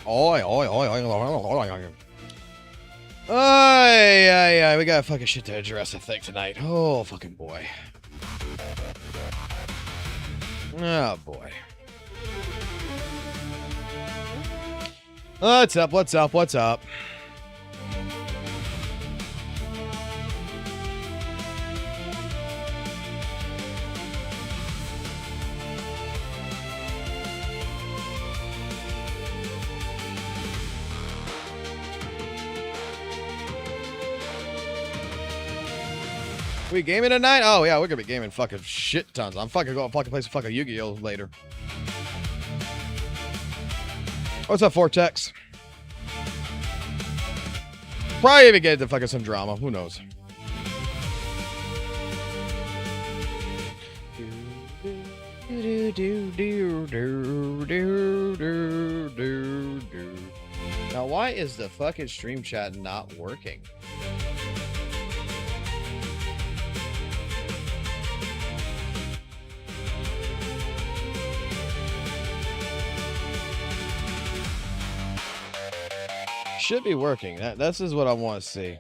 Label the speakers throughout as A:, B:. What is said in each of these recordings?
A: Oi, oi, oi, oi, oi, oi. We got fucking shit to address, I think, tonight. Oh, fucking boy. Oh, boy. What's up, what's up, what's up? We gaming tonight? Oh yeah, we're gonna be gaming fucking shit tons. I'm fucking going fucking play some fucking Yu-Gi-Oh later. What's up, Vortex? Probably even get into fucking some drama. Who knows? Now, why is the fucking stream chat not working? Should be working. This is what I want to see.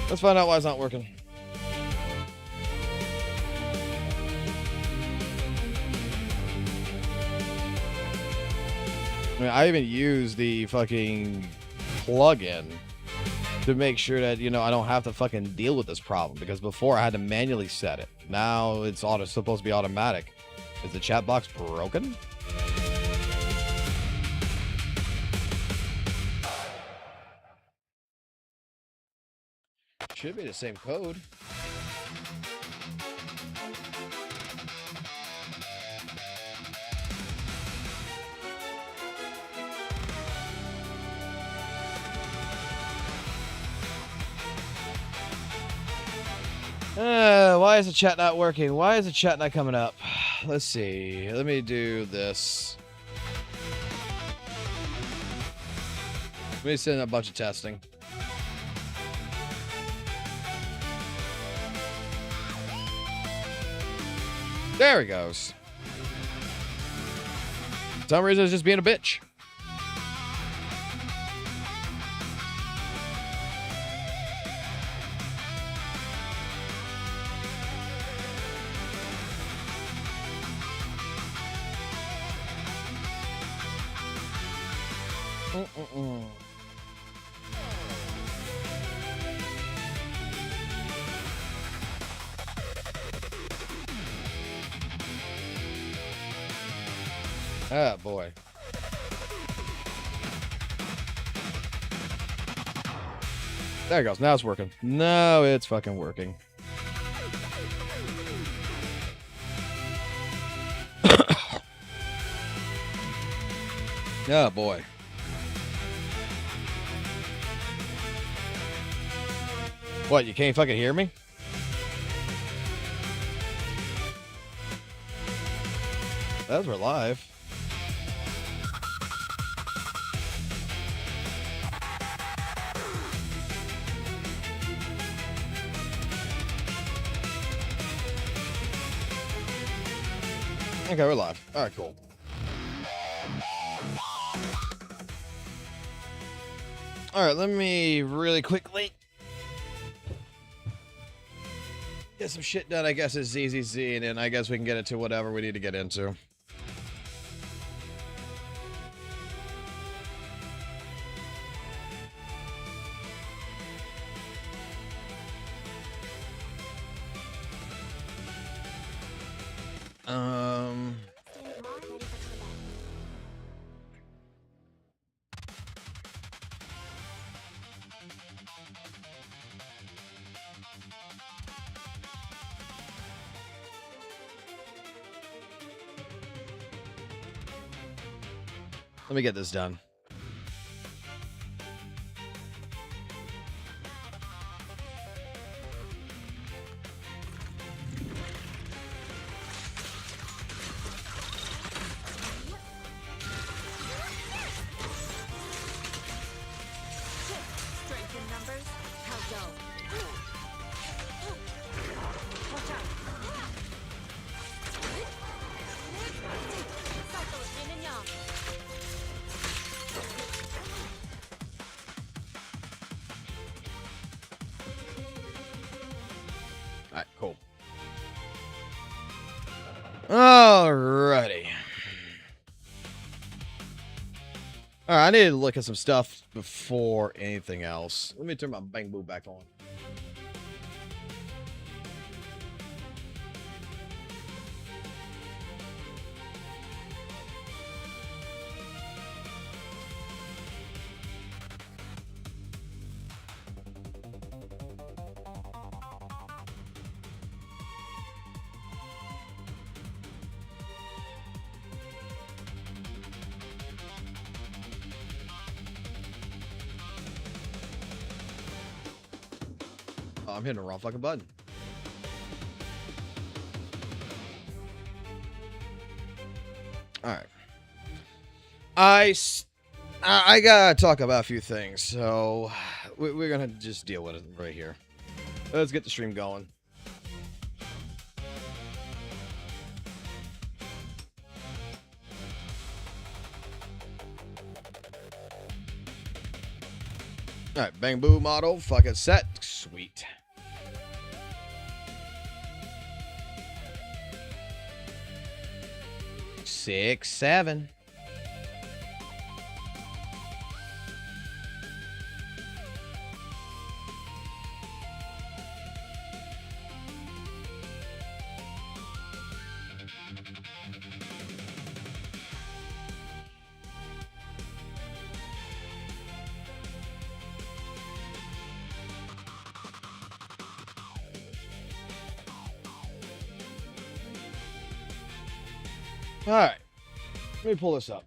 A: Let's find out why it's not working. I mean, I even use the fucking plugin to make sure that, you know, I don't have to fucking deal with this problem, because before I had to manually set it. Now it's supposed to be automatic. Is the chat box broken? Should be the same code. Why is the chat not working? Why is the chat not coming up? Let's see. Let me do this. Let me send a bunch of testing. There he goes. For some reason, it's just being a bitch. Ah, boy. There it goes. Now it's working. No, it's fucking working. Oh, boy. What, you can't fucking hear me? As we're live. Okay, we're live. All right, cool. All right, let me really quickly get some shit done. I guess it's ZZZ, and then I guess we can get into whatever we need to get into. Let me get this done. Alright, cool. Alrighty. Alright, I need to look at some stuff before anything else. Let me turn my Bang Boo back on. Oh, I'm hitting the wrong fucking button. All right. I gotta talk about a few things, so we're gonna just deal with it right here. Let's get the stream going. All right, Bang Boo model, fucking set, sweet. Six, seven. All right, let me pull this up.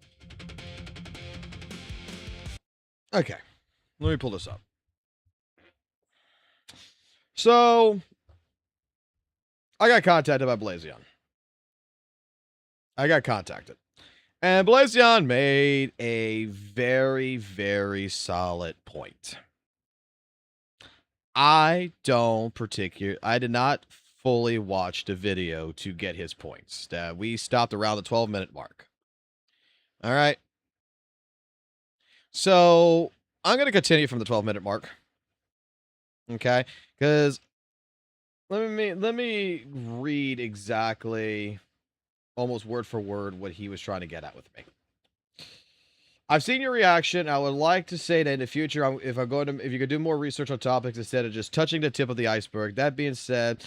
A: Okay, let me pull this up. So, I got contacted by Blazion. And Blazion made a very, very solid point. I did not fully watch the video to get his points. We stopped around the 12-minute mark. All right. So I'm going to continue from the 12-minute mark. Okay. Because let me read exactly, almost word for word, what he was trying to get at with me. I've seen your reaction. I would like to say that in the future, if you could do more research on topics instead of just touching the tip of the iceberg. That being said,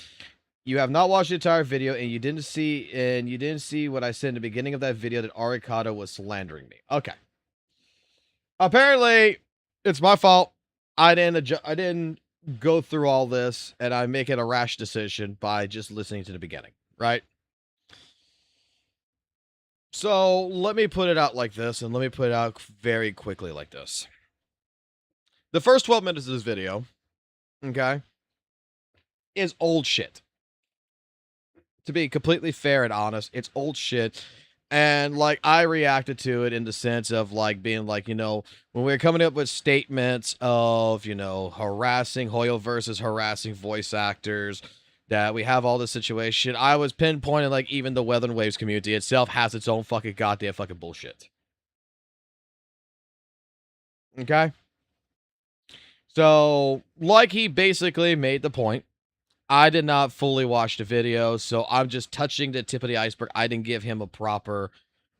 A: you have not watched the entire video, and you didn't see what I said in the beginning of that video, that Arikado was slandering me. Okay. Apparently, it's my fault. I didn't go through all this, and I'm making a rash decision by just listening to the beginning, right? So let me put it out like this, and let me put it out very quickly like this. The first 12 minutes of this video, okay, is old shit. To be completely fair and honest, it's old shit. And, like, I reacted to it in the sense of, like, being like, you know, when we were coming up with statements of, you know, harassing HoYoverse is harassing voice actors, that we have all this situation, I was pinpointing, like, even the Weather and Waves community itself has its own fucking goddamn fucking bullshit. Okay? So, like, he basically made the point. I did not fully watch the video, so I'm just touching the tip of the iceberg. I didn't give him a proper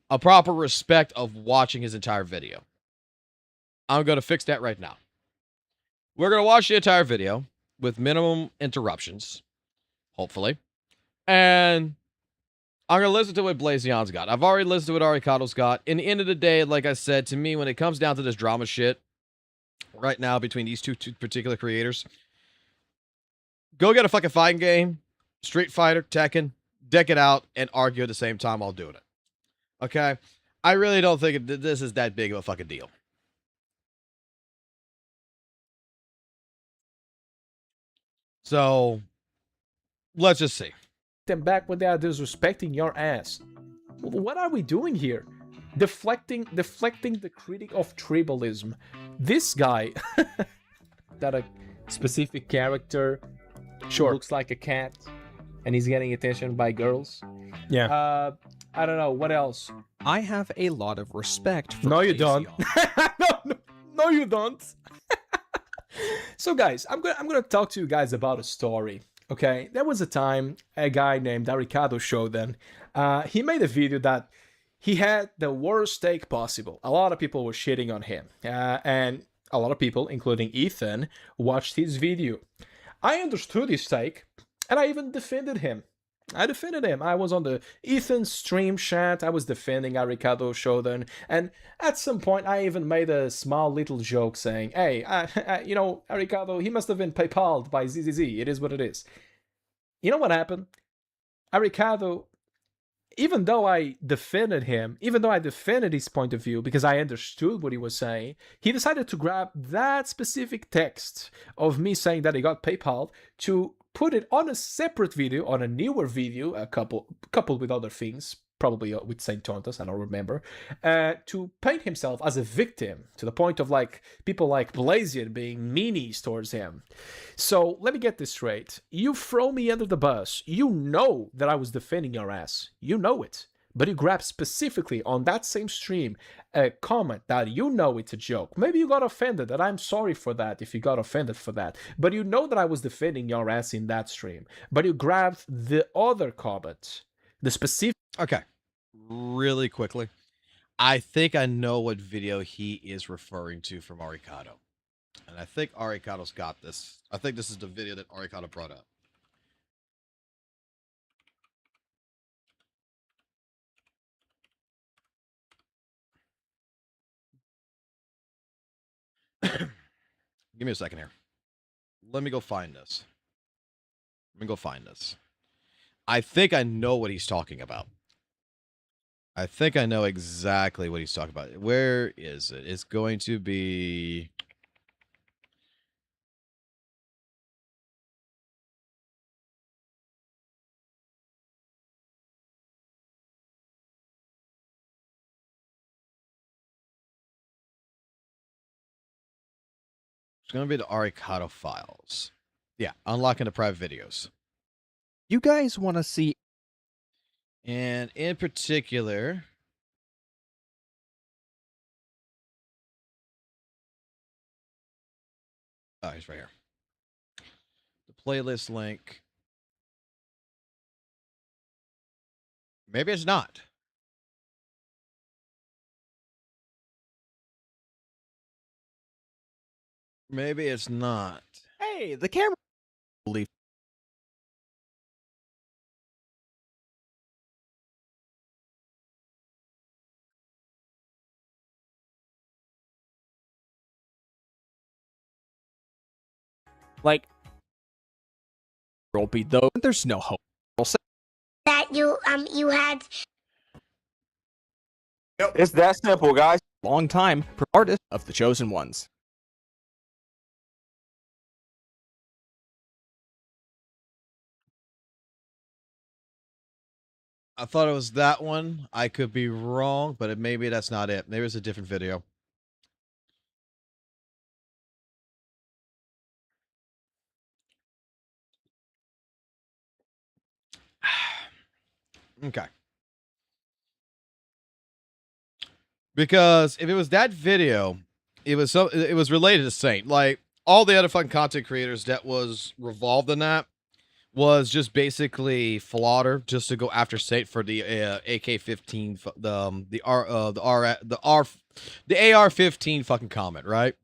A: respect of watching his entire video. I'm going to fix that right now. We're going to watch the entire video with minimum interruptions, hopefully. And I'm going to listen to what Blazion's got. I've already listened to what Arikado's got. In the end of the day, like I said, to me, when it comes down to this drama shit right now between these two particular creators, go get a fucking fighting game, Street Fighter, Tekken, deck it out, and argue at the same time while doing it. Okay? I really don't think this is that big of a fucking deal. So, let's just see.
B: Them back when they are disrespecting your ass. What are we doing here? Deflecting the critic of tribalism. This guy, that a specific character, looks like a cat, and he's getting attention by girls.
C: Yeah.
B: I don't know what else.
C: I have a lot of respect for
B: No, you don't.
C: Blazion.
B: no, you don't. So, guys, I'm gonna talk to you guys about a story. Okay, there was a time a guy named Arikado Shodan, he made a video that he had the worst take possible. A lot of people were shitting on him, and a lot of people, including Ethan, watched his video. I understood his take, and I even defended him. I defended him. I was on the Ethan stream chat. I was defending Arikado Shodan, and at some point, I even made a small little joke saying, "Hey, you know, Arikado, he must have been PayPal'd by ZZZ. It is what it is." You know what happened? Arikado, even though I defended him, even though I defended his point of view because I understood what he was saying, he decided to grab that specific text of me saying that he got PayPal to put it on a separate video, on a newer video, coupled with other things, probably with Saint Tontas, I don't remember, to paint himself as a victim, to the point of like people like Blazion being meanies towards him. So let me get this straight. You throw me under the bus. You know that I was defending your ass. You know it. But you grab specifically on that same stream a comment that you know it's a joke. Maybe you got offended, and I'm sorry for that if you got offended for that. But you know that I was defending your ass in that stream. But you grabbed the other comment, the specific...
A: Okay, really quickly. I think I know what video he is referring to from Arikado. And I think Arikado's got this. I think this is the video that Arikado brought up. Give me a second here. Let me go find this. I think I know what he's talking about. I think I know exactly what he's talking about. Where is it? It's going to be... It's going to be the Arikado files. Yeah, unlocking the private videos.
C: You guys want to see...
A: And in particular... Oh, he's right here. The playlist link. Maybe it's not. Maybe it's not.
C: Hey, the camera... Like... Will be though. There's no hope.
D: That you had.
E: Yep, it's that simple, guys.
C: Long time artist of the chosen ones.
A: I thought it was that one. I could be wrong, but maybe that's not it. Maybe it's a different video. Okay. Because if it was that video, it was related to Saint. Like all the other fucking content creators that was revolved in that was just basically fodder just to go after Saint for the AK-15, the AR-15 fucking comment, right?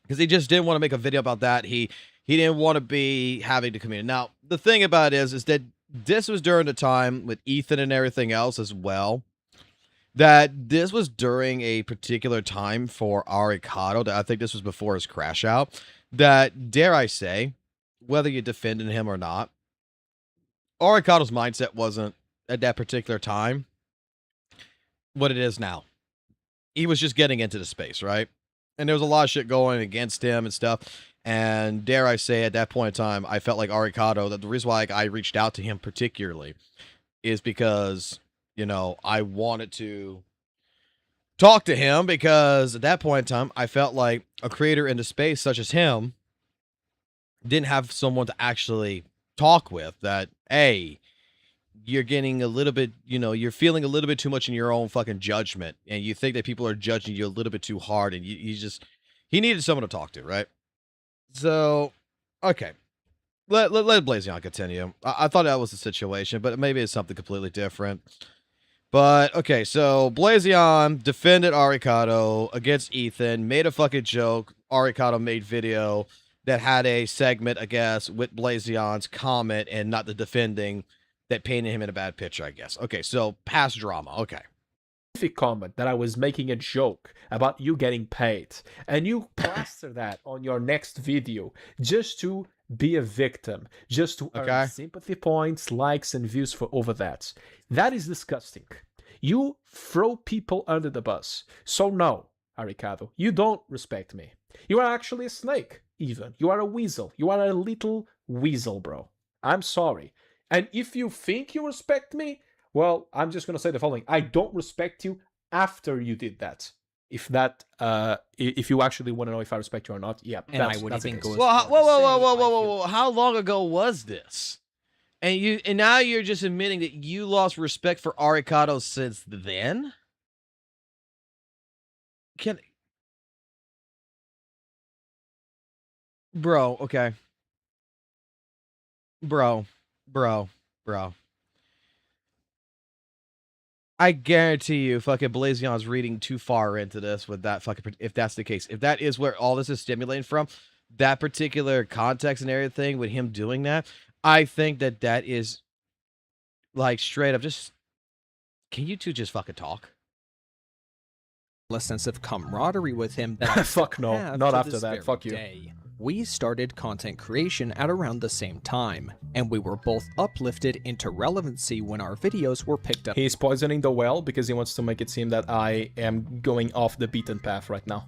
A: Because he just didn't want to make a video about that. He didn't want to be having to communicate. Now the thing about it is that this was during the time with Ethan and everything else as well. That this was during a particular time for Arikado. That I think this was before his crash out. That, dare I say, whether you defended him or not, Arikado's mindset wasn't at that particular time what it is now. He was just getting into the space, right? And there was a lot of shit going against him and stuff. And dare I say, at that point in time, I felt like Arikado, that the reason why I reached out to him particularly is because, you know, I wanted to talk to him because at that point in time, I felt like a creator in the space such as him didn't have someone to actually talk with that, hey, you're getting a little bit, you know, you're feeling a little bit too much in your own fucking judgment and you think that people are judging you a little bit too hard and he needed someone to talk to, right? So, okay. let Blazion continue. I thought that was the situation, but maybe it's something completely different. But, okay, so Blazion defended Arikado against Ethan, made a fucking joke. Arikado made video that had a segment, I guess, with Blazion's comment and not the defending that painted him in a bad picture, I guess. Okay, so past drama. Okay.
B: Comment that I was making a joke about you getting paid, and you plaster that on your next video just to be a victim, just to earn sympathy points, likes, and views for over that. That is disgusting. You throw people under the bus. So no, Arikado, you don't respect me. You are actually a snake, even. You are a weasel. You are a little weasel, bro. I'm sorry. And if you think you respect me, well, I'm just going to say the following. I don't respect you after you did that. If you actually want to know if I respect you or not, yeah.
C: And I would even go.
A: Well, whoa. How long ago was this? And now you're just admitting that you lost respect for Arikado since then? Bro, okay. Bro. I guarantee you fucking Blazion's reading too far into this with that fucking, if that's the case. If that is where all this is stimulating from, that particular context and everything with him doing that, I think that that is like straight up just, can you two just fucking talk?
C: A sense of camaraderie with him that I
B: fuck no, not after that, fuck you.
C: Day. We started content creation at around the same time, and we were both uplifted into relevancy when our videos were picked up.
B: He's poisoning the well because he wants to make it seem that I am going off the beaten path right now.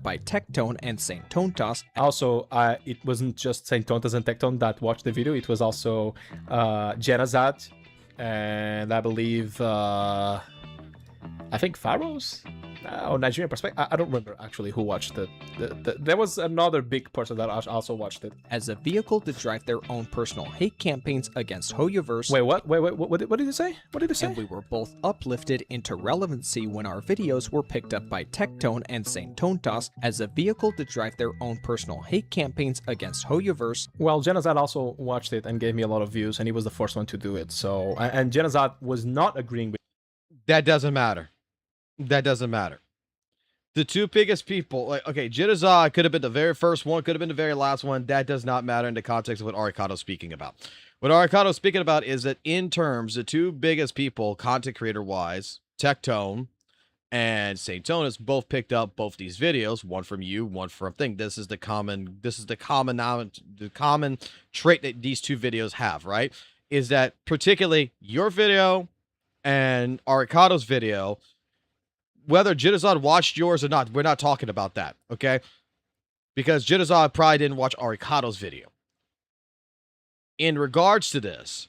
C: By Tectone and Saint Tontas.
B: Also, it wasn't just Saint Tontas and Tectone that watched the video, it was also Genazad, and I believe, I think Pharaohs? Or Nigerian Perspective? I don't remember actually who watched it. There was another big person that also watched it.
C: As a vehicle to drive their own personal hate campaigns against HoYoverse.
B: Wait, what? What did you say? What did you say?
C: And we were both uplifted into relevancy when our videos were picked up by Tectone and Saint Tontas as a vehicle to drive their own personal hate campaigns against HoYoverse.
B: Well, Genazad also watched it and gave me a lot of views, and he was the first one to do it. So, and Genazad was not agreeing with.
A: That doesn't matter. That doesn't matter. The two biggest people, like, okay, Genazad could have been the very first one, could have been the very last one. That does not matter in the context of what Arikado's speaking about. What Arikado's speaking about is that in terms, the two biggest people, content creator-wise, Tectone and Saint Tonus, both picked up both these videos, one from you, one from Thing. This is the common trait that these two videos have, right? Is that particularly your video and Arikado's video, whether Genazad watched yours or not, we're not talking about that, okay? Because Genazad probably didn't watch Arikado's video. In regards to this,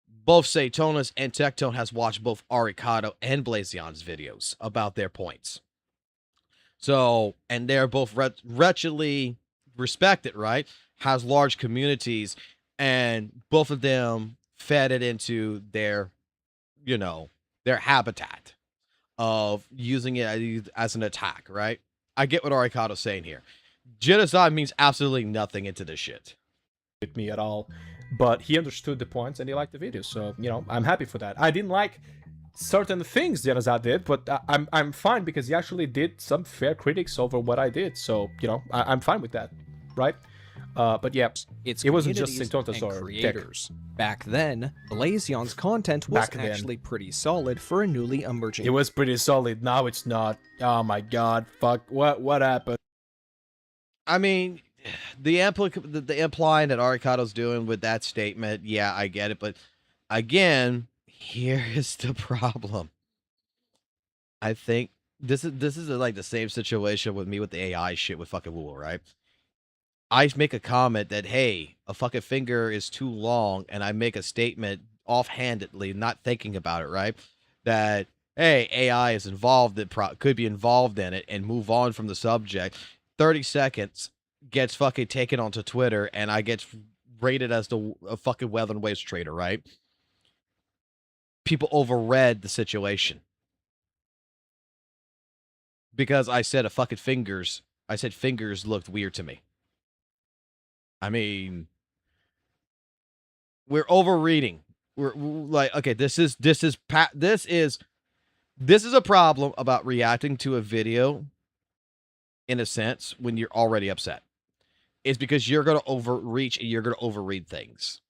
A: both Saitonis and Tectone has watched both Arikado and Blazion's videos about their points. So, and they're both wretchedly respected, right? Has large communities, and both of them fed it into their, you know, their habitat of using it as an attack, right? I get what Arikado's saying here. Genocide means absolutely nothing into this shit.
B: With me at all, but he understood the points and he liked the video, so, you know, I'm happy for that. I didn't like certain things Genazad did, but I'm fine because he actually did some fair critics over what I did, so, you know, I'm fine with that, right? But yeah, it wasn't just Saint Tontas or creators.
C: Back then, Blazion's content was actually pretty solid for a newly emerging.
B: It was pretty solid. Now it's not. Oh my god, fuck! What happened?
A: I mean, the implying that Arikado's doing with that statement, yeah, I get it, but again, here is the problem. I think this is like the same situation with me with the AI shit with fucking WUWA, right? I make a comment that, hey, a fucking finger is too long, and I make a statement offhandedly, not thinking about it, right? That, hey, AI is involved, that could be involved in it, and move on from the subject. 30 seconds gets fucking taken onto Twitter, and I get rated as a fucking well and waste trader, right? People overread the situation. Because I said fingers looked weird to me. I mean, we're overreading. We're like, okay, this is a problem about reacting to a video in a sense when you're already upset. It's because you're going to overreach and you're going to overread things.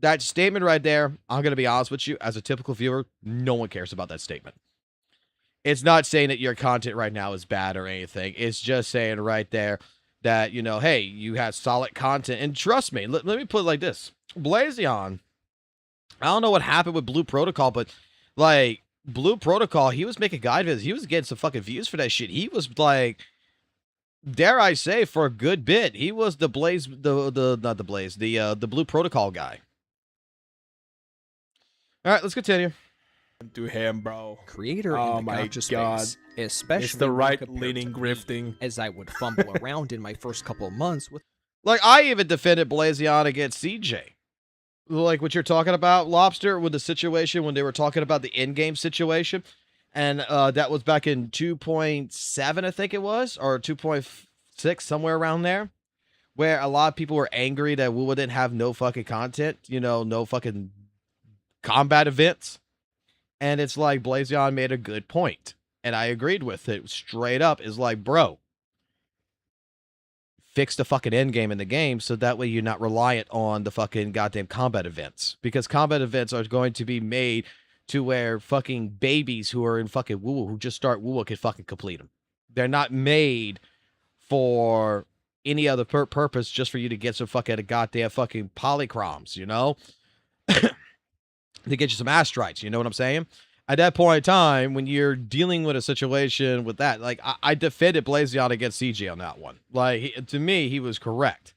A: That statement right there, I'm going to be honest with you, as a typical viewer, no one cares about that statement. It's not saying that your content right now is bad or anything. It's just saying right there that, you know, hey, you have solid content. And trust me, let me put it like this. Blazion, I don't know what happened with Blue Protocol, but like Blue Protocol, he was making guide videos. He was getting some fucking views for that shit. He was like, dare I say, for a good bit, he was the the Blue Protocol guy. All right, let's continue.
B: To him, bro.
C: Creator
B: Oh
C: in the
B: my
C: Gacha
B: God.
C: space, especially
B: It's the
C: when
B: right
C: compared
B: leaning
C: to me,
B: grifting.
C: as I would fumble around in my first couple of months with
A: Like, I even defended Blazion against CJ. Like what you're talking about, Lobster, with the situation when they were talking about the in-game situation. And that was back in 2.7, I think it was, or 2.6, somewhere around there, where a lot of people were angry that WUWA didn't have no fucking content, you know, no fucking combat events. And it's like Blazion made a good point, and I agreed with it straight up. Is like, bro, fix the fucking end game in the game so that way you're not reliant on the fucking goddamn combat events, because combat events are going to be made to where fucking babies who are in fucking WUWA, who just start WUWA, can fucking complete them. They're not made for any other purpose, just for you to get some fucking goddamn fucking polychroms, you know? To get you some astrites, you know what I'm saying? At that point in time, when you're dealing with a situation with that, like, I defended Blazion against CJ on that one. Like, to me, he was correct.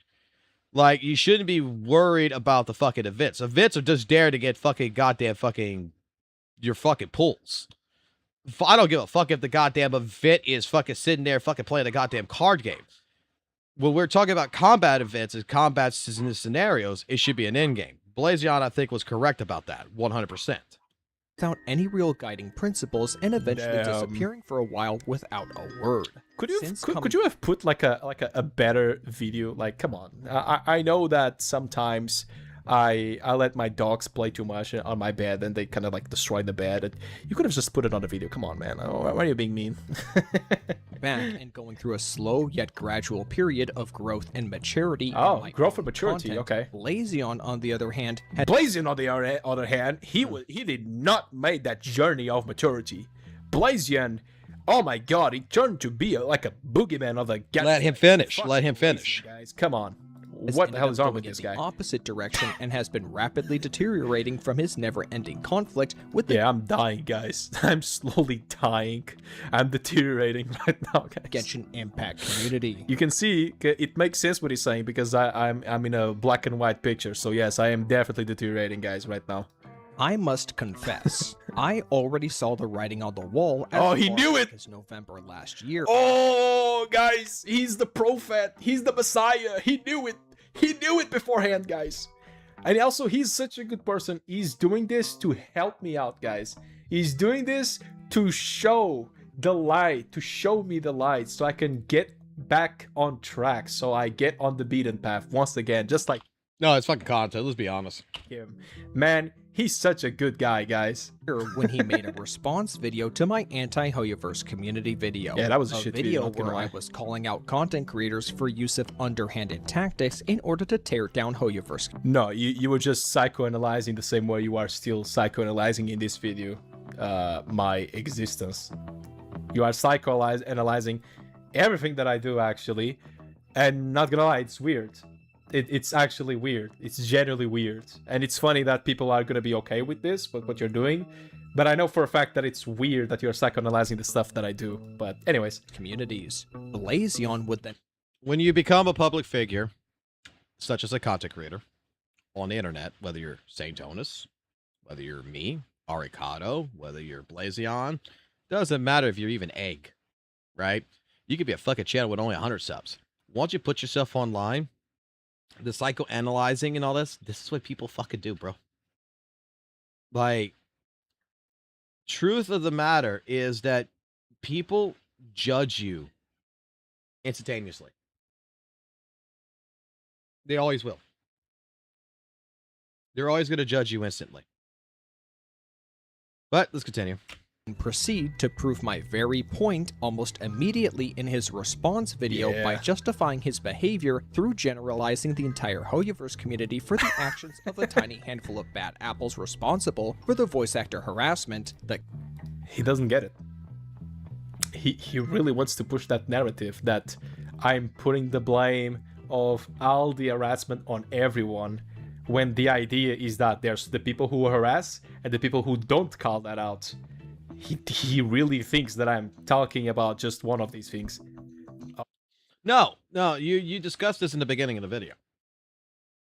A: Like, you shouldn't be worried about the fucking events. Events are just there to get fucking goddamn fucking your fucking pulls. I don't give a fuck if the goddamn event is fucking sitting there fucking playing a goddamn card game. When we're talking about combat events and combat scenarios, it should be an end game. Blazion, I think, was correct about that, 100%.
C: without any real guiding principles and eventually
B: Damn.
C: disappearing for a while without a word.
B: Could you
C: Since
B: could you have put like a better video? Like, come on. I know that sometimes I let my dogs play too much on my bed and they kind of like destroy the bed. You could have just put it on the video. Come on, man. Why are you being mean?
C: back and going through a slow yet gradual period of growth and maturity. in
B: Oh,
C: my
B: growth
C: own
B: and maturity.
C: content.
B: Okay.
C: Blazion, on the other hand, had
B: Blazion, on the other hand, he did not make that journey of maturity. Blazion, oh my god, he turned to be like a boogeyman of the.
A: Let him finish.
B: Fucking
A: Let him
B: crazy,
A: finish.
B: guys. Come on.
C: has
B: What the hell
C: ended
B: is
C: up
B: wrong with
C: going
B: this
C: in the
B: guy?
C: opposite direction and has been rapidly deteriorating from his never-ending conflict with the
B: Yeah, I'm dying, guys. I'm slowly dying. I'm deteriorating right now, guys.
C: Genshin Impact community.
B: You can see it makes sense what he's saying because I'm in a black and white picture. So yes, I am definitely deteriorating, guys, right now.
C: I must confess, I already saw the writing on the wall as
B: Oh, he
C: far
B: knew
C: back
B: it!
C: as November last year.
B: Oh, guys, he's the prophet. He's the Messiah. He knew it. He knew it beforehand, guys. And also, he's such a good person. He's doing this to help me out, guys. He's doing this to show the light, to show me the light so I can get back on track, so I get on the beaten path once again, just like
A: No, it's fucking content. Let's be honest.
B: him. Man, he's such a good guy, guys.
C: When he made a response video to my anti-HoYoverse community video.
B: Yeah, that was a shit video, not gonna
C: where I
B: lie.
C: was calling out content creators for use of underhanded tactics in order to tear down HoYoverse.
B: No, you were just psychoanalyzing the same way you are still psychoanalyzing in this video my existence. You are psychoanalyzing everything that I do, actually. And not gonna lie, it's weird. It's actually weird. It's genuinely weird. And it's funny that people are gonna be okay with this, with what you're doing. But I know for a fact that it's weird that you're psychoanalyzing the stuff that I do. But anyways.
C: Communities. Blazion would then
A: When you become a public figure, such as a content creator, on the internet, whether you're Saintonus, whether you're me, Arikado, whether you're Blazion, doesn't matter if you're even Egg, right? You could be a fucking channel with only 100 subs. Once you put yourself online, the psychoanalyzing and all this is what people fucking do, bro. Like, truth of the matter is that people judge you instantaneously. They always will. They're always going to judge you instantly. But let's continue.
C: And proceed to prove my very point almost immediately in his response video by
B: Yeah.
C: justifying his behavior through generalizing the entire HoYoverse community for the actions of the tiny handful of bad apples responsible for the voice actor harassment that
B: He doesn't get it. He really wants to push that narrative that I'm putting the blame of all the harassment on everyone, when the idea is that there's the people who harass and the people who don't call that out. He really thinks that I'm talking about just one of these things.
A: No, you discussed this in the beginning of the video.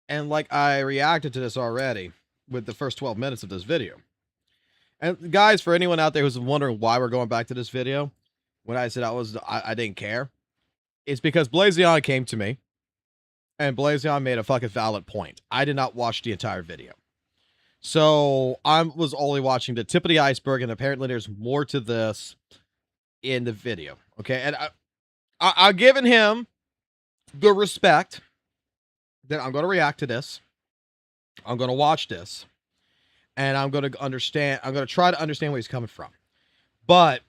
A: And like I reacted to this already with the first 12 minutes of this video. And guys, for anyone out there who's wondering why we're going back to this video, when I said I didn't care, it's because Blazion came to me and Blazion made a fucking valid point. I did not watch the entire video. So I was only watching the tip of the iceberg, and apparently there's more to this in the video. Okay, and I've given him the respect that I'm going to react to this. I'm going to watch this, and I'm going to understand. I'm going to try to understand where he's coming from. But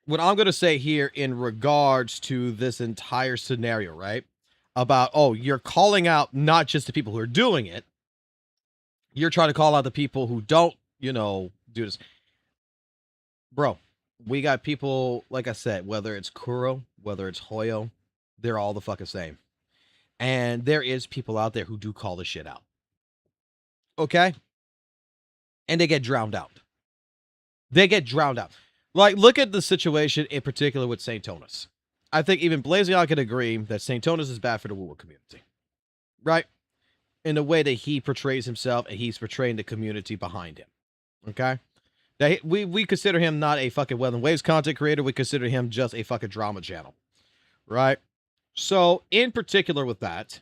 A: what I'm going to say here in regards to this entire scenario, right? About, oh, you're calling out not just the people who are doing it. You're trying to call out the people who don't, do this. Bro, we got people, like I said, whether it's Kuro, whether it's Hoyo, they're all the fucking same. And there is people out there who do call this shit out. Okay? And they get drowned out. They get drowned out. Like, look at the situation in particular with St. Tonis. I think even Blazion could agree that St. Tonis is bad for the WUWA community. Right? In the way that he portrays himself and he's portraying the community behind him. Okay? That we consider him not a fucking Well and Waves content creator. We consider him just a fucking drama channel. Right? So, in particular with that,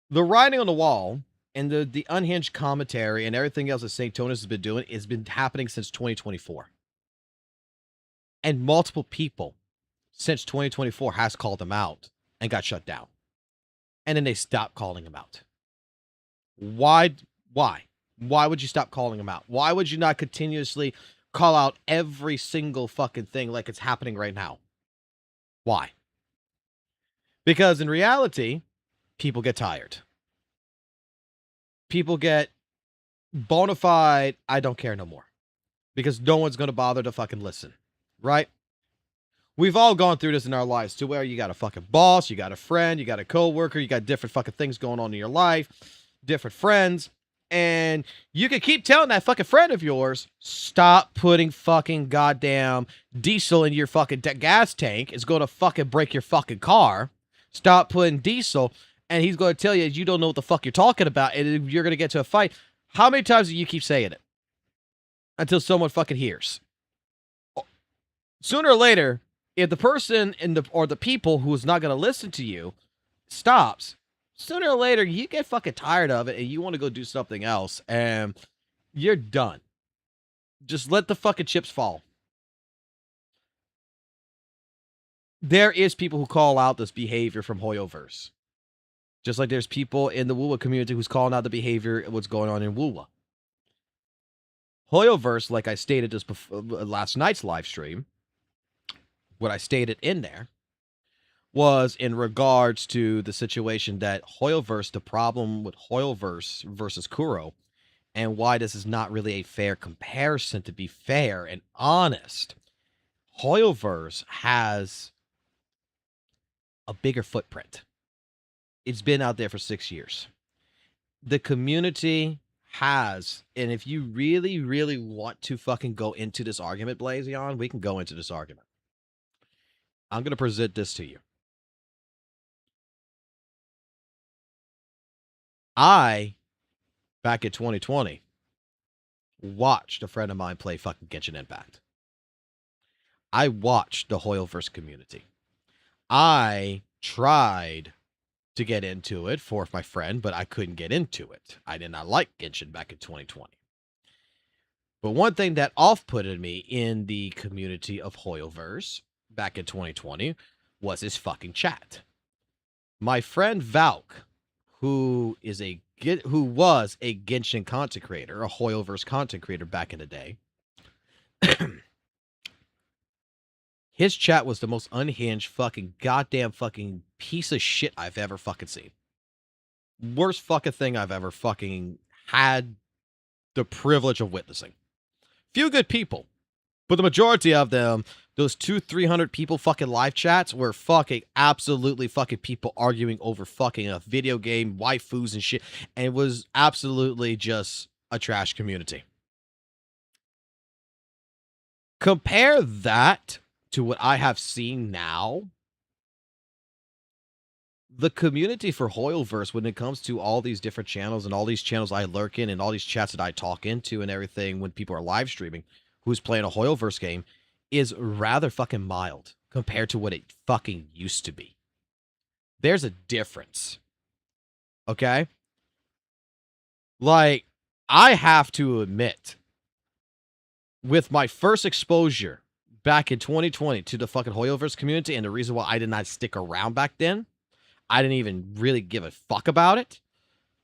A: the writing on the wall and the unhinged commentary and everything else that St. Tonis has been doing has been happening since 2024. And multiple people since 2024 has called him out and got shut down. And then they stopped calling him out. Why? Why would you stop calling him out? Why would you not continuously call out every single fucking thing like it's happening right now? Why? Because in reality, people get tired. People get bona fide, I don't care no more. Because no one's going to bother to fucking listen. Right? We've all gone through this in our lives to where you got a fucking boss, you got a friend, you got a coworker, you got different fucking things going on in your life, different friends, and you can keep telling that fucking friend of yours, stop putting fucking goddamn diesel in your fucking gas tank. It's going to fucking break your fucking car. Stop putting diesel, and he's going to tell you don't know what the fuck you're talking about, and you're going to get to a fight. How many times do you keep saying it? Until someone fucking hears. Sooner or later, if the person or the people who is not going to listen to you stops, sooner or later you get fucking tired of it and you want to go do something else and you're done. Just let the fucking chips fall. There is people who call out this behavior from HoYoverse. Just like there's people in the WUWA community who's calling out the behavior of what's going on in WUWA. HoYoverse, like I stated just before last night's live stream, what I stated in there was in regards to the situation that HoYoverse, the problem with HoYoverse versus Kuro, and why this is not really a fair comparison, to be fair and honest. HoYoverse has a bigger footprint. It's been out there for 6 years. The community has, and if you really, really want to fucking go into this argument, Blazion, we can go into this argument. I'm going to present this to you. I, back in 2020, watched a friend of mine play fucking Genshin Impact. I watched the HoYoverse community. I tried to get into it for my friend, but I couldn't get into it. I did not like Genshin back in 2020. But one thing that off-putted me in the community of HoYoverse back in 2020 was his fucking chat. My friend Valk, who is a who was a Genshin content creator, a HoYoverse content creator back in the day. His chat was the most unhinged fucking goddamn fucking piece of shit I've ever fucking seen. Worst fucking thing I've ever fucking had the privilege of witnessing. Few good people, but the majority of them, those 200-300 people fucking live chats were fucking absolutely fucking people arguing over fucking a video game, waifus and shit, and it was absolutely just a trash community. Compare that to what I have seen now. The community for HoYoverse, when it comes to all these different channels and all these channels I lurk in and all these chats that I talk into and everything when people are live streaming who's playing a HoYoverse game, is rather fucking mild compared to what it fucking used to be. There's a difference. Okay? Like, I have to admit, with my first exposure back in 2020 to the fucking HoYoverse community, and the reason why I did not stick around back then, I didn't even really give a fuck about it.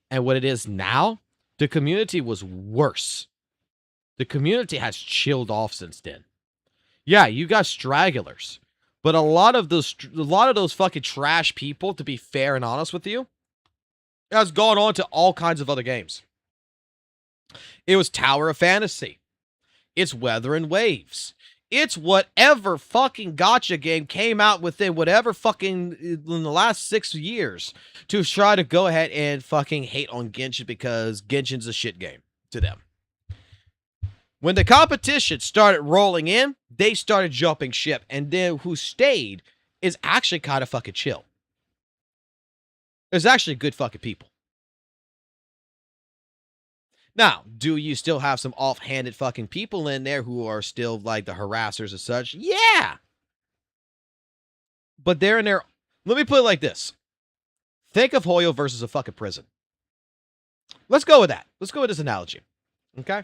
A: And what it is now, the community was worse. The community has chilled off since then. Yeah, you got stragglers, but a lot of those fucking trash people, to be fair and honest with you, has gone on to all kinds of other games. It was Tower of Fantasy. It's Weather and Waves. It's whatever fucking gacha game came out within whatever fucking in the last 6 years to try to go ahead and fucking hate on Genshin because Genshin's a shit game to them. When the competition started rolling in, they started jumping ship, and then who stayed is actually kind of fucking chill. There's actually good fucking people. Now, do you still have some offhanded fucking people in there who are still like the harassers and such? Yeah. But they're in there. Let me put it like this. Think of HoYoverse as a fucking prison. Let's go with that. Let's go with this analogy. Okay?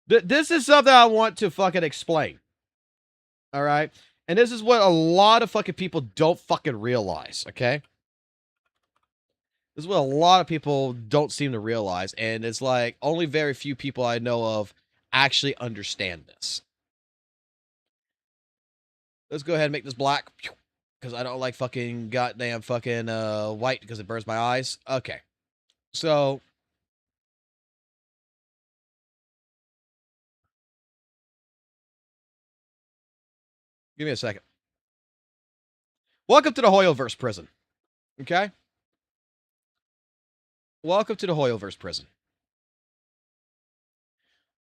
A: This is something I want to fucking explain. All right? And this is what a lot of fucking people don't fucking realize. Okay? This is what a lot of people don't seem to realize, and it's like only very few people I know of actually understand this. Let's go ahead and make this black, because I don't like fucking goddamn fucking white because it burns my eyes. Okay, so give me a second. Welcome to the HoYoverse prison. Okay? Welcome to the HoYoverse prison.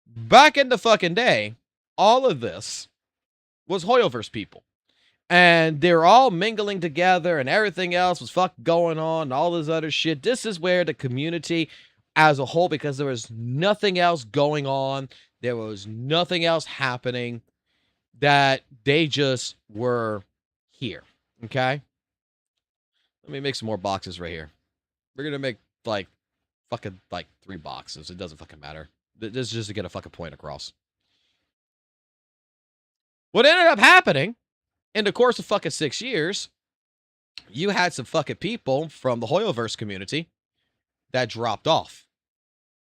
A: Back in the fucking day, all of this was HoYoverse people. And they're all mingling together and everything else was fucking going on and all this other shit. This is where the community as a whole, because there was nothing else going on, there was nothing else happening, that they just were here. Okay? Let me make some more boxes right here. We're going to make like fucking like 3 boxes. It doesn't fucking matter. This is just to get a fucking point across. What ended up happening in the course of fucking 6 years, you had some fucking people from the HoYoverse community that dropped off.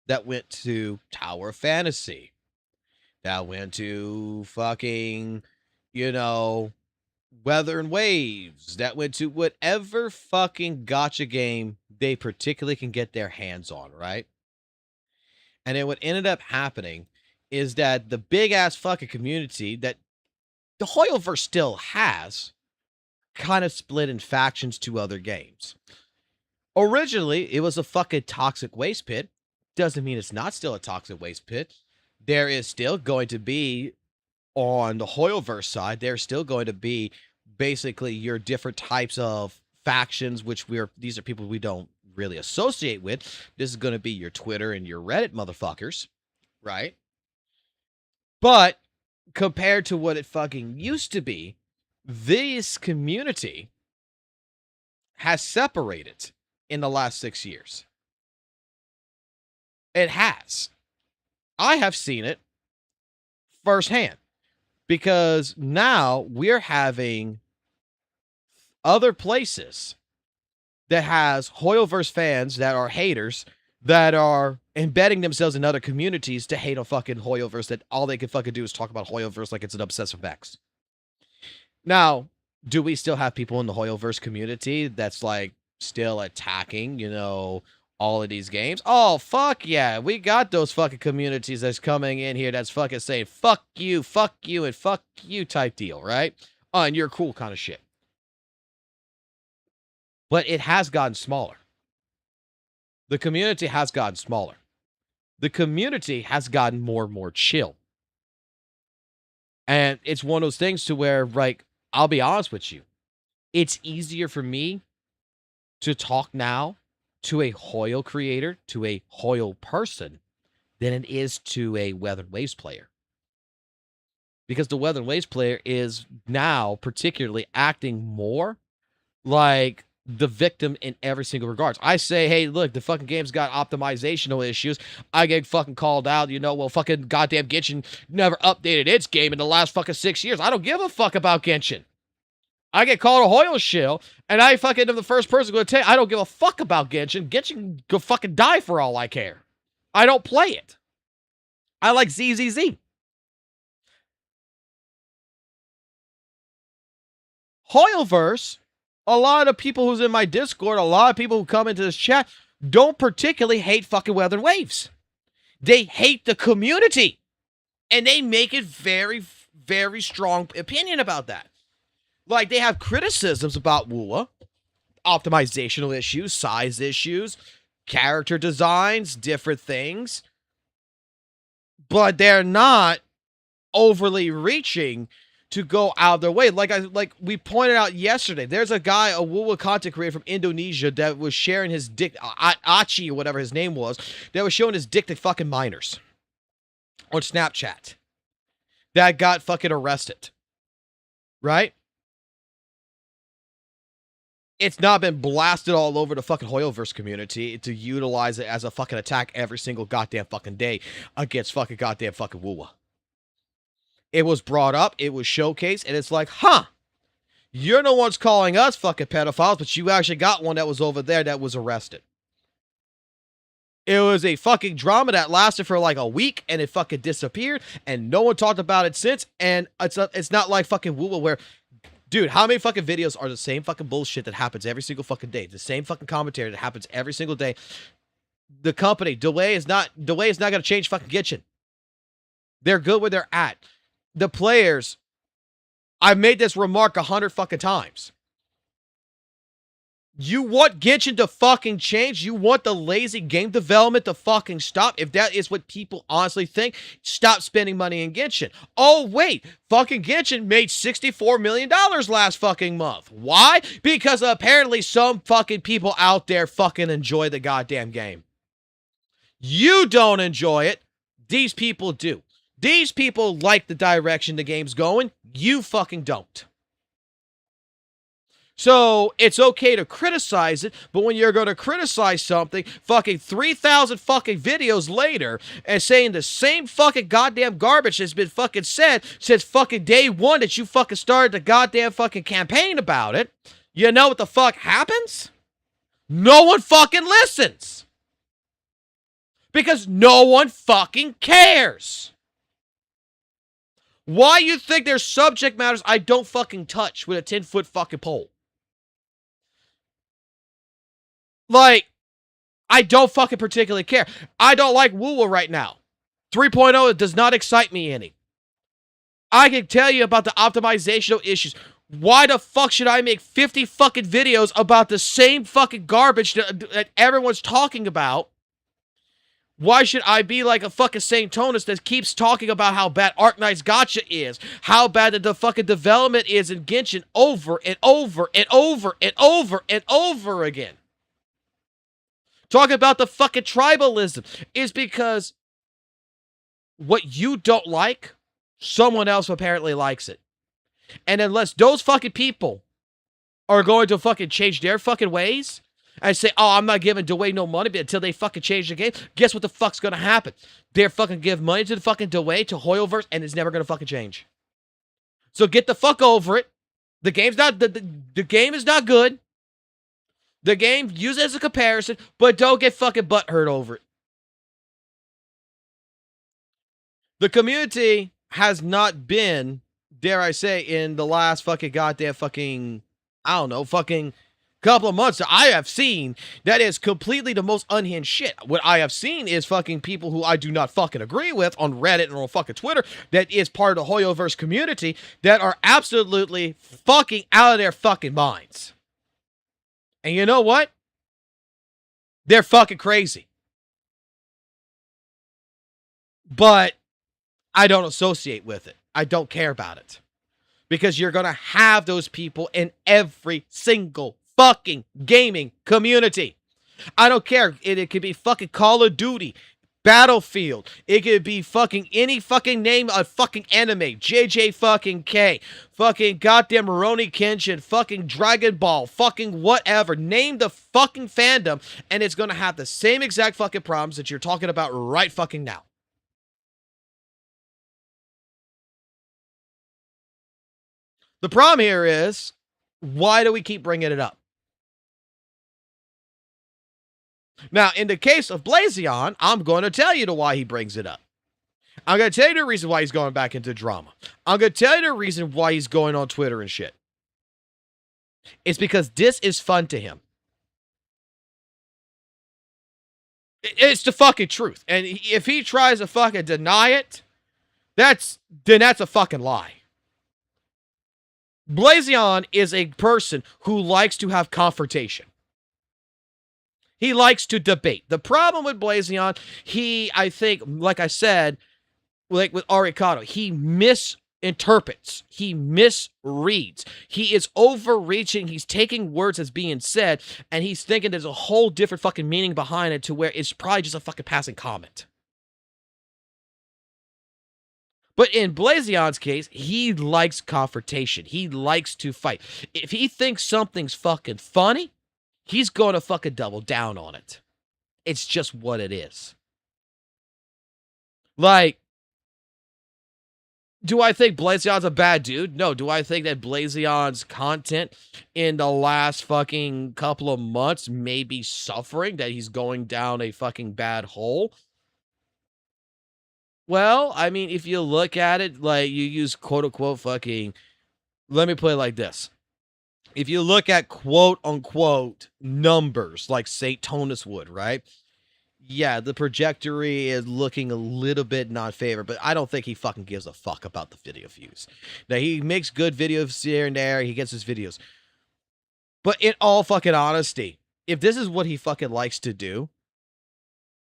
A: That went to Tower of Fantasy. That went to fucking, you know, Weather and Waves. That went to whatever fucking gacha game they particularly can get their hands on, right? And then what ended up happening is that the big ass fucking community that the HoYoverse still has kind of split in factions to other games. Originally, it was a fucking toxic waste pit. Doesn't mean it's not still a toxic waste pit. There is still going to be, on the HoYoverse side, there's still going to be basically your different types of factions, which these are people we don't really associate with. This is going to be your Twitter and your Reddit motherfuckers, right? But compared to what it fucking used to be, this community has separated in the last 6 years. It has. I have seen it firsthand, because now we're having other places that has HoYoverse fans that are haters that are embedding themselves in other communities to hate on fucking HoYoverse, that all they can fucking do is talk about HoYoverse like it's an obsessive X. Now, do we still have people in the HoYoverse community that's like still attacking, you know, all of these games? Oh, fuck yeah. We got those fucking communities that's coming in here that's fucking saying, fuck you, and fuck you type deal, right? Oh, and you're cool kind of shit. But it has gotten smaller. The community has gotten smaller. The community has gotten more and more chill. And it's one of those things to where, like, I'll be honest with you. It's easier for me to talk now to a Hoyo creator, to a Hoyo person, than it is to a Weathered Waves player. Because the Weathered Waves player is now particularly acting more like the victim in every single regards. I say, hey, look, the fucking game's got optimizational issues. I get fucking called out, you know, well, fucking goddamn Genshin never updated its game in the last fucking 6 years. I don't give a fuck about Genshin. I get called a Hoyo shill, and I fucking am the first person going to tell you, I don't give a fuck about Genshin. Genshin go fucking die for all I care. I don't play it. I like ZZZ. HoYoverse, a lot of people who's in my Discord, a lot of people who come into this chat, don't particularly hate fucking Weathered Waves. They hate the community. And they make it very, very strong opinion about that. Like, they have criticisms about WUWA, optimizational issues, size issues, character designs, different things. But they're not overly reaching to go out of their way. Like we pointed out yesterday, there's a guy, a WUWA content creator from Indonesia that was sharing his dick, Achi or whatever his name was, that was showing his dick to fucking minors on Snapchat that got fucking arrested. Right? It's not been blasted all over the fucking HoYoverse community to utilize it as a fucking attack every single goddamn fucking day against fucking goddamn fucking WUWA. It was brought up, it was showcased, and it's like, huh, you're the ones calling us fucking pedophiles, but you actually got one that was over there that was arrested. It was a fucking drama that lasted for like a week, and it fucking disappeared, and no one talked about it since, and it's not like fucking WUWA where, dude, how many fucking videos are the same fucking bullshit that happens every single fucking day? The same fucking commentary that happens every single day. The company, Duel is not going to change fucking Genshin. They're good where they're at. The players, I've made this remark 100 fucking times. You want Genshin to fucking change? You want the lazy game development to fucking stop? If that is what people honestly think, stop spending money in Genshin. Oh, wait. Fucking Genshin made $64 million last fucking month. Why? Because apparently some fucking people out there fucking enjoy the goddamn game. You don't enjoy it. These people do. These people like the direction the game's going. You fucking don't. So, it's okay to criticize it, but when you're going to criticize something fucking 3,000 fucking videos later and saying the same fucking goddamn garbage has been fucking said since fucking day one that you fucking started the goddamn fucking campaign about it, you know what the fuck happens? No one fucking listens. Because no one fucking cares. Why you think there's subject matters I don't fucking touch with a 10-foot fucking pole? Like, I don't fucking particularly care. I don't like WUWA right now. 3.0 does not excite me any. I can tell you about the optimizational issues. Why the fuck should I make 50 fucking videos about the same fucking garbage that everyone's talking about? Why should I be like a fucking Saint Tonus that keeps talking about how bad Arknight's Gacha is, how bad the fucking development is in Genshin over and over and over and over and over again? Talking about the fucking tribalism is because what you don't like, someone else apparently likes it. And unless those fucking people are going to fucking change their fucking ways and say, oh, I'm not giving Dwayne no money until they fucking change the game, guess what the fuck's gonna happen? They're fucking give money to the fucking Dwayne, to HoYoverse, and it's never gonna fucking change. So get the fuck over it. The game's not, the game is not good. the game, use it as a comparison, but don't get fucking butthurt over it. The community has not been, dare I say, in the last fucking goddamn fucking, I don't know, fucking couple of months that I have seen that is completely the most unhinged shit. What I have seen is fucking people who I do not fucking agree with on Reddit and on fucking Twitter that is part of the HoYoverse community that are absolutely fucking out of their fucking minds. And you know what? They're fucking crazy. But I don't associate with it. I don't care about it. Because you're going to have those people in every single fucking gaming community. I don't care. It could be fucking Call of Duty, Battlefield. It could be fucking any fucking name of fucking anime. JJ fucking K. Fucking goddamn Rurouni Kenshin. Fucking Dragon Ball. Fucking whatever. Name the fucking fandom. And it's going to have the same exact fucking problems that you're talking about right fucking now. The problem here is, why do we keep bringing it up? Now, in the case of Blazion, I'm going to tell you why he brings it up. I'm going to tell you the reason why he's going back into drama. I'm going to tell you the reason why he's going on Twitter and shit. It's because this is fun to him. It's the fucking truth. And if he tries to fucking deny it, then that's a fucking lie. Blazion is a person who likes to have confrontation. He likes to debate. The problem with Blazion, I think, like I said, like with Arikado, he misinterprets. He misreads. He is overreaching. He's taking words as being said, and he's thinking there's a whole different fucking meaning behind it to where it's probably just a fucking passing comment. But in Blazion's case, he likes confrontation. He likes to fight. If he thinks something's fucking funny, he's going to fucking double down on it. It's just what it is. Like, do I think Blazion's a bad dude? No. Do I think that Blazion's content in the last fucking couple of months may be suffering, that he's going down a fucking bad hole? Well, I mean, if you look at it, like, you use quote-unquote fucking... Let me put it like this. If you look at quote-unquote numbers, like St. Tonus would, right? Yeah, the trajectory is looking a little bit not favorable, but I don't think he fucking gives a fuck about the video views. Now, he makes good videos here and there. He gets his videos. But in all fucking honesty, if this is what he fucking likes to do,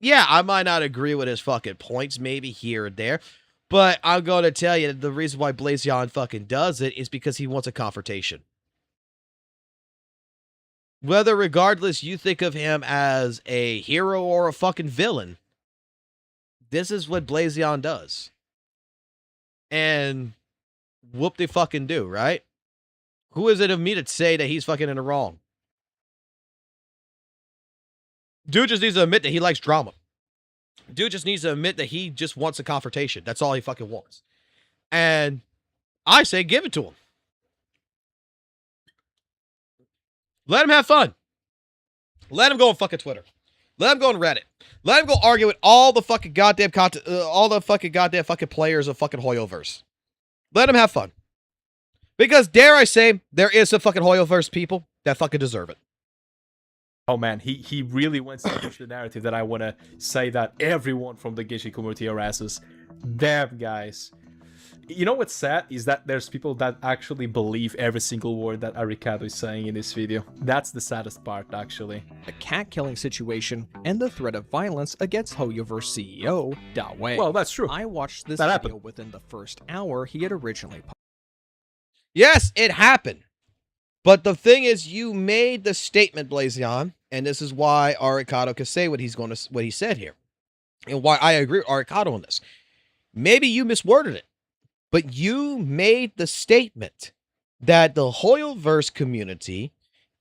A: yeah, I might not agree with his fucking points, maybe here and there, but I'm going to tell you the reason why Blazion fucking does it is because he wants a confrontation. Whether regardless you think of him as a hero or a fucking villain, this is what Blazion does. And whoop they fucking do, right? Who is it of me to say that he's fucking in the wrong? Dude just needs to admit that he likes drama. Dude just needs to admit that he just wants a confrontation. That's all he fucking wants. And I say give it to him. Let him have fun. Let him go on fucking Twitter. Let him go on Reddit. Let him go argue with all the fucking goddamn content, all the fucking goddamn fucking players of fucking HoYoverse. Let him have fun. Because dare I say, there is some fucking HoYoverse people that fucking deserve it.
B: Oh man, he really wants to push the narrative that I want to say that everyone from the Gacha community harasses them guys. You know what's sad is that there's people that actually believe every single word that Arikado is saying in this video. That's the saddest part, actually.
C: A cat killing situation and the threat of violence against HoYoverse CEO, Duel.
B: Well, that's true.
C: I watched this
B: That
C: video
B: happened.
C: within the first hour he had originally posted.
A: Yes, it happened. But the thing is, you made the statement, Blazion, and this is why Arikado can say what he said here. And why I agree with Arikado on this. Maybe you misworded it, but you made the statement that the HoYoverse community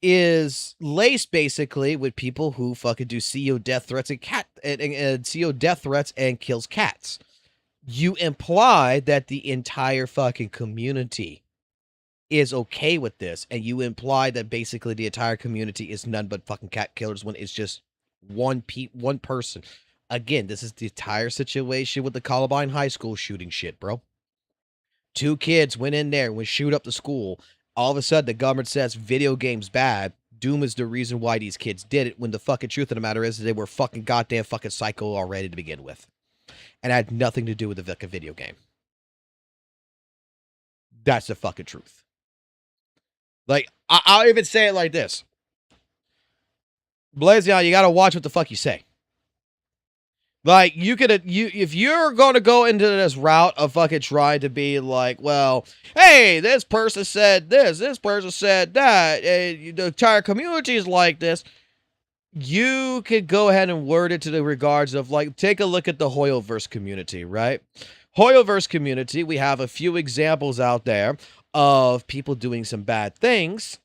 A: is laced basically with people who fucking do CEO death threats and CEO death threats and kills cats. You imply that the entire fucking community is okay with this, and you imply that basically the entire community is none but fucking cat killers when it's just one person. Again, this is the entire situation with the Columbine High School shooting shit, bro. 2 kids went in there and would shoot up the school. All of a sudden, the government says video games bad. Doom is the reason why these kids did it, when the fucking truth of the matter is they were fucking goddamn fucking psycho already to begin with. And it had nothing to do with the fucking video game. That's the fucking truth. Like, I'll even say it like this. Blazion, you gotta watch what the fuck you say. Like, if you're going to go into this route of fucking trying to be like, well, hey, this person said this person said that, and the entire community is like this, you could go ahead and word it to the regards of, like, take a look at the HoYoverse community, right? HoYoverse community, we have a few examples out there of people doing some bad things.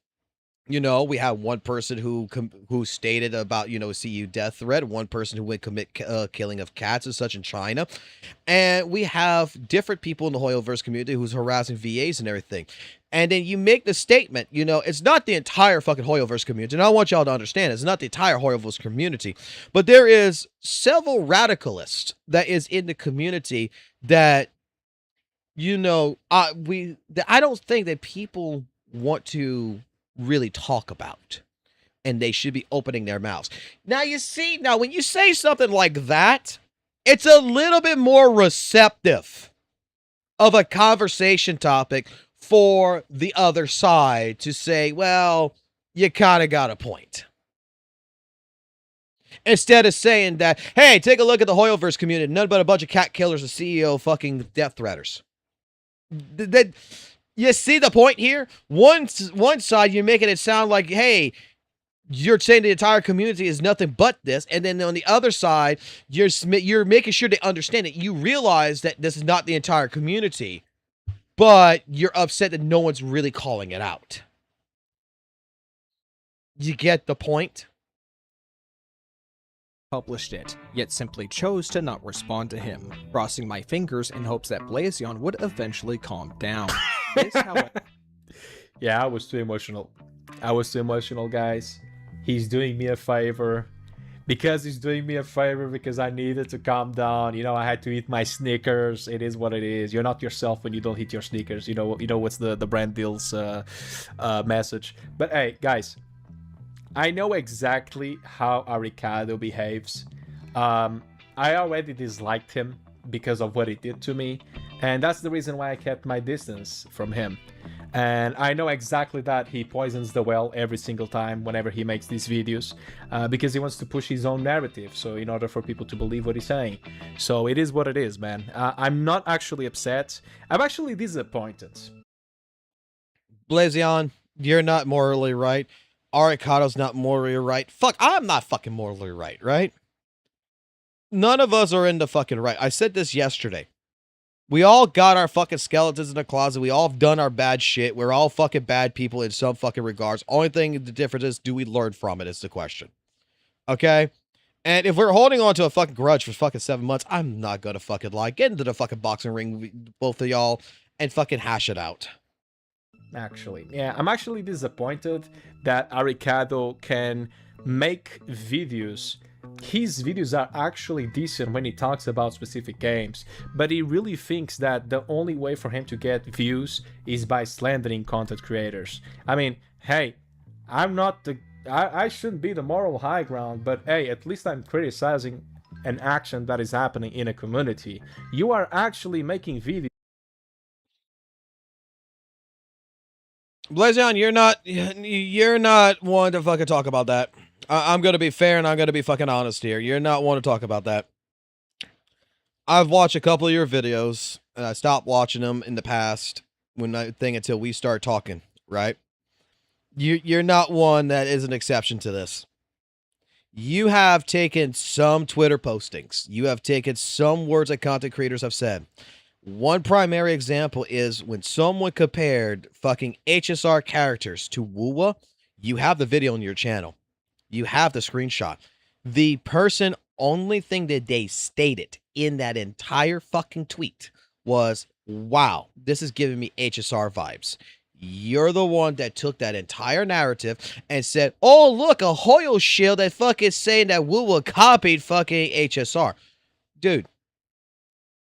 A: You know, we have one person who stated about, you know, CU death threat, one person who would commit killing of cats and such in China. And we have different people in the HoYoverse community who's harassing VAs and everything. And then you make the statement, you know, it's not the entire fucking HoYoverse community. And I want y'all to understand, it's not the entire HoYoverse community. But there is several radicalists that is in the community that, you know, I don't think that people want to really talk about, and they should be opening their mouths. Now, you see, when you say something like that, it's a little bit more receptive of a conversation topic for the other side to say, well, you kind of got a point. Instead of saying that, hey, take a look at the HoYoverse community, none but a bunch of cat killers and CEO fucking death threaters. You see the point here? One side, you're making it sound like, hey, you're saying the entire community is nothing but this. And then on the other side, you're making sure they understand it. You realize that this is not the entire community, but you're upset that no one's really calling it out. You get the point?
C: Published it, yet simply chose to not respond to him, crossing my fingers in hopes that Blazion would eventually calm down. This, however...
B: Yeah, I was too emotional. Guys. He's doing me a favor. Because he's doing me a favor, because I needed to calm down. You know, I had to eat my Snickers. It is what it is. You're not yourself when you don't eat your Snickers. You know what's the brand deal's message. But hey, guys, I know exactly how Arikado behaves. I already disliked him because of what he did to me, and that's the reason why I kept my distance from him. And I know exactly that he poisons the well every single time whenever he makes these videos, because he wants to push his own narrative, so in order for people to believe what he's saying. So it is what it is, man. I'm not actually upset. I'm actually disappointed.
A: Blazion, you're not morally right. Arikado's not morally right. Fuck, I'm not fucking morally right, right? None of us are in the fucking right. I said this yesterday. We all got our fucking skeletons in the closet. We all have done our bad shit. We're all fucking bad people in some fucking regards. Only thing the difference is, do we learn from it is the question. Okay? And if we're holding on to a fucking grudge for fucking 7 months, I'm not gonna fucking lie. Get into the fucking boxing ring, both of y'all, and fucking hash it out.
B: Actually, yeah, I'm actually disappointed that Arikado can make videos. His videos are actually decent when he talks about specific games, but he really thinks that the only way for him to get views is by slandering content creators. I mean, hey, I'm not the... I shouldn't be the moral high ground, but hey, at least I'm criticizing an action that is happening in a community. You are actually making videos.
A: Blazion, you're not one to fucking talk about that. I'm going to be fair and I'm going to be fucking honest here. You're not one to talk about that. I've watched a couple of your videos and I stopped watching them in the past until we start talking, right? You're not one that is an exception to this. You have taken some Twitter postings. You have taken some words that content creators have said. One primary example is when someone compared fucking HSR characters to WUWA. You have the video on your channel. You have the screenshot. The person, only thing that they stated in that entire fucking tweet was, wow, this is giving me HSR vibes. You're the one that took that entire narrative and said, oh, look, a Hoyo shield that fucking saying that WUWA copied fucking HSR. Dude,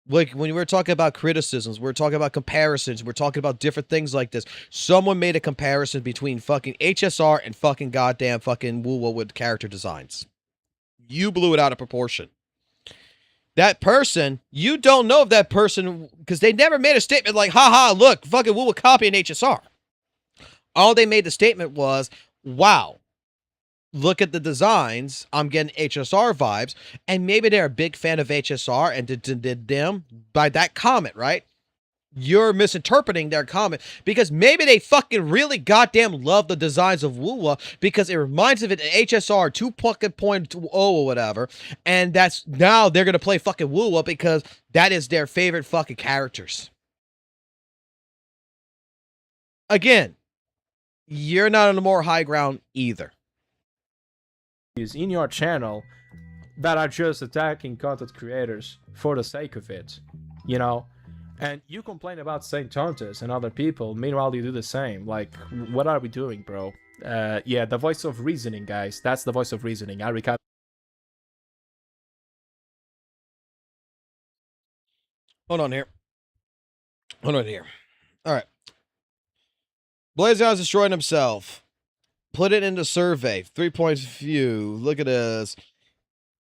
A: like when we're talking about criticisms, we're talking about comparisons, we're talking about different things like this. Someone made a comparison between fucking HSR and fucking goddamn fucking WUWA with character designs. You blew it out of proportion. That person, you don't know if that person, because they never made a statement like, haha, look, fucking WUWA copying HSR. All they made the statement was, wow, look at the designs. I'm getting HSR vibes. And maybe they're a big fan of HSR and did them by that comment, right? You're misinterpreting their comment because maybe they fucking really goddamn love the designs of WUWA because it reminds them of it HSR 2.0 or whatever. And that's now they're going to play fucking WUWA because that is their favorite fucking characters. Again, you're not on the more high ground either.
B: In your channel that are just attacking content creators for the sake of it, you know? And you complain about Saint Tontus and other people, meanwhile you do the same. Like, what are we doing, bro? Yeah, the voice of reasoning, guys. That's the voice of reasoning. I recap.
A: Hold on here. Hold on here. All right. Blazion's destroying himself. Put it into survey. 3 points view. Look at this.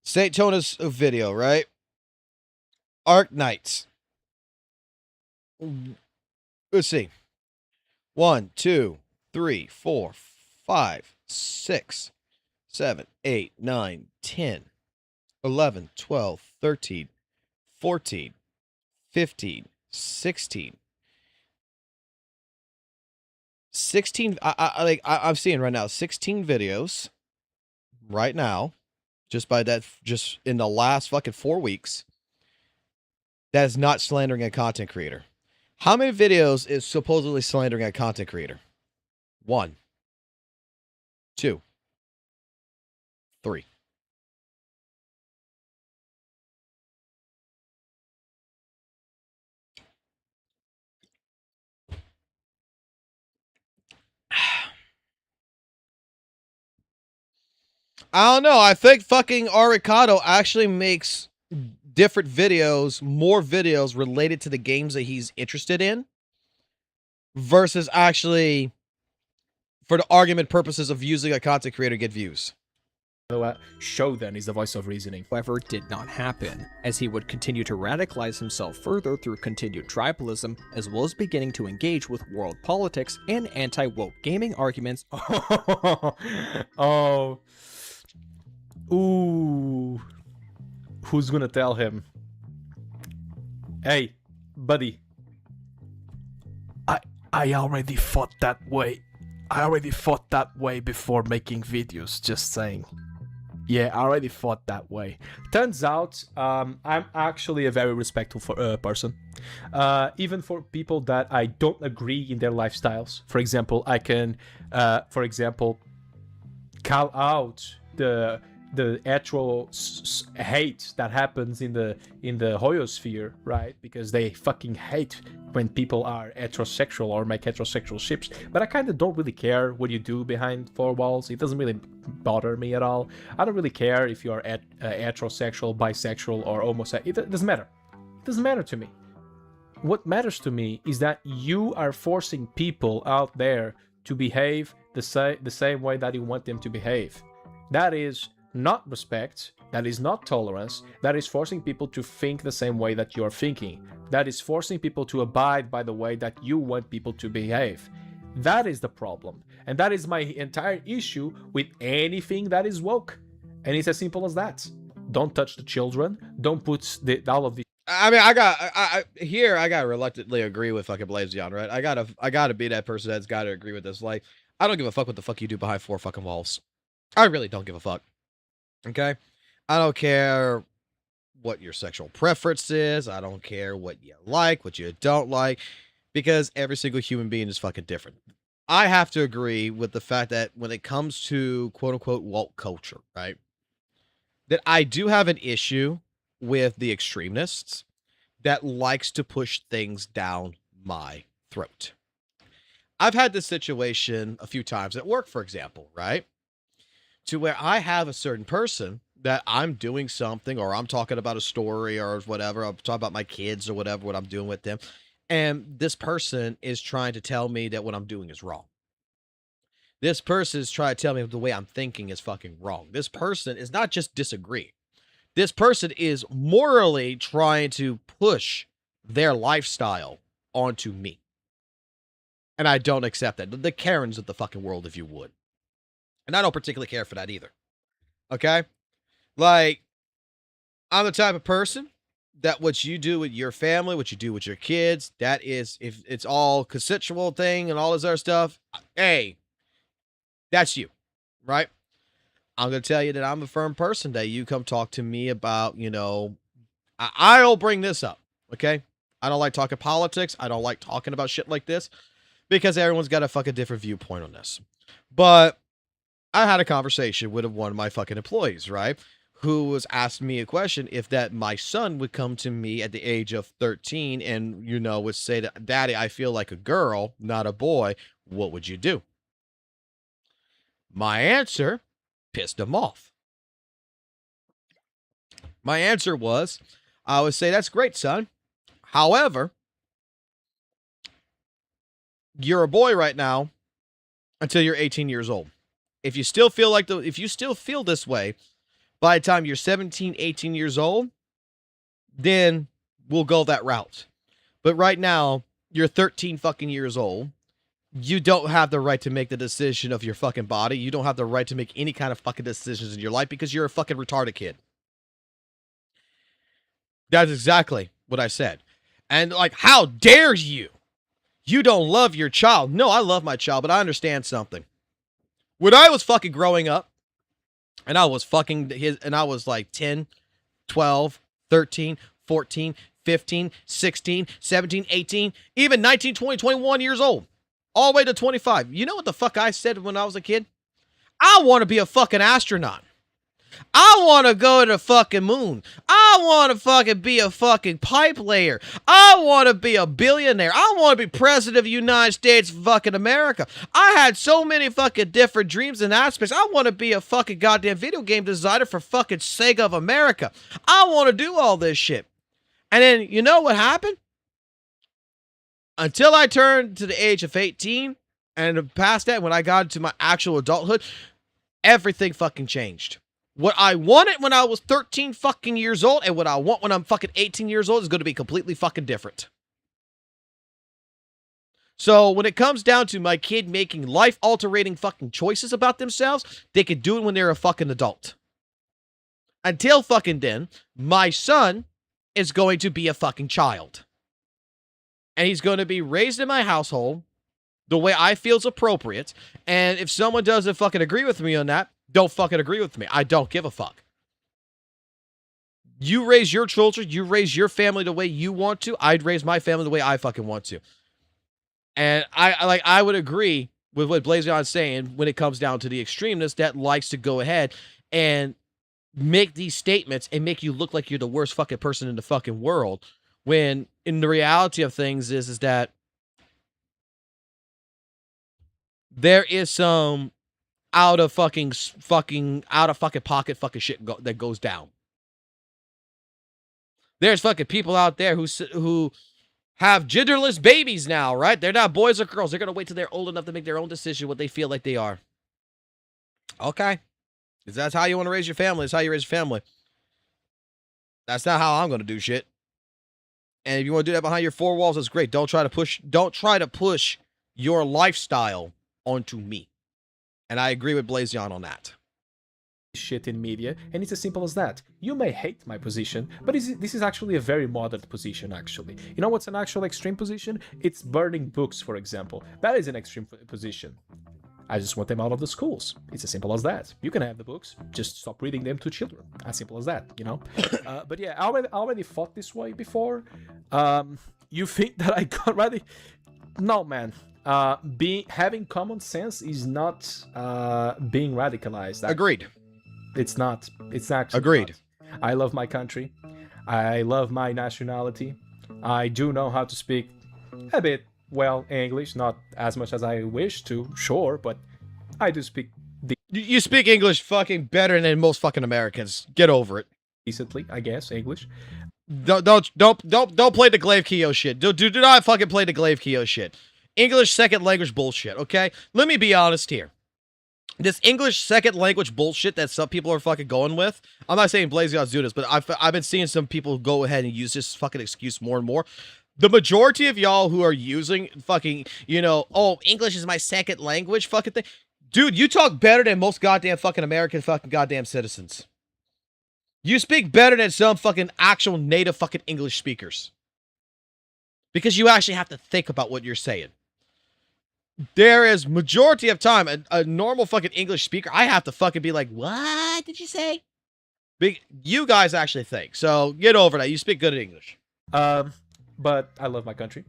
A: Saint Tonus video, right? Arc Knights. Let's see. 1, 2, 3, 4, 5, 6, 7, 8, 9, 10, 11, 12, 13, 14, 15, 16. 16. I'm seeing right now 16 videos right now, just by that, just in the last fucking 4 weeks. That is not slandering a content creator. How many videos is supposedly slandering a content creator? 1, 2, 3. I don't know. I think fucking Aricado actually makes different videos, more videos related to the games that he's interested in versus actually for the argument purposes of using a content creator to get views.
B: Show then is the voice of reasoning.
C: However, did not happen, as he would continue to radicalize himself further through continued tribalism, as well as beginning to engage with world politics and anti-woke gaming arguments.
B: Oh. Ooh. Who's gonna tell him? Hey, buddy. I already thought that way. I already thought that way before making videos, just saying. Yeah, I already thought that way. Turns out, I'm actually a very respectful person. Even for people that I don't agree in their lifestyles. For example, I can, call out the actual hate that happens in the Hoyosphere, right? Because they fucking hate when people are heterosexual or make heterosexual ships. But I kind of don't really care what you do behind four walls. It doesn't really bother me at all. I don't really care if you are heterosexual, bisexual, or homosexual. It doesn't matter. It doesn't matter to me. What matters to me is that you are forcing people out there to behave the same way that you want them to behave. That is not respect, that is not tolerance, that is forcing people to think the same way that you're thinking. That is forcing people to abide by the way that you want people to behave. That is the problem. And that is my entire issue with anything that is woke. And it's as simple as that. Don't touch the children. Don't put all of the...
A: I mean, I gotta reluctantly agree with fucking Blazion, right? I gotta be that person that's gotta agree with this. Like, I don't give a fuck what the fuck you do behind four fucking walls. I really don't give a fuck. Okay? I don't care what your sexual preference is. I don't care what you like, what you don't like, because every single human being is fucking different. I have to agree with the fact that when it comes to quote-unquote woke culture, right, that I do have an issue with the extremists that likes to push things down my throat. I've had this situation a few times at work, for example, right? To where I have a certain person that I'm doing something, or I'm talking about a story or whatever. I'm talking about my kids or whatever, what I'm doing with them. And this person is trying to tell me that what I'm doing is wrong. This person is trying to tell me the way I'm thinking is fucking wrong. This person is not just disagreeing. This person is morally trying to push their lifestyle onto me. And I don't accept that. The Karens of the fucking world, if you would. And I don't particularly care for that either. Okay? Like, I'm the type of person that what you do with your family, what you do with your kids, that is, if it's all consensual thing and all this other stuff, hey, that's you, right? I'm going to tell you that I'm a firm person that you come talk to me about, you know, I'll bring this up, okay? I don't like talking politics. I don't like talking about shit like this because everyone's got a fucking different viewpoint on this. But I had a conversation with one of my fucking employees, right? Who was asking me a question if that my son would come to me at the age of 13 and, you know, would say that, Daddy, I feel like a girl, not a boy. What would you do? My answer pissed him off. My answer was, I would say, that's great, son. However, you're a boy right now until you're 18 years old. If you still feel like if you still feel this way by the time you're 17, 18 years old, then we'll go that route. But right now, you're 13 fucking years old. You don't have the right to make the decision of your fucking body. You don't have the right to make any kind of fucking decisions in your life because you're a fucking retarded kid. That's exactly what I said. And like, how dare you? You don't love your child. No, I love my child, but I understand something. When I was fucking growing up, and I was fucking and I was like 10, 12, 13, 14, 15, 16, 17, 18, even 19, 20, 21 years old. All the way to 25. You know what the fuck I said when I was a kid? I want to be a fucking astronaut. I want to go to the fucking moon. I want to fucking be a fucking pipe layer. I want to be a billionaire. I want to be president of the United States of fucking America. I had so many fucking different dreams and aspects. I want to be a fucking goddamn video game designer for fucking Sega of America. I want to do all this shit. And then, you know what happened? Until I turned to the age of 18, and past that, when I got into my actual adulthood, everything fucking changed. What I wanted when I was 13 fucking years old and what I want when I'm fucking 18 years old is going to be completely fucking different. So when it comes down to my kid making life-altering fucking choices about themselves, they can do it when they're a fucking adult. Until fucking then, my son is going to be a fucking child. And he's going to be raised in my household the way I feel is appropriate. And if someone doesn't fucking agree with me on that, don't fucking agree with me. I don't give a fuck. You raise your children, you raise your family the way you want to. I'd raise my family the way I fucking want to. And I would agree with what Blazion's saying when it comes down to the extremist that likes to go ahead and make these statements and make you look like you're the worst fucking person in the fucking world. When in the reality of things is that there is some out of fucking pocket fucking shit that goes down. There's fucking people out there who have genderless babies now, right? They're not boys or girls. They're gonna wait till they're old enough to make their own decision what they feel like they are. Okay, if that's how you want to raise your family, it's how you raise your family. That's not how I'm gonna do shit. And if you want to do that behind your four walls, that's great. Don't try to push your lifestyle onto me. And I agree with Blazion on that.
B: Shit in media, and it's as simple as that. You may hate my position, but this is actually a very moderate position, actually. You know what's an actual extreme position? It's burning books, for example. That is an extreme position. I just want them out of the schools. It's as simple as that. You can have the books, just stop reading them to children. As simple as that, you know? But yeah, I already fought this way before. You think that I got ready? No, man. Having common sense is not being radicalized.
A: Agreed.
B: It's not. It's actually
A: agreed.
B: Not. I love my country. I love my nationality. I do know how to speak a bit well, English, not as much as I wish to, sure, but I do speak
A: You speak English fucking better than most fucking Americans. Get over it.
B: decently, I guess, English.
A: Don't play the Glaive Keo shit. Do not fucking play the Glaive Keo shit. English second language bullshit, okay? Let me be honest here. This English second language bullshit that some people are fucking going with, I'm not saying Blazion's do this, but I've been seeing some people go ahead and use this fucking excuse more and more. The majority of y'all who are using fucking, you know, oh, English is my second language fucking thing. Dude, you talk better than most goddamn fucking American fucking goddamn citizens. You speak better than some fucking actual native fucking English speakers. Because you actually have to think about what you're saying. There is majority of time, a normal fucking English speaker, I have to fucking be like, what did you say? You guys actually think. So get over that. You speak good English.
B: But I love my country.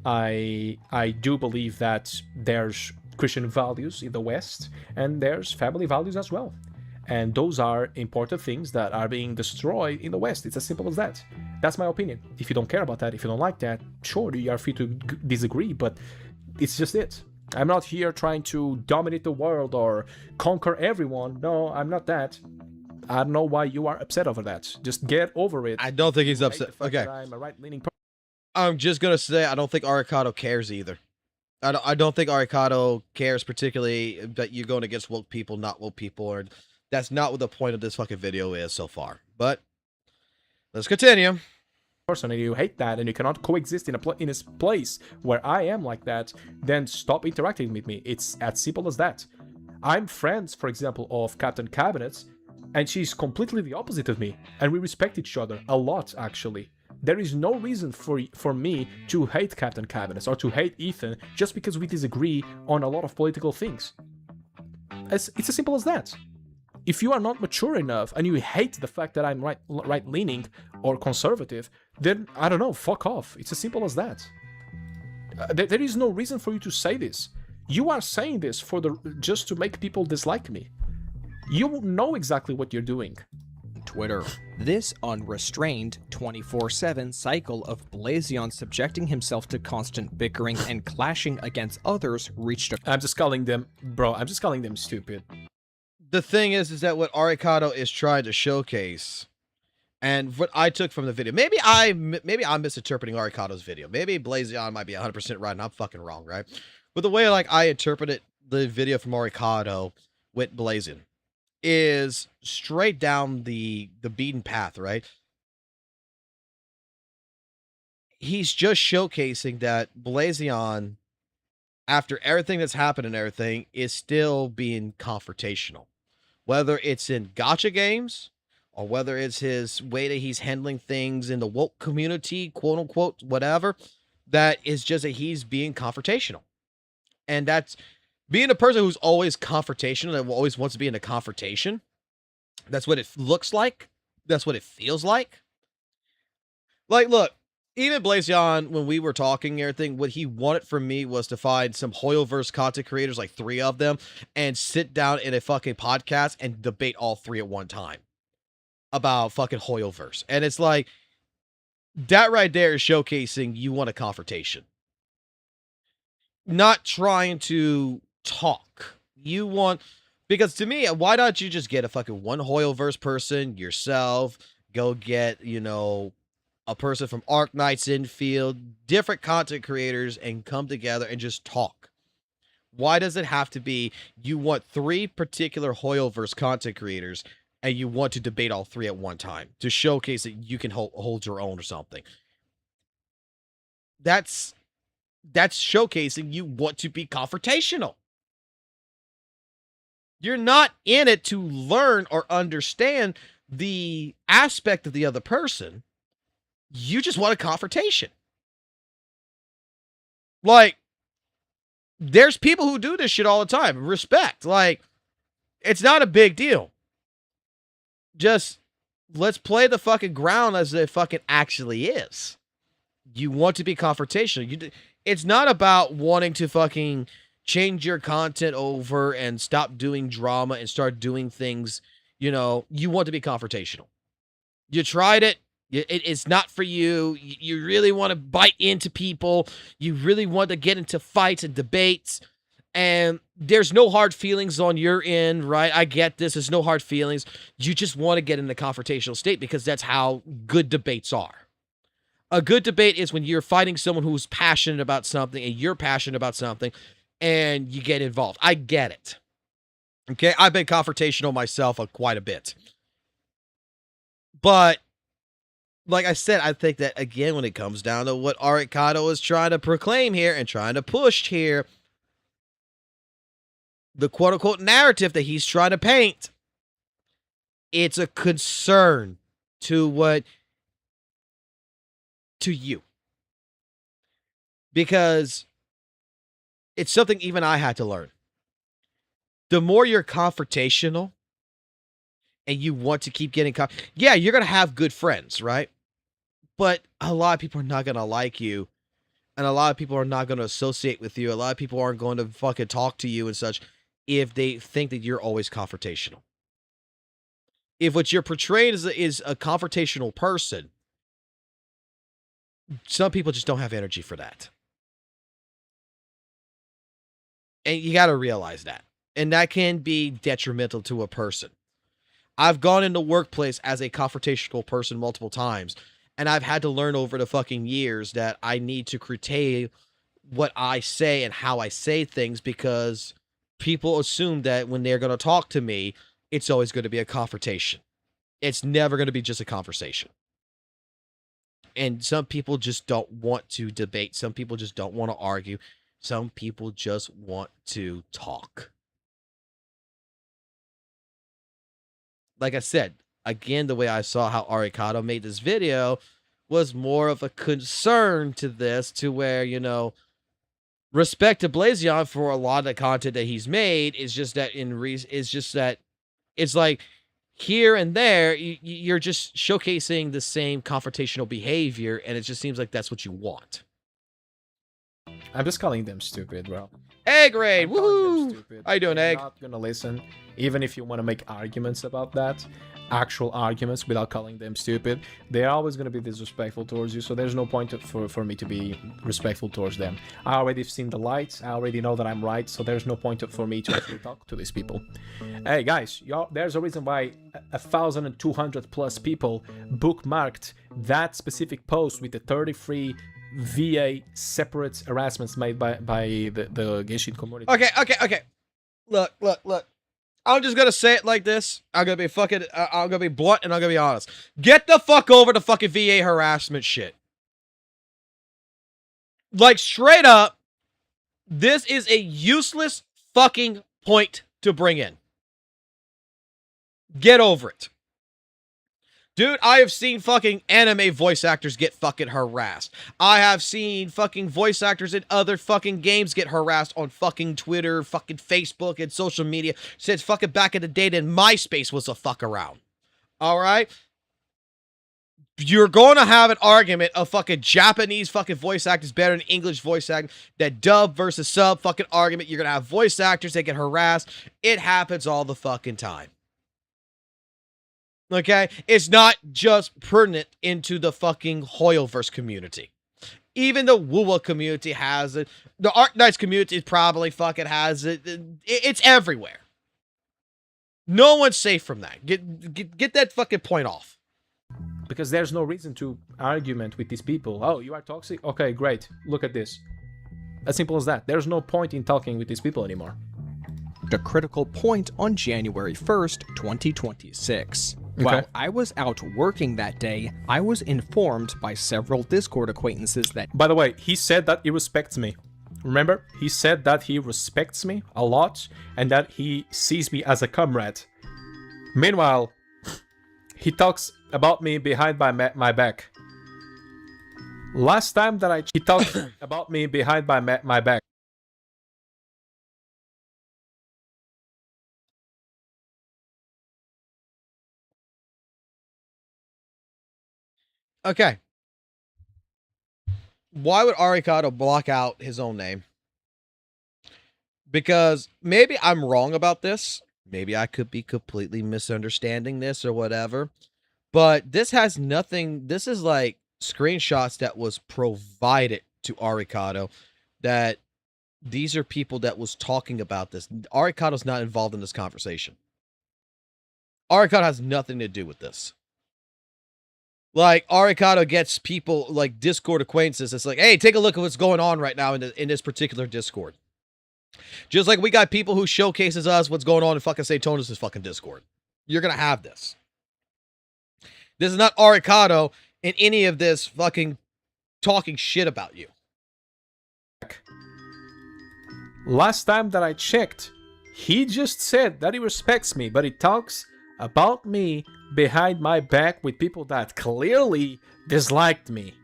B: I do believe that there's Christian values in the West, and there's family values as well. And those are important things that are being destroyed in the West. It's as simple as that. That's my opinion. If you don't care about that, if you don't like that, sure, you are free to disagree, but it's just it. I'm not here trying to dominate the world or conquer everyone. No, I'm not that. I don't know why you are upset over that. Just get over it.
A: I don't think he's upset. Okay.
B: I'm a right-leaning person.
A: I'm just going to say, I don't think Arikado cares either. I don't think Arikado cares particularly that you're going against woke people, not woke people, or that's not what the point of this fucking video is so far. But let's continue.
B: Person and you hate that and you cannot coexist in a place where I am like that, then stop interacting with me. It's as simple as that. I'm friends, for example, of Captain Cabinets, and she's completely the opposite of me, and we respect each other a lot, actually. There is no reason for me to hate Captain Cabinets or to hate Ethan just because we disagree on a lot of political things. It's as simple as that. If you are not mature enough and you hate the fact that I'm right-leaning or conservative, then, I don't know, fuck off. It's as simple as that. There is no reason for you to say this. You are saying this just to make people dislike me. You know exactly what you're doing.
C: Twitter. This unrestrained 24/7 cycle of Blazion subjecting himself to constant bickering and clashing against others reached a...
B: I'm just calling them stupid.
A: The thing is that what Arikado is trying to showcase, and what I took from the video, maybe I'm misinterpreting Arikado's video. Maybe Blazion might be 100% right and I'm fucking wrong, right? But the way like I interpreted the video from Arikado with Blazion is straight down the beaten path, right? He's just showcasing that Blazion, after everything that's happened and everything, is still being confrontational. Whether it's in gacha games, or whether it's his way that he's handling things in the woke community, quote unquote, whatever, that is just that he's being confrontational. And that's being a person who's always confrontational, that always wants to be in a confrontation. That's what it looks like. That's what it feels like. Like, look, even Blazion, when we were talking and everything, what he wanted from me was to find some HoYoverse content creators, like 3 of them, and sit down in a fucking podcast and debate all 3 at one time about fucking HoYoverse. And it's like, that right there is showcasing you want a confrontation. Not trying to talk. You want, because to me, why don't you just get a fucking one HoYoverse person yourself, go get, you know, a person from Arc Knights Infield, different content creators, and come together and just talk. Why does it have to be you want 3 particular HoYoverse content creators and you want to debate all 3 at one time to showcase that you can hold your own or something? That's showcasing you want to be confrontational. You're not in it to learn or understand the aspect of the other person. You just want a confrontation. Like, there's people who do this shit all the time. Respect. Like, it's not a big deal. Just, let's play the fucking ground as it fucking actually is. You want to be confrontational. It's not about wanting to fucking change your content over and stop doing drama and start doing things, you know, you want to be confrontational. You tried it. It's not for you. You really want to bite into people. You really want to get into fights and debates. And there's no hard feelings on your end, right? I get this. There's no hard feelings. You just want to get in the confrontational state because that's how good debates are. A good debate is when you're fighting someone who's passionate about something and you're passionate about something and you get involved. I get it. Okay, I've been confrontational myself quite a bit. But like I said, I think that, again, when it comes down to what Arikado is trying to proclaim here and trying to push here, the quote-unquote narrative that he's trying to paint, it's a concern to you. Because it's something even I had to learn. The more you're confrontational and you want to keep getting yeah, you're going to have good friends, right? But a lot of people are not going to like you. And a lot of people are not going to associate with you. A lot of people aren't going to fucking talk to you and such if they think that you're always confrontational. If what you're portraying is a confrontational person, some people just don't have energy for that. And you got to realize that. And that can be detrimental to a person. I've gone into workplace as a confrontational person multiple times. And I've had to learn over the fucking years that I need to curtail what I say and how I say things because people assume that when they're going to talk to me, it's always going to be a confrontation. It's never going to be just a conversation. And some people just don't want to debate. Some people just don't want to argue. Some people just want to talk. Like I said, again, the way I saw how Arikado made this video was more of a concern to this, to where, you know, respect to Blazion for a lot of the content that he's made is just that it's like here and there, you're just showcasing the same confrontational behavior, and it just seems like that's what you want.
B: I'm just calling them stupid, bro.
A: Egg raid,
B: I'm calling them
A: woohoo!
B: stupid.
A: How you doing,
B: They're
A: Egg?
B: not gonna listen, even if you want to make arguments about that, actual arguments without calling them stupid. They're always gonna be disrespectful towards you, so there's no point for me to be respectful towards them. I already seen the lights. I already know that I'm right, so there's no point for me to actually talk to these people. Hey guys, there's a reason why 1,200 plus people bookmarked that specific post with the 33 VA separate harassments made by the Genshin community.
A: Okay. Look. I'm just gonna say it like this. I'm gonna be blunt and I'm gonna be honest. Get the fuck over the fucking VA harassment shit. Like, straight up, this is a useless fucking point to bring in. Get over it. Dude, I have seen fucking anime voice actors get fucking harassed. I have seen fucking voice actors in other fucking games get harassed on fucking Twitter, fucking Facebook, and social media since fucking back in the day that MySpace was a fuck around. Alright? You're going to have an argument of fucking Japanese fucking voice actors better than English voice actors. That dub versus sub fucking argument. You're going to have voice actors that get harassed. It happens all the fucking time. Okay? It's not just pertinent into the fucking HoYoverse community. Even the WUWA community has it. The Art Knights community probably fucking has it. It's everywhere. No one's safe from that. Get that fucking point off.
B: Because there's no reason to argument with these people. Oh, you are toxic? Okay, great. Look at this. As simple as that. There's no point in talking with these people anymore.
C: The critical point on January 1st, 2026.
B: Okay.
C: While I was out working that day, I was informed by several Discord acquaintances that...
B: By the way, he said that he respects me. Remember? He said that he respects me a lot and that he sees me as a comrade. Meanwhile, he talks about me behind my back. Last time that he talked about me behind my back.
A: Okay. Why would Arikado block out his own name? Because maybe I'm wrong about this. Maybe I could be completely misunderstanding this or whatever. But this has nothing. This is like screenshots that was provided to Arikado, that these are people that was talking about this. Arikado's not involved in this conversation. Arikado has nothing to do with this. Like, Arikado gets people, like, Discord acquaintances. It's like, hey, take a look at what's going on right now in this particular Discord. Just like we got people who showcases us what's going on in fucking Satonus' fucking Discord. You're gonna have this. This is not Arikado in any of this fucking talking shit about you.
B: Last time that I checked, he just said that he respects me, but he talks about me behind my back with people that clearly disliked me.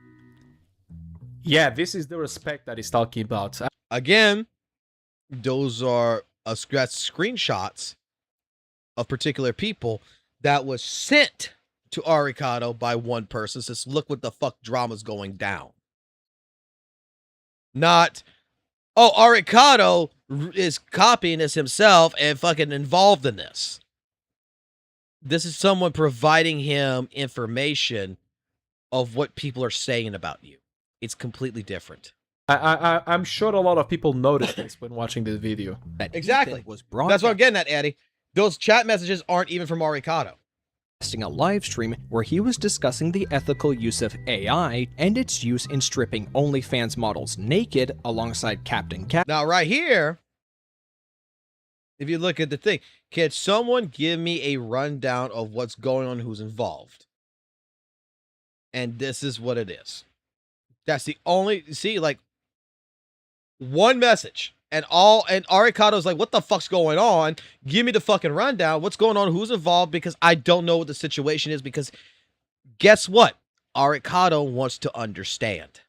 B: Yeah, this is the respect that he's talking about.
A: Again, those are that's screenshots of particular people that was sent to Arikado by one person. Says, look what the fuck drama's going down. Not, oh, Arikado is copying this himself and fucking involved in this. This is someone providing him information of what people are saying about you. It's completely different.
B: I'm sure a lot of people noticed this when watching this video.
A: Exactly.
C: Was
A: That's what I'm getting at, Eddie. Those chat messages aren't even from Arikado.
C: a live stream where he was discussing the ethical use of AI and its use in stripping OnlyFans models naked alongside Captain Cat.
A: Now, right here, if you look at the thing, can someone give me a rundown of what's going on, who's involved? And this is what it is. That's the only, see, like, one message. And Arikado's like, what the fuck's going on? Give me the fucking rundown. What's going on? Who's involved? Because I don't know what the situation is. Because guess what? Arikado wants to understand.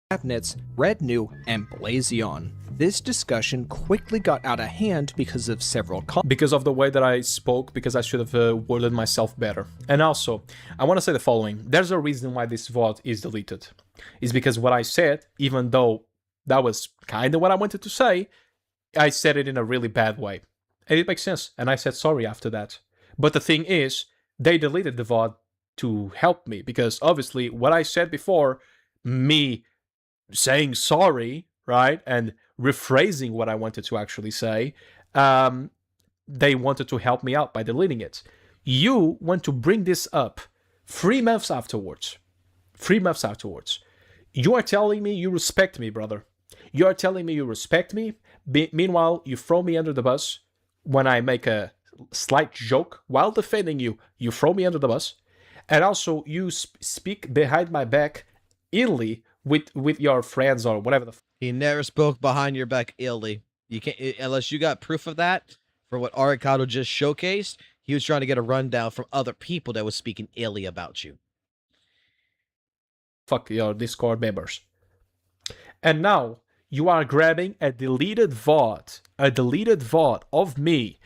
C: Cabinets, Red New, and Blazion. This discussion quickly got out of hand because of several
B: because of the way that I spoke, because I should have worded myself better. And also, I want to say the following. There's a reason why this VOD is deleted. It's because what I said, even though that was kind of what I wanted to say, I said it in a really bad way. And it makes sense. And I said sorry after that. But the thing is, they deleted the VOD to help me. Because obviously, what I said before, me saying sorry, right? And rephrasing what I wanted to actually say, they wanted to help me out by deleting it. You want to bring this up 3 months afterwards. 3 months afterwards. You are telling me you respect me, brother. You are telling me you respect me. Meanwhile, you throw me under the bus when I make a slight joke while defending you. You throw me under the bus. And also, you speak behind my back illy with your friends or whatever the
A: He never spoke behind your back illy. You can't, unless you got proof of that for what Arikado just showcased. He was trying to get a rundown from other people that was speaking illy about you.
B: fuck your Discord members. And now you are grabbing a deleted VOD of me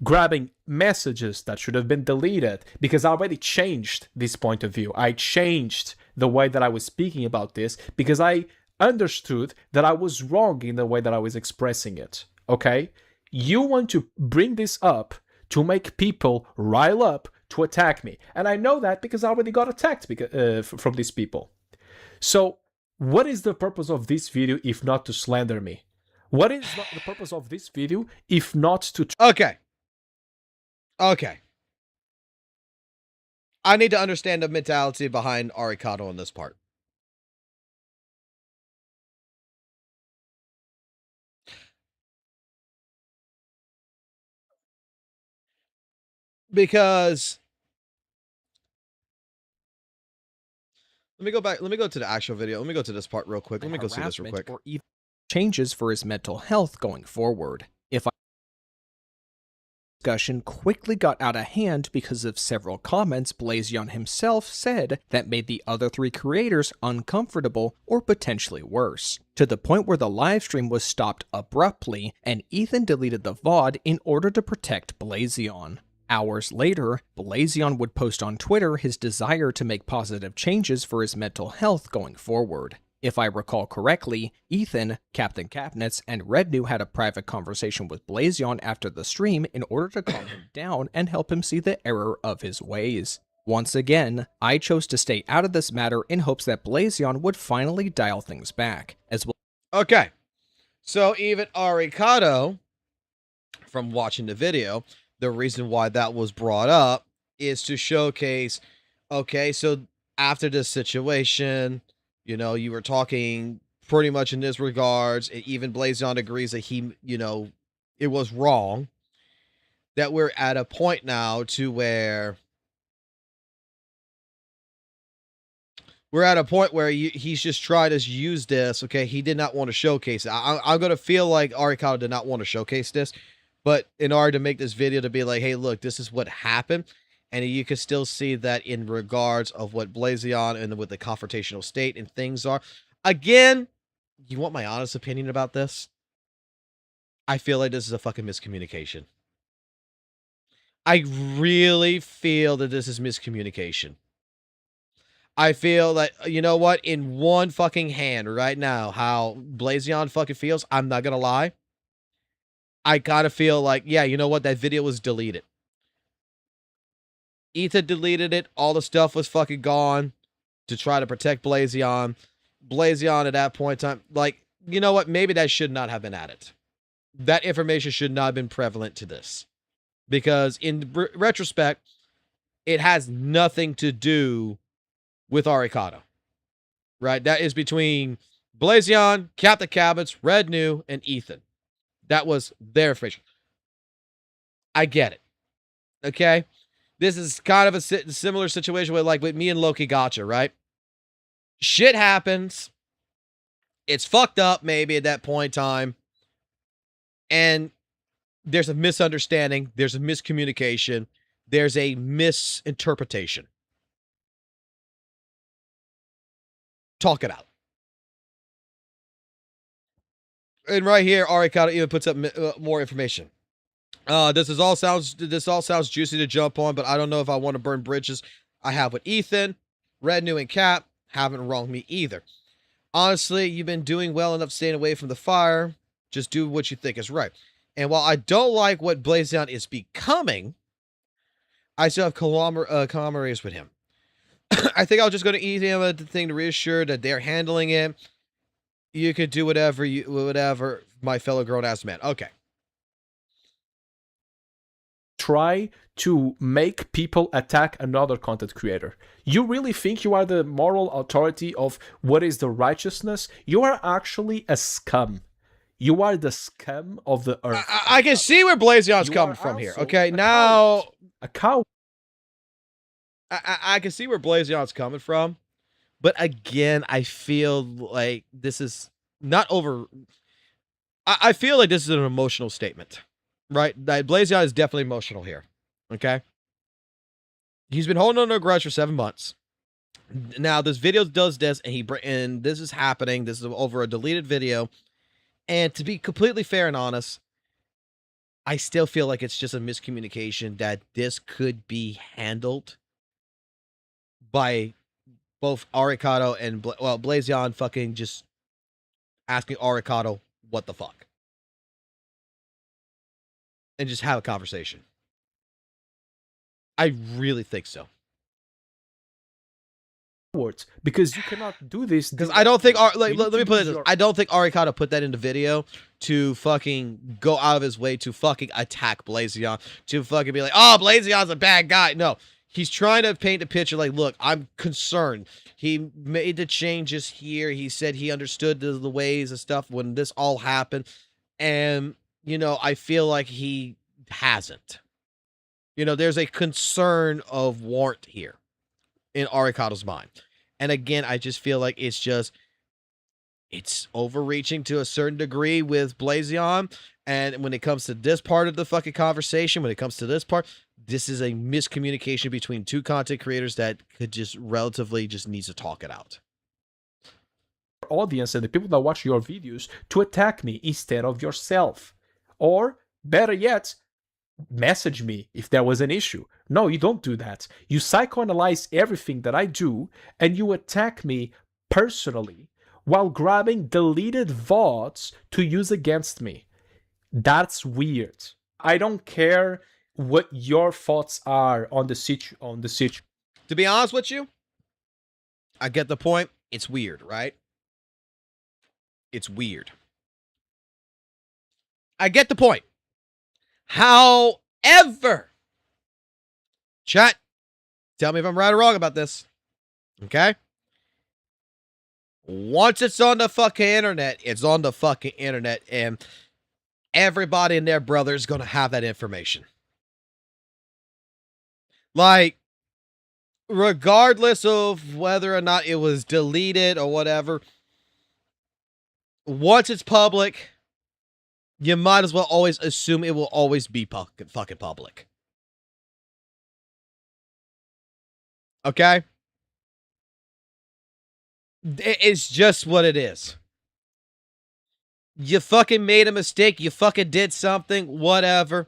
B: grabbing messages that should have been deleted because I already changed this point of view. I changed the way that I was speaking about this because I understood that I was wrong in the way that I was expressing it. Okay? You want to bring this up to make people rile up to attack me. And I know that because I already got attacked from these people. So, what is the purpose of this video if not to slander me? What is the purpose of this video if not to...
A: Okay. I need to understand the mentality behind Arikado on this part. Because... Let me go to the actual video. Let me go to this part real quick. Let me go see this real quick.
C: Or even changes for his mental health going forward. Discussion quickly got out of hand because of several comments Blazion himself said that made the other 3 creators uncomfortable or potentially worse, to the point where the livestream was stopped abruptly and Ethan deleted the VOD in order to protect Blazion. Hours later, Blazion would post on Twitter his desire to make positive changes for his mental health going forward. If I recall correctly, Ethan, Captain Cabinets, and Rednew had a private conversation with Blazion after the stream in order to calm him down and help him see the error of his ways. Once again, I chose to stay out of this matter in hopes that Blazion would finally dial things back, as well.
A: Okay. So even Arikado, from watching the video, the reason why that was brought up is to showcase, okay, so after this situation, you know, you were talking pretty much in this regards, even Blazion agrees that he, you know, it was wrong, that we're at a point now to where he's just trying to use this. Okay, he did not want to showcase it. I'm going to feel like Arikado did not want to showcase this, but in order to make this video to be like, hey, look, this is what happened. And you can still see that in regards of what Blazion and with the confrontational state and things are. Again, you want my honest opinion about this? I feel like this is a fucking miscommunication. I really feel that this is miscommunication. I feel that, you know what, in one fucking hand right now, how Blazion fucking feels, I'm not gonna lie. I gotta feel like, yeah, you know what, that video was deleted. Ethan deleted it, all the stuff was fucking gone to try to protect Blazion. Blazion at that point in time, like, you know what, maybe that should not have been added. That information should not have been prevalent to this. Because in retrospect, it has nothing to do with Arikado, right? That is between Blazion, Captain Cabot's, Red New, and Ethan. That was their information. I get it. Okay? This is kind of a similar situation with me and Loki Gacha, right? Shit happens. It's fucked up maybe at that point in time. And there's a misunderstanding. There's a miscommunication. There's a misinterpretation. Talk it out. And right here, Arikado even puts up more information. This all sounds juicy to jump on, but I don't know if I want to burn bridges I have with Ethan. Red New and Cap haven't wronged me either. Honestly, you've been doing well enough staying away from the fire. Just do what you think is right. And while I don't like what Blazion is becoming, I still have camaraderies with him. I think I'll just go to him at the thing to reassure that they're handling it. You could do whatever, my fellow grown-ass man. Okay.
B: Try to make people attack another content creator. You really think you are the moral authority of what is the righteousness? You are actually a scum. You are the scum of the earth.
A: I can see where Blazion's coming from here. Okay, now...
B: A cow.
A: I can see where Blazion's coming from. But again, I feel like this is not over... I feel like this is an emotional statement. Right? That Blazion is definitely emotional here. Okay? He's been holding on to a grudge for 7 months. Now, this video does this, and this is happening. This is over a deleted video. And to be completely fair and honest, I still feel like it's just a miscommunication that this could be handled by both Arikado and, Blazion fucking just asking Arikado what the fuck. And just have a conversation. I really think so.
B: Because you cannot do this.
A: Because I don't think, let me put it this. I don't think Arikado put that in the video to fucking go out of his way to fucking attack Blazion. To fucking be like, oh, Blazion's a bad guy. No. He's trying to paint a picture like, look, I'm concerned. He made the changes here. He said he understood the ways and stuff when this all happened. And, you know, I feel like he hasn't. You know, there's a concern of warrant here in Arikado's mind. And again, I just feel like it's overreaching to a certain degree with Blazion. And when it comes to this part of the fucking conversation, when it comes to this part, this is a miscommunication between two content creators that could just relatively just needs to talk it out.
B: Audience and the people that watch your videos to attack me instead of yourself. Or, better yet, message me if there was an issue. No, you don't do that. You psychoanalyze everything that I do and you attack me personally while grabbing deleted VODs to use against me. That's weird. I don't care what your thoughts are on the situation.
A: To be honest with you, I get the point. It's weird, right? It's weird. I get the point. However, chat, tell me if I'm right or wrong about this. Okay? Once it's on the fucking internet, it's on the fucking internet, and everybody and their brother is going to have that information. Like, regardless of whether or not it was deleted or whatever, once it's public, you might as well always assume it will always be fucking public. Okay? It's just what it is. You fucking made a mistake. You fucking did something. Whatever.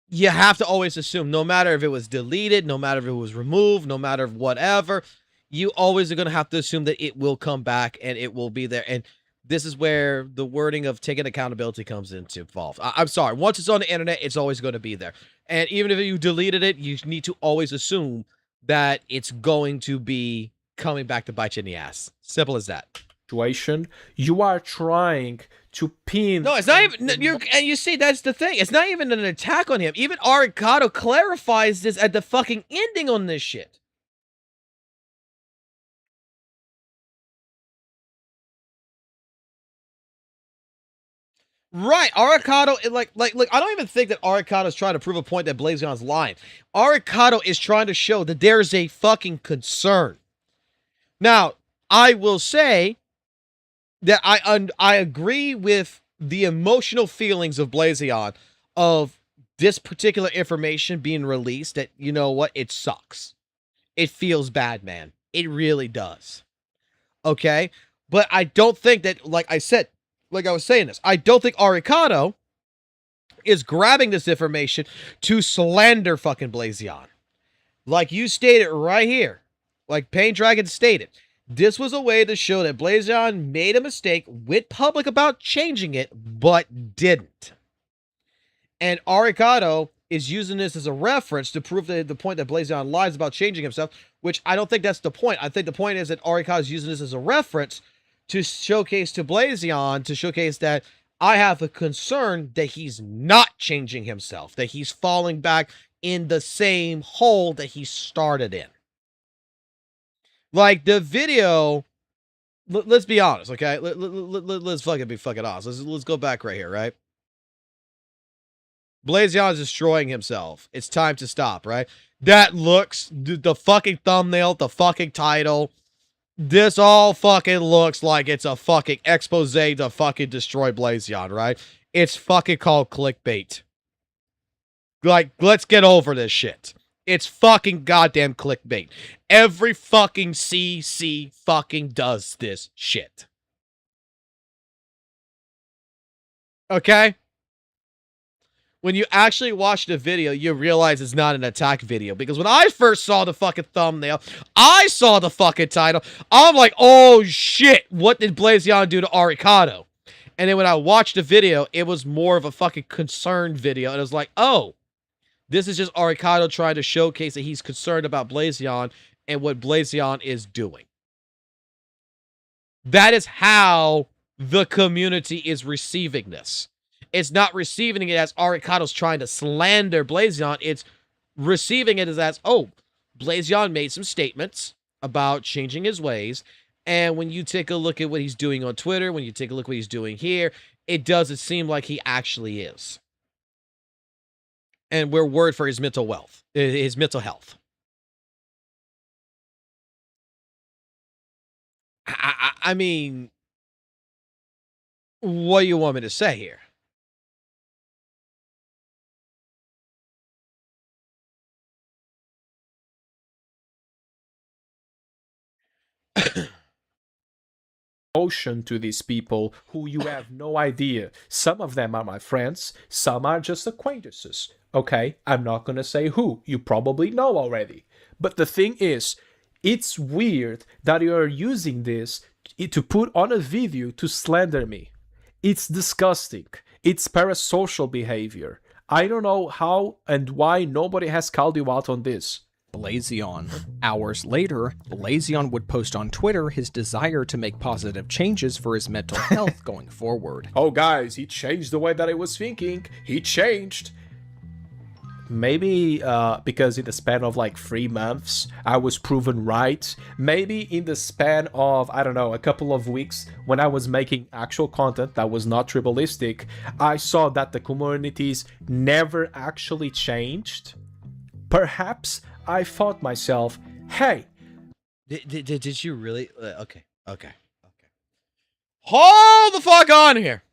A: You have to always assume, no matter if it was deleted, no matter if it was removed, no matter whatever, you always are going to have to assume that it will come back and it will be there. And this is where the wording of taking accountability comes into involved. I'm sorry. Once it's on the internet, it's always going to be there. And even if you deleted it, you need to always assume that it's going to be coming back to bite you in the ass. Simple as that.
B: Situation. You are trying to pin.
A: No, it's not even. And you see, that's the thing. It's not even an attack on him. Even Arikado clarifies this at the fucking ending on this shit. Right, Arikado, like, I don't even think that Arikado is trying to prove a point that Blazion's lying. Arikado is trying to show that there's a fucking concern. Now, I will say that I agree with the emotional feelings of Blazion of this particular information being released, that, you know what, it sucks. It feels bad, man. It really does. Okay? But I don't think that, like I said, like I was saying this, I don't think Arikado is grabbing this information to slander fucking Blazion. Like you stated right here, like Pain Dragon stated, this was a way to show that Blazion made a mistake, went public about changing it, but didn't. And Arikado is using this as a reference to prove the point that Blazion lies about changing himself, which I don't think that's the point. I think the point is that Arikado is using this as a reference to showcase to Blazion, to showcase that I have a concern that he's not changing himself, that he's falling back in the same hole that he started in. Like the video, let's be honest, okay? Let's fucking be fucking honest. Let's go back right here, right? Blazion is destroying himself. It's time to stop, right? That looks, the fucking thumbnail, the fucking title, this all fucking looks like it's a fucking expose to fucking destroy Blazion, right? It's fucking called clickbait. Like, let's get over this shit. It's fucking goddamn clickbait. Every fucking CC fucking does this shit. Okay? When you actually watch the video, you realize it's not an attack video. Because when I first saw the fucking thumbnail, I saw the fucking title, I'm like, oh shit, what did Blazion do to Arikado? And then when I watched the video, it was more of a fucking concerned video. And it was like, oh, this is just Arikado trying to showcase that he's concerned about Blazion and what Blazion is doing. That is how the community is receiving this. It's not receiving it as Arikado's trying to slander Blazion. It's receiving it as, oh, Blazion made some statements about changing his ways. And when you take a look at what he's doing on Twitter, when you take a look at what he's doing here, it doesn't seem like he actually is. And we're worried for his mental wealth, his mental health. I mean, what do you want me to say here?
B: Emotion to these people who you have no idea. Some of them are my friends, some are just acquaintances. Okay, I'm not gonna say who, you probably know already. But the thing is, it's weird that you are using this to put on a video to slander me. It's disgusting. It's parasocial behavior. I don't know how and why nobody has called you out on this.
C: Blazion. Hours later, Blazion would post on Twitter his desire to make positive changes for his mental health going forward.
B: Oh guys, he changed the way that I was thinking. He changed. Maybe because in the span of like 3 months, I was proven right. Maybe in the span of, I don't know, a couple of weeks, when I was making actual content that was not tribalistic, I saw that the communities never actually changed. Perhaps I thought myself, hey.
A: Did you really? Okay. Hold the fuck on here.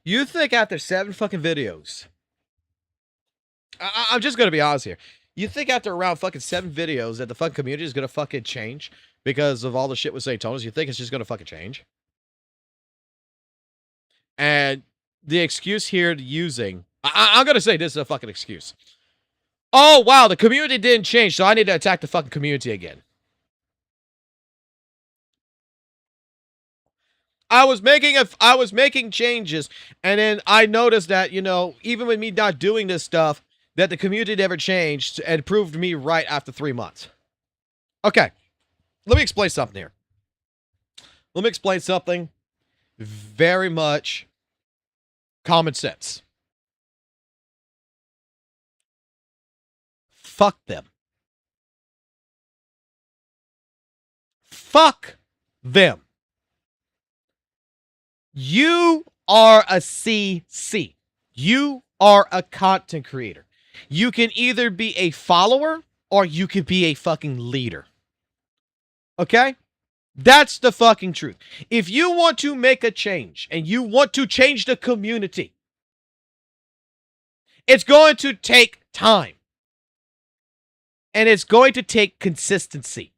A: You think after 7 fucking videos, I'm just gonna be honest here. You think after around fucking 7 videos that the fucking community is gonna fucking change because of all the shit with Satanus? You think it's just gonna fucking change? And the excuse here using, I'm gonna say this is a fucking excuse. Oh wow, the community didn't change, so I need to attack the fucking community again. I was making changes, and then I noticed that, you know, even with me not doing this stuff, that the community never changed and proved me right after 3 months. Okay, let me explain something here. Let me explain something very much common sense. Fuck them. Fuck them. You are a CC. You are a content creator. You can either be a follower or you can be a fucking leader. Okay? That's the fucking truth. If you want to make a change and you want to change the community, it's going to take time. And it's going to take consistency.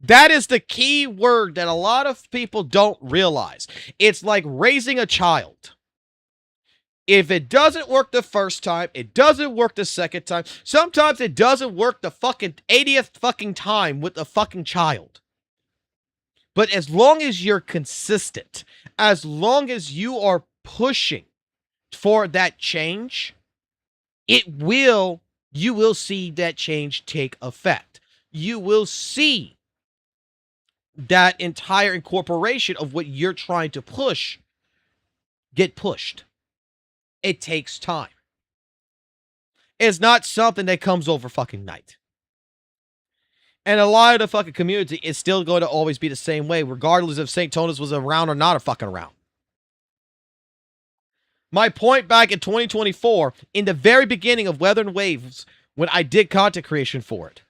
A: That is the key word that a lot of people don't realize. It's like raising a child. If it doesn't work the first time, it doesn't work the second time. Sometimes it doesn't work the fucking 80th fucking time with the fucking child. But as long as you're consistent, as long as you are pushing for that change, you will see that change take effect. You will see that entire incorporation of what you're trying to push get pushed. It takes time. It's not something that comes over fucking night. And a lot of the fucking community is still going to always be the same way, regardless if St. Tonus was around or not fucking around. My point back in 2024, in the very beginning of Weather and Waves, when I did content creation for it,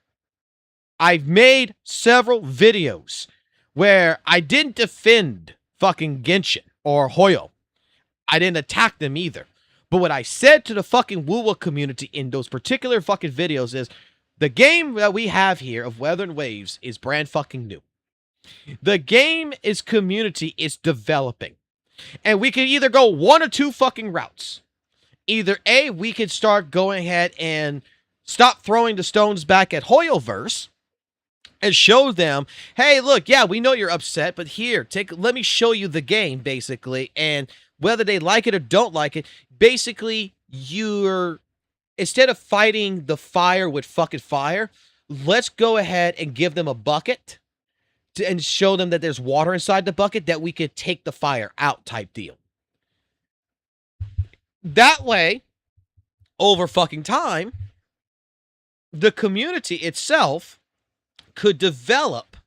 A: I've made several videos where I didn't defend fucking Genshin or Hoyo. I didn't attack them either. But what I said to the fucking WUWA community in those particular fucking videos is, the game that we have here of Weather and Waves is brand fucking new. The game is community is developing. And we can either go one or two fucking routes. Either A, we could start going ahead and stop throwing the stones back at HoYoverse and show them, hey, look, yeah, we know you're upset, but here, let me show you the game, basically, and whether they like it or don't like it, basically, instead of fighting the fire with fucking fire, let's go ahead and give them a bucket and show them that there's water inside the bucket that we could take the fire out type deal. That way, over fucking time, the community itself could develop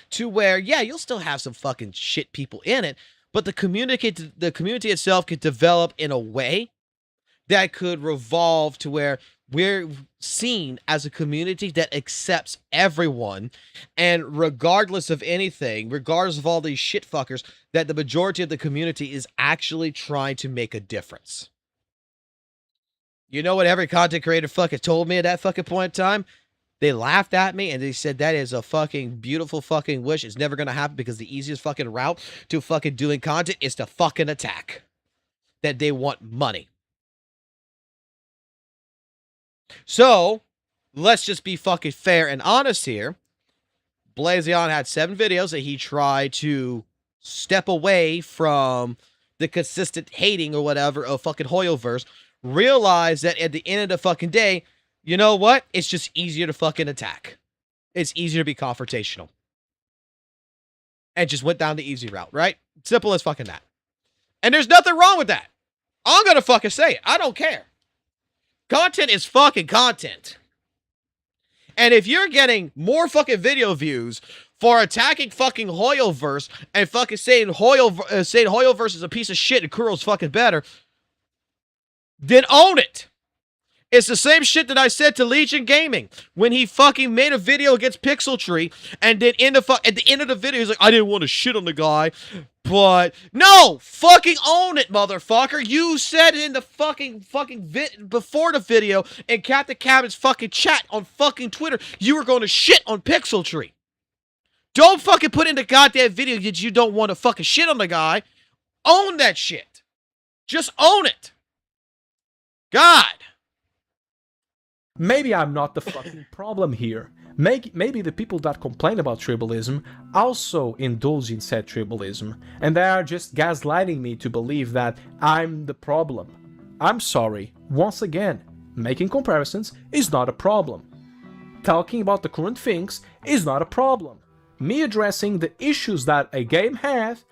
A: to where, yeah, you'll still have some fucking shit people in it, but the community itself could develop in a way that could revolve to where we're seen as a community that accepts everyone, and regardless of anything, regardless of all these shit fuckers, that the majority of the community is actually trying to make a difference. You know what every content creator fucking told me at that fucking point in time? They laughed at me and they said that is a fucking beautiful fucking wish. It's never gonna happen because the easiest fucking route to fucking doing content is to fucking attack. That they want money. So, let's just be fucking fair and honest here. Blazion had 7 videos that he tried to step away from the consistent hating or whatever of fucking HoYoverse. Realize that at the end of the fucking day, you know what? It's just easier to fucking attack. It's easier to be confrontational. And just went down the easy route, right? Simple as fucking that. And there's nothing wrong with that. I'm gonna fucking say it. I don't care. Content is fucking content. And if you're getting more fucking video views for attacking fucking HoYoverse and fucking saying HoYoverse is a piece of shit and Kuro's fucking better, then own it. It's the same shit that I said to Legion Gaming when he fucking made a video against Pixel Tree, and then at the end of the video, he's like, I didn't want to shit on the guy, but no, fucking own it, motherfucker. You said in the fucking before the video in Captain Cabin's fucking chat on fucking Twitter, you were going to shit on Pixel Tree. Don't fucking put in the goddamn video that you don't want to fucking shit on the guy. Own that shit. Just own it. God.
B: Maybe I'm not the fucking problem here. Maybe the people that complain about tribalism also indulge in said tribalism, and they are just gaslighting me to believe that I'm the problem. I'm sorry. Once again, making comparisons is not a problem. Talking about the current things is not a problem. Me addressing the issues that a game has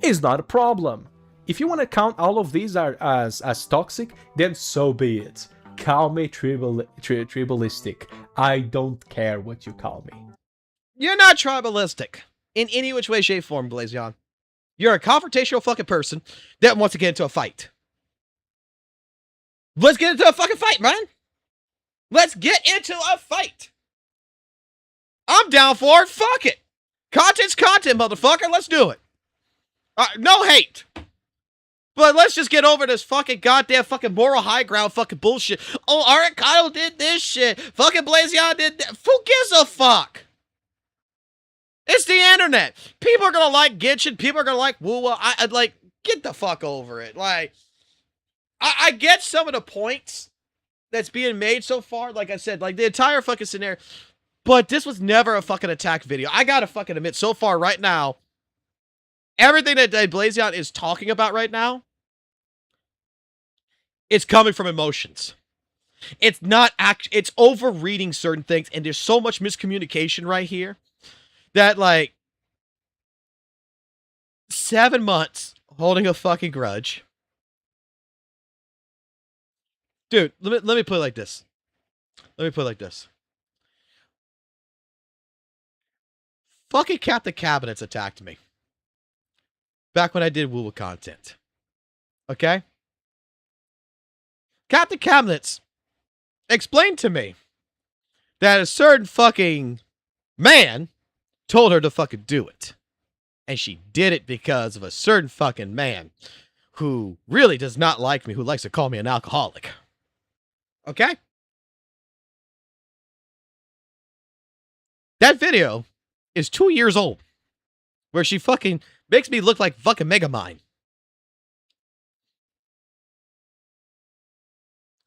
B: is not a problem. If you want to count all of these as toxic, then so be it. Call me tribalistic. I don't care what you call me.
A: You're not tribalistic in any which way, shape, form, Blazion. You're a confrontational fucking person that wants to get into a fight. Let's get into a fucking fight, man. Let's get into a fight. I'm down for it. Fuck it. Content's content, motherfucker. Let's do it. No hate. But let's just get over this fucking goddamn fucking moral high ground fucking bullshit. Oh, Arcado did this shit. Fucking Blazion did that. Who gives a fuck? It's the internet. People are gonna like Genshin. People are gonna like WUWA. I'd like, get the fuck over it. Like, I get some of the points that's being made so far. Like I said, like the entire fucking scenario. But this was never a fucking attack video. I gotta fucking admit, so far right now, everything that Blazion is talking about right now, it's coming from emotions. It's not it's overreading certain things, and there's so much miscommunication right here that, like, 7 months holding a fucking grudge. Dude, let me put it like this. Let me put it like this. Fucking Captain Cabinets attacked me back when I did WUWA content. Okay? Captain Cabinets explained to me that a certain fucking man told her to fucking do it. And she did it because of a certain fucking man who really does not like me, who likes to call me an alcoholic. Okay? That video is 2 years old, where she fucking makes me look like fucking Megamind.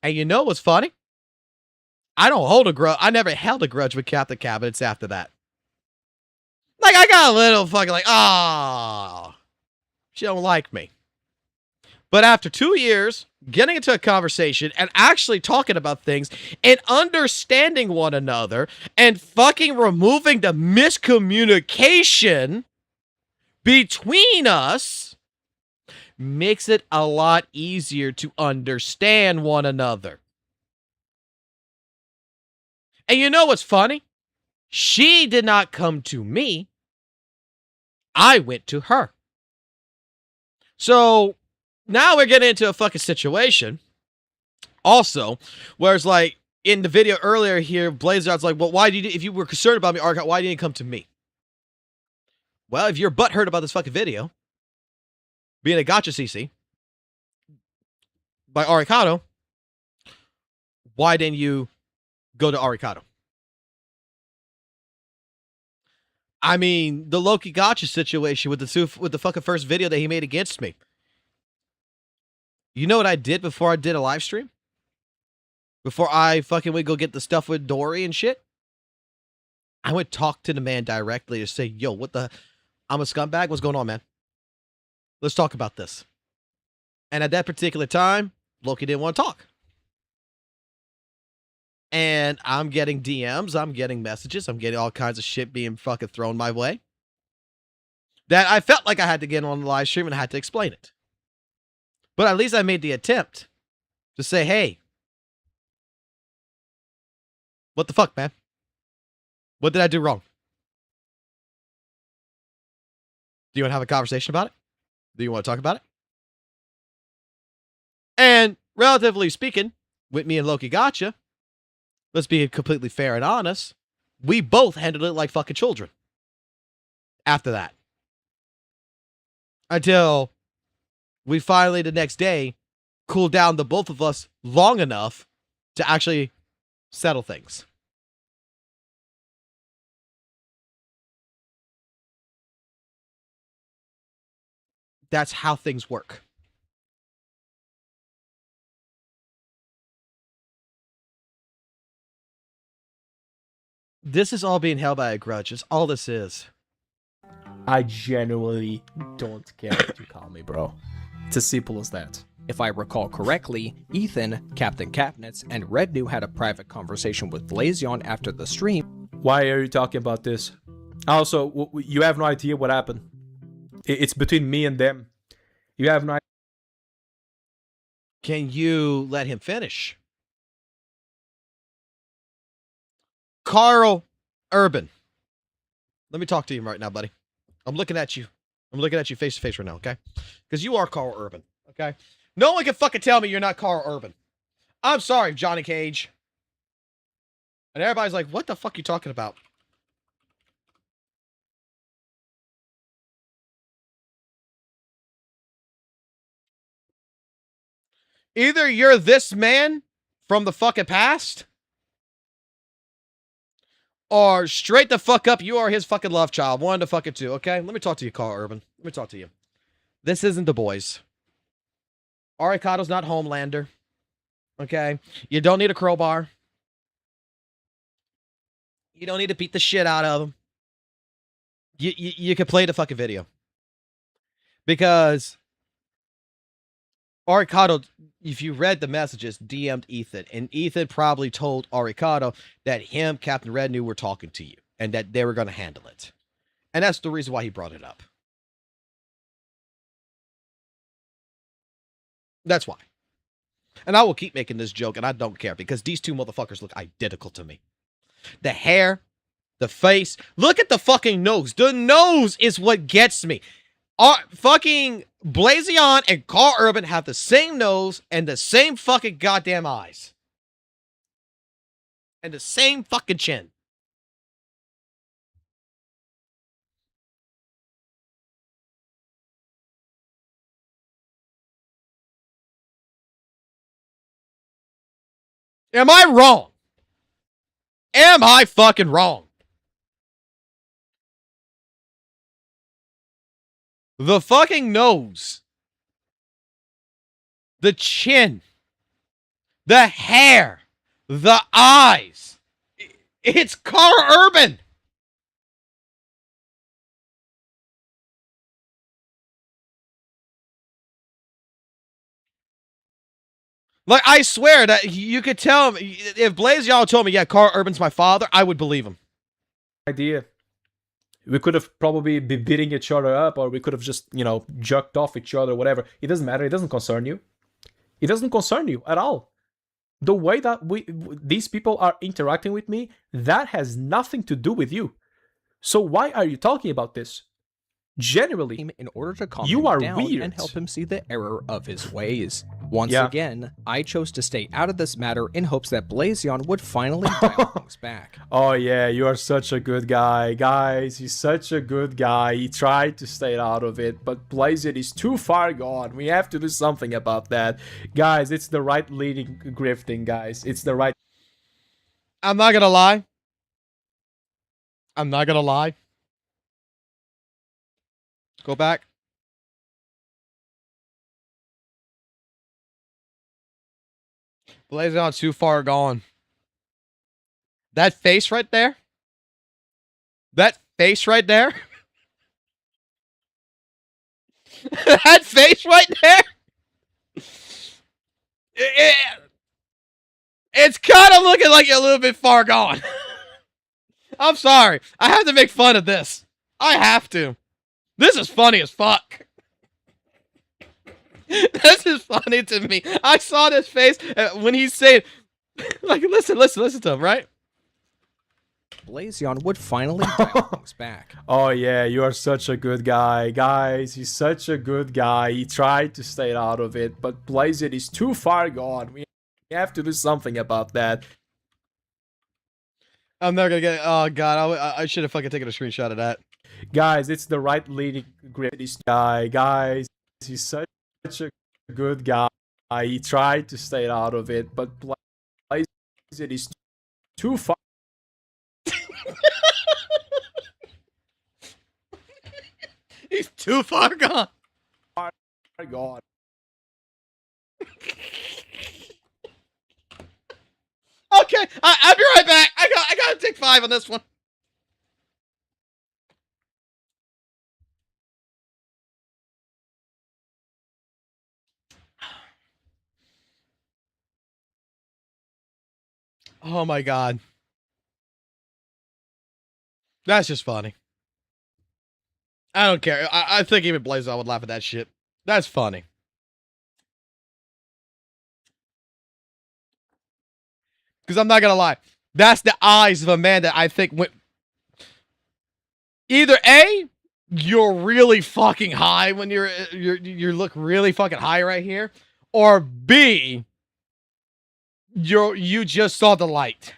A: And you know what's funny? I don't hold a grudge. I never held a grudge with Captain Cabinets after that. Like, I got a little fucking like, she don't like me. But after 2 years, getting into a conversation and actually talking about things and understanding one another and fucking removing the miscommunication between us makes it a lot easier to understand one another. And you know what's funny? She did not come to me. I went to her. So now we're getting into a fucking situation also, where it's like in the video earlier here, Blazion's like, well, why did you, if you were concerned about me, Arcade, why didn't you come to me? Well, if you're butthurt about this fucking video being a Gacha CC by Aricado, why didn't you go to Aricado? I mean, the Loki Gacha situation with the fucking first video that he made against me. You know what I did before I did a live stream? Before I fucking would go get the stuff with Dory and shit? I would talk to the man directly to say, yo, what the... I'm a scumbag. What's going on, man? Let's talk about this. And at that particular time, Loki didn't want to talk. And I'm getting DMs, I'm getting messages, I'm getting all kinds of shit being fucking thrown my way. That I felt like I had to get on the live stream and I had to explain it. But at least I made the attempt to say, hey, what the fuck, man? What did I do wrong? Do you want to have a conversation about it? Do you want to talk about it? And relatively speaking, with me and Loki Gacha, let's be completely fair and honest, we both handled it like fucking children. After that. Until we finally, the next day, cooled down the both of us long enough to actually settle things. That's how things work. This is all being held by a grudge. It's all this is.
B: I genuinely don't care what you call me, bro. It's as simple as that.
C: If I recall correctly, Ethan, Captain Cabinets, and Rednew had a private conversation with Blazion after the stream.
B: Why are you talking about this? Also, you have no idea what happened. It's between me and them. You have no idea.
A: Can you let him finish? Carl Urban. Let me talk to you right now, buddy. I'm looking at you. I'm looking at you face to face right now, okay? Because you are Carl Urban, okay? No one can fucking tell me you're not Carl Urban. I'm sorry, Johnny Cage. And everybody's like, what the fuck are you talking about? Either you're this man from the fucking past, or straight the fuck up, you are his fucking love child. One of the fucking two, okay? Let me talk to you, Carl Urban. Let me talk to you. This isn't The Boys. Arikado's not Homelander. Okay? You don't need a crowbar. You don't need to beat the shit out of him. You can play the fucking video. Because Arikado, if you read the messages, DM'd Ethan. And Ethan probably told Arikado that him, Captain Rednew, were talking to you. And that they were going to handle it. And that's the reason why he brought it up. That's why. And I will keep making this joke, and I don't care, because these two motherfuckers look identical to me. The hair, the face. Look at the fucking nose. The nose is what gets me. Fucking Blazion and Carl Urban have the same nose and the same fucking goddamn eyes. And the same fucking chin. Am I wrong? Am I fucking wrong? The fucking nose. The chin. The hair. The eyes. It's Carl Urban. Like, I swear that you could tell him, if Blazion told me, yeah, Carl Urban's my father, I would believe him.
B: Idea. We could have probably been beating each other up, or we could have just, you know, jerked off each other, whatever. It doesn't matter. It doesn't concern you. It doesn't concern you at all. The way that these people are interacting with me, that has nothing to do with you. So why are you talking about this? Generally,
C: In order to calm
B: you
C: him
B: are
C: down
B: weird.
C: and help him see the error of his ways. Once
B: Yeah.
C: again, I chose to stay out of this matter in hopes that Blazion would finally dial things back.
B: Oh yeah, you are such a good guy. Guys, he's such a good guy. He tried to stay out of it, but Blazion is too far gone. We have to do something about that. Guys, it's the right leading grifting, guys. It's the right...
A: I'm not gonna lie. I'm not gonna lie. Go back. Blazion too far gone. That face right there. That face right there. That face right there. It's kind of looking like you're a little bit far gone. I'm sorry. I have to make fun of this. I have to. This is funny as fuck. This is funny to me. I saw this face when he's saying, like, listen to him, right?
C: Blazion would finally dial things back.
B: Oh yeah, you are such a good guy. Guys, he's such a good guy. He tried to stay out of it, but Blazion is too far gone. We have to do something about that.
A: I'm not gonna get. Oh god, I should have fucking taken a screenshot of that.
B: Guys, it's the right leading grip. This guy, guys, he's such a good guy. He tried to stay out of it, but Blazion is too far.
A: He's too far gone.
B: Far gone.
A: Okay, I'll be right back. I gotta take 5 on this one. Oh my god. That's just funny. I don't care. I think even Blazion would laugh at that shit. That's funny. Because I'm not gonna lie. That's the eyes of a man that I think went... Either A, you're really fucking high when you look really fucking high right here. Or B, you just saw the light.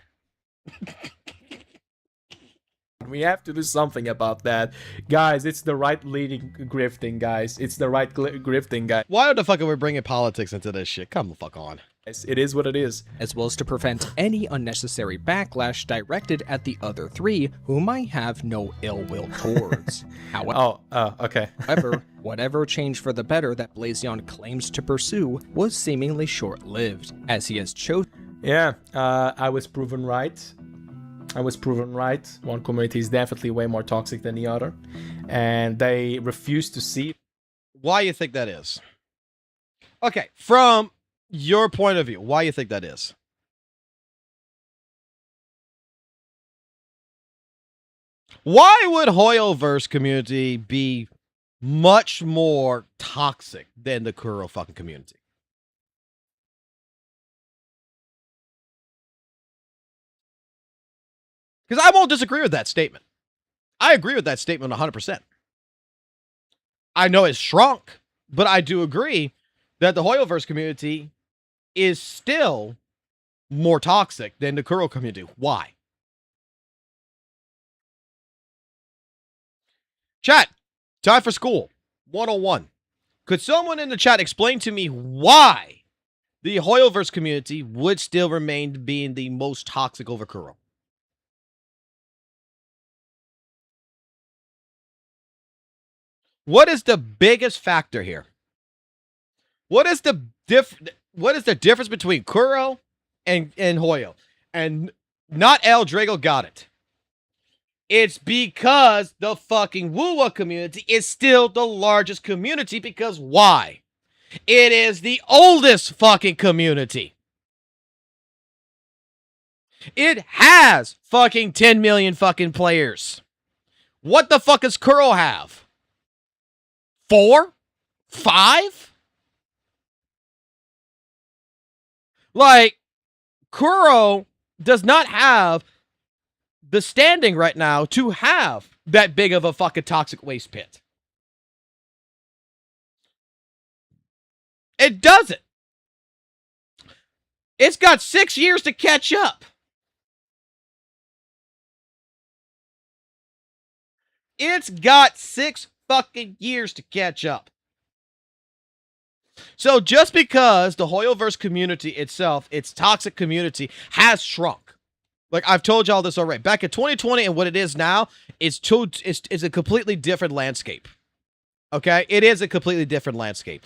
B: We have to do something about that. Guys, it's the right leading grifting, guys. It's the right grifting, guys.
A: Why the fuck are we bringing politics into this shit? Come the fuck on.
B: It is what it is.
C: As well as to prevent any unnecessary backlash directed at the other three, whom I have no ill will towards.
B: Okay.
C: However, whatever change for the better that Blazion claims to pursue was seemingly short-lived, as he has chosen.
B: Yeah, I was proven right. One community is definitely way more toxic than the other, and they refuse to see.
A: Why you think that is? Okay, from your point of view, why you think that is? Why would HoYoverse community be much more toxic than the Kuro fucking community? Because I won't disagree with that statement. I agree with that statement 100%. I know it's shrunk, but I do agree that the HoYoverse community is still more toxic than the Kuro community. Why? Chat, time for school. 101. Could someone in the chat explain to me why the HoYoverse community would still remain being the most toxic over Kuro? What is the biggest factor here? What is the difference between Kuro and Hoyo? And not El Drago got it. It's because the fucking WUWA community is still the largest community, because why? It is the oldest fucking community. It has fucking 10 million fucking players. What the fuck does Kuro have? 4? 5? Like, Kuro does not have the standing right now to have that big of a fucking toxic waste pit. It doesn't. It's got 6 years to catch up. It's got 6 fucking years to catch up. So just because the HoYoverse community itself, its toxic community, has shrunk. Like, I've told y'all this already. Back in 2020 and what it is now, it's a completely different landscape. Okay? It is a completely different landscape.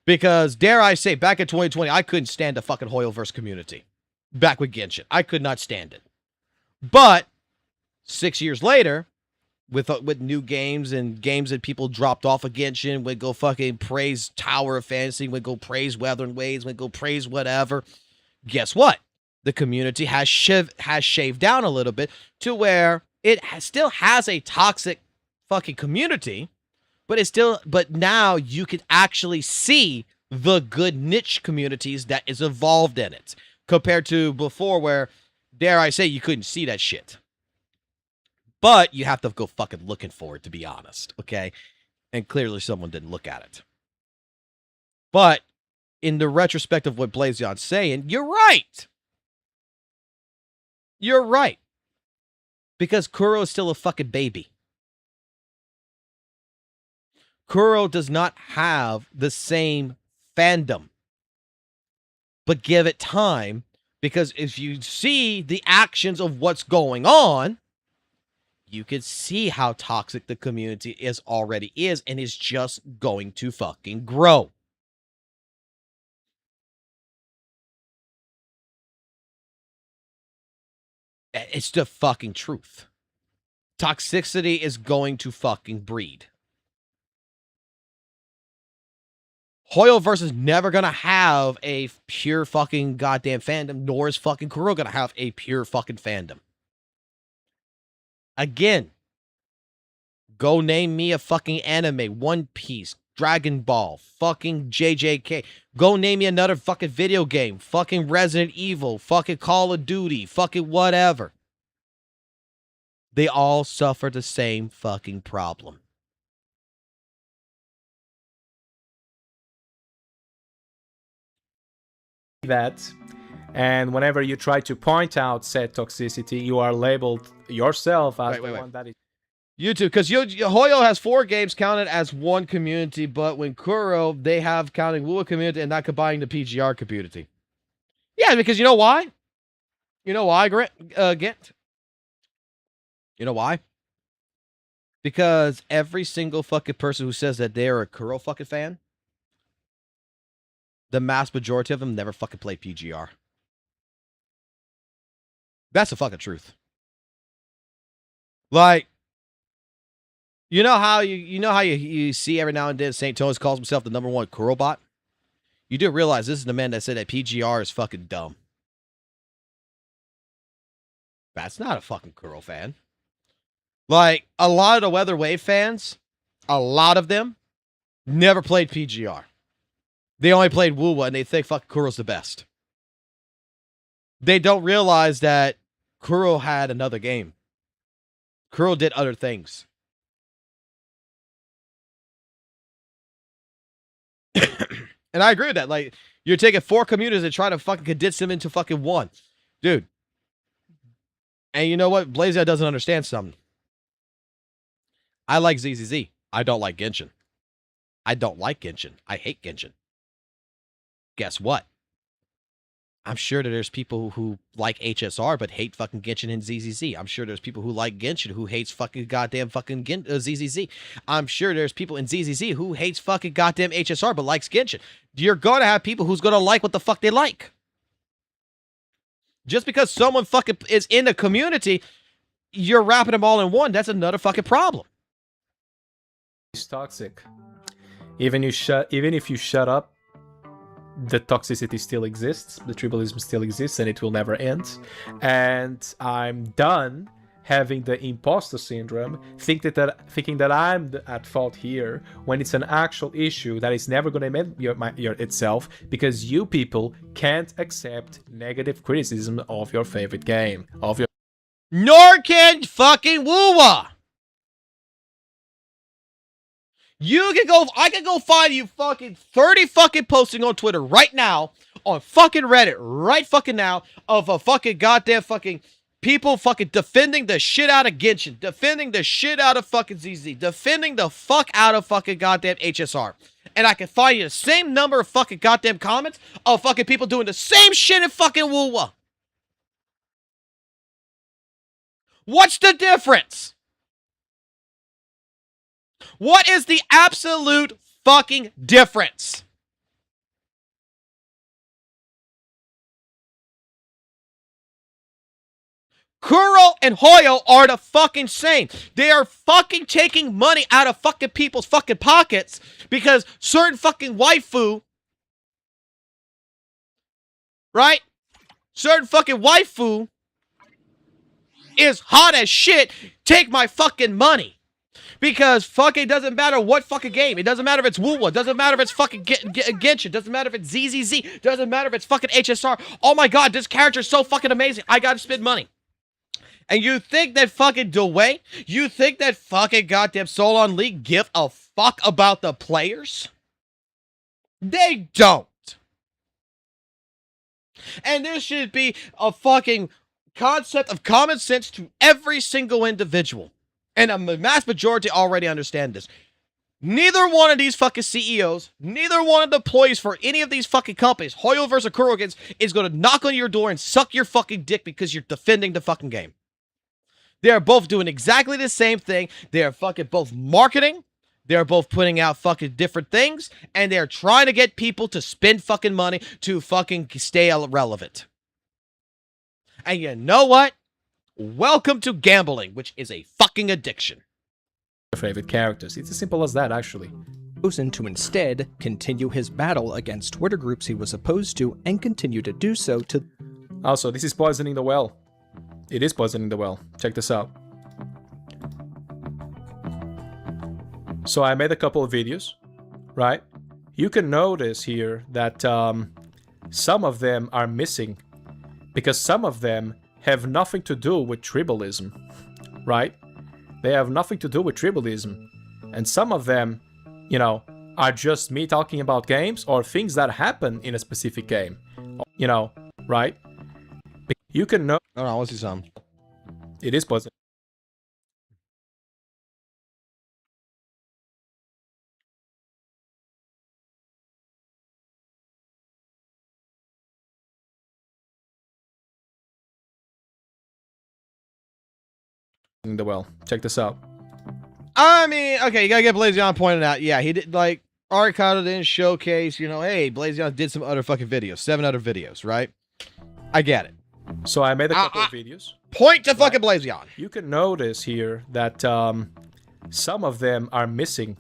A: Because, dare I say, back in 2020, I couldn't stand the fucking HoYoverse community. Back with Genshin. I could not stand it. But 6 years later, with new games and games that people dropped off of Genshin, would go fucking praise Tower of Fantasy, would go praise Wuthering Waves, would go praise whatever. Guess what? The community has shaved down a little bit to where it still has a toxic fucking community, but now you can actually see the good niche communities that is involved in it, compared to before where, dare I say, you couldn't see that shit. But you have to go fucking looking for it, to be honest, okay? And clearly someone didn't look at it. But in the retrospect of what Blazion's saying, you're right. You're right. Because Kuro is still a fucking baby. Kuro does not have the same fandom. But give it time, because if you see the actions of what's going on, you can see how toxic the community already is, and is just going to fucking grow. It's the fucking truth. Toxicity is going to fucking breed. HoYoverse is never going to have a pure fucking goddamn fandom, nor is fucking Kuro going to have a pure fucking fandom. Again, go name me a fucking anime, One Piece, Dragon Ball, fucking JJK. Go name me another fucking video game, fucking Resident Evil, fucking Call of Duty, fucking whatever. They all suffer the same fucking problem.
B: That, and whenever you try to point out said toxicity, you are labeled yourself as one that is.
A: YouTube, because Hoyo has 4 games counted as one community, but when Kuro, they have counting WUWA community and not combining the PGR community. Yeah, because you know why? You know why, Gent? You know why? Because every single fucking person who says that they're a Kuro fucking fan, the mass majority of them never fucking played PGR. That's the fucking truth. Like, you know how you see every now and then St. Tony's calls himself the #1 Kuro bot? You do realize this is the man that said that PGR is fucking dumb. That's not a fucking Kuro fan. Like, a lot of the Weather Wave fans, a lot of them, never played PGR. They only played WUWA, and they think fucking Kuro's the best. They don't realize that Kuro had another game. Kuro did other things. And I agree with that. Like, you're taking 4 communities and trying to fucking condense them into fucking one. Dude. And you know what? Blazion doesn't understand something. I like ZZZ. I don't like Genshin. I don't like Genshin. I hate Genshin. Guess what? I'm sure that there's people who like HSR but hate fucking Genshin and ZZZ. I'm sure there's people who like Genshin who hates fucking goddamn fucking ZZZ. I'm sure there's people in ZZZ who hates fucking goddamn HSR but likes Genshin. You're gonna have people who's gonna like what the fuck they like. Just because someone fucking is in a community, you're wrapping them all in one. That's another fucking problem.
B: It's toxic. Even if you shut up, the toxicity still exists, the tribalism still exists, and it will never end. And I'm done having the imposter syndrome, thinking that I'm at fault here, when it's an actual issue that is never going to mend itself, because you people can't accept negative criticism of your favorite game.
A: Nor can fucking WUWA! I can go find you fucking 30 fucking posting on Twitter right now, on fucking Reddit right fucking now, of a fucking goddamn fucking people fucking defending the shit out of Genshin, defending the shit out of fucking ZZ, defending the fuck out of fucking goddamn HSR. And I can find you the same number of fucking goddamn comments of fucking people doing the same shit in fucking WUWA. What's the difference? What is the absolute fucking difference? Kuro and Hoyo are the fucking same. They are fucking taking money out of fucking people's fucking pockets because certain fucking waifu, right? Certain fucking waifu is hot as shit. Take my fucking money. Because fucking doesn't matter what fucking game. It doesn't matter if it's WUWA. It doesn't matter if it's fucking Genshin. It doesn't matter if it's ZZZ. It doesn't matter if it's fucking HSR. Oh my god, this character is so fucking amazing. I gotta spend money. And you think that fucking Duel, you think that fucking goddamn Solon League give a fuck about the players? They don't. And there should be a fucking concept of common sense to every single individual. And a mass majority already understand this. Neither one of these fucking CEOs, neither one of the employees for any of these fucking companies, HoYoverse or Kurogans, is going to knock on your door and suck your fucking dick because you're defending the fucking game. They are both doing exactly the same thing. They are fucking both marketing. They are both putting out fucking different things. And they are trying to get people to spend fucking money to fucking stay relevant. And you know what? Welcome to gambling, which is a fucking addiction.
B: Favorite characters. It's as simple as that, actually.
C: Chosen to instead continue his battle against Twitter groups he was opposed to and continue to do so to...
B: Also, this is poisoning the well. It is poisoning the well. Check this out. So I made a couple of videos, right? You can notice here that some of them are missing because some of them have nothing to do with tribalism, right? They have nothing to do with tribalism. And some of them, you know, are just me talking about games or things that happen in a specific game, you know, right? You can know...
A: Hold on, let's see some.
B: It is positive. The well. Check this out.
A: I mean, okay, you gotta get Blazion pointed out. Yeah, he did, like, Arcado didn't showcase, you know, hey, Blazion did some other fucking videos. 7 other videos, right? I get it.
B: So I made a couple of videos.
A: Point to fucking Blazion.
B: You can notice here that some of them are missing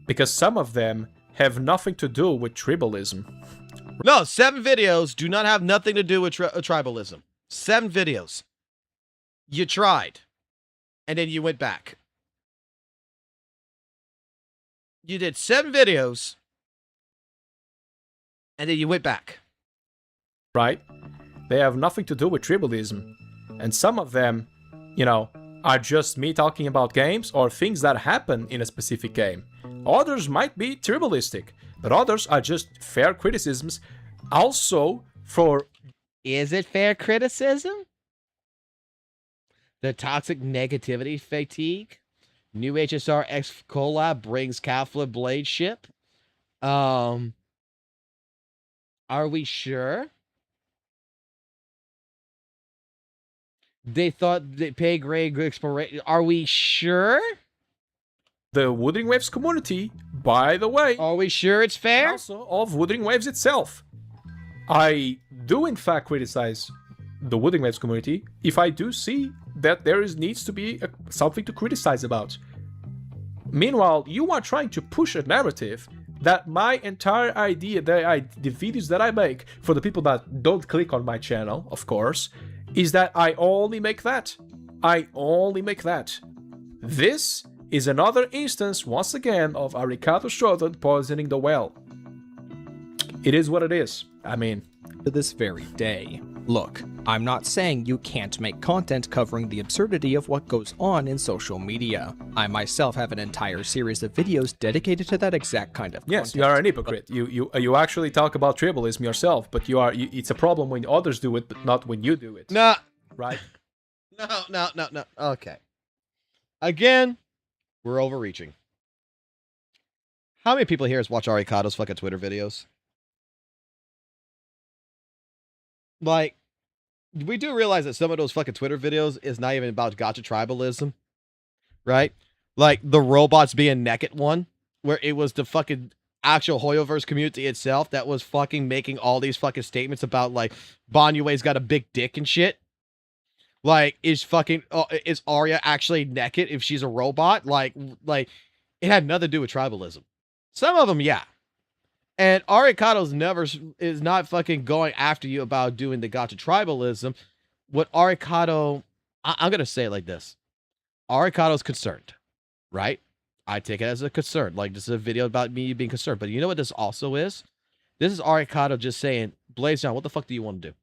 B: because some of them have nothing to do with tribalism.
A: No, 7 videos do not have nothing to do with tribalism. 7 videos. You tried. And then you went back. You did 7 videos. And then you went back.
B: Right? They have nothing to do with tribalism. And some of them, you know, are just me talking about games or things that happen in a specific game. Others might be tribalistic, but others are just fair criticisms. Also, for...
A: Is it fair criticism? The toxic negativity fatigue. New HSR X collab brings Kafla Blade ship. Are we sure? They thought they pay grade exploration. Are we sure?
B: The Wuthering Waves community, by the way.
A: Are we sure it's fair?
B: Also of Wuthering Waves itself. I do in fact criticize the Wuthering Waves community if I do see that there needs to be something to criticize about. Meanwhile, you are trying to push a narrative that my entire idea, the videos that I make, for the people that don't click on my channel, of course, is that I only make that. I only make that. This is another instance, once again, of Arikado Shodan poisoning the well. It is what it is. I mean...
C: To this very day. Look, I'm not saying you can't make content covering the absurdity of what goes on in social media. I myself have an entire series of videos dedicated to that exact kind of content.
B: Yes, you are an hypocrite. You actually talk about tribalism yourself, but it's a problem when others do it, but not when you do it.
A: No.
B: Right?
A: No. Okay. Again, we're overreaching. How many people here has watched Arikado's fucking Twitter videos? Like, we do realize that some of those fucking Twitter videos is not even about gacha tribalism, right? Like the robots being naked one, where it was the fucking actual HoYoverse community itself that was fucking making all these fucking statements about like Banyue's got a big dick and shit. Like, is Arya actually naked if she's a robot? Like it had nothing to do with tribalism. Some of them, yeah. And Arikato's is not fucking going after you about doing the Gacha tribalism. What Arikato, I'm gonna say it like this: Arikato's concerned, right? I take it as a concern. Like, this is a video about me being concerned. But you know what this also is? This is Arikato just saying, Blazion, what the fuck do you want to do?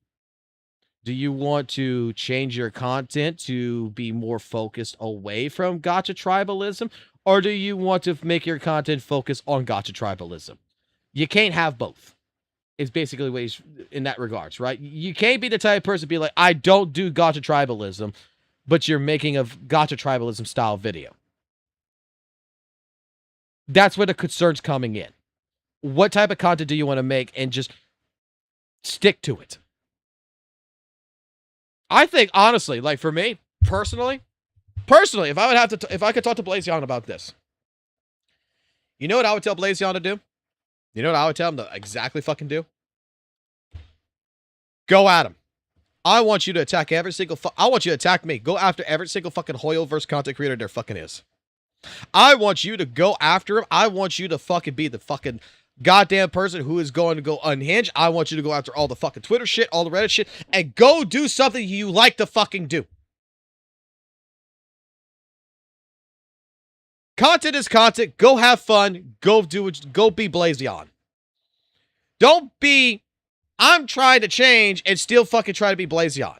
A: Do you want to change your content to be more focused away from Gacha tribalism? Or do you want to make your content focus on Gacha tribalism? You can't have both. It's basically what he's in that regards, right? You can't be the type of person to be like, I don't do Gacha tribalism, but you're making a Gacha tribalism style video. That's where the concern's coming in. What type of content do you want to make, and just stick to it? I think, honestly, like for me, personally, if I could talk to Blazion about this, you know what I would tell Blazion to do? You know what I would tell him to exactly fucking do? Go at him. I want you to attack every single I want you to attack me. Go after every single fucking HoYoverse content creator there fucking is. I want you to go after him. I want you to fucking be the fucking goddamn person who is going to go unhinged. I want you to go after all the fucking Twitter shit, all the Reddit shit, and go do something you like to fucking do. Content is content. Go have fun. Go do it. Go be Blazion. Don't be, I'm trying to change and still fucking try to be Blazion.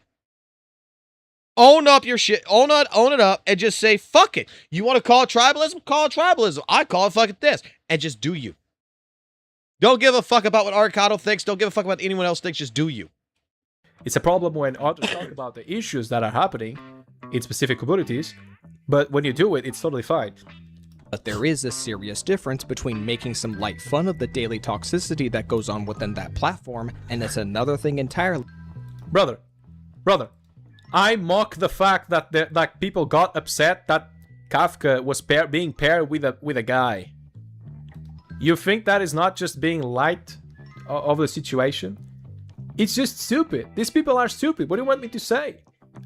A: Own up your shit. Own it up and just say, fuck it. You want to call it tribalism? Call it tribalism. I call it fucking this. And just do you. Don't give a fuck about what Arikato thinks. Don't give a fuck about what anyone else thinks. Just do you.
B: It's a problem when others talk about the issues that are happening in specific communities, but when you do it, it's totally fine.
C: But there is a serious difference between making some light fun of the daily toxicity that goes on within that platform, and it's another thing entirely.
B: Brother, I mock the fact that people got upset that Kafka was being paired with a guy. You think that is not just being light of the situation? It's just stupid. These people are stupid. What do you want me to say?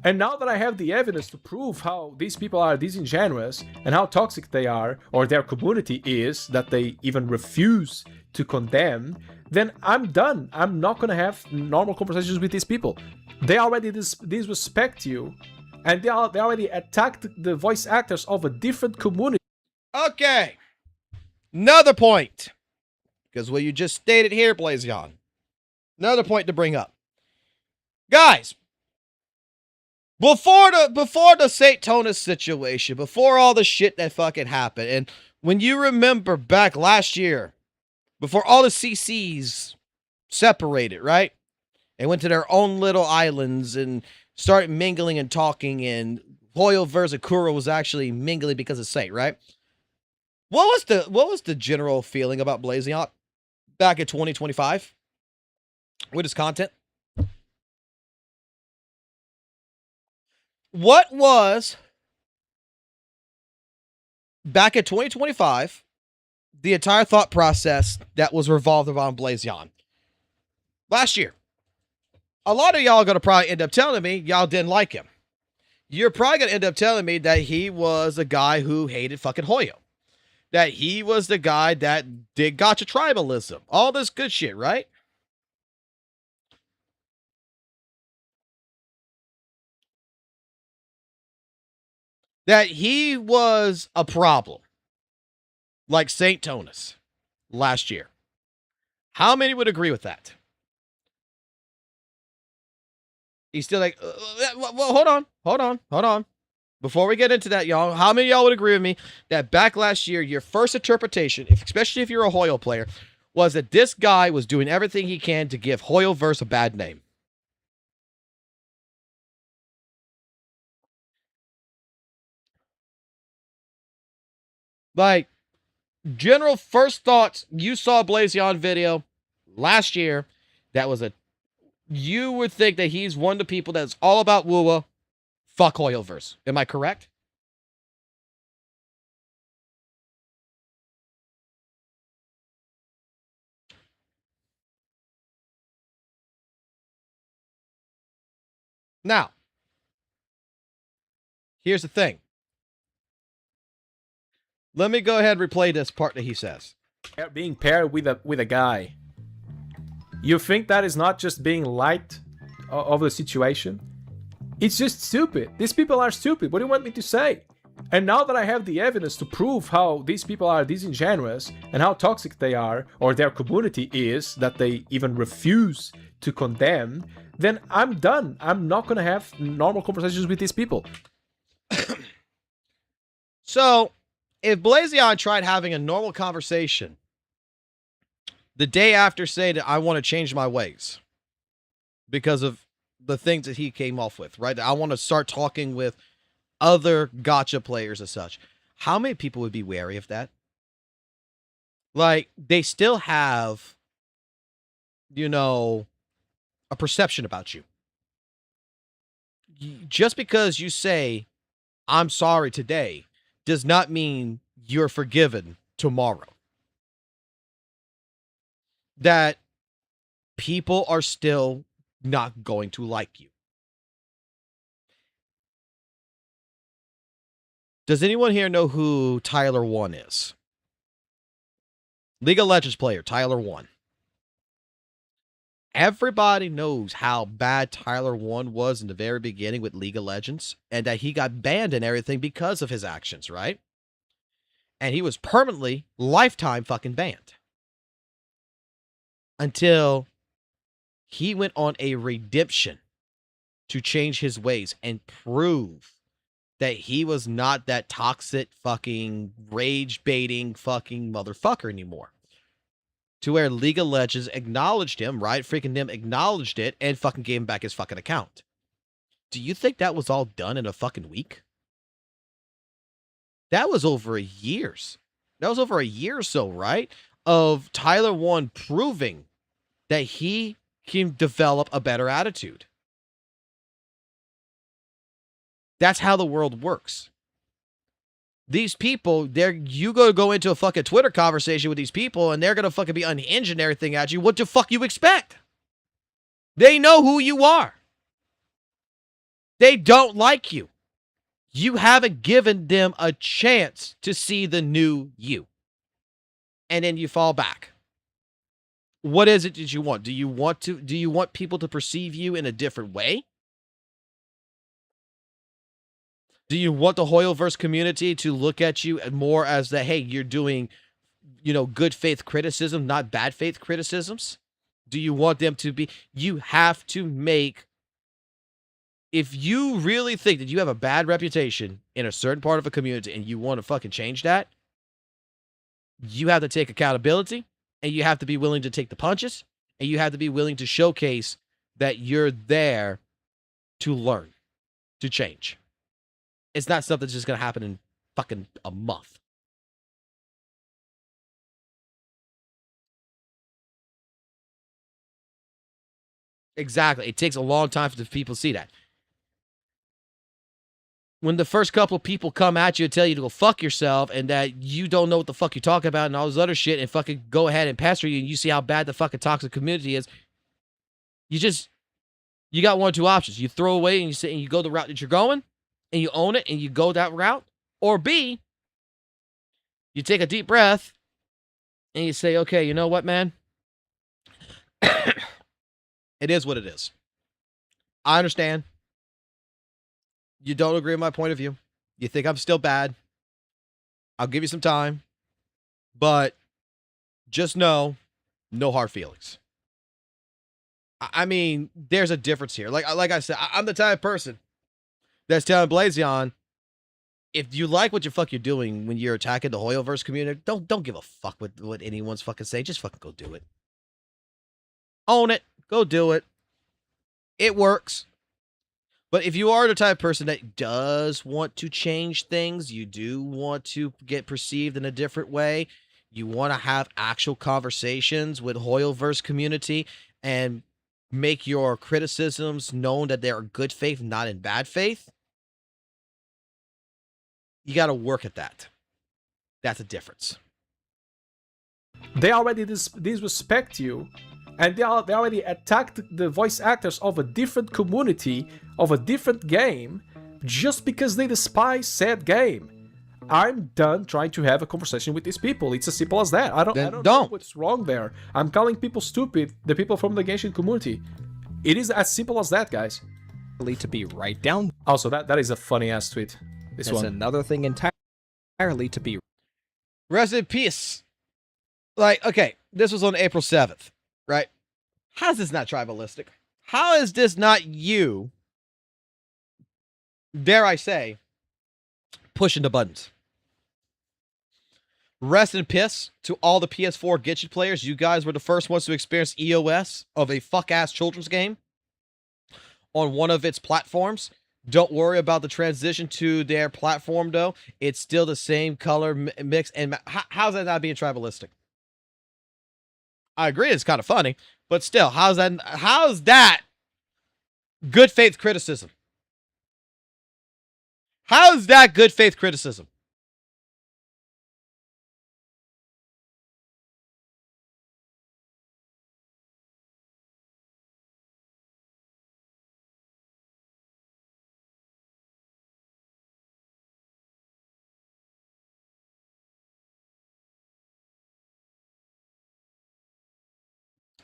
B: And now that I have the evidence to prove how these people are disingenuous and how toxic they are, or their community is, that they even refuse to condemn, then I'm done. I'm not going to have normal conversations with these people. They already disrespect you, and they already attacked the voice actors of a different community.
A: Okay. Another point. Because what you just stated here, Blazion. Another point to bring up. Guys, before the St. Tonus situation, before all the shit that fucking happened, and when you remember back last year, before all the CCs separated, right? And went to their own little islands and started mingling and talking, and HoYoverse and Kuro was actually mingling because of Saint, right? What was the general feeling about Blazion back in 2025 with his content? What was, back in 2025, the entire thought process that was revolved around Blazion last year? A lot of y'all are going to probably end up telling me y'all didn't like him. You're probably going to end up telling me that he was a guy who hated fucking Hoyo. That he was the guy that did Gacha tribalism. All this good shit, right? That he was a problem. Like St. Tonus last year. How many would agree with that? He's still like, well, hold on. Before we get into that, y'all, how many of y'all would agree with me that back last year, your first interpretation, especially if you're a Hoyo player, was that this guy was doing everything he can to give HoYoverse a bad name? Like, general first thoughts, you saw a Blazion video last year that was you would think that he's one of the people that's all about WUWA, fuck HoYoverse. Am I correct? Now, here's the thing. Let me go ahead and replay this part that he says.
B: Being paired with a guy. You think that is not just being light of the situation? It's just stupid. These people are stupid. What do you want me to say? And now that I have the evidence to prove how these people are disingenuous and how toxic they are, or their community is, that they even refuse to condemn, then I'm done. I'm not going to have normal conversations with these people.
A: So, if Blazion tried having a normal conversation the day after saying that I want to change my ways because of the things that he came off with, right? I want to start talking with other gacha players and such. How many people would be wary of that? Like, they still have, you know, a perception about you. Just because you say, I'm sorry today, does not mean you're forgiven tomorrow. That people are still not going to like you. Does anyone here know who Tyler 1 is? League of Legends player, Tyler 1. Everybody knows how bad Tyler 1 was in the very beginning with League of Legends, and that he got banned and everything because of his actions, right? And he was permanently, lifetime fucking banned. Until he went on a redemption to change his ways and prove that he was not that toxic fucking rage baiting fucking motherfucker anymore. To where League of Legends acknowledged him, right? Freaking them acknowledged it and fucking gave him back his fucking account. Do you think that was all done in a fucking week? That was over a years. That was over a year or so, right? Of Tyler 1 proving that he can develop a better attitude. That's how the world works. These people, you go into a fucking Twitter conversation with these people and they're going to fucking be unhinged and everything at you. What the fuck you expect? They know who you are. They don't like you. You haven't given them a chance to see the new you. And then you fall back. What is it that you want? Do you want people to perceive you in a different way? Do you want the HoYoverse community to look at you more as the, hey, you're doing, good faith criticism, not bad faith criticisms? Do you want them to be, you have to make, if you really think that you have a bad reputation in a certain part of a community and you want to fucking change that, you have to take accountability and you have to be willing to take the punches and you have to be willing to showcase that you're there to learn, to change. It's not something that's just going to happen in fucking a month. Exactly. It takes a long time for the people to see that. When the first couple of people come at you and tell you to go fuck yourself and that you don't know what the fuck you're talking about and all this other shit and fucking go ahead and pester you and you see how bad the fucking toxic community is, you got one or two options. You throw away and you go the route that you're going and you own it and you go that route. Or B, you take a deep breath and you say, okay, you know what, man? It is what it is. I understand. You don't agree with my point of view. You think I'm still bad. I'll give you some time. But just know, no hard feelings. I mean, there's a difference here. Like I said, I'm the type of person that's telling Blazion, if you like what you're doing when you're attacking the HoYoverse community, don't give a fuck what anyone's fucking saying. Just fucking go do it. Own it. Go do it. It works. But if you are the type of person that does want to change things, you do want to get perceived in a different way, you want to have actual conversations with HoYoverse community and make your criticisms known that they're good faith, not in bad faith, you got to work at that. That's a difference.
B: They already disrespect you and they already attacked the voice actors of a different community, of a different game, just because they despise said game. I'm done trying to have a conversation with these people. It's as simple as that. I don't know what's wrong there. I'm calling people stupid, the people from the Genshin community. It is as simple as that, guys.
C: To be right down.
B: Also, that is a funny ass tweet. This
C: There's
B: one.
C: another thing entirely to be.
A: Rest in peace. Like, okay, this was on April 7th, right? How is this not tribalistic? How is this not you, dare I say, pushing the buttons? Rest in piss to all the PS4 Genshin players. You guys were the first ones to experience EOS of a fuck-ass children's game on one of its platforms. Don't worry about the transition to their platform, though. It's still the same color mix. And how's that not being tribalistic? I agree, it's kind of funny, but still, how's that good faith criticism? How's that good faith criticism?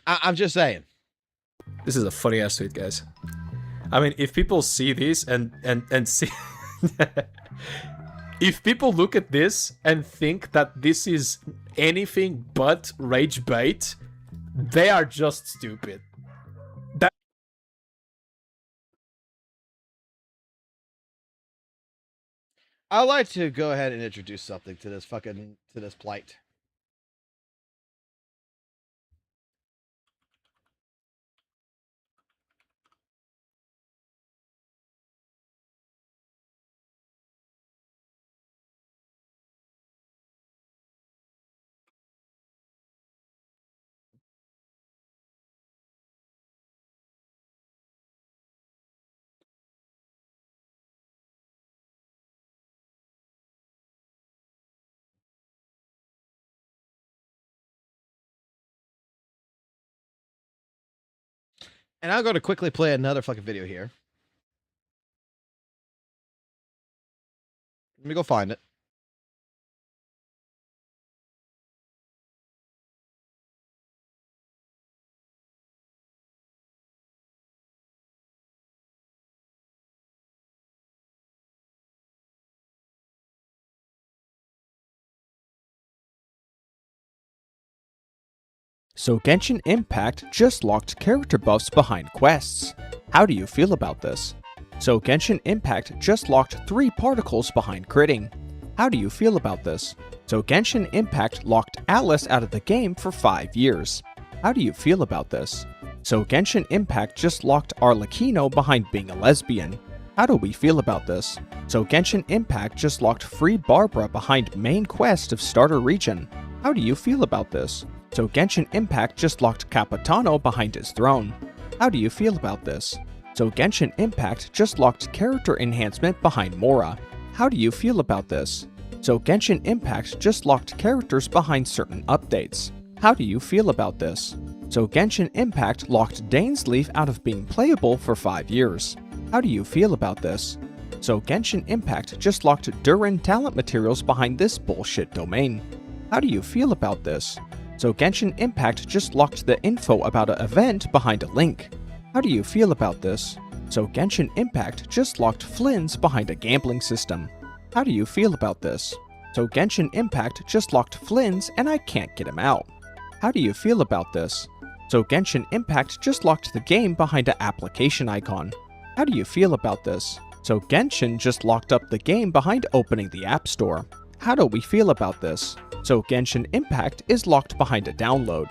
A: I'm just saying.
B: This is a funny ass tweet, guys. I mean, if people see this and see... if people look at this and think that this is anything but rage bait, they are just stupid.
A: I'd like to go ahead and introduce something to this plight. And I'm going to quickly play another fucking video here. Let me go find it.
C: So Genshin Impact just locked character buffs behind quests. How do you feel about this? So Genshin Impact just locked 3 particles behind critting. How do you feel about this? So Genshin Impact locked Atlas out of the game for 5 years. How do you feel about this? So Genshin Impact just locked Arlecchino behind being a lesbian. How do we feel about this? So Genshin Impact just locked Free Barbara behind main quest of Starter Region. How do you feel about this? So Genshin Impact just locked Capitano behind his throne. How do you feel about this? So Genshin Impact just locked character enhancement behind Mora. How do you feel about this? So Genshin Impact just locked characters behind certain updates. How do you feel about this? So Genshin Impact locked Dainsleif out of being playable for 5 years. How do you feel about this? So Genshin Impact just locked Durin talent materials behind this bullshit domain. How do you feel about this? So Genshin Impact just locked the info about an event behind a link. How do you feel about this? So Genshin Impact just locked Flynn's behind a gambling system. How do you feel about this? So Genshin Impact just locked Flynn's and I can't get him out. How do you feel about this? So Genshin Impact just locked the game behind an application icon. How do you feel about this? So Genshin just locked up the game behind opening the App Store. How do we feel about this? So Genshin Impact is locked behind a download.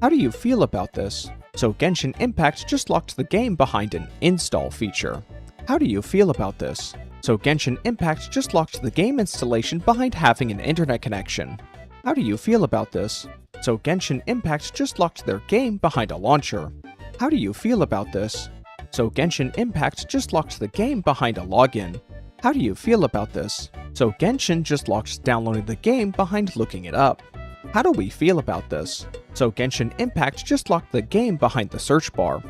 C: How do you feel about this? So Genshin Impact just locked the game behind an install feature. How do you feel about this? So Genshin Impact just locked the game installation behind having an internet connection. How do you feel about this? So Genshin Impact just locked their game behind a launcher. How do you feel about this? So Genshin Impact just locked the game behind a login. How do you feel about this? So Genshin just locked downloading the game behind looking it up. How do we feel about this? So Genshin Impact just locked the game behind the search bar.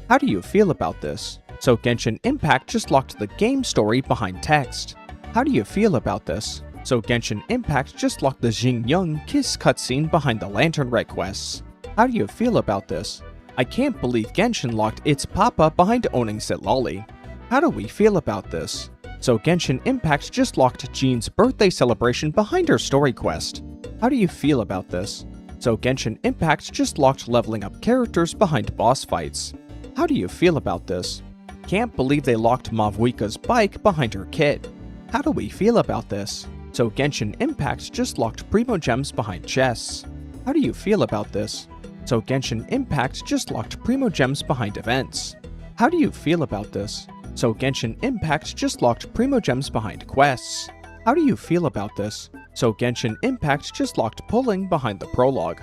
C: How do you feel about this? So Genshin Impact just locked the game story behind text. How do you feel about this? So Genshin Impact just locked the Jing Young kiss cutscene behind the Lantern Red quests. How do you feel about this? I can't believe Genshin locked its papa behind owning Sitlolly. How do we feel about this? So Genshin Impact just locked Jean's birthday celebration behind her story quest. How do you feel about this? So Genshin Impact just locked leveling up characters behind boss fights. How do you feel about this? Can't believe they locked Mavwika's bike behind her kit. How do we feel about this? So Genshin Impact just locked Primo Gems behind chests. How do you feel about this? So Genshin Impact just locked Primo Gems behind events. How do you feel about this? So Genshin Impact just locked Primo Gems behind quests. How do you feel about this? So Genshin Impact just locked pulling behind the prologue.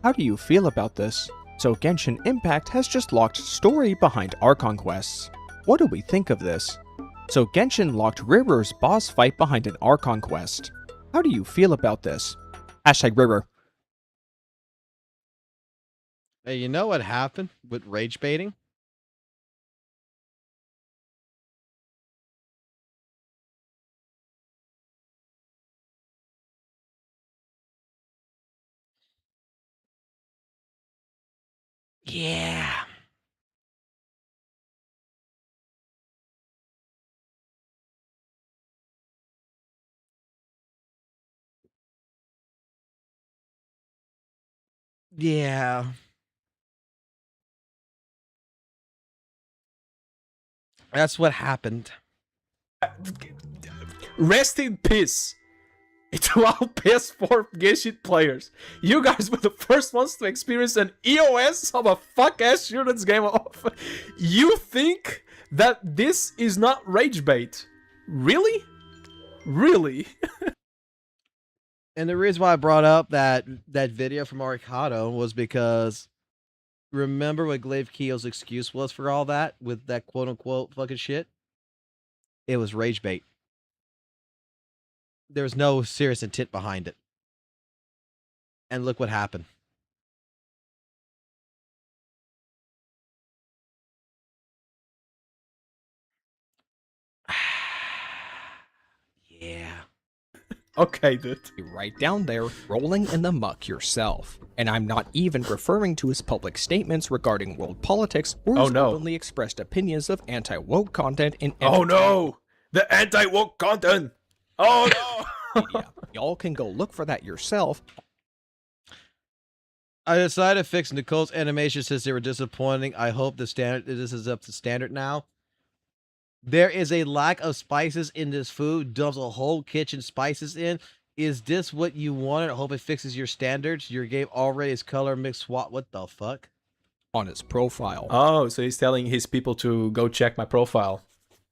C: How do you feel about this? So Genshin Impact has just locked story behind Archon quests. What do we think of this? So Genshin locked Rirer's boss fight behind an Archon quest. How do you feel about this? #Rirer.
A: Hey, you know what happened with rage baiting? Yeah. Yeah. That's what happened.
B: Rest in peace to all PS4 Genshin players. You guys were the first ones to experience an EOS of a fuck-ass shooter's game off. You think that this is not rage bait? Really? Really?
A: And the reason why I brought up that video from Arikado was because remember what Glaive Keel's excuse was for all that with that quote unquote fucking shit? It was rage bait. There was no serious intent behind it. And look what happened. Yeah.
B: Okay, dude.
C: Right down there, rolling in the muck yourself. And I'm not even referring to his public statements regarding world politics or his openly expressed opinions of anti-woke content in
B: Oh no! The anti-woke content! Oh no!
C: media. Y'all can go look for that yourself.
A: I decided to fix Nicole's animation since they were disappointing. I hope this is up to standard now. There is a lack of spices in this food. Dumps a whole kitchen spices in. Is this what you wanted? I hope it fixes your standards. Your game already is color mixed swap. What the fuck?
C: On his profile.
B: Oh, so he's telling his people to go check my profile.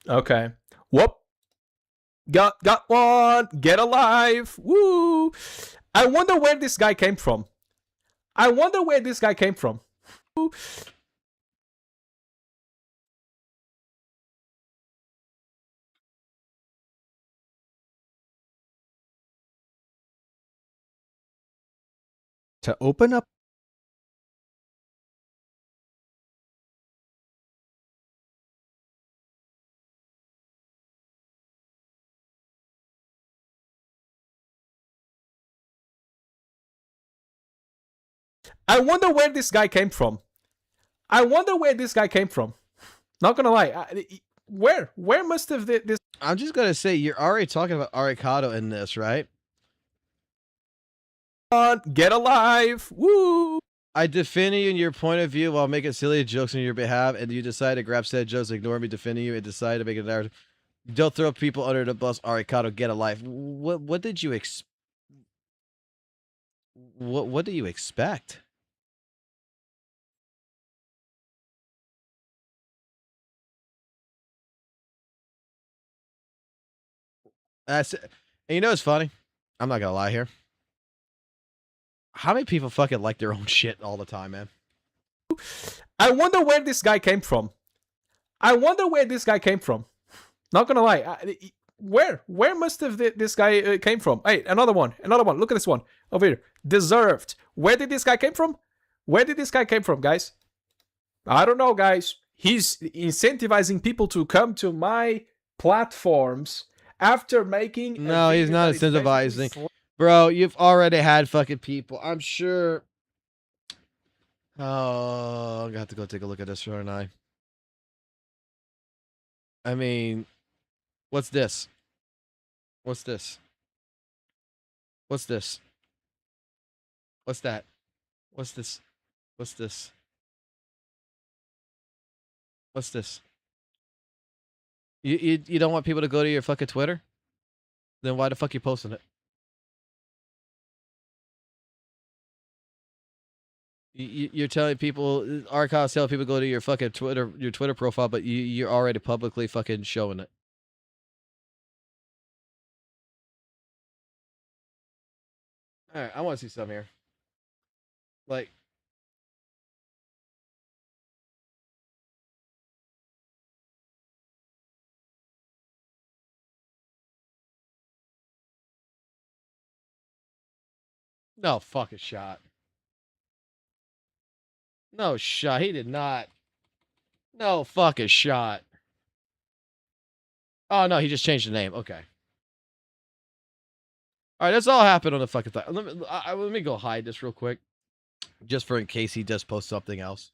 B: Okay. Whoop. Got one. Get alive. Woo. I wonder where this guy came from. I wonder where this guy came from. Woo.
C: To open up
B: I wonder where this guy came from. I wonder where this guy came from. Not gonna lie. Where must have this...
A: I'm just gonna say, you're already talking about Arikado in this, right?
B: Get alive. Woo.
A: I defend you in your point of view while making silly jokes on your behalf, and you decide to grab said jokes, ignore me defending you, and decide to make a narrative. Don't throw people under the bus, Arikado, get a life. What did you what do you expect? And you know what's funny? I'm not gonna lie here. How many people fucking like their own shit all the time, man?
B: I wonder where this guy came from. I wonder where this guy came from. Not gonna lie. Where must have this guy came from? Hey, another one. Look at this one over here. Deserved. Where did this guy came from? Guys? I don't know, guys. He's incentivizing people to come to my platforms after making.
A: No, he's not incentivizing. Bro, you've already had fucking people. I'm sure. Oh, I'm gonna have to go take a look at this, aren't I? I mean, what's this? What's this? What's this? What's that? What's this? What's this? What's this? You don't want people to go to your fucking Twitter? Then why the fuck you posting it? You're telling people, Archives tell people go to your fucking Twitter profile, but you're already publicly fucking showing it. All right, I want to see some here. Like, no fucking shot. No shot. He did not. No fucking shot. Oh no, he just changed the name. Okay. All right, that's all happened on the fucking thing. Let me go hide this real quick, just for in case he does post something else.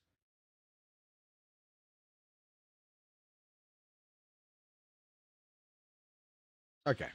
A: Okay.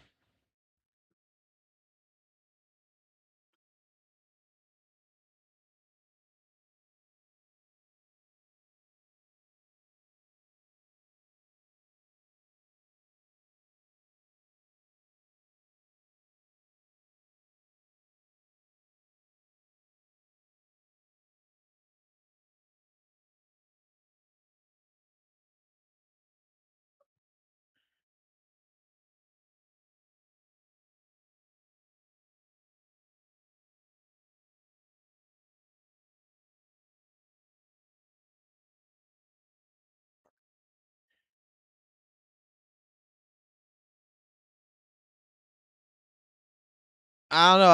A: I don't know.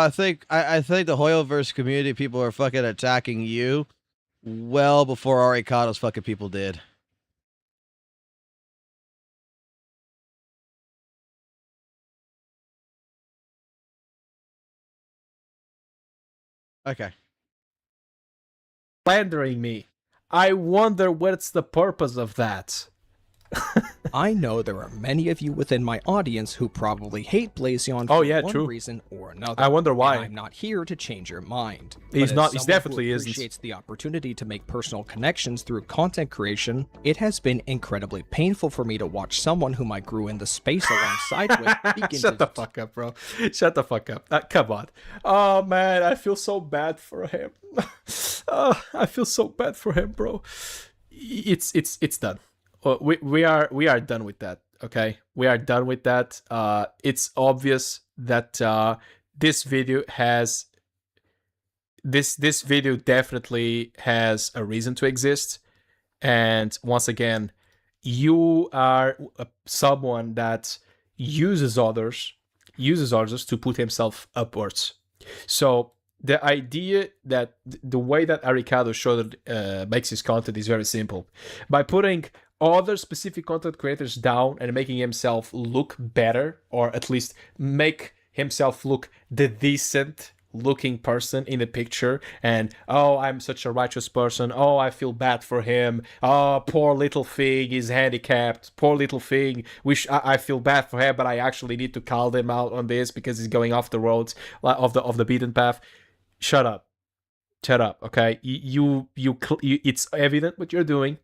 A: I think the HoYoverse community people are fucking attacking you well before Arikado's fucking people did. Okay.
B: Slandering me. I wonder what's the purpose of that.
C: I know there are many of you within my audience who probably hate Blazion
B: Oh,
C: for
B: yeah,
C: one
B: true.
C: reason or another.
B: I wonder why.
C: And I'm not here to change your mind.
B: He's
C: But
B: not-
C: as
B: he's
C: someone
B: definitely
C: who
B: isn't.
C: appreciates the opportunity to make personal connections through content creation, it has been incredibly painful for me to watch someone whom I grew in the space alongside with begin
B: Shut the
C: to
B: fuck up, bro. Shut the fuck up. Come on. Oh man, I feel so bad for him. I feel so bad for him, bro. It's done. We are done with that. Okay, we are done with that. It's obvious that this video has this video definitely has a reason to exist. And once again, you are someone that uses others to put himself upwards. So the idea that the way that Arikado showed makes his content is very simple. By putting other specific content creators down and making himself look better, or at least make himself look the decent looking person in the picture, and oh, I'm such a righteous person, oh, I feel bad for him, oh, poor little thing, he's handicapped, poor little thing, I feel bad for him, but I actually need to call them out on this because he's going off the roads of the beaten path. Shut up, okay? It's evident what you're doing.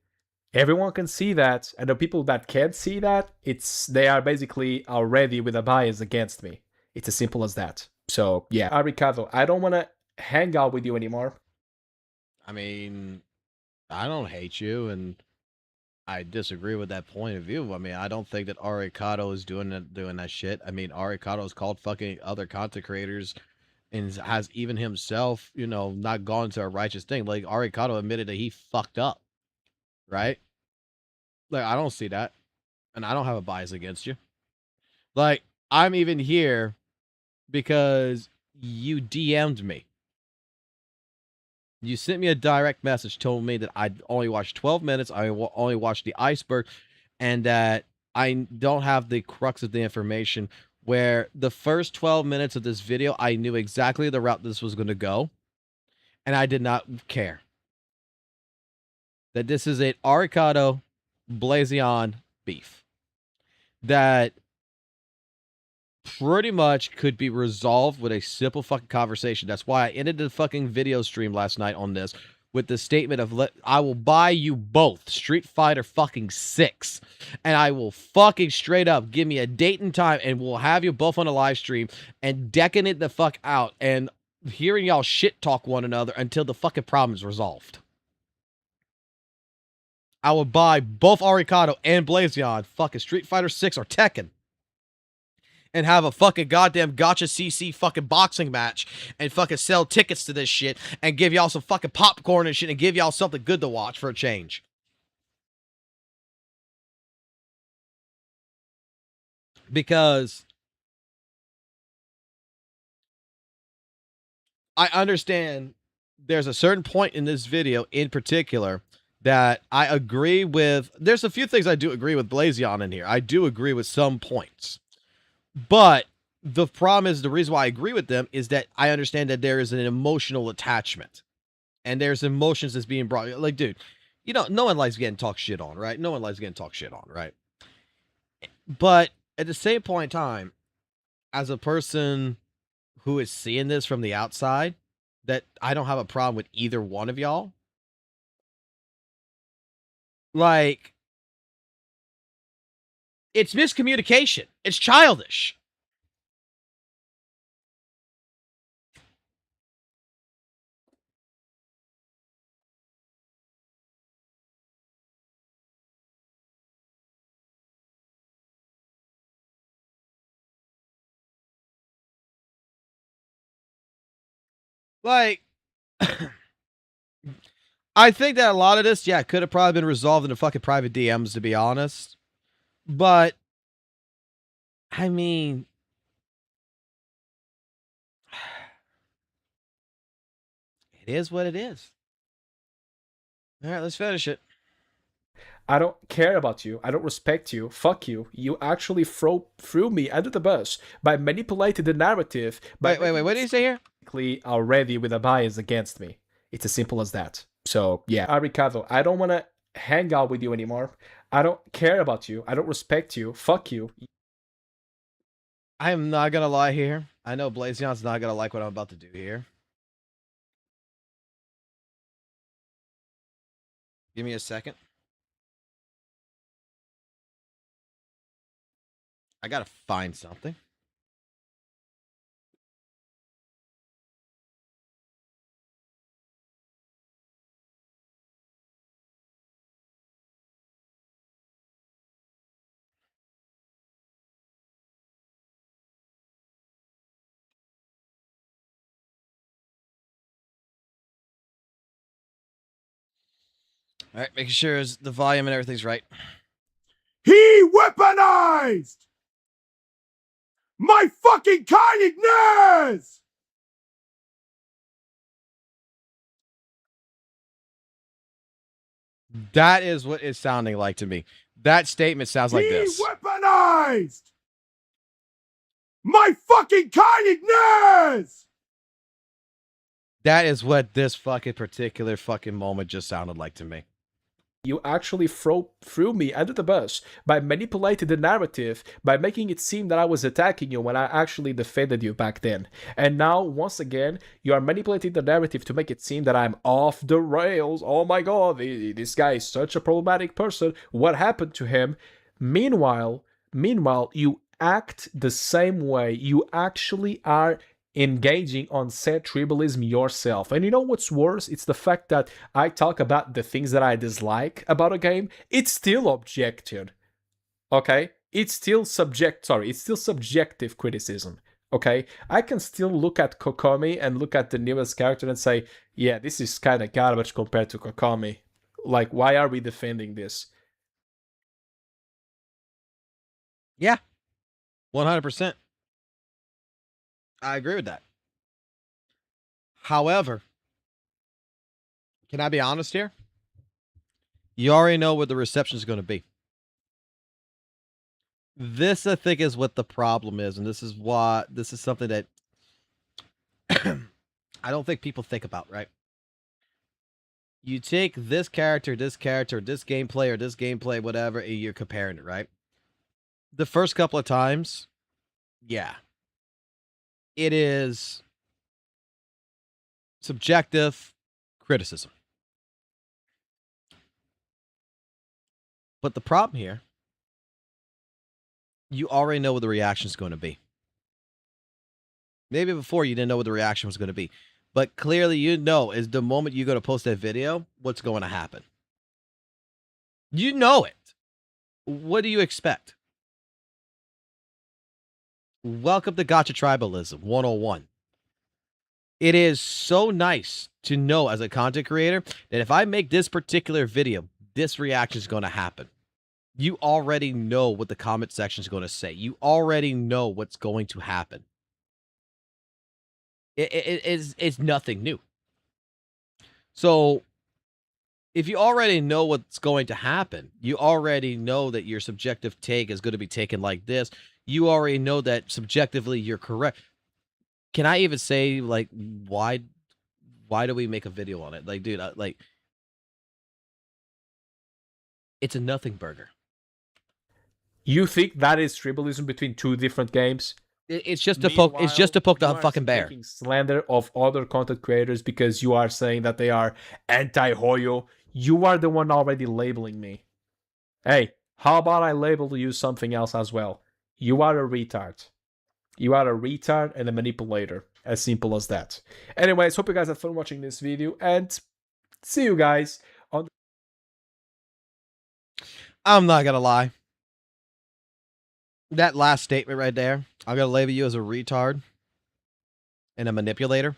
B: Everyone can see that, and the people that can't see that, they are basically already with a bias against me. It's as simple as that. So yeah, Ricardo, I don't want to hang out with you anymore.
A: I mean, I don't hate you, and I disagree with that point of view. I mean, I don't think that Arikado is doing that shit. I mean, Arikado has called fucking other content creators and has even himself, you know, not gone to a righteous thing. Like, Arikado admitted that he fucked up, right? Like, I don't see that, and I don't have a bias against you. Like, I'm even here because you DM'd me. You sent me a direct message, told me that I only watched 12 minutes, I only watched the iceberg, and that I don't have the crux of the information, where the first 12 minutes of this video, I knew exactly the route this was going to go, and I did not care. That this is an Arikado Blazion beef that pretty much could be resolved with a simple fucking conversation. That's why I ended the fucking video stream last night on this with the statement of, I will buy you both Street Fighter fucking 6, and I will fucking straight up give me a date and time, and we'll have you both on a live stream and decking it the fuck out and hearing y'all shit talk one another until the fucking problem is resolved. I will buy both Arikado and Blazion fucking Street Fighter 6 or Tekken and have a fucking goddamn Gacha CC fucking boxing match and fucking sell tickets to this shit and give y'all some fucking popcorn and shit and give y'all something good to watch for a change. Because I understand there's a certain point in this video in particular that I agree with. There's a few things I do agree with Blazion in here. I do agree with some points. But the problem is, the reason why I agree with them is that I understand that there is an emotional attachment. And there's emotions that's being brought. Like, dude, you know, no one likes getting talked shit on, right? No one likes getting talked shit on, right? But at the same point in time, as a person who is seeing this from the outside, that I don't have a problem with either one of y'all. Like, it's miscommunication. It's childish. Like, I think that a lot of this, yeah, could have probably been resolved in the fucking private DMs, to be honest. But, I mean, it is what it is. All right, let's finish it.
B: I don't care about you. I don't respect you. Fuck you. You actually threw me under the bus by manipulating the narrative.
A: Wait, what did you say here?
B: Already with a bias against me. It's as simple as that. So, yeah. Arikado, I don't want to hang out with you anymore. I don't care about you. I don't respect you. Fuck you.
A: I am not going to lie here. I know Blazion's not going to like what I'm about to do here. Give me a second. I got to find something. All right, making sure the volume and everything's right.
E: He weaponized my fucking kindness!
A: That is what it's sounding like to me. That statement sounds like this.
E: He weaponized my fucking kindness!
A: That is what this fucking particular fucking moment just sounded like to me.
B: You actually threw me under the bus by manipulating the narrative, by making it seem that I was attacking you when I actually defended you back then. And now, once again, you are manipulating the narrative to make it seem that I'm off the rails. Oh my god, this guy is such a problematic person. What happened to him? Meanwhile, you act the same way. You actually are engaging on said tribalism yourself. And you know what's worse? It's the fact that I talk about the things that I dislike about a game. It's still objective. Okay? It's still subjective criticism. Okay? I can still look at Kokomi and look at the newest character and say, yeah, this is kind of garbage compared to Kokomi. Like, why are we defending this?
A: Yeah. 100%. I agree with that. However, can I be honest here? You already know what the reception is going to be. This, I think, is what the problem is, and this is something that I don't think people think about, right? You take this character, this gameplay, or this gameplay, whatever, and you're comparing it, right? The first couple of times, yeah, it is subjective criticism. But the problem here, you already know what the reaction is going to be. Maybe before you didn't know what the reaction was going to be. But clearly you know is the moment you go to post that video, what's going to happen. You know it. What do you expect? Welcome to Gacha Tribalism 101. It is so nice to know as a content creator that if I make this particular video, this reaction is going to happen. You already know what the comment section is going to say. You already know what's going to happen. It's nothing new. So if you already know what's going to happen, you already know that your subjective take is going to be taken like this. You already know that subjectively you're correct. Can I even say, like, why do we make a video on it? Like, dude, like, it's a nothing burger.
B: You think that is tribalism between two different games?
A: It's just to poke. It's just to poke the fucking bear.
B: Making slander of other content creators because you are saying that they are anti-Hoyo. You are the one already labeling me. Hey, how about I label you something else as well? You are a retard. You are a retard and a manipulator. As simple as that. Anyways, hope you guys had fun watching this video and see you guys on.
A: I'm not gonna lie. That last statement right there, I'm going to label you as a retard and a manipulator.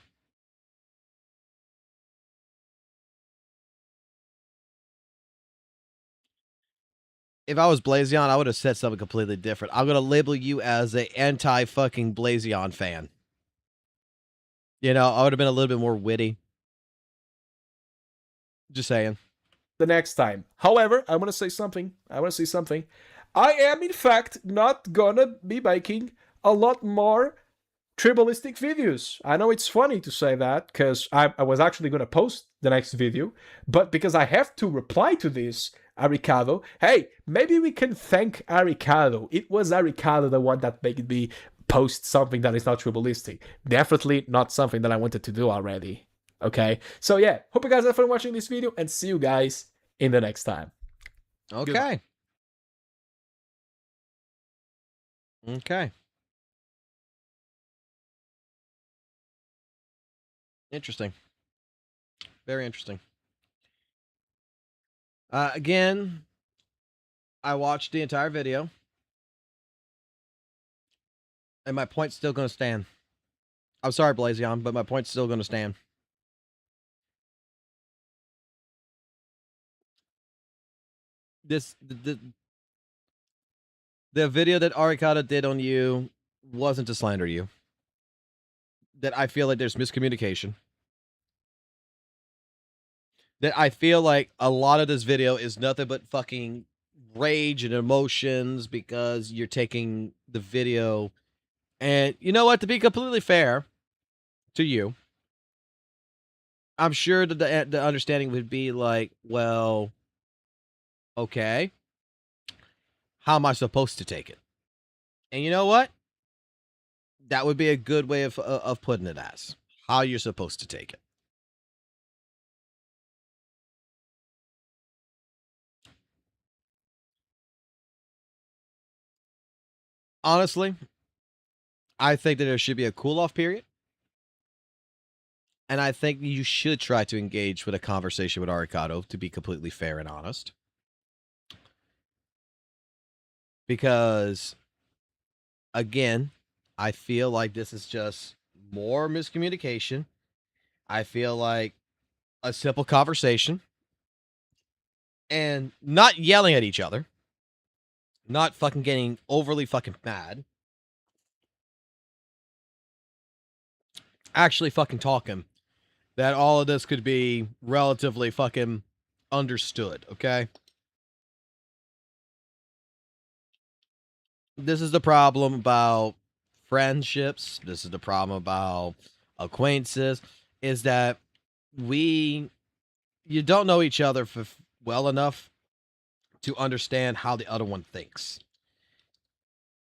A: If I was Blazion, I would have said something completely different. I'm going to label you as an anti-fucking Blazion fan. You know, I would have been a little bit more witty. Just saying.
B: The next time. However, I want to say something. I am, in fact, not gonna be making a lot more tribalistic videos. I know it's funny to say that, because I was actually gonna post the next video, but because I have to reply to this, Aricado, hey, maybe we can thank Aricado. It was Aricado the one that made me post something that is not tribalistic. Definitely not something that I wanted to do already. Okay? So yeah, hope you guys had fun watching this video, and see you guys in the next time.
A: Okay.
B: Goodbye.
A: Okay. Interesting. Very interesting. Again, I watched the entire video. And my point's still going to stand. I'm sorry, Blazion, but my point's still going to stand. The video that Arikata did on you wasn't to slander you. That I feel like there's miscommunication. That I feel like a lot of this video is nothing but fucking rage and emotions because you're taking the video. And you know what? To be completely fair to you, I'm sure that the understanding would be like, well, okay, how am I supposed to take it? And you know what? That would be a good way of putting it as how you're supposed to take it. Honestly, I think that there should be a cool-off period. And I think you should try to engage with a conversation with Arikado, to be completely fair and honest. Because, again, I feel like this is just more miscommunication. I feel like a simple conversation. And not yelling at each other. Not fucking getting overly fucking mad. actually fucking talking, that all of this could be relatively fucking understood, okay? This is the problem about friendships. This is the problem about acquaintances, is that you don't know each other well enough to understand how the other one thinks.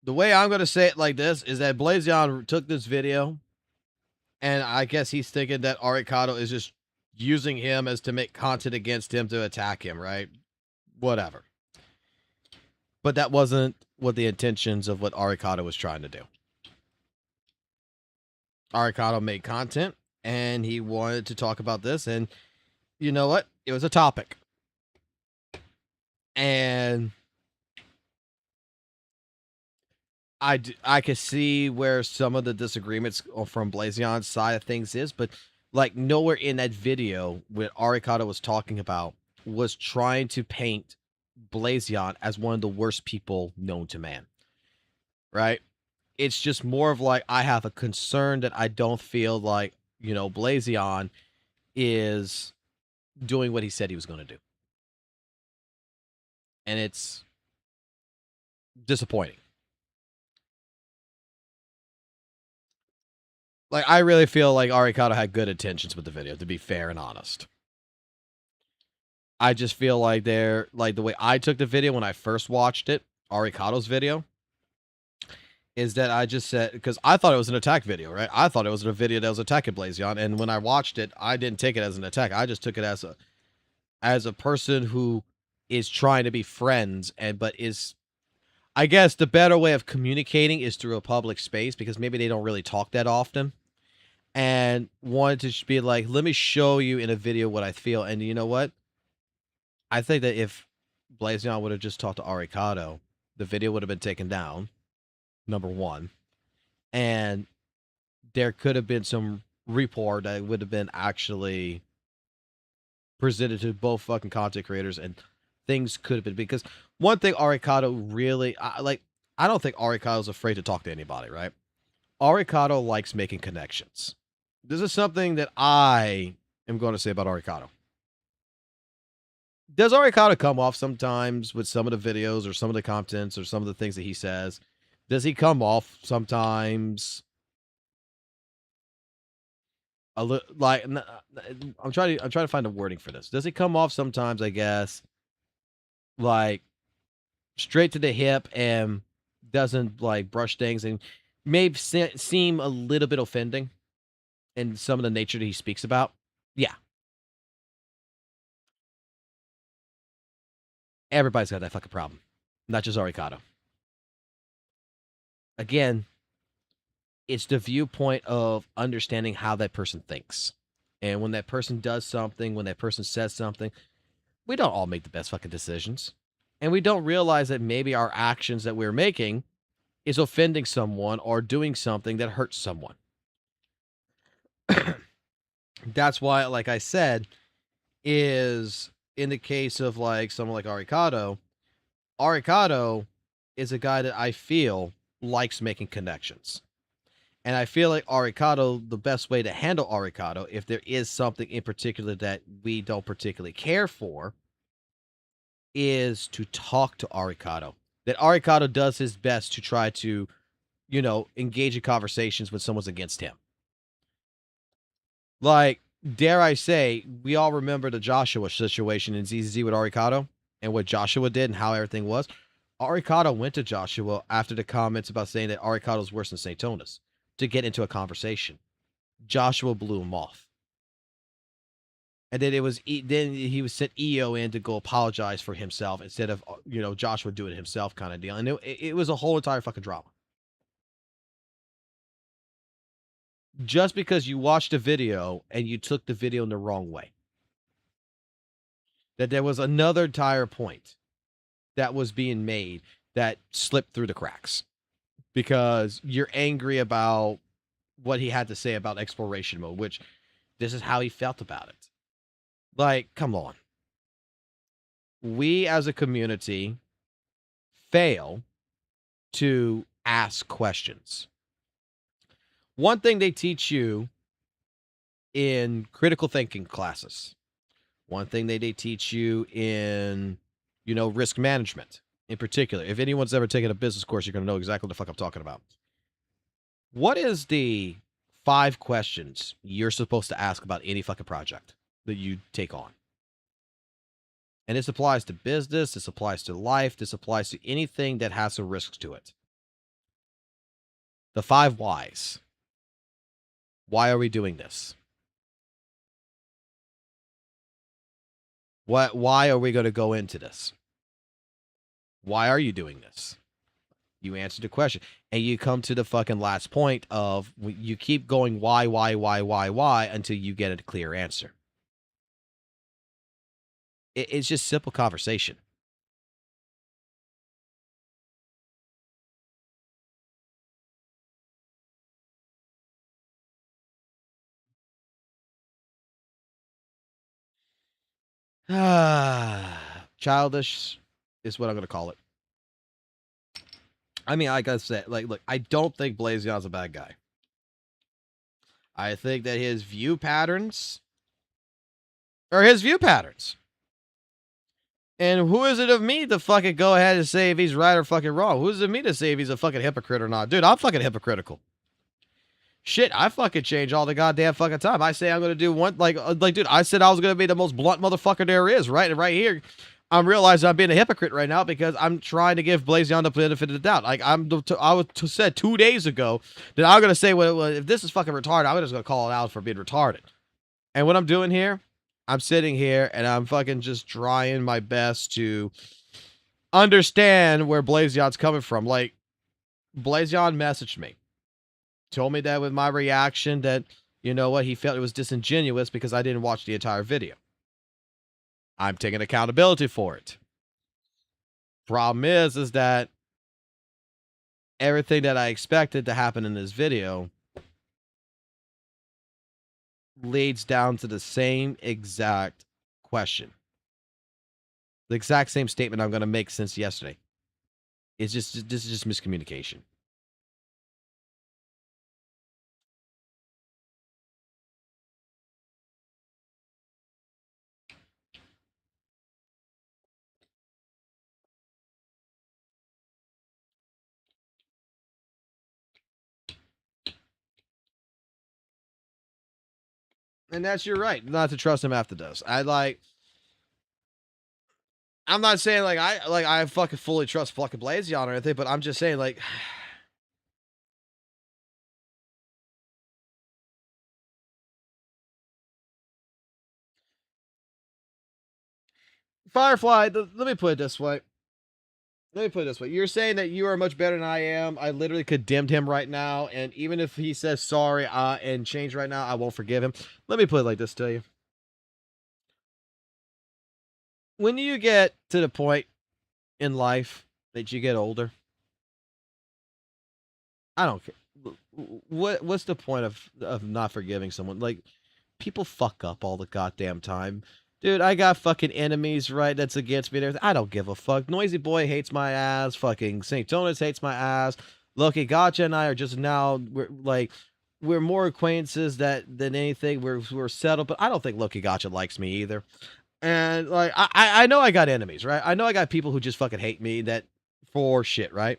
A: The way I'm going to say it like this is that Blazion took this video, and I guess he's thinking that Arikado is just using him as to make content against him to attack him, right? Whatever. But that wasn't what the intentions of what Arikado was trying to do. Arikado made content, and he wanted to talk about this, and you know what? It was a topic. And I could see where some of the disagreements from Blazion's side of things is, but like nowhere in that video what Arikado was talking about was trying to paint Blazion as one of the worst people known to man. Right? It's just more of like, I have a concern that I don't feel like, Blazion is doing what he said he was going to do. And it's disappointing. Like, I really feel like Arikado had good intentions with the video, to be fair and honest. I just feel like the way I took the video when I first watched it, Arikado's video, is that I just said, because I thought it was an attack video, right? I thought it was a video that was attacking Blazion, and when I watched it, I didn't take it as an attack. I just took it as a person who is trying to be friends, but is, I guess the better way of communicating is through a public space, because maybe they don't really talk that often, and wanted to be like, let me show you in a video what I feel. And you know what? I think that if Blazion would have just talked to Arikado, the video would have been taken down, number one, and there could have been some rapport that would have been actually presented to both fucking content creators, and things could have been, because one thing Arikado really, I don't think Arikado's afraid to talk to anybody, right? Arikado likes making connections. This is something that I am going to say about Arikado. Does Arikado come off sometimes with some of the videos or some of the contents or some of the things that he says? Does he come off sometimes like, I'm trying to find a wording for this. Does he come off sometimes, I guess, like straight to the hip and doesn't like brush things, and maybe seem a little bit offending in some of the nature that he speaks about? Yeah. Everybody's got that fucking problem. Not just Arikado. Again, it's the viewpoint of understanding how that person thinks. And when that person does something, when that person says something, we don't all make the best fucking decisions. And we don't realize that maybe our actions that we're making is offending someone or doing something that hurts someone. That's why, like I said, is in the case of like someone like Arikado is a guy that I feel likes making connections. And I feel like Arikado, the best way to handle Arikado, if there is something in particular that we don't particularly care for, is to talk to Arikado. That Arikado does his best to try to, engage in conversations when someone's against him. Like, dare I say, we all remember the Joshua situation in ZZZ with Arikado and what Joshua did and how everything was. Arikado went to Joshua after the comments about saying that Arikado's worse than St. Tonis to get into a conversation. Joshua blew him off. And then he was sent EO in to go apologize for himself instead of, Joshua doing it himself kind of deal. And it was a whole entire fucking drama. Just because you watched a video and you took the video in the wrong way. That there was another entire point that was being made that slipped through the cracks. Because you're angry about what he had to say about exploration mode, which this is how he felt about it. Like, come on. We as a community fail to ask questions. One thing they teach you in critical thinking classes. One thing they teach you in, you know, risk management in particular. If anyone's ever taken a business course, you're going to know exactly what the fuck I'm talking about. What is the 5 questions you're supposed to ask about any fucking project that you take on? And this applies to business, this applies to life, this applies to anything that has some risks to it. The 5 whys. Why are we doing this? Why are we going to go into this? Why are you doing this? You answer the question. And you come to the fucking last point of you keep going why until you get a clear answer. It's just simple conversation. Childish is what I'm going to call it. I mean, like I said, like, look, I don't think Blazion's a bad guy. I think that his view patterns are his view patterns. And who is it of me to fucking go ahead and say if he's right or fucking wrong? Who is it of me to say if he's a fucking hypocrite or not? Dude, I'm fucking hypocritical. Shit, I fucking change all the goddamn fucking time. I say I'm going to do one, like, dude, I said I was going to be the most blunt motherfucker there is, right? And right here, I'm realizing I'm being a hypocrite right now because I'm trying to give Blazion the benefit of the doubt. Like, I said 2 days ago that I'm going to say, well, if this is fucking retarded, I'm just going to call it out for being retarded. And what I'm doing here, I'm sitting here and I'm fucking just trying my best to understand where Blazion's coming from. Like, Blazion messaged me. Told me that with my reaction that, you know what, he felt it was disingenuous because I didn't watch the entire video. I'm taking accountability for it. Problem is that everything that I expected to happen in this video leads down to the same exact question. The exact same statement I'm going to make since yesterday. This is just miscommunication. And that's your right, not to trust him after this. I'm not saying I fucking fully trust fucking Blazion or anything, but I'm just saying like Firefly, let me put it this way. You're saying that you are much better than I am. I literally condemned him right now. And even if he says sorry and change right now, I won't forgive him. Let me put it like this to you. When you get to the point in life that you get older, I don't care. What's the point of not forgiving someone? Like, people fuck up all the goddamn time. Dude, I got fucking enemies, right, that's against me and everything. I don't give a fuck. Noisy Boy hates my ass. Fucking St. Jonas hates my ass. Loki, Gacha, and I are just now, we're more acquaintances than anything. We're settled, but I don't think Loki Gacha likes me either. And, like, I know I got enemies, right? I know I got people who just fucking hate me that for shit, right?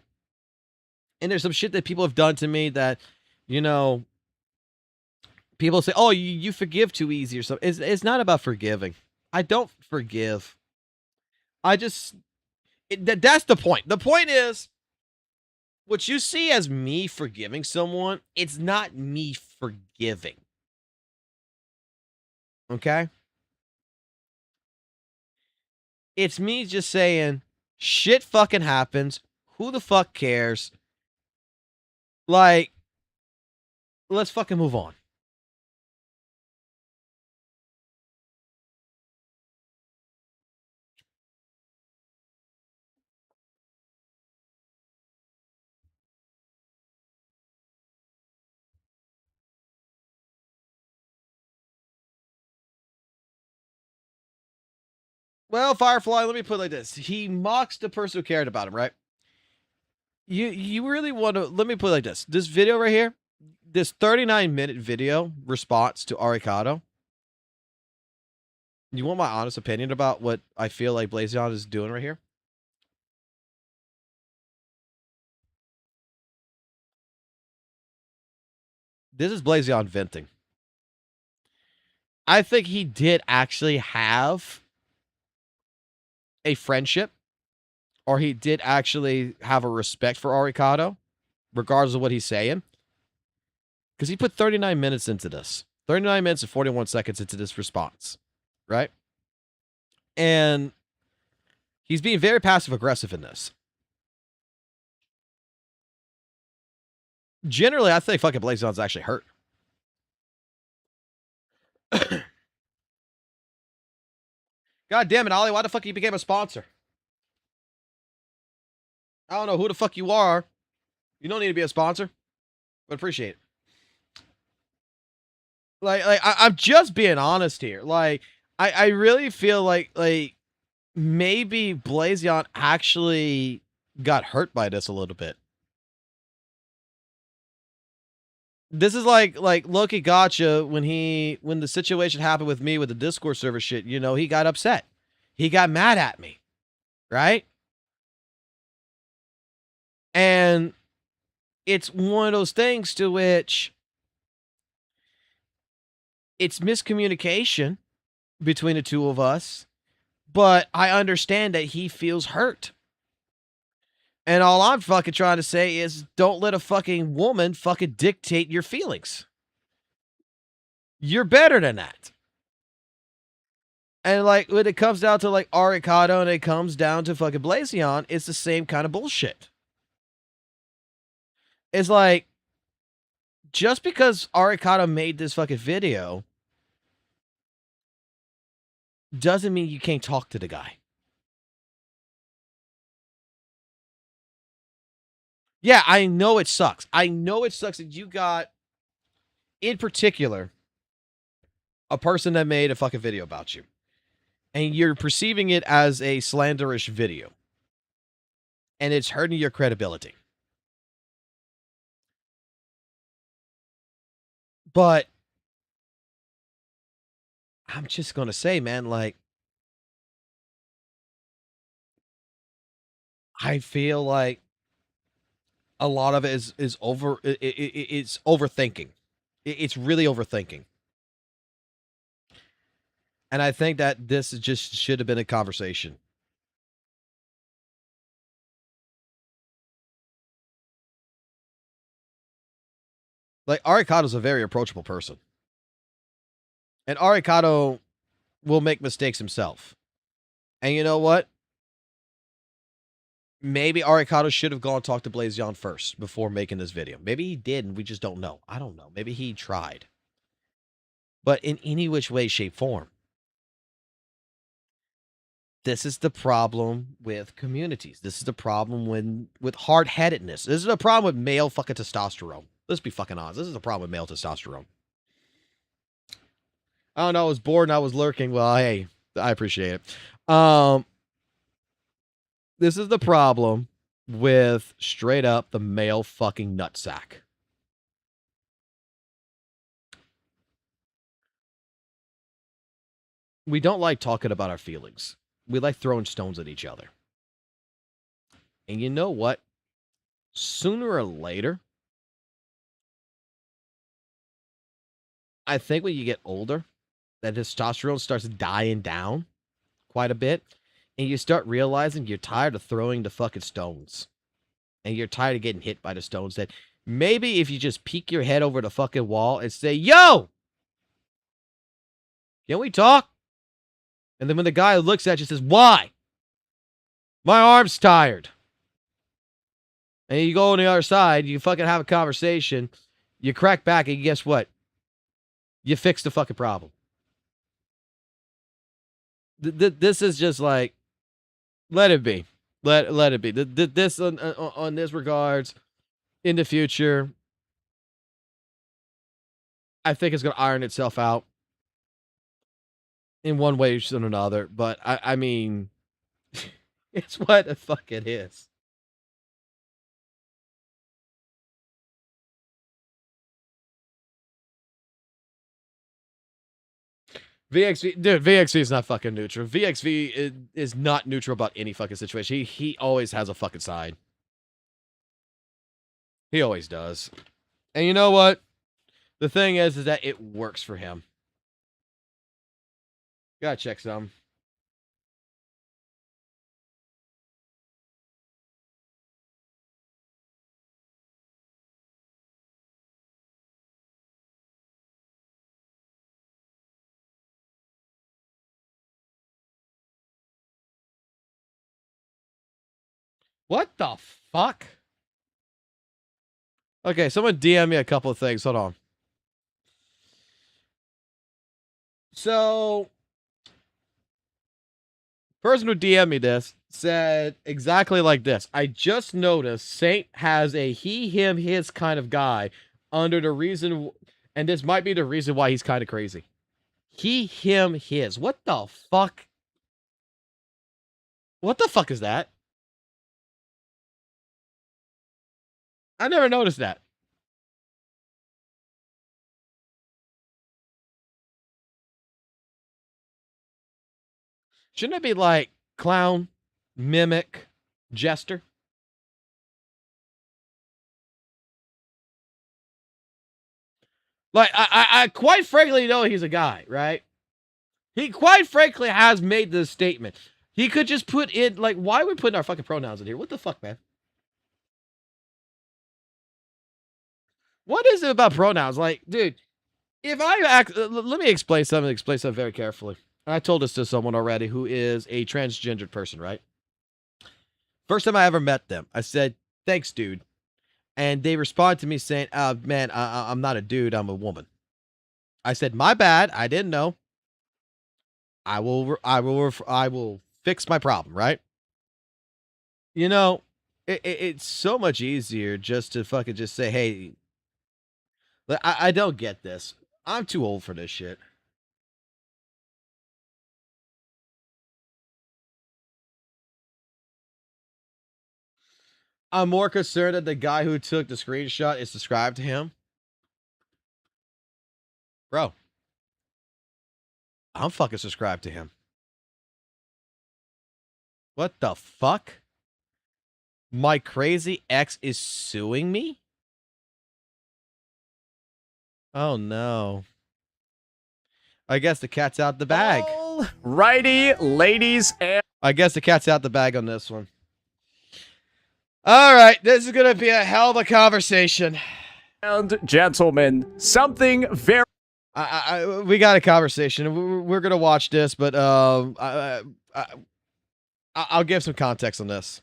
A: And there's some shit that people have done to me that, you know, people say, oh, you forgive too easy or something. It's not about forgiving. I don't forgive. That's the point. The point is, what you see as me forgiving someone, it's not me forgiving. Okay? It's me just saying, shit fucking happens. Who the fuck cares? Like, let's fucking move on. Well, Firefly, let me put it like this. He mocks the person who cared about him, right? You really want to, let me put it like this. This video right here, this 39-minute video response to Arikado. You want my honest opinion about what I feel like Blazion is doing right here? This is Blazion venting. I think he did actually have a friendship, or he did actually have a respect for Arikado, regardless of what he's saying. Because he put 39 minutes into this. 39 minutes and 41 seconds into this response. Right? And he's being very passive-aggressive in this. Generally, I think fucking Blazion's actually hurt. God damn it, Ollie, why the fuck you became a sponsor? I don't know who the fuck you are. You don't need to be a sponsor, but appreciate it. I'm just being honest here. Like, I really feel like maybe Blazion actually got hurt by this a little bit. This is like Loki Gacha when the situation happened with me with the Discord server shit, you know, he got upset. He got mad at me. Right? And it's one of those things to which it's miscommunication between the two of us, but I understand that he feels hurt. And all I'm fucking trying to say is don't let a fucking woman fucking dictate your feelings. You're better than that. And like when it comes down to like Arikado and it comes down to fucking Blazion, it's the same kind of bullshit. It's like, just because Arikado made this fucking video doesn't mean you can't talk to the guy. Yeah, I know it sucks. I know it sucks that you got, in particular, a person that made a fucking video about you. And you're perceiving it as a slanderish video. And it's hurting your credibility. But I'm just going to say, man, like, I feel like a lot of it is it's overthinking. It's really overthinking. And I think that this just should have been a conversation. Like, Arikado's a very approachable person. And Arikado will make mistakes himself. And you know what? Maybe Arikado should have gone and talked to Blazion first before making this video. Maybe he did and we just don't know. I don't know. Maybe he tried. But in any which way, shape, form, this is the problem with communities. This is the problem with hard-headedness. This is the problem with male fucking testosterone. Let's be fucking honest. This is the problem with male testosterone. I don't know. I was bored and I was lurking. Well, hey, I appreciate it. This is the problem with straight up the male fucking nutsack. We don't like talking about our feelings. We like throwing stones at each other. And you know what? Sooner or later, I think when you get older, that testosterone starts dying down quite a bit. And you start realizing you're tired of throwing the fucking stones. And you're tired of getting hit by the stones. That maybe if you just peek your head over the fucking wall and say, yo! Can we talk? And then when the guy looks at you and says, why? My arm's tired. And you go on the other side, you fucking have a conversation, you crack back, and guess what? You fix the fucking problem. This is just like, let it be. Let it be. This on this regards, in the future, I think it's going to iron itself out in one way or another. But I mean, it's what the fuck it is. VXV, dude, VXV is not fucking neutral. VXV is not neutral about any fucking situation. He always has a fucking side. He always does. And you know what? The thing is that it works for him. Gotta check some. What the fuck? Okay, someone DM me a couple of things. Hold on. So, person who DM'd me this said exactly like this. I just noticed Saint has a he, him, his kind of guy under the reason, and this might be the reason why he's kind of crazy. He, him, his. What the fuck? What the fuck is that? I never noticed that. Shouldn't it be like clown, mimic, jester? Like, I quite frankly know he's a guy, right? He quite frankly has made this statement. He could just put in, like, why are we putting our fucking pronouns in here? What the fuck, man? What is it about pronouns? Like, dude, if I act, let me explain something very carefully. I told this to someone already who is a transgendered person, right? First time I ever met them, I said, thanks, dude. And they responded to me saying, man, I'm not a dude, I'm a woman. I said, my bad, I didn't know. I will fix my problem, right? You know, it's so much easier just to fucking just say, hey, I don't get this. I'm too old for this shit. I'm more concerned that the guy who took the screenshot is subscribed to him. Bro, I'm fucking subscribed to him. What the fuck? My crazy ex is suing me? Oh no. I guess the cat's out the bag.
F: Righty, ladies and
A: I guess the cat's out the bag on this one. All right, this is going to be a hell of a conversation.
F: gentlemen, something very
A: we got a conversation. We're going to watch this, but I'll give some context on this.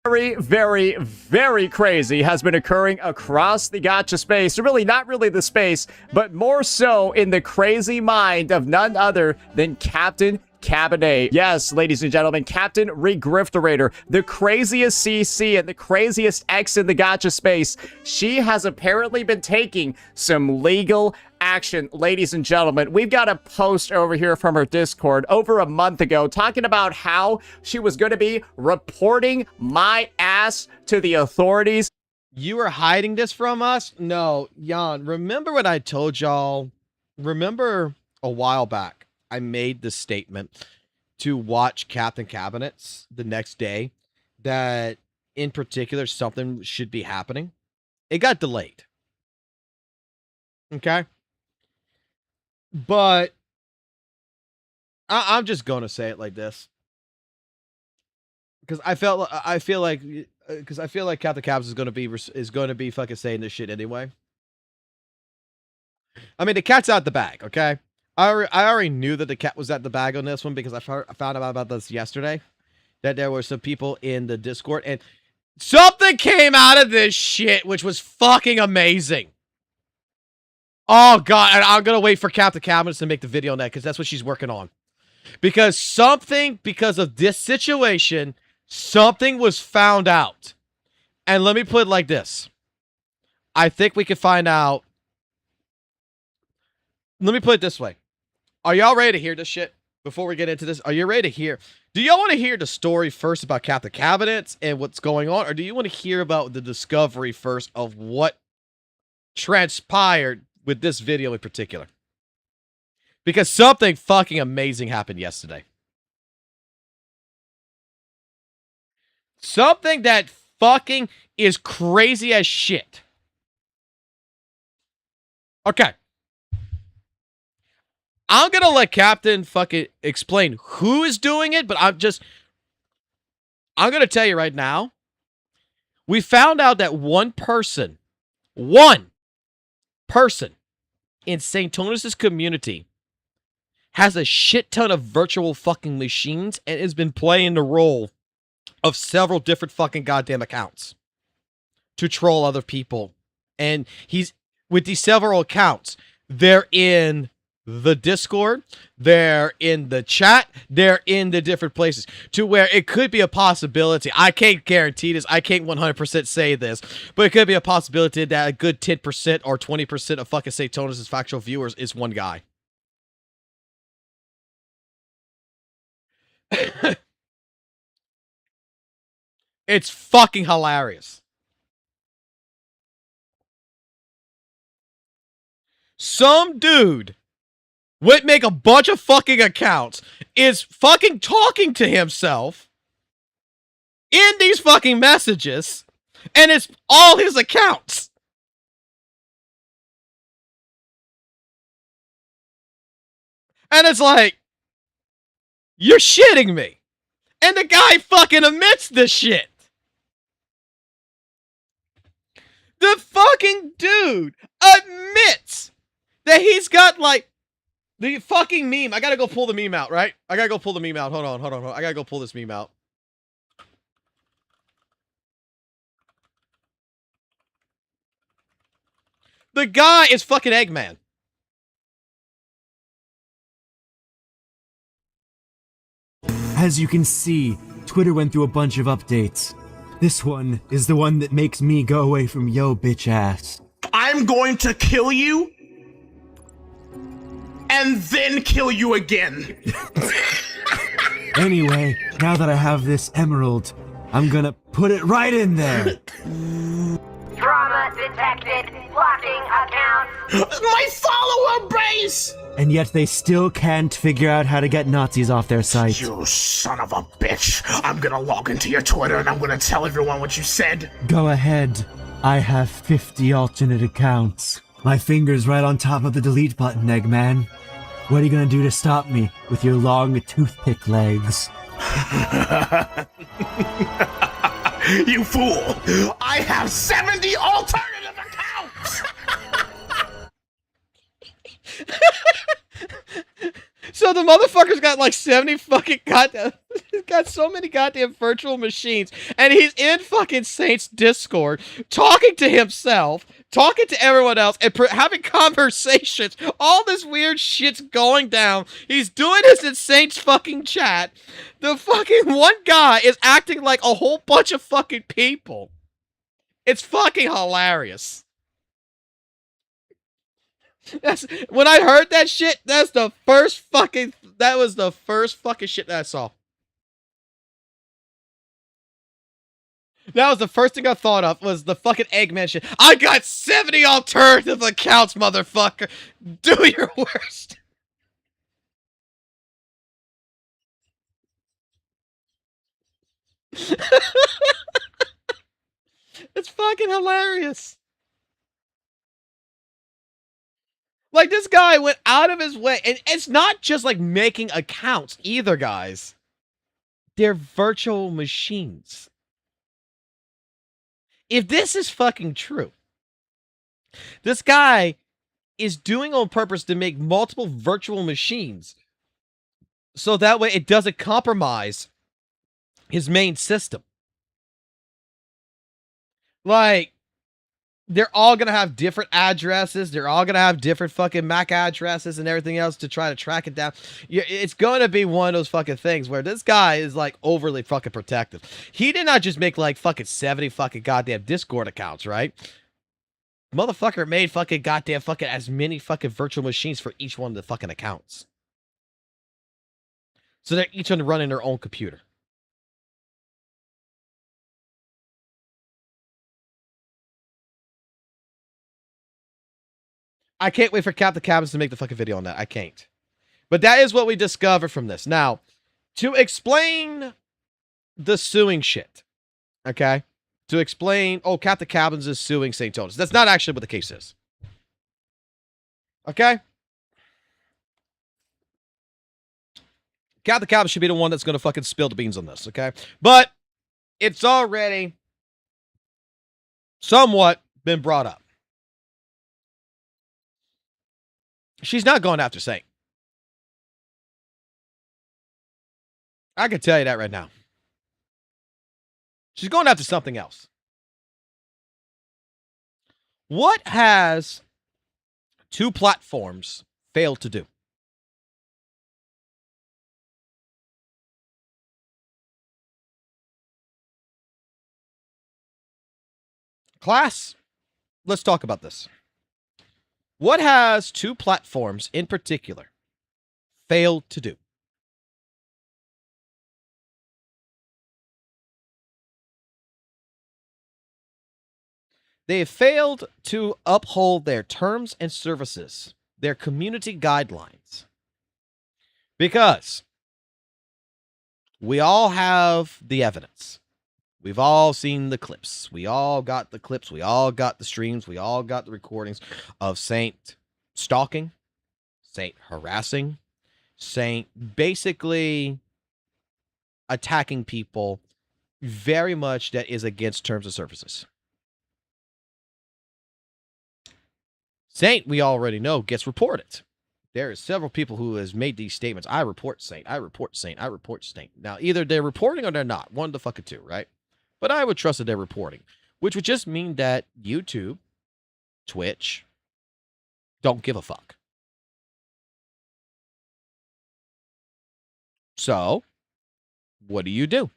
F: very, very, very crazy has been occurring across the gacha space. Really, not really the space, but more so in the crazy mind of none other than Captain Cabinet. Yes, ladies and gentlemen, Captain Regrifterator, the craziest CC and the craziest X in the gacha space. She has apparently been taking some legal action. Ladies and gentlemen, we've got a post over here from her Discord over a month ago talking about how she was going to be reporting my ass to the authorities.
A: You are hiding this from us? No, Jan, remember what I told y'all? Remember a while back, I made the statement to watch Captain Cabinets the next day that in particular something should be happening. It got delayed. Okay? But I'm just going to say it like this. Because I feel like Captain Cabs is going to be fucking saying this shit anyway. I mean, the cat's out the bag, okay? I already knew that the cat was at the bag on this one because I found out about this yesterday. That there were some people in the Discord and something came out of this shit which was fucking amazing. Oh god, and I'm gonna wait for Captain Cabinets to make the video on that because that's what she's working on. Because of this situation, something was found out. And let me put it like this. I think we can find out. Let me put it this way. Are y'all ready to hear this shit? Before we get into this, are you ready to hear? Do y'all want to hear the story first about Captain Cabinets and what's going on? Or do you want to hear about the discovery first of what transpired with this video in particular? Because something fucking amazing happened yesterday. Something that fucking is crazy as shit. Okay. I'm gonna let Captain fucking explain who is doing it, but I'm gonna tell you right now. We found out that one person in St. Tonus' community has a shit ton of virtual fucking machines and has been playing the role of several different fucking goddamn accounts to troll other people. And he's, with these several accounts, they're in the Discord, they're in the chat, they're in the different places, to where it could be a possibility. I can't guarantee this, I can't 100% say this, but it could be a possibility that a good 10% or 20% of fucking St. Tonus' factual viewers is one guy. It's fucking hilarious. Some dude would make a bunch of fucking accounts, is fucking talking to himself in these fucking messages, and it's all his accounts. And it's like, you're shitting me. And the guy fucking admits this shit. The fucking dude admits that he's got, like, the fucking meme. I gotta go pull the meme out, right? I gotta go pull the meme out. Hold on. I gotta go pull this meme out. The guy is fucking Eggman.
G: As you can see, Twitter went through a bunch of updates. This one is the one that makes me go away from yo bitch ass.
H: I'm going to kill you and then kill you again.
G: Anyway, now that I have this emerald, I'm gonna put it right in there.
I: Trauma detected. Blocking account.
H: My follower base!
G: And yet they still can't figure out how to get Nazis off their site.
H: You son of a bitch. I'm gonna log into your Twitter and I'm gonna tell everyone what you said.
G: Go ahead. I have 50 alternate accounts. My finger's right on top of the delete button, Eggman. What are you gonna do to stop me with your long toothpick legs?
H: You fool! I have 70 alternative accounts!
A: So the motherfucker's got like 70 fucking goddamn, he's got so many goddamn virtual machines, and he's in fucking Saint's Discord, talking to himself, talking to everyone else, and having conversations. All this weird shit's going down. He's doing this in Saint's fucking chat. The fucking one guy is acting like a whole bunch of fucking people. It's fucking hilarious. When I heard that shit, that was the first fucking shit that I saw. That was the first thing I thought of, was the fucking Eggman shit. I got 70 alternative accounts, motherfucker. Do your worst. It's fucking hilarious. Like, this guy went out of his way, and it's not just like making accounts either, guys. They're virtual machines. If this is fucking true, this guy is doing on purpose to make multiple virtual machines so that way it doesn't compromise his main system. Like, they're all going to have different addresses. They're all going to have different fucking MAC addresses and everything else to try to track it down. It's going to be one of those fucking things where this guy is like overly fucking protective. He did not just make like fucking 70 fucking goddamn Discord accounts, right? Motherfucker made fucking goddamn fucking as many fucking virtual machines for each one of the fucking accounts. So they're each running their own computer. I can't wait for Captain Cabins to make the fucking video on that. I can't. But that is what we discovered from this. Now, to explain the suing shit, okay? To explain, oh, Captain Cabins is suing St. Tonus. That's not actually what the case is. Okay? Captain Cabins should be the one that's going to fucking spill the beans on this, okay? But it's already somewhat been brought up. She's not going after Saint. I can tell you that right now. She's going after something else. What has two platforms failed to do? Class, let's talk about this. What has two platforms in particular failed to do? They have failed to uphold their terms and services, their community guidelines. Because we all have the evidence. We've all seen the clips. We all got the clips. We all got the streams. We all got the recordings of Saint stalking, Saint harassing, Saint basically attacking people very much that is against terms of services. Saint, we already know, gets reported. There are several people who has made these statements. I report Saint. I report Saint. I report Saint. Now, either they're reporting or they're not. One of the fucking two, right? But I would trust that they're reporting, which would just mean that YouTube, Twitch, don't give a fuck. So, what do?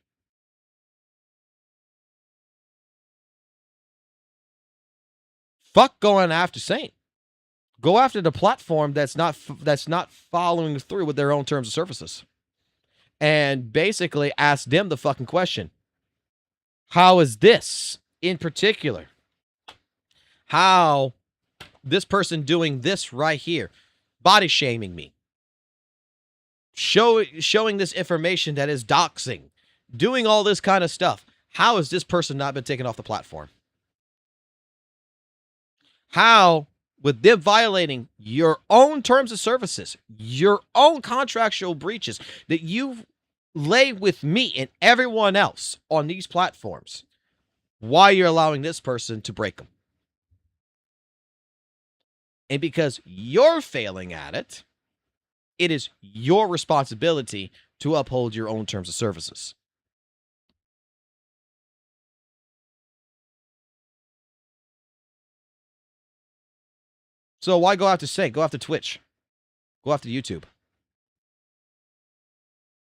A: Fuck going after Saint. Go after the platform that's not following through with their own terms of services. And basically ask them the fucking question. How is this in particular? How this person doing this right here, body shaming me, showing this information that is doxing, doing all this kind of stuff. How has this person not been taken off the platform? How, with them violating your own terms of services, your own contractual breaches that you've laid with me and everyone else on these platforms, why you're allowing this person to break them? And because you're failing at it, it is your responsibility to uphold your own terms of services. So why go after Saint? Go after Twitch. Go after YouTube.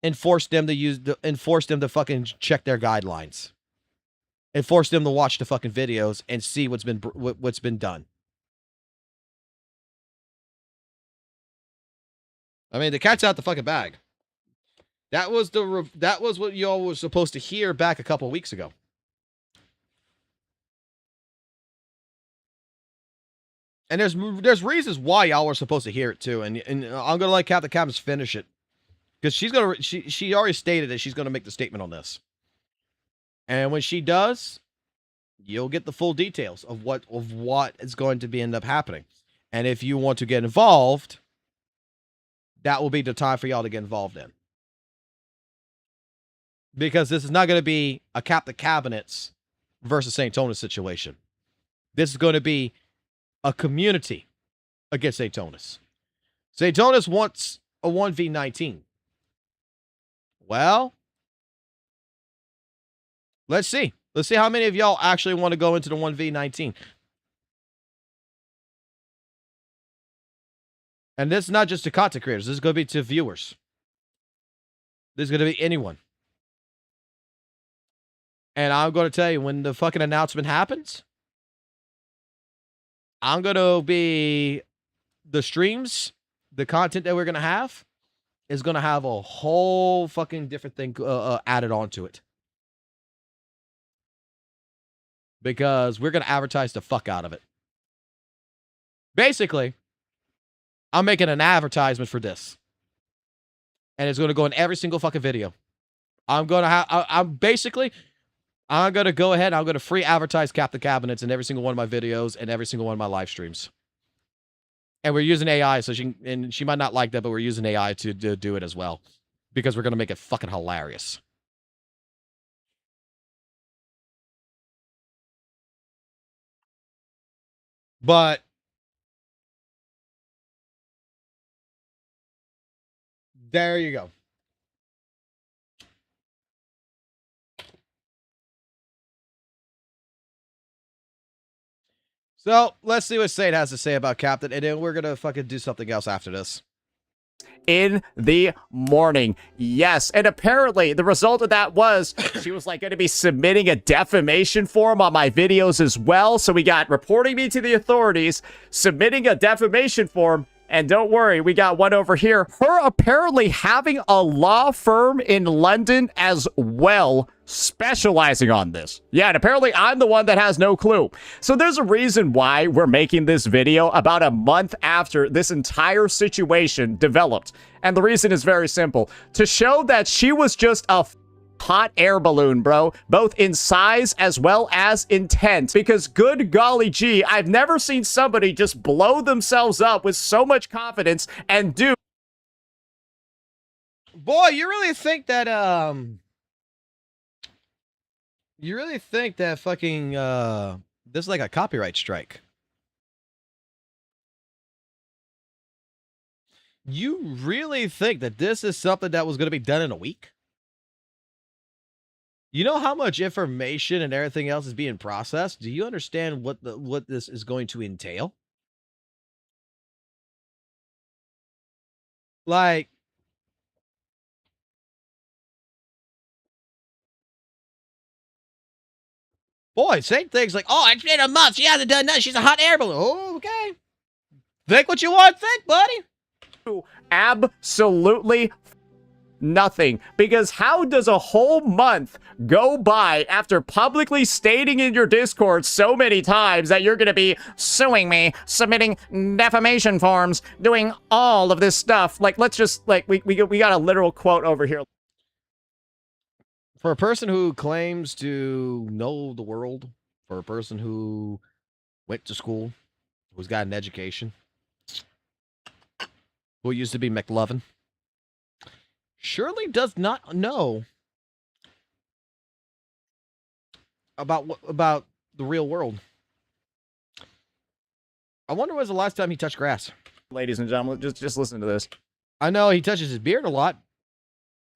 A: Enforce them to fucking check their guidelines. Enforce them to watch the fucking videos and see what's been done. I mean, the cat's out the fucking bag. That was what y'all were supposed to hear back a couple weeks ago. And there's reasons why y'all were supposed to hear it too. And I'm gonna let Captain Cabins finish it. Because she already stated that she's gonna make the statement on this. And when she does, you'll get the full details of what is going to be end up happening. And if you want to get involved, that will be the time for y'all to get involved in. Because this is not going to be a Captain Cabinets versus St. Tonus situation. This is going to be a community against St. Tonus. St. Tonus wants a 1v19. Well, let's see. Let's see how many of y'all actually want to go into the 1v19. And this is not just to content creators. This is going to be to viewers. This is going to be anyone. And I'm going to tell you, when the fucking announcement happens, I'm going to be... the streams, the content that we're going to have, is going to have a whole fucking different thing added onto it. Because we're going to advertise the fuck out of it. Basically, I'm making an advertisement for this. and it's gonna go in every single fucking video. I'm gonna have. I'm gonna go ahead. I'm gonna free advertise Captain Cabinets in every single one of my videos and every single one of my live streams. And we're using AI, so she might not like that, but we're using AI to do it as well, because we're gonna make it fucking hilarious. But there you go. So let's see what Sade has to say about Captain, and then we're gonna fucking do something else after this.
F: In the morning. Yes. And apparently the result of that was she was like going to be submitting a defamation form on my videos as well. So we got reporting me to the authorities, submitting a defamation form, and don't worry, we got one over here. Her apparently having a law firm in London as well, specializing on this. Yeah, and apparently I'm the one that has no clue. So there's a reason why we're making this video about a month after this entire situation developed. And the reason is very simple. To show that she was just a hot air balloon, bro, both in size as well as intent, because good golly gee, I've never seen somebody just blow themselves up with so much confidence and do.
A: Boy, you really think that fucking this is like a copyright strike? You really think that this is something that was going to be done in a week? You know how much information and everything else is being processed? Do you understand what this is going to entail? Like, boy, same things like, oh, it's been a month. She hasn't done nothing. She's a hot air balloon. Oh, okay. Think what you want to think, buddy.
F: Absolutely nothing, because how does a whole month go by after publicly stating in your Discord so many times that you're going to be suing me, submitting defamation forms, doing all of this stuff? Like, let's just, like, we got a literal quote over here.
A: For a person who claims to know the world, for a person who went to school, who's got an education, who used to be McLovin, surely does not know about the real world. I wonder when was the last time he touched grass.
F: Ladies and gentlemen, just listen to this.
A: I know he touches his beard a lot.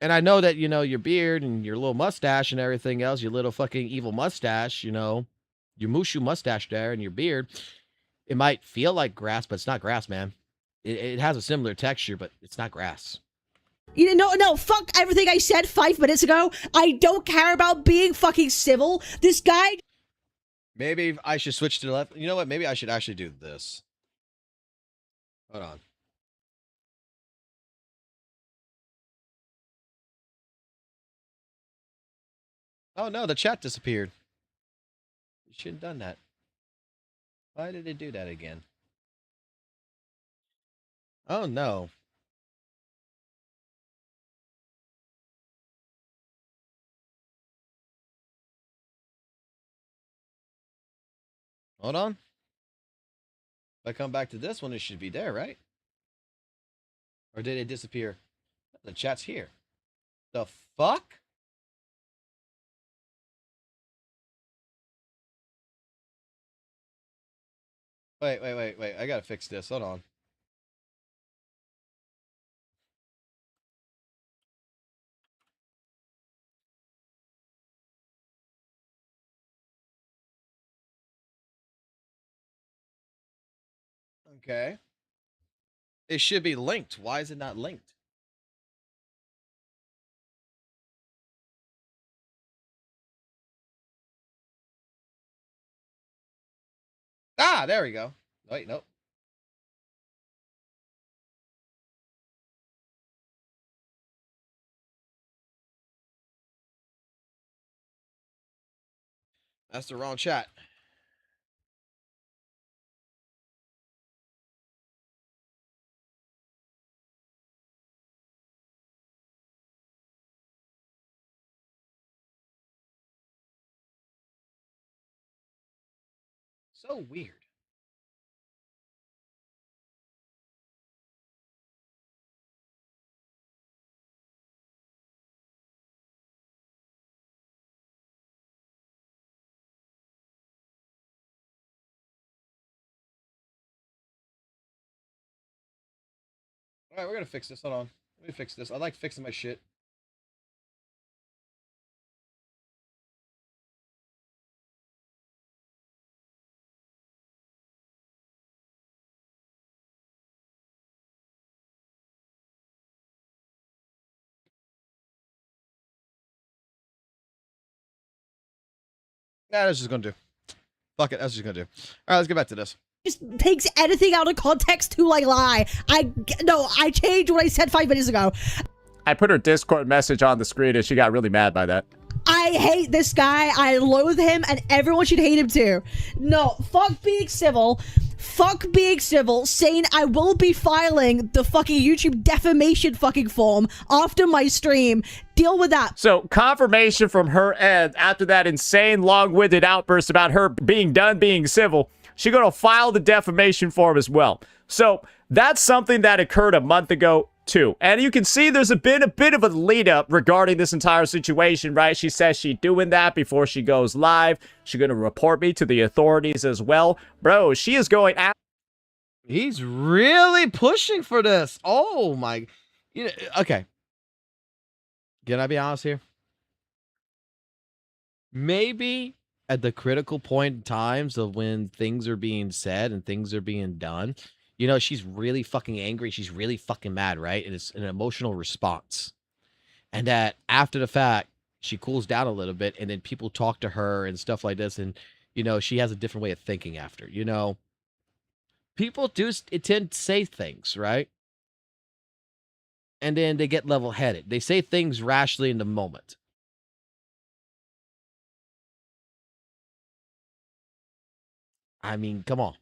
A: And I know that, you know, your beard and your little mustache and everything else, your little fucking evil mustache, you know, your Mushu mustache there and your beard, it might feel like grass, but it's not grass, man. It has a similar texture, but it's not grass.
J: You know, no, fuck everything I said 5 minutes ago. I don't care about being fucking civil. This guy...
A: Maybe I should switch to the left. You know what? Maybe I should actually do this. Hold on. Oh, no, the chat disappeared. You shouldn't have done that. Why did it do that again? Oh, no. Hold on. If I come back to this one, it should be there, right? Or did it disappear? The chat's here. The fuck? Wait. I gotta fix this. Hold on. Okay. It should be linked. Why is it not linked? Ah, there we go. Wait, nope. That's the wrong chat. So weird. All right, we're gonna fix this. Hold on. Let me fix this. I like fixing my shit. Nah, that's just gonna do. Fuck it, that's just gonna do. All right, let's get back to this.
J: Just takes anything out of context to like lie. I changed what I said 5 minutes ago.
F: I put her Discord message on the screen and she got really mad by that.
J: I hate this guy. I loathe him, and everyone should hate him too. No, fuck being civil. Fuck being civil, saying I will be filing the fucking YouTube defamation fucking form after my stream. Deal with that.
F: So, confirmation from her end after that insane long-winded outburst about her being done being civil. She's going to file the defamation form as well. So, that's something that occurred a month ago, too. And you can see there's been a bit of a lead-up regarding this entire situation, right? She says she's doing that before she goes live. She's going to report me to the authorities as well. Bro, she is going out.
A: He's really pushing for this. Oh, my. You know, okay. Can I be honest here? Maybe at the critical point in times of when things are being said and things are being done, you know, she's really fucking angry. She's really fucking mad, right? And it's an emotional response. And that after the fact, she cools down a little bit and then people talk to her and stuff like this. And, you know, she has a different way of thinking after, you know. People do tend to say things, right? And then they get level-headed. They say things rashly in the moment. I mean, come on.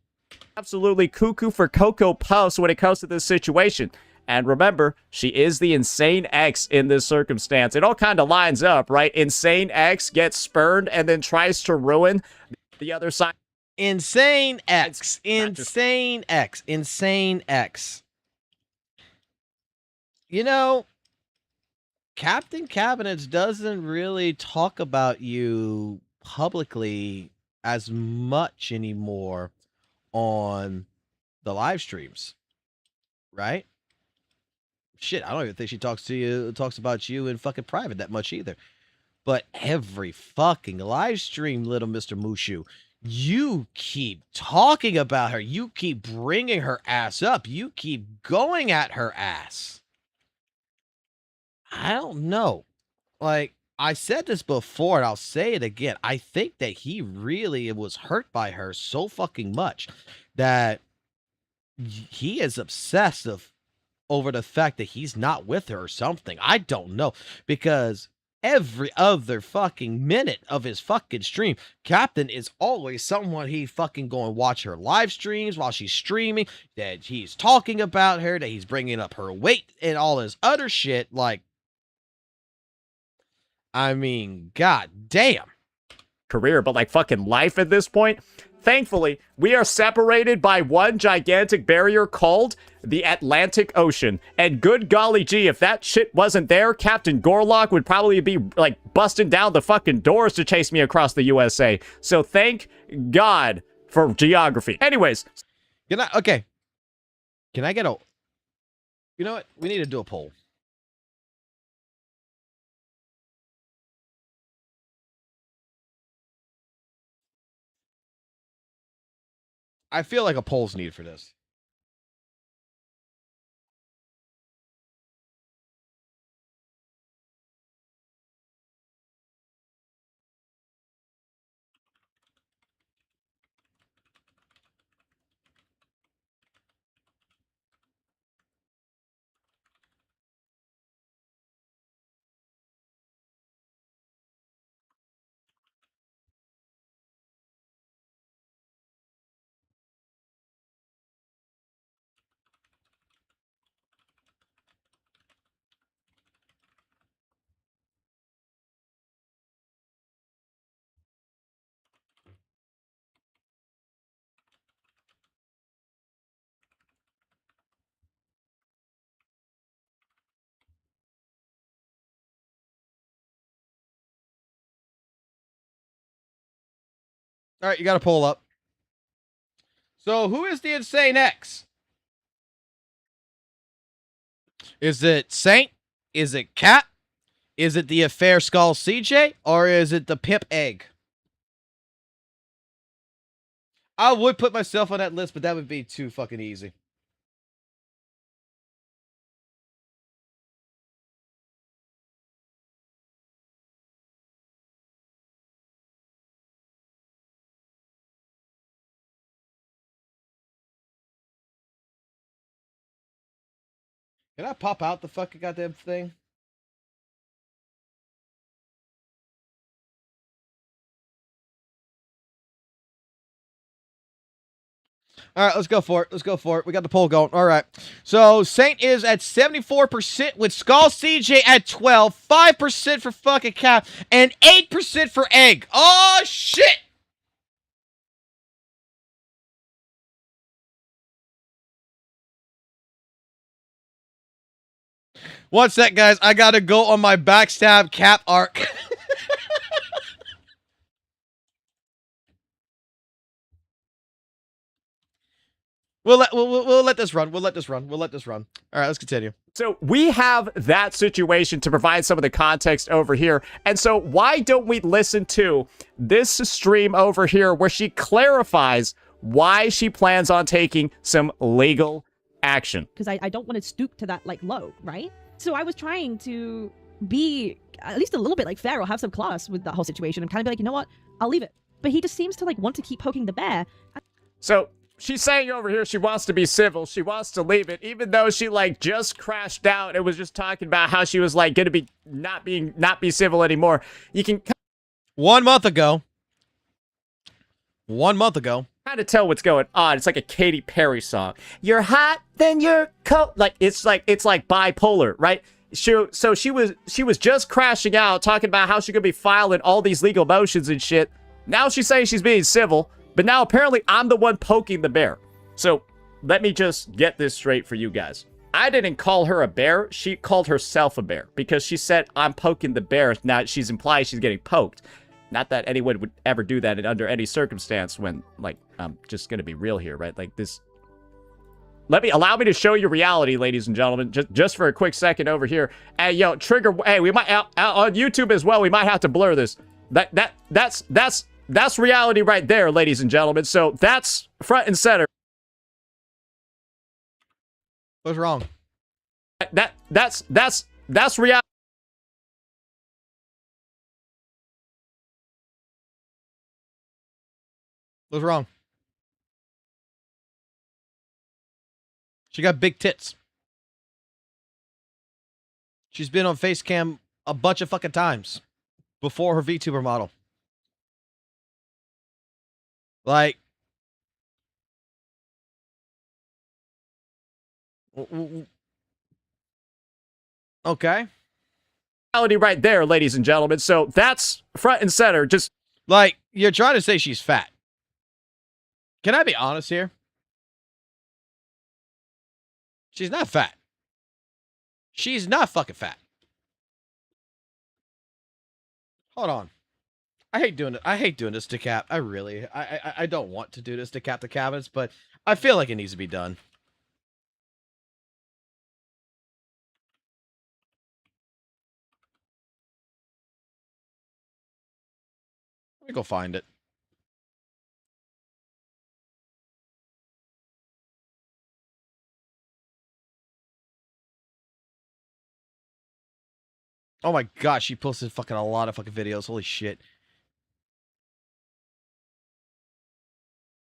F: Absolutely cuckoo for Cocoa Puffs when it comes to this situation. And remember, she is the insane ex in this circumstance. It all kind of lines up, right? Insane ex gets spurned and then tries to ruin the other side.
A: Insane X. Insane X. Insane X. You know, Captain Cabinets doesn't really talk about you publicly as much anymore on the live streams, right? Shit, I don't even think she talks about you in fucking private that much either. But every fucking live stream, little Mr. Mushu, you keep talking about her. You keep bringing her ass up. You keep going at her ass. I don't know. Like, I said this before, and I'll say it again. I think that he really was hurt by her so fucking much that he is obsessive over the fact that he's not with her or something. I don't know. Because every other fucking minute of his fucking stream, Captain is always someone he fucking go and watch her live streams while she's streaming, that he's talking about her, that he's bringing up her weight and all this other shit. Like, I mean, god damn.
F: Career, but like fucking life at this point. Thankfully, we are separated by one gigantic barrier called the Atlantic Ocean. And good golly gee, if that shit wasn't there, Captain Gorlock would probably be like busting down the fucking doors to chase me across the USA. So thank God for geography. Anyways.
A: Okay. Can I get a... You know what? We need to do a poll. I feel like a poll's needed for this. All right, you got to pull up. So, who is the insane ex? Is it Saint? Is it Cat? Is it the affair Skull CJ? Or is it the pimp egg? I would put myself on that list, but that would be too fucking easy. Can I pop out the fucking goddamn thing? All right, let's go for it. Let's go for it. We got the poll going. All right. So, Saint is at 74% with Skull CJ at 12, 5% for fucking Cap, and 8% for Egg. Oh, shit! One sec, guys. I gotta go on my backstab Cap arc. We'll let this run. We'll let this run. We'll let this run. All right, let's continue.
F: So we have that situation to provide some of the context over here. And so why don't we listen to this stream over here where she clarifies why she plans on taking some legal action?
K: Because I don't want to stoop to that, like, low, right? So I was trying to be at least a little bit, like, fair or have some class with that whole situation and kind of be like, you know what? I'll leave it. But he just seems to, like, want to keep poking the bear.
F: So she's saying over here she wants to be civil. She wants to leave it, even though she, like, just crashed out and was just talking about how she was, like, gonna be not be civil anymore. You can
A: 1 month ago. 1 month ago.
F: kind of tell what's going on. It's like a Katy Perry song. You're hot, then you're cold. Like it's like bipolar, right? So she was just crashing out, talking about how she's gonna be filing all these legal motions and shit. Now she's saying she's being civil, but now apparently I'm the one poking the bear. So let me just get this straight for you guys. I didn't call her a bear. She called herself a bear because she said I'm poking the bear. Now she's implied she's getting poked. Not that anyone would ever do that under any circumstance when, like, I'm just going to be real here, right? Like this. Allow me to show you reality, ladies and gentlemen, just for a quick second over here. Hey, yo, trigger. Hey, we might out on YouTube as well. We might have to blur this. That's reality right there, ladies and gentlemen. So that's front and center.
A: What's wrong?
F: That's reality.
A: What's wrong? She got big tits. She's been on Facecam a bunch of fucking times before her VTuber model. Like, okay.
F: Reality right there, ladies and gentlemen. So that's front and center. Just
A: like, you're trying to say she's fat. Can I be honest here? She's not fat. She's not fucking fat. Hold on. I hate doing it. I hate doing this to Cap. I don't want to do this to Cap the Cabinets, but I feel like it needs to be done. Let me go find it. Oh my gosh, she posted fucking a lot of fucking videos. Holy shit.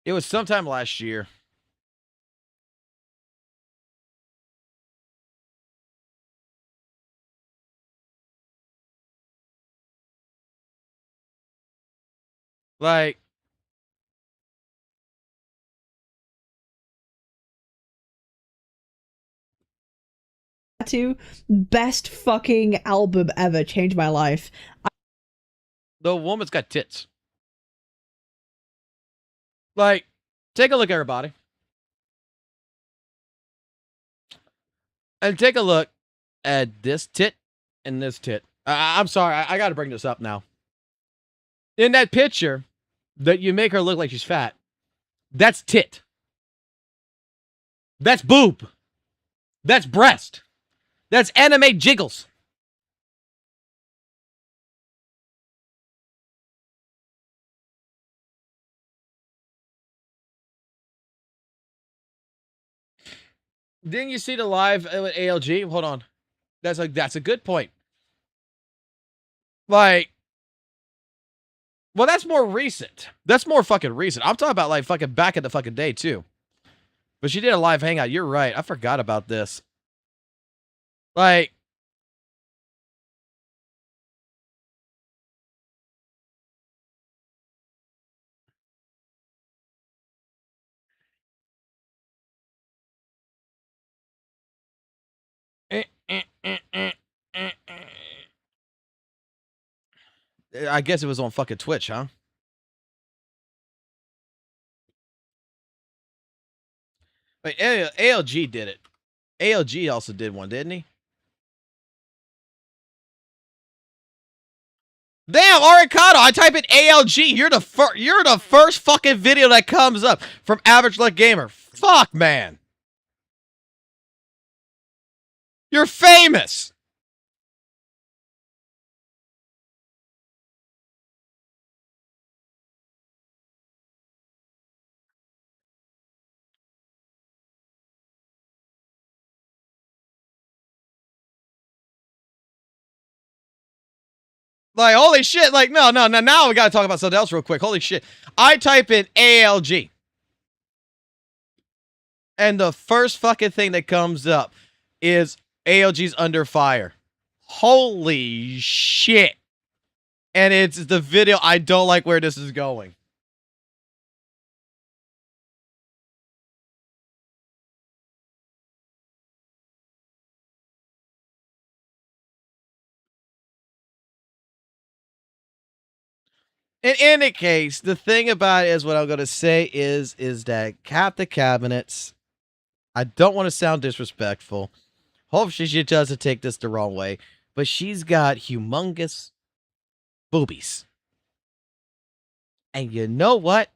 A: It was sometime last year. Like,
J: best fucking album ever, changed my life.
A: the woman's got tits. Like, take a look at her body. And take a look at this tit and this tit. I'm sorry, I gotta bring this up now. In that picture, that you make her look like she's fat. That's tit. That's boob. That's breast. That's anime jiggles. Didn't you see the live with ALG? Hold on. That's a good point. Like, well, that's more recent. That's more fucking recent. I'm talking about like fucking back in the fucking day too. But she did a live hangout. You're right. I forgot about this. Like, I guess it was on fucking Twitch, huh? Wait, ALG did it. ALG also did one, didn't he? Damn, Aricado, I type in ALG. You're the first fucking video that comes up from Average Luck Gamer. Fuck, man. You're famous. Like, holy shit. Like, no. Now we got to talk about something else real quick. Holy shit. I type in ALG. And the first fucking thing that comes up is ALG's under fire. Holy shit. And it's the video. I don't like where this is going. In any case, the thing about it is what I'm going to say is that Captain Cabinets, I don't want to sound disrespectful. Hopefully she doesn't take this the wrong way, but she's got humongous boobies. And you know what?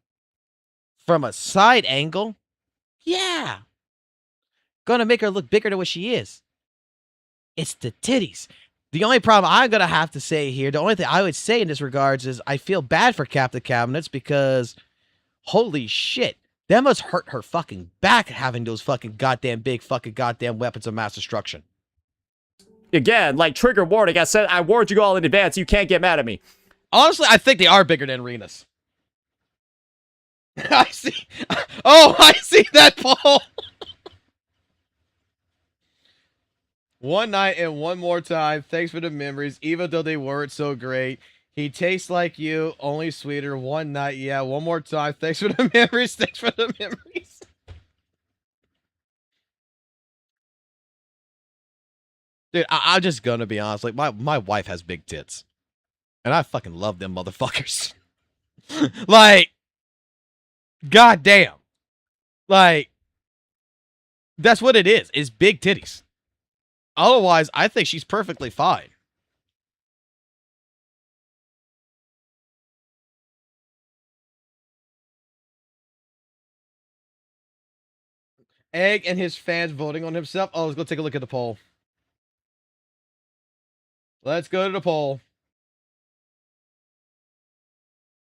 A: From a side angle, yeah. Gonna make her look bigger than what she is. It's the titties. The only problem I'm going to have to say here, the only thing I would say in this regards is I feel bad for Captain Cabinets because, holy shit, that must hurt her fucking back having those fucking goddamn weapons of mass destruction.
F: Again, like trigger warning, I said I warned you all in advance, you can't get mad at me.
A: Honestly, I think they are bigger than Rena's. I see. Oh, I see that poll. One night and one more time. Thanks for the memories, even though they weren't so great. He tastes like you, only sweeter. One night, yeah. One more time. Thanks for the memories. Thanks for the memories. Dude, I'm just gonna be honest. Like, my wife has big tits. And I fucking love them motherfuckers. Like, goddamn. Like, that's what it is. It's big titties. Otherwise, I think she's perfectly fine. Egg and his fans voting on himself. Oh, let's go take a look at the poll. Let's go to the poll.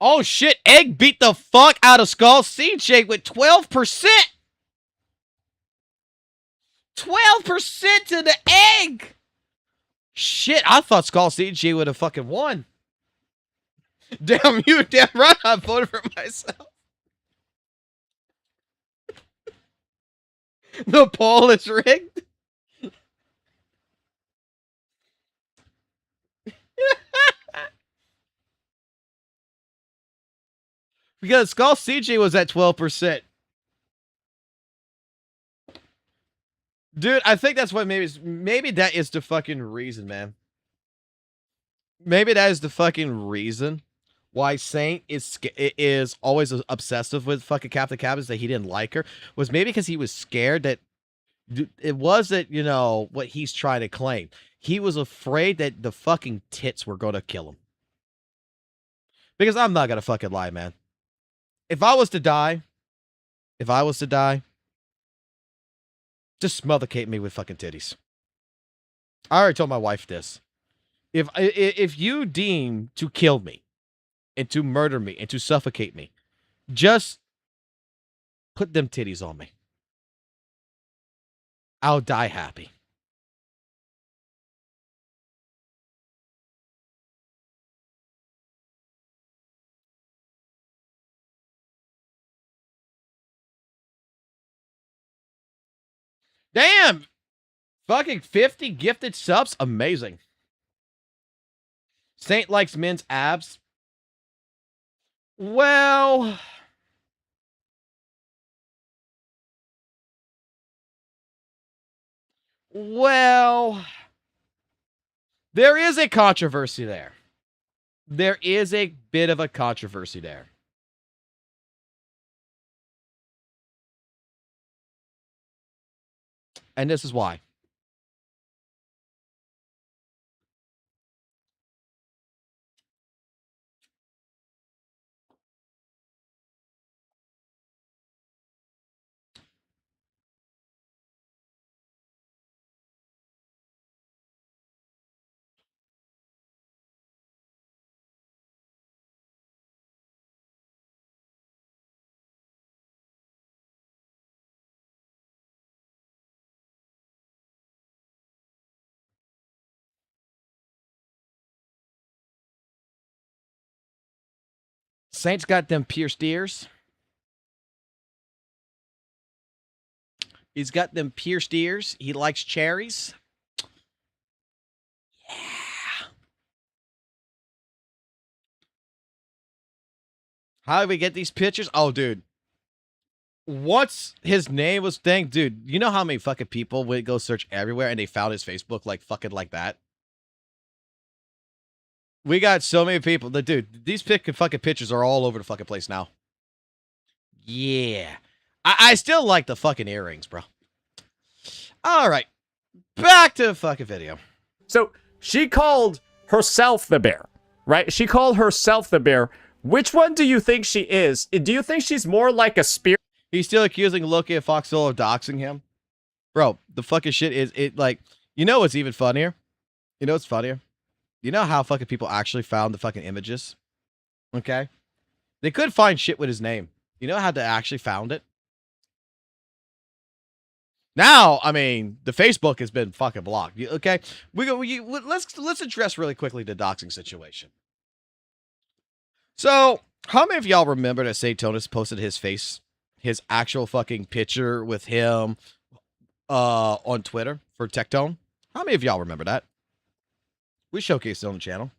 A: Oh, shit. Egg beat the fuck out of Skull Seed Shake with 12%. 12% to the egg. Shit, I thought Skull CG would have fucking won. Damn, you damn right I voted for myself. The poll is rigged. Because Skull CG was at 12%. Dude, I think that's what maybe that is the fucking reason, man. Maybe that is the fucking reason why Saint is always obsessive with fucking Captain Cabinets, that he didn't like her, was maybe because he was scared that it wasn't, you know, what he's trying to claim. He was afraid that the fucking tits were going to kill him. Because I'm not going to fucking lie, man. If I was to die, just smothercate me with fucking titties. I already told my wife this. If you deem to kill me and to murder me and to suffocate me, just put them titties on me. I'll die happy. Damn! Fucking 50 gifted subs. Amazing. Saint likes men's abs. Well... there is a controversy there. There is a bit of a controversy there. And this is why. Saint's got them pierced ears. He's got them pierced ears. He likes cherries. Yeah. How did we get these pictures? Oh, dude. Once his name was thing, dude, you know how many fucking people would go search everywhere and they found his Facebook like fucking like that? We got so many people that, dude, these fucking pictures are all over the fucking place now. Yeah. I still like the fucking earrings, bro. All right. Back to the fucking video.
F: So she called herself the bear, right? She called herself the bear. Which one do you think she is? Do you think she's more like a spirit?
A: He's still accusing Loki and Foxhole of doxing him. Bro, the fucking shit is, like, you know what's even funnier? You know what's funnier? You know how fucking people actually found the fucking images? Okay? They could find shit with his name. You know how they actually found it? Now, I mean, the Facebook has been fucking blocked. Okay? Let's address really quickly the doxing situation. So, how many of y'all remember that Saintonis posted his actual fucking picture with him on Twitter for Tectone? How many of y'all remember that? We showcased it on the channel.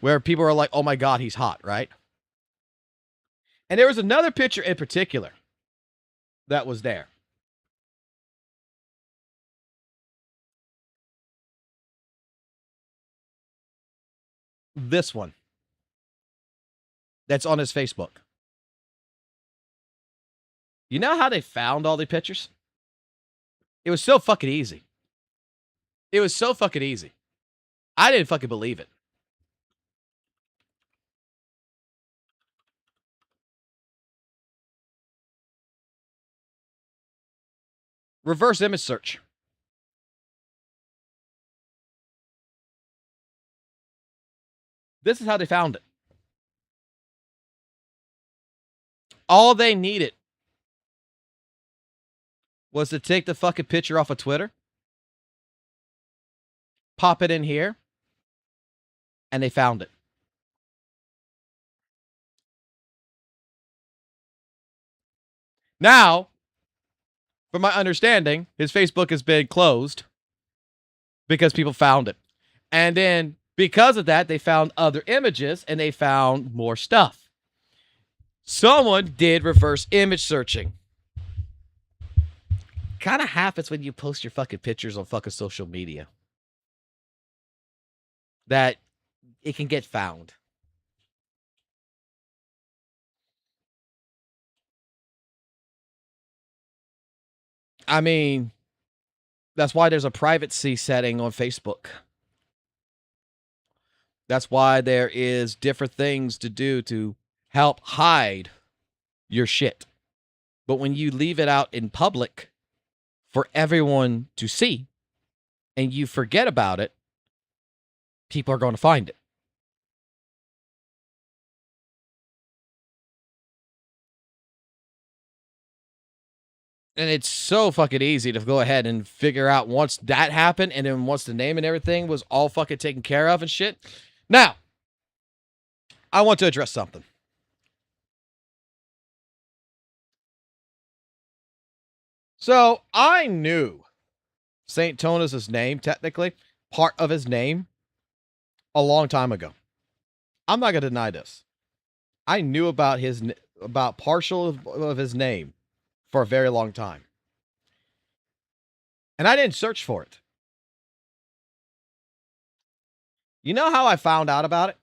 A: Where people are like, oh my god, he's hot, right? And there was another picture in particular that was there. This one. That's on his Facebook. You know how they found all the pictures? It was so fucking easy. It was so fucking easy. I didn't fucking believe it. Reverse image search. This is how they found it. All they needed was to take the fucking picture off of Twitter, pop it in here, and they found it. Now, from my understanding, his Facebook has been closed because people found it. And then, because of that, they found other images and they found more stuff. Someone did reverse image searching. Kind of happens when you post your fucking pictures on fucking social media. That it can get found. I mean, that's why there's a privacy setting on Facebook. That's why there is different things to do to help hide your shit. But when you leave it out in public for everyone to see and you forget about it, people are going to find it. And it's so fucking easy to go ahead and figure out once that happened and then once the name and everything was all fucking taken care of and shit. Now, I want to address something. So, I knew St. Tonus' name, technically, part of his name, a long time ago. I'm not going to deny this. I knew about partial of his name for a very long time. And I didn't search for it. You know how I found out about it?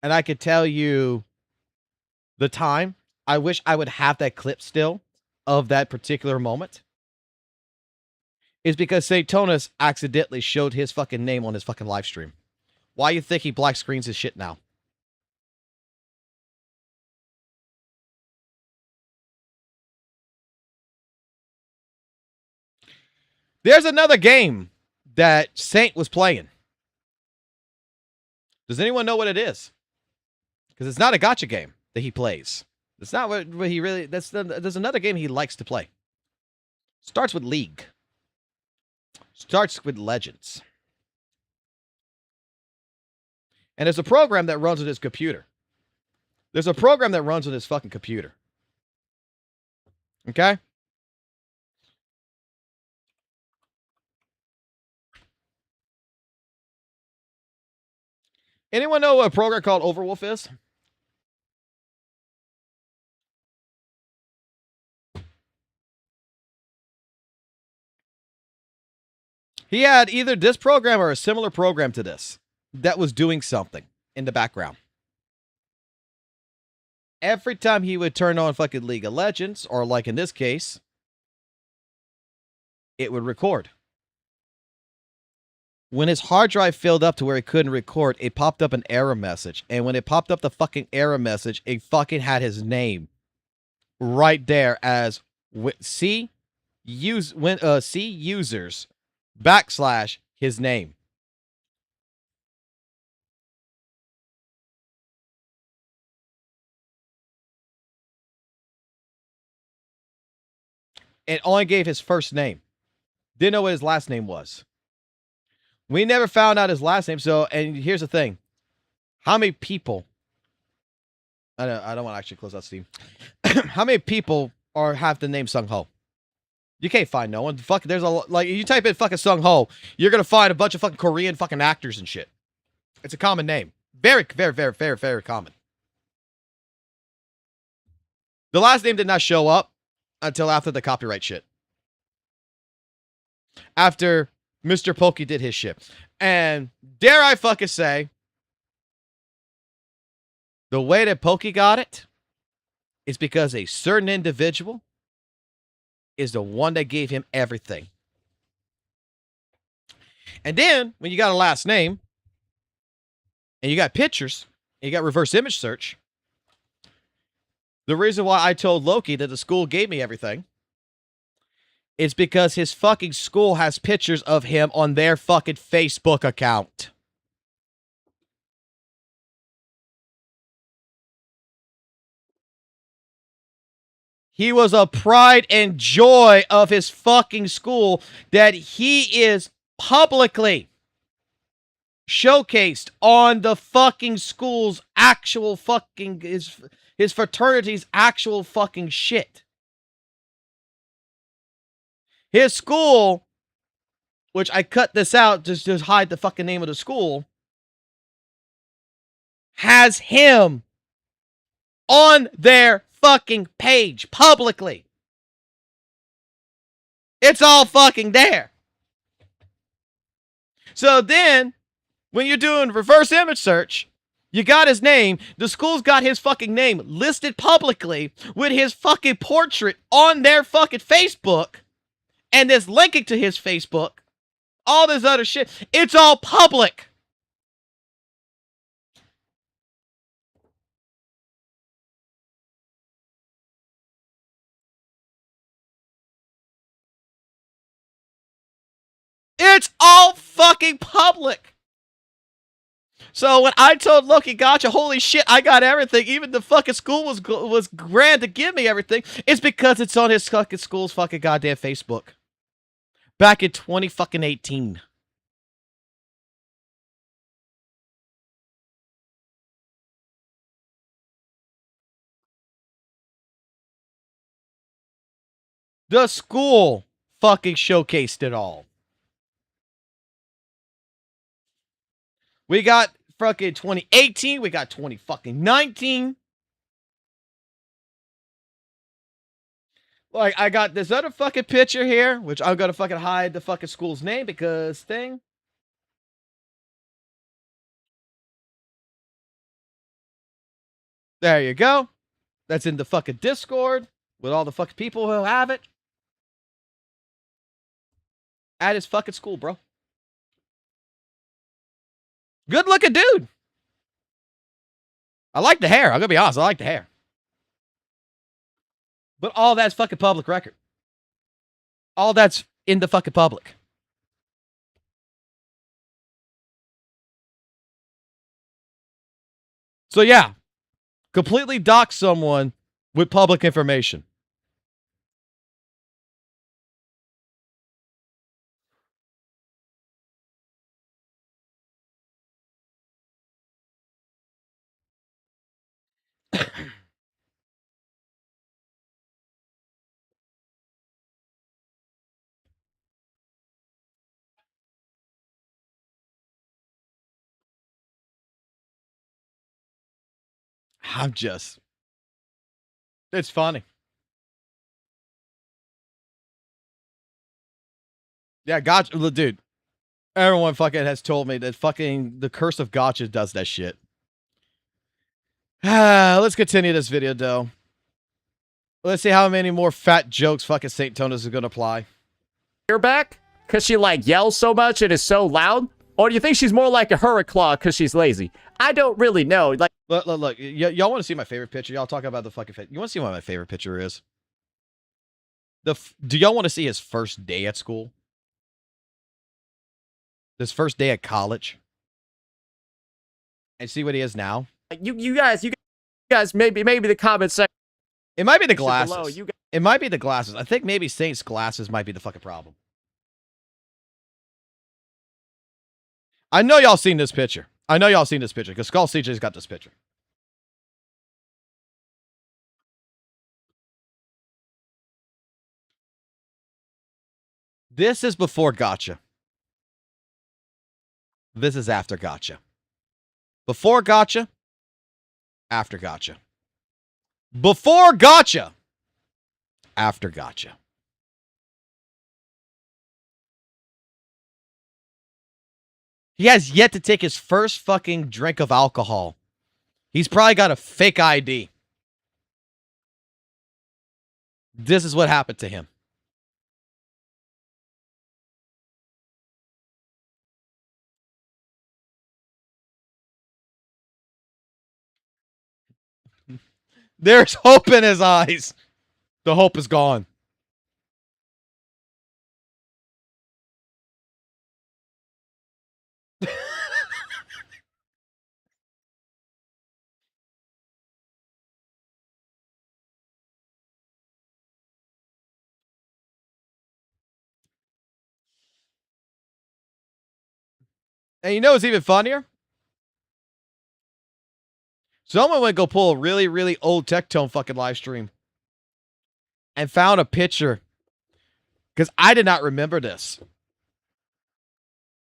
A: And I could tell you the time. I wish I would have that clip still of that particular moment. Is because St. Tonus accidentally showed his fucking name on his fucking live stream. Why you think he black screens his shit now? There's another game that Saint was playing. Does anyone know what it is? Because it's not a gacha game that he plays. It's not what he really... There's another game he likes to play. Starts with League. Starts with Legends. And there's a program that runs on his computer. There's a program that runs on his fucking computer. Okay? Anyone know what a program called Overwolf is? He had either this program or a similar program to this that was doing something in the background. Every time he would turn on fucking League of Legends, or like in this case, it would record. When his hard drive filled up to where it couldn't record, it popped up an error message. And when it popped up the fucking error message, it fucking had his name right there as C users / his name. It only gave his first name. Didn't know what his last name was. We never found out his last name. So, and here's the thing. How many people... I don't want to actually close out Steam. How many people have the name Sung Ho? You can't find no one. Fuck, there's a... Like, you type in fucking Sung Ho, you're going to find a bunch of fucking Korean fucking actors and shit. It's a common name. Very, very, very, very, very common. The last name did not show up until after the copyright shit. After Mr. Pokey did his shit. And dare I fucking say, the way that Pokey got it is because a certain individual is the one that gave him everything. And then, when you got a last name, and you got pictures, and you got reverse image search, the reason why I told Loki that the school gave me everything is because his fucking school has pictures of him on their fucking Facebook account. He was a pride and joy of his fucking school that he is publicly showcased on the fucking school's actual fucking, his fraternity's actual fucking shit. His school, which I cut this out just to hide the fucking name of the school, has him on their fucking page publicly. It's all fucking there. So then, when you're doing reverse image search, you got his name. The school's got his fucking name listed publicly with his fucking portrait on their fucking Facebook. And this linking to his Facebook. All this other shit. It's all public. It's all fucking public. So when I told Loki Gacha, holy shit, I got everything, even the fucking school was grand to give me everything, it's because it's on his fucking school's fucking goddamn Facebook. Back in 2018. The school fucking showcased it all. We got fucking 2018, we got 2019. Like, I got this other fucking picture here, which I'm gonna fucking hide the fucking school's name because thing. There you go. That's in the fucking Discord with all the fucking people who have it. At his fucking school, bro. Good looking dude. I like the hair. I'm gonna be honest. I like the hair. But all that's fucking public record. All that's in the fucking public. So yeah, completely dox someone with public information. I'm just... It's funny. Yeah, Gotcha, dude. Everyone fucking has told me that fucking the curse of Gotcha does that shit. Let's continue this video, though. Let's see how many more fat jokes fucking St. Tonas is gonna apply.
F: You're back? Because she, like, yells so much and is so loud? Or do you think she's more like a Hurriclaw because she's lazy? I don't really know. Like,
A: look. Y'all want to see my favorite picture? Y'all talk about the fucking... You want to see what my favorite picture is? Do y'all want to see his first day at school? His first day at college? And see what he is now?
F: You guys, maybe the comment section.
A: It might be the glasses.
F: Below,
A: it might be the glasses. I think maybe Saint's glasses might be the fucking problem. I know y'all seen this picture. I know y'all seen this picture because Skull CJ's got this picture. This is before Gacha. This is after Gacha. Before Gacha. After Gacha. Before Gacha. After Gacha. He has yet to take his first fucking drink of alcohol. He's probably got a fake ID. This is what happened to him. There's hope in his eyes. The hope is gone. And you know what's even funnier? Someone went go pull a really, really old Tectone fucking live stream and found a picture. Because I did not remember this.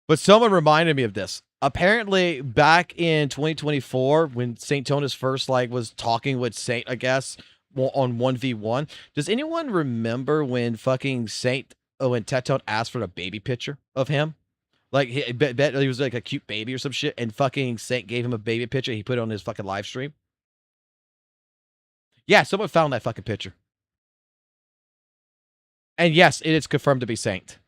A: But someone reminded me of this. Apparently, back in 2024, when St. Tonas first was talking with Saint, I guess, on 1v1, does anyone remember when fucking when Tectone asked for a baby picture of him? Like, he was like a cute baby or some shit, and fucking Saint gave him a baby picture. He put it on his fucking live stream. Yeah, someone found that fucking picture. And yes, it is confirmed to be Saint.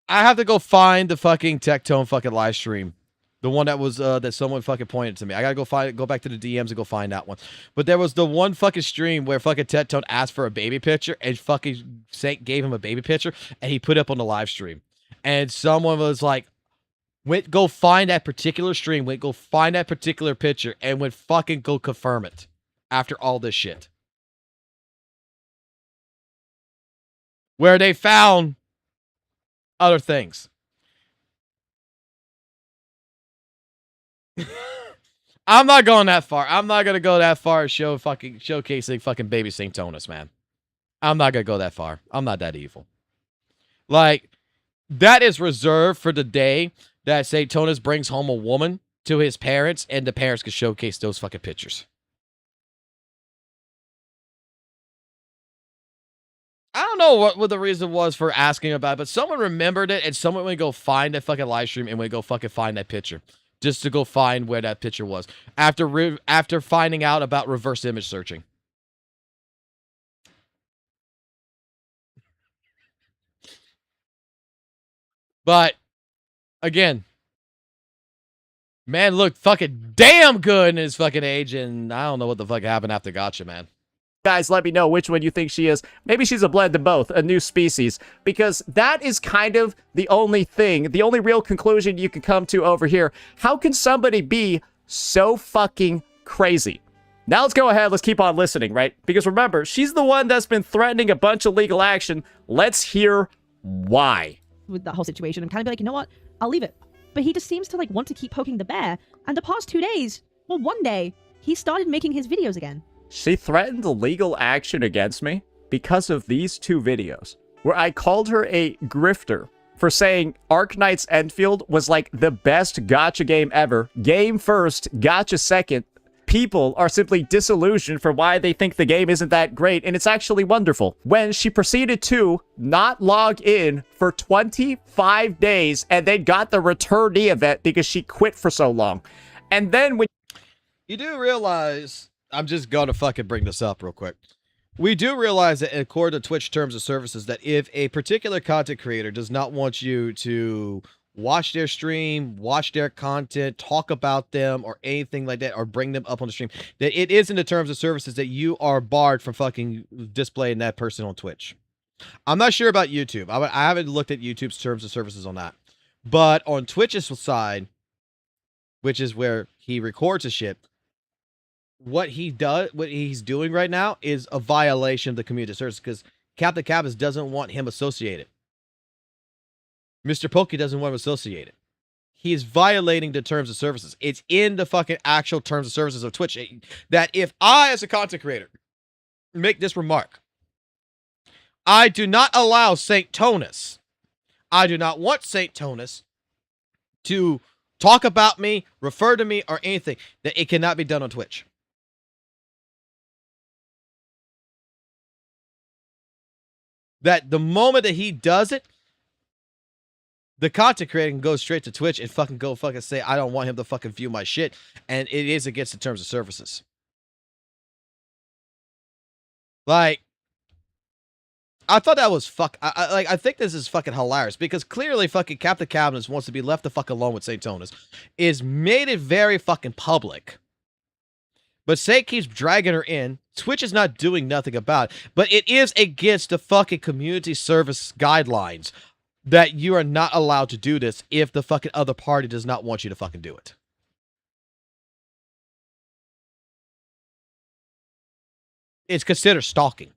A: I have to go find the fucking Tectone fucking live stream. The one that was that someone fucking pointed to me. I gotta go back to the DMs and go find that one. But there was the one fucking stream where fucking Tectone asked for a baby picture and fucking Saint gave him a baby picture and he put it up on the live stream. And someone was like, went go find that particular stream, went go find that particular picture, and went fucking go confirm it after all this shit. Where they found other things. I'm not going that far. I'm not gonna go that far showcasing fucking baby Saint Tonus, man. I'm not gonna go that far. I'm not that evil. Like, that is reserved for the day that Saint Tonus brings home a woman to his parents and the parents can showcase those fucking pictures. I don't know what the reason was for asking about it, but someone remembered it and someone would go find that fucking live stream and would go fucking find that picture. Just to go find where that picture was. After finding out about reverse image searching. But, again, man looked fucking damn good in his fucking age, and I don't know what the fuck happened after Gacha, man.
F: Guys, let me know which one you think she is. Maybe she's a blend of both, a new species, because that is kind of the only thing, the only real conclusion you can come to over here. How can somebody be so fucking crazy? Now let's go ahead, let's keep on listening, right? Because remember, she's the one that's been threatening a bunch of legal action. Let's hear why.
K: With that whole situation and kind of be like, you know what? I'll leave it. But he just seems to like want to keep poking the bear. And the past 2 days, well, one day, he started making his videos again.
F: She threatened legal action against me because of these 2 videos, where I called her a grifter for saying Arknight's Enfield was like the best gacha game ever. Game first, gacha second. People are simply disillusioned for why they think the game isn't that great, and it's actually wonderful. When she proceeded to not log in for 25 days and then got the returnee event because she quit for so long. And then when
A: you do realize, I'm just going to fucking bring this up real quick. We do realize that according to Twitch terms of services that if a particular content creator does not want you to watch their stream, watch their content, talk about them or anything like that, or bring them up on the stream, that it is in the terms of services that you are barred from fucking displaying that person on Twitch. I'm not sure about YouTube. I haven't looked at YouTube's terms of services on that. But on Twitch's side, which is where he records his shit, what he's doing right now is a violation of the community service because Captain Cabas doesn't want him associated. Mr. Pokey doesn't want him associated. He is violating the terms of services. It's in the fucking actual terms of services of Twitch that if I, as a content creator, make this remark, I do not allow Saint Tonus. I do not want Saint Tonus to talk about me, refer to me, or anything, that it cannot be done on Twitch. That the moment that he does it, the content creator can go straight to Twitch and fucking go fucking say, I don't want him to fucking view my shit. And it is against the terms of services. Like, I thought that was I think this is fucking hilarious because clearly fucking Captain Cabinets wants to be left the fuck alone with Saint Tonus. Is made it very fucking public. But Saint keeps dragging her in. Twitch is not doing nothing about it. But it is against the fucking community service guidelines that you are not allowed to do this if the fucking other party does not want you to fucking do it. It's considered stalking.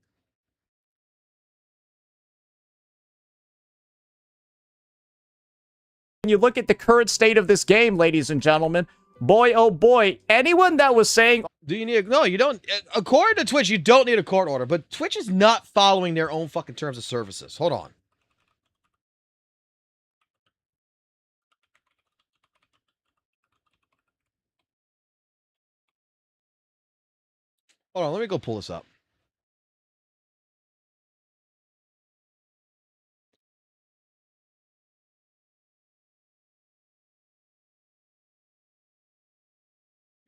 F: When you look at the current state of this game, ladies and gentlemen, boy, oh boy, anyone that was saying...
A: Do you need... No, you don't... According to Twitch, you don't need a court order, but Twitch is not following their own fucking terms of services. Hold on. Hold on, let me go pull this up.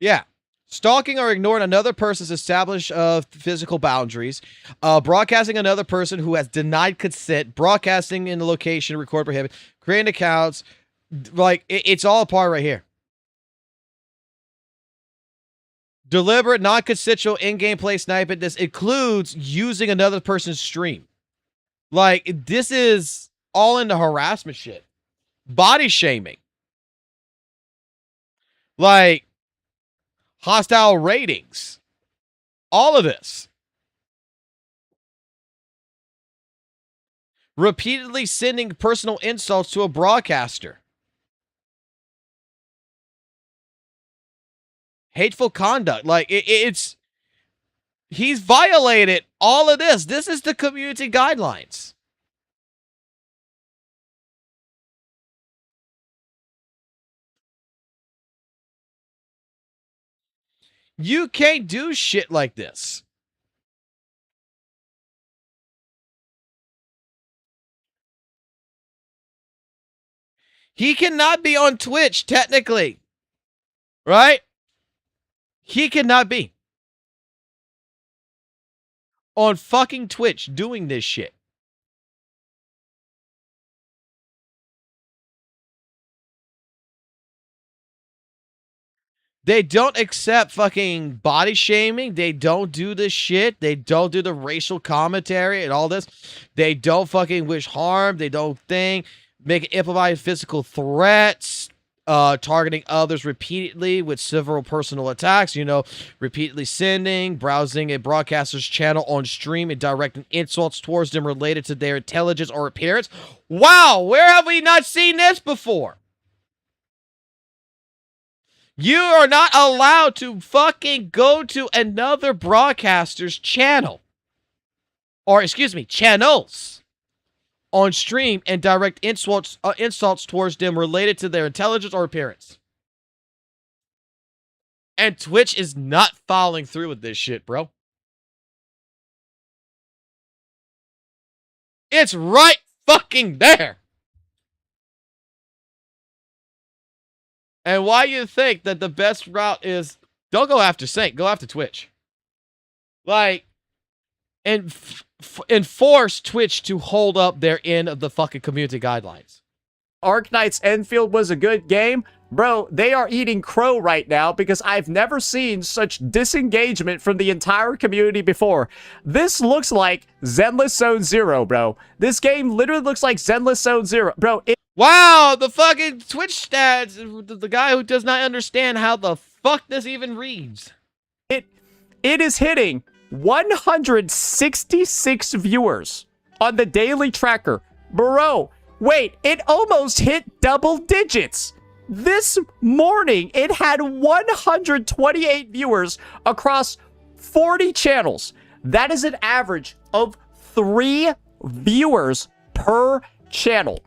A: Yeah. Stalking or ignoring another person's established physical boundaries, broadcasting another person who has denied consent, broadcasting in the location, record prohibited, creating accounts, like it's all a part right here. Deliberate, non-consensual in-game play sniping. This includes using another person's stream. Like, this is all in the harassment shit. Body shaming. Like, hostile ratings. All of this. Repeatedly sending personal insults to a broadcaster. Hateful conduct. Like, it's... He's violated all of this. This is the community guidelines. You can't do shit like this. He cannot be on Twitch, technically. Right? He cannot be on fucking Twitch doing this shit. They don't accept fucking body shaming. They don't do this shit. They don't do the racial commentary and all this. They don't fucking wish harm. They don't make implement physical threats, targeting others repeatedly with several personal attacks, repeatedly sending, browsing a broadcaster's channel on stream and directing insults towards them related to their intelligence or appearance. Wow, where have we not seen this before? You are not allowed to fucking go to another broadcaster's channel. Or, excuse me, channels on stream and direct insults towards them related to their intelligence or appearance. And Twitch is not following through with this shit, bro. It's right fucking there. And why you think that the best route is, don't go after Saint, go after Twitch. Like, and enforce Twitch to hold up their end of the fucking community guidelines.
F: Arknight's Enfield was a good game. Bro, they are eating crow right now because I've never seen such disengagement from the entire community before. This looks like Zenless Zone Zero, bro. This game literally looks like Zenless Zone Zero. Bro,
A: wow, the fucking Twitch stats, the guy who does not understand how the fuck this even reads.
F: It is hitting 166 viewers on the daily tracker. Bro, wait, it almost hit double digits. This morning, it had 128 viewers across 40 channels. That is an average of 3 viewers per channel.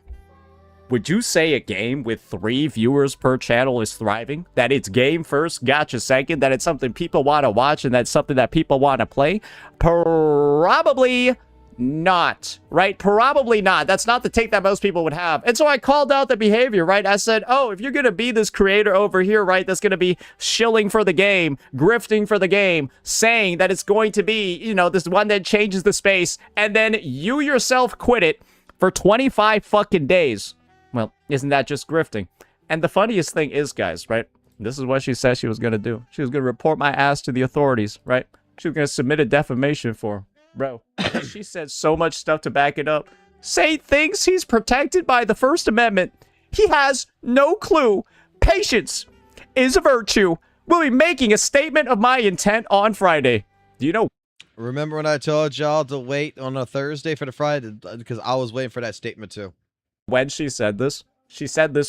F: Would you say a game with 3 viewers per channel is thriving? That it's game first, gacha second, that it's something people want to watch, and that's something that people want to play? Probably not, right? Probably not. That's not the take that most people would have. And so I called out the behavior, right? I said, oh, if you're going to be this creator over here, right, that's going to be shilling for the game, grifting for the game, saying that it's going to be, this one that changes the space, and then you yourself quit it for 25 fucking days. Well, isn't that just grifting? And the funniest thing is, guys, right? This is what she said she was going to do. She was going to report my ass to the authorities, right? She was going to submit a defamation form. Bro, she said so much stuff to back it up. Saint thinks he's protected by the First Amendment. He has no clue. Patience is a virtue. We'll be making a statement of my intent on Friday. Do you know?
A: Remember when I told y'all to wait on a Thursday for the Friday? Because I was waiting for that statement too.
F: When she said this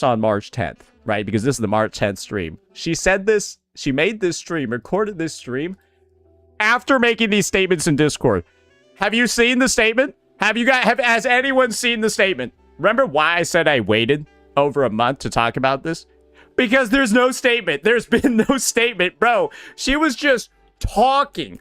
F: on March 10th, right? Because this is the March 10th stream. She said this, she made this stream, recorded this stream after making these statements in Discord. Have you seen the statement? Has anyone seen the statement? Remember why I said I waited over a month to talk about this? Because there's no statement. There's been no statement, bro. She was just talking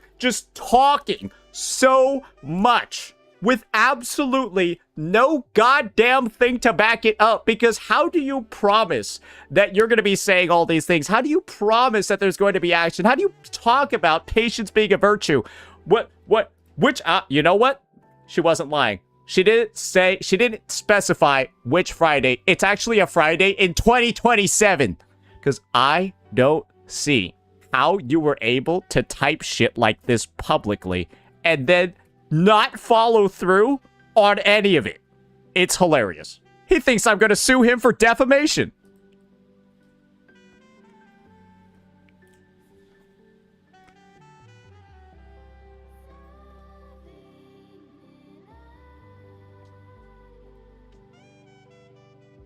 F: so much with absolutely no goddamn thing to back it up. Because how do you promise that you're going to be saying all these things? How do you promise that there's going to be action? How do you talk about patience being a virtue? You know what? She wasn't lying. She didn't specify which Friday. It's actually a Friday in 2027. Because I don't see how you were able to type shit like this publicly and then not follow through on any of it. It's hilarious. He thinks I'm going to sue him for defamation.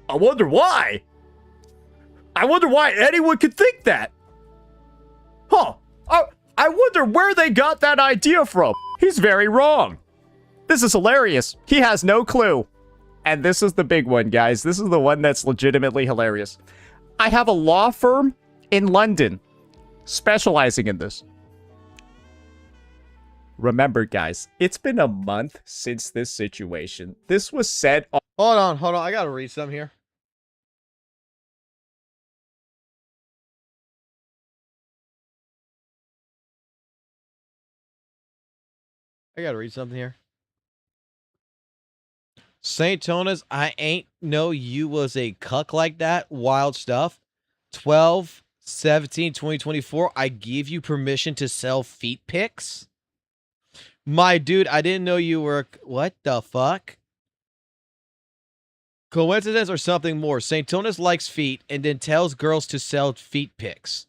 F: I wonder why. I wonder why anyone could think that. Huh. I wonder where they got that idea from. He's very wrong. This is hilarious. He has no clue. And this is the big one, guys. This is the one that's legitimately hilarious. I have a law firm in London specializing in this. Remember, guys, it's been a month since this situation. This was said on...
A: Hold on. I gotta read some here. I gotta read something here. St. Tonas, I ain't know you was a cuck like that. Wild stuff. 12/17/2024. I give you permission to sell feet pics. My dude, I didn't know you were... What the fuck? Coincidence or something more? St. Tonas likes feet and then tells girls to sell feet pics.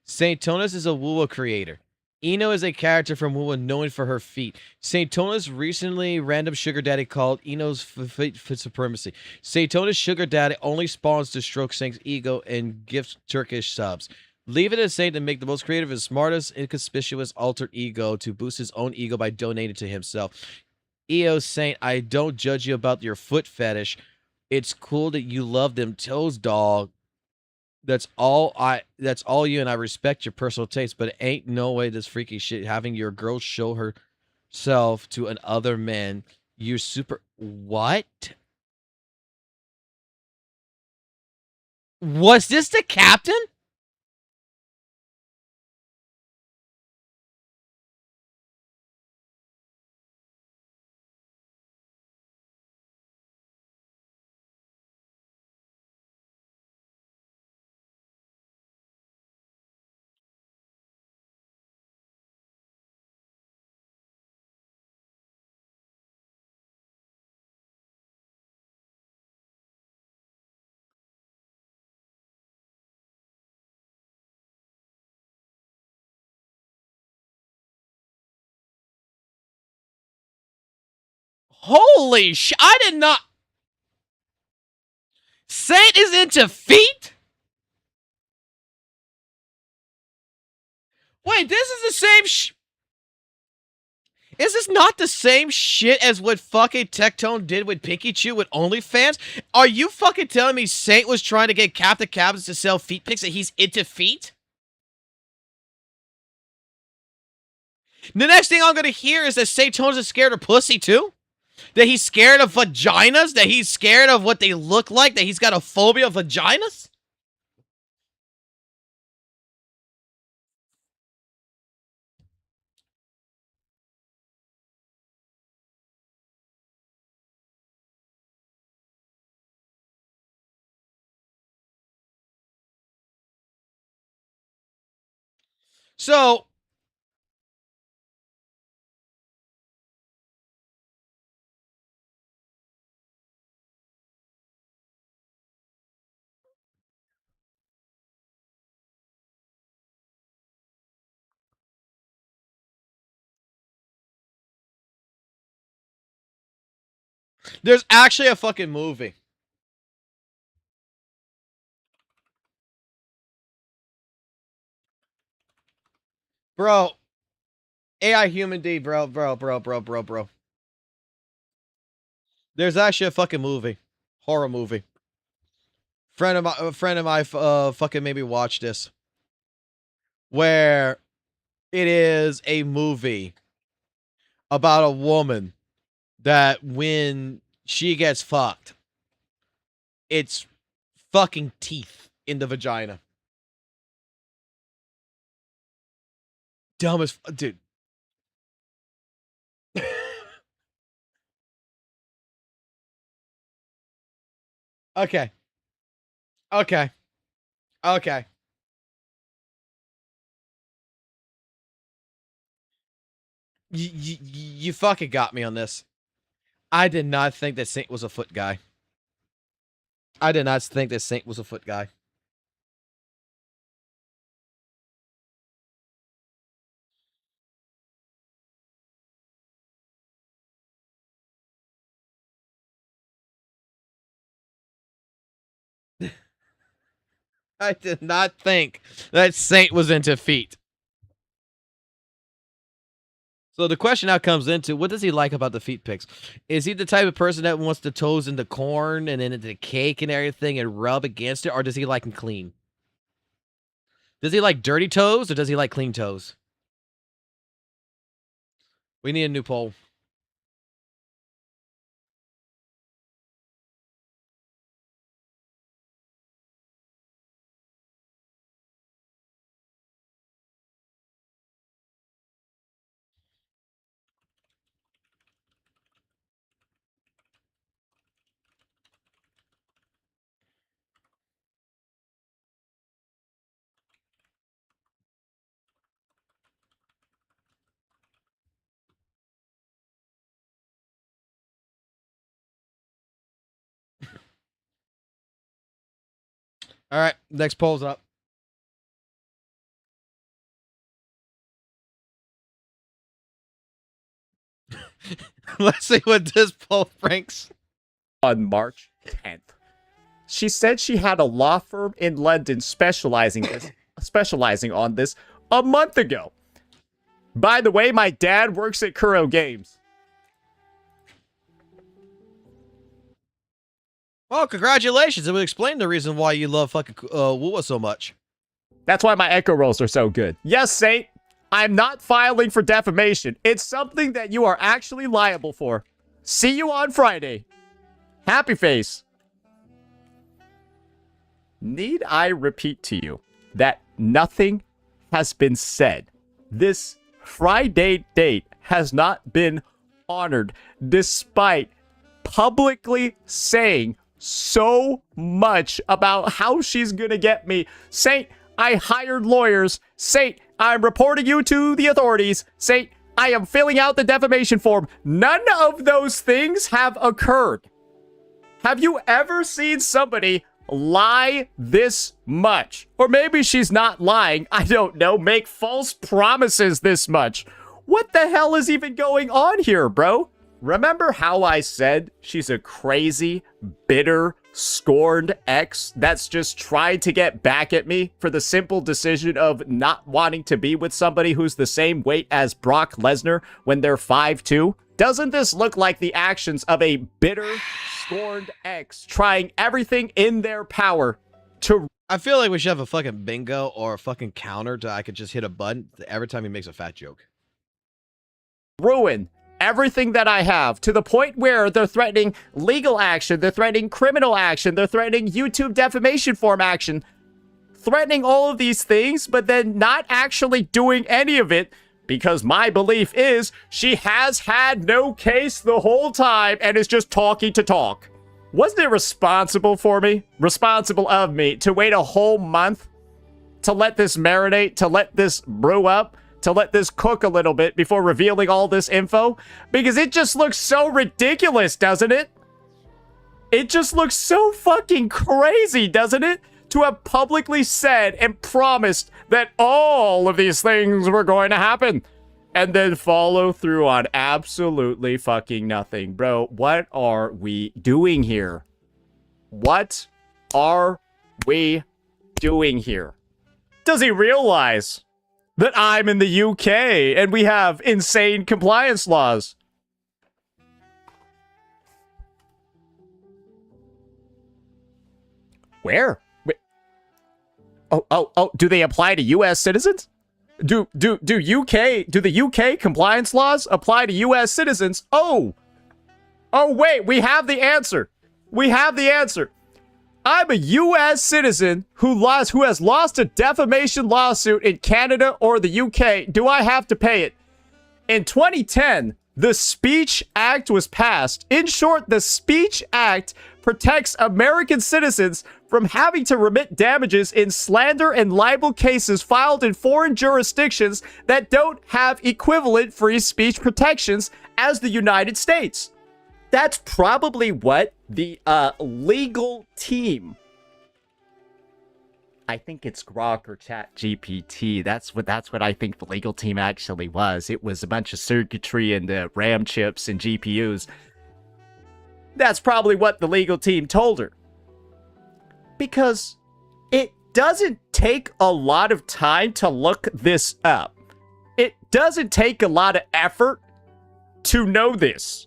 A: St. Tonas is a WUWA creator. Ino is a character from WUWA known for her feet. St. Tonas recently random sugar daddy called Ino's feet supremacy. St. Tonas sugar daddy only spawns to stroke Saint's ego and gifts Turkish subs. Leave it as Saint to make the most creative and smartest inconspicuous alter ego to boost his own ego by donating to himself. EO Saint, I don't judge you about your foot fetish. It's cool that you love them toes, dog. That's all you, and I respect your personal taste, but it ain't no way this freaky shit having your girl show herself to another man. You're super... What? Was this the captain? Holy sh... I did not... Saint is into feet? Wait, this is the same Is this not the same shit as what fucking Tectone did with Pikachu with OnlyFans? Are you fucking telling me Saint was trying to get Captain Cabins to sell feet pics and he's into feet? The next thing I'm gonna hear is that Saint Tones is scared of pussy too? That he's scared of vaginas? That he's scared of what they look like? That he's got a phobia of vaginas? So... There's actually a fucking movie. Bro. AI Human D, bro. There's actually a fucking movie. Horror movie. A friend of mine fucking made me watch this. Where it is a movie about a woman that when she gets fucked, it's fucking teeth in the vagina. Dumb as dude. Okay. Okay. Okay. You fucking got me on this. I did not think that Saint was a foot guy. I did not think that Saint was a foot guy. I did not think that Saint was into feet. So the question now comes into, what does he like about the feet pics? Is he the type of person that wants the toes in the corn and then into the cake and everything and rub against it, or does he like them clean? Does he like dirty toes or does he like clean toes? We need a new poll. All right, next poll's up. Let's see what this poll ranks.
F: On March 10th, she said she had a law firm in London specializing on this a month ago. By the way, my dad works at Kuro Games.
A: Well, congratulations. It would explain the reason why you love fucking WUWA so much.
F: That's why my echo rolls are so good. Yes, Saint, I'm not filing for defamation. It's something that you are actually liable for. See you on Friday. Happy face. Need I repeat to you that nothing has been said? This Friday date has not been honored despite publicly saying so much about how she's gonna get me. Saint, I hired lawyers. Saint, I'm reporting you to the authorities. Saint, I am filling out the defamation form. None of those things have occurred. Have you ever seen somebody lie this much? Or maybe she's not lying, I don't know, make false promises this much. What the hell is even going on here, bro? Remember how I said she's a crazy, bitter, scorned ex that's just tried to get back at me for the simple decision of not wanting to be with somebody who's the same weight as Brock Lesnar when they're 5'2"? Doesn't this look like the actions of a bitter, scorned ex trying everything in their power to...
A: I feel like we should have a fucking bingo or a fucking counter to I could just hit a button every time he makes a fat joke.
F: Ruin everything that I have, to the point where they're threatening legal action, they're threatening criminal action, they're threatening YouTube defamation form action, threatening all of these things, but then not actually doing any of it, because my belief is she has had no case the whole time and is just talking to talk. Wasn't it responsible of me to wait a whole month to let this marinate, to let this brew up, to let this cook a little bit before revealing all this info? Because it just looks so ridiculous, doesn't it? It just looks so fucking crazy, doesn't it? To have publicly said and promised that all of these things were going to happen, and then follow through on absolutely fucking nothing. Bro, what are we doing here? What are we doing here? Does he realize that I'm in the UK and we have insane compliance laws? Where? Oh, do they apply to US citizens? Do the UK compliance laws apply to US citizens? Oh, Oh, wait, we have the answer. We have the answer. I'm a U.S. citizen who has lost a defamation lawsuit in Canada or the UK. Do I have to pay it? In 2010, the Speech Act was passed. In short, the Speech Act protects American citizens from having to remit damages in slander and libel cases filed in foreign jurisdictions that don't have equivalent free speech protections as the United States. That's probably what the legal team, I think it's Grok or Chat GPT. That's what I think the legal team actually was. It was a bunch of circuitry and RAM chips and GPUs. That's probably what the legal team told her. Because it doesn't take a lot of time to look this up. It doesn't take a lot of effort to know this.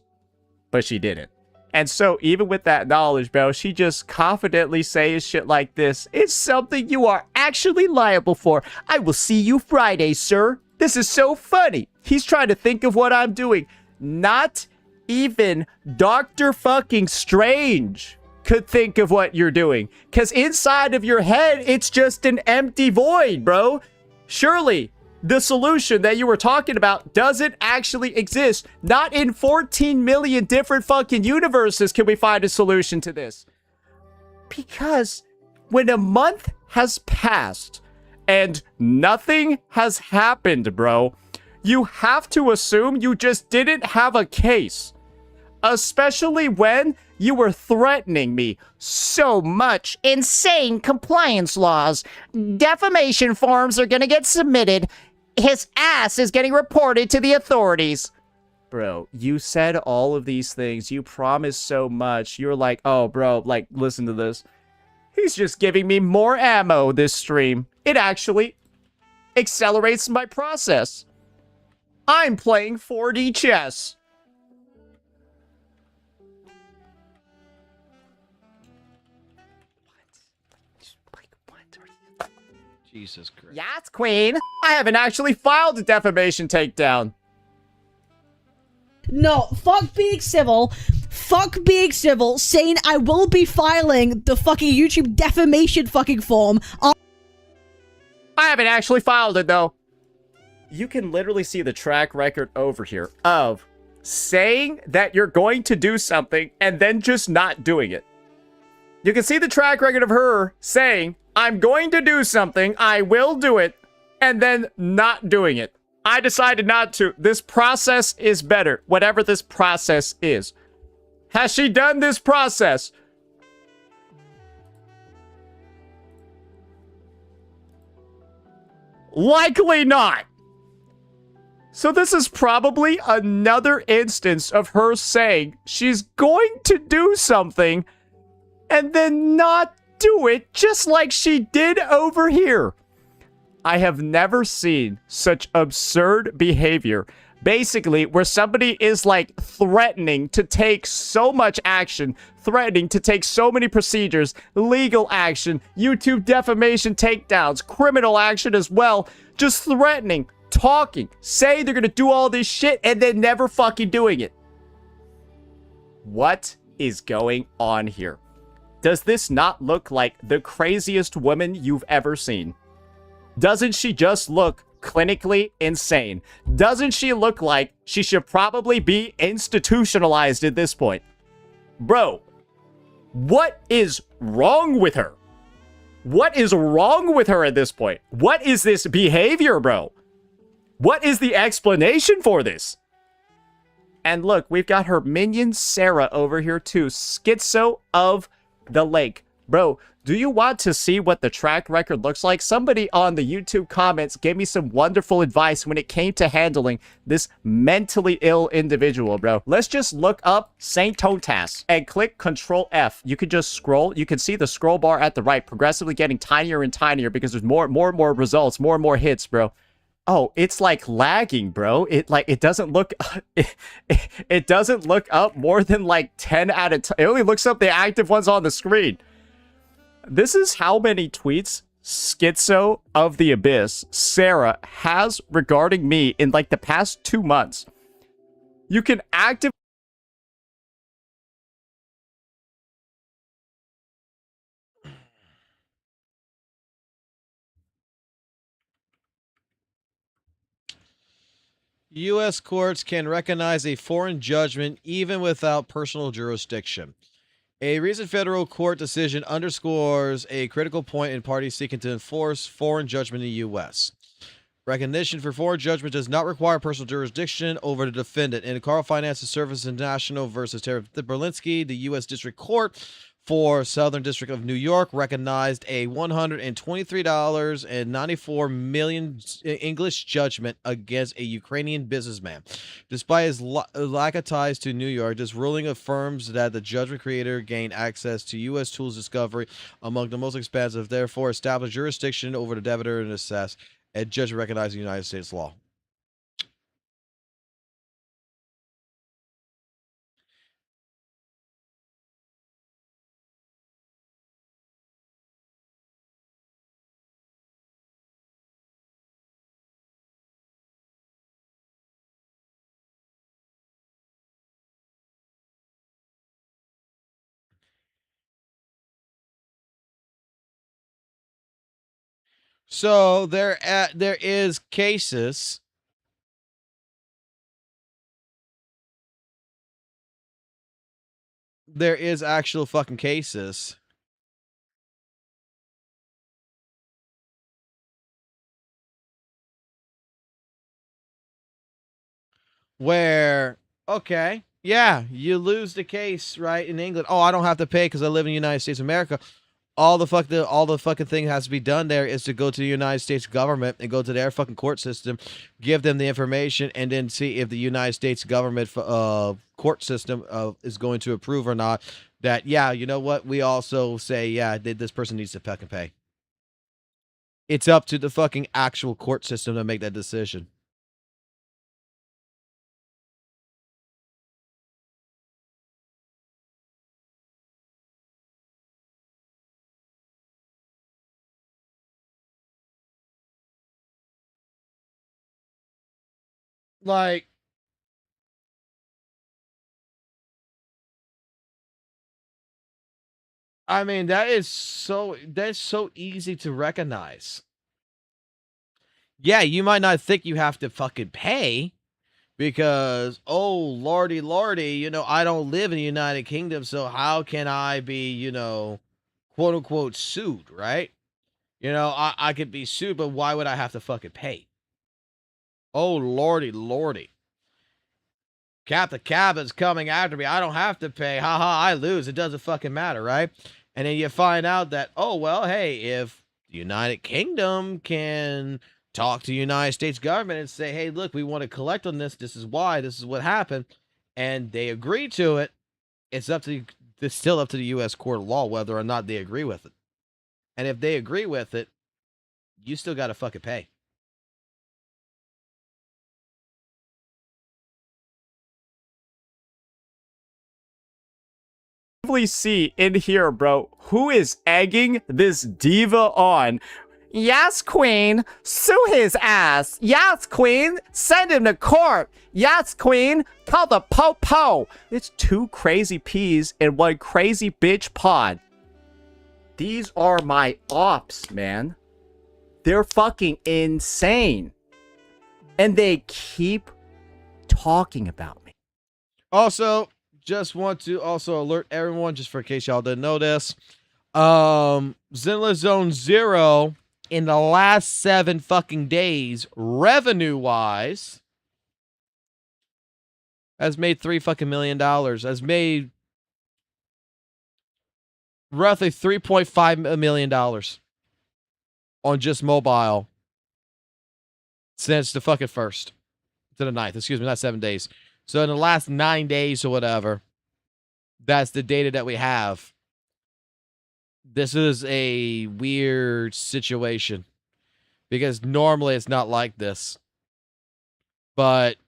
F: But she didn't. And so even with that knowledge, bro, she just confidently says shit like this. It's something you are actually liable for. I will see you Friday, sir. This is so funny. He's trying to think of what I'm doing. Not even Dr. fucking Strange could think of what you're doing. Because inside of your head, it's just an empty void, bro. Surely the solution that you were talking about doesn't actually exist. Not in 14 million different fucking universes can we find a solution to this. Because when a month has passed and nothing has happened, bro, you have to assume you just didn't have a case. Especially when you were threatening me so much. Insane compliance laws. Defamation forms are gonna get submitted. His ass is getting reported to the authorities. Bro, you said all of these things. You promised so much. You're like, oh, bro, like, listen to this. He's just giving me more ammo this stream. It actually accelerates my process. I'm playing 4D chess.
A: Jesus Christ.
F: Yes, queen. I haven't actually filed a defamation takedown.
J: No, fuck being civil. Fuck being civil, saying I will be filing the fucking YouTube defamation fucking form.
F: I haven't actually filed it, though. You can literally see the track record over here of saying that you're going to do something and then just not doing it. You can see the track record of her saying, I'm going to do something, I will do it, and then not doing it. I decided not to. This process is better, whatever this process is. Has she done this process? Likely not. So this is probably another instance of her saying she's going to do something and then not do it, just like she did over here. I have never seen such absurd behavior. Basically, where somebody is like threatening to take so much action, threatening to take so many procedures, legal action, YouTube defamation takedowns, criminal action as well, just threatening, talking, saying they're gonna do all this shit and then never fucking doing it. What is going on here? Does this not look like the craziest woman you've ever seen? Doesn't she just look clinically insane? Doesn't she look like she should probably be institutionalized at this point? Bro, what is wrong with her? What is wrong with her at this point? What is this behavior, bro? What is the explanation for this? And look, we've got her minion Sarah over here too. Schizo of the lake. Bro, do you want to see what the track record looks like? Somebody on the YouTube comments gave me some wonderful advice when it came to handling this mentally ill individual, bro. Let's just look up Saint Totas and click Control F. You could just scroll. You can see the scroll bar at the right progressively getting tinier and tinier because there's more and more results, more and more hits, bro. Oh, it's like lagging, bro. It doesn't look it doesn't look up more than like 10 out of 10. It only looks up the active ones on the screen. This is how many tweets Schizo of the Abyss Sarah has regarding me in like the past 2 months. You can actively
A: U.S. courts can recognize a foreign judgment even without personal jurisdiction. A recent federal court decision underscores a critical point in parties seeking to enforce foreign judgment in the U.S. Recognition for foreign judgment does not require personal jurisdiction over the defendant. In Carl Finances Service International versus Tara Berlinski, the U.S. District Court for Southern District of New York recognized a $123.94 million English judgment against a Ukrainian businessman. Despite his lack of ties to New York, this ruling affirms that the judgment creator gained access to U.S. tools discovery among the most expansive, therefore established jurisdiction over the debtor and assess, and judge recognizing United States law. So there is cases there is actual fucking cases where, okay, yeah, you lose the case, right, in England. Oh, I don't have to pay because I live in the United States of America. All the fucking thing has to be done there is to go to the United States government and go to their fucking court system, give them the information, and then see if the United States government court system is going to approve or not. That, yeah, you know what? We also say, yeah, this person needs to fucking pay. It's up to the fucking actual court system to make that decision. Like, I mean, that's so easy to recognize. Yeah, you might not think you have to fucking pay because, oh, lordy, I don't live in the United Kingdom, so how can I be, quote unquote sued, right? I could be sued, but why would I have to fucking pay? Oh, lordy. Captain Cabin's coming after me. I don't have to pay. Haha, I lose. It doesn't fucking matter, right? And then you find out that, oh, well, hey, if the United Kingdom can talk to the United States government and say, hey, look, we want to collect on this. This is why. This is what happened. And they agree to it. It's still up to the U.S. court of law whether or not they agree with it. And if they agree with it, you still got to fucking pay.
F: See in here, bro, who is egging this diva on. Yes, queen, sue his ass. Yes, queen, send him to court. Yes, queen, call the po-po. It's two crazy peas in one crazy bitch pod. These are my ops, man. They're fucking insane. And they keep talking about me.
A: Also, just want to also alert everyone, just for in case y'all didn't know this. Zenless Zone Zero, in the last 7 fucking days, revenue-wise, has made $3 fucking million. Has made roughly $3.5 million on just mobile since the fucking 1st to the 9th. Excuse me, not 7 days. So in the last 9 days or whatever, that's the data that we have. This is a weird situation because normally it's not like this. But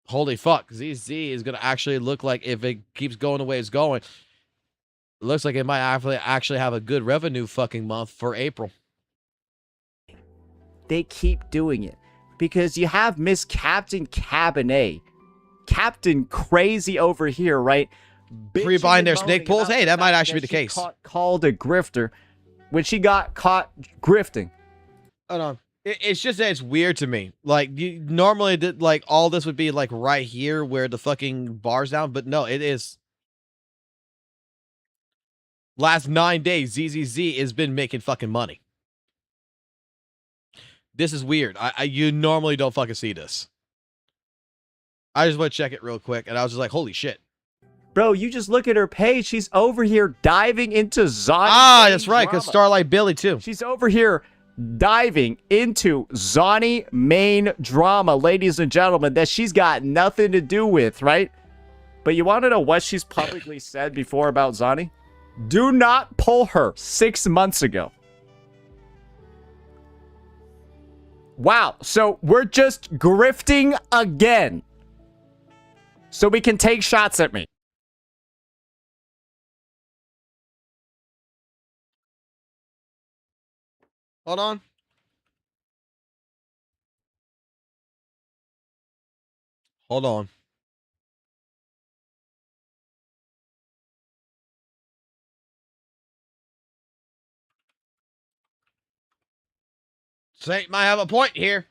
A: holy fuck, ZZ is going to actually look like, if it keeps going the way it's going, it looks like it might actually have a good revenue fucking month for April.
F: They keep doing it because you have Miss Captain Cabinet. Captain Crazy over here, right?
A: Pre-buying their snake pulls? Hey, that might actually be the case.
F: Called a grifter when she got caught grifting.
A: Hold on. It's just that it's weird to me. Like, you normally did, like, all this would be like right here where the fucking bar's down, but no, it is. Last 9 days, ZZZ has been making fucking money. This is weird. You normally don't fucking see this. I just want to check it real quick, and I was just like, holy shit.
F: Bro, you just look at her page. She's over here diving into Zani.
A: Ah, that's right, because Starlight Billy, too.
F: She's over here diving into Zani main drama, ladies and gentlemen, that she's got nothing to do with, right? But you want to know what she's publicly said before about Zani? Do not pull her 6 months ago. Wow, so we're just grifting again. So we can take shots at me.
A: Hold on. Hold on. Saint might have a point here.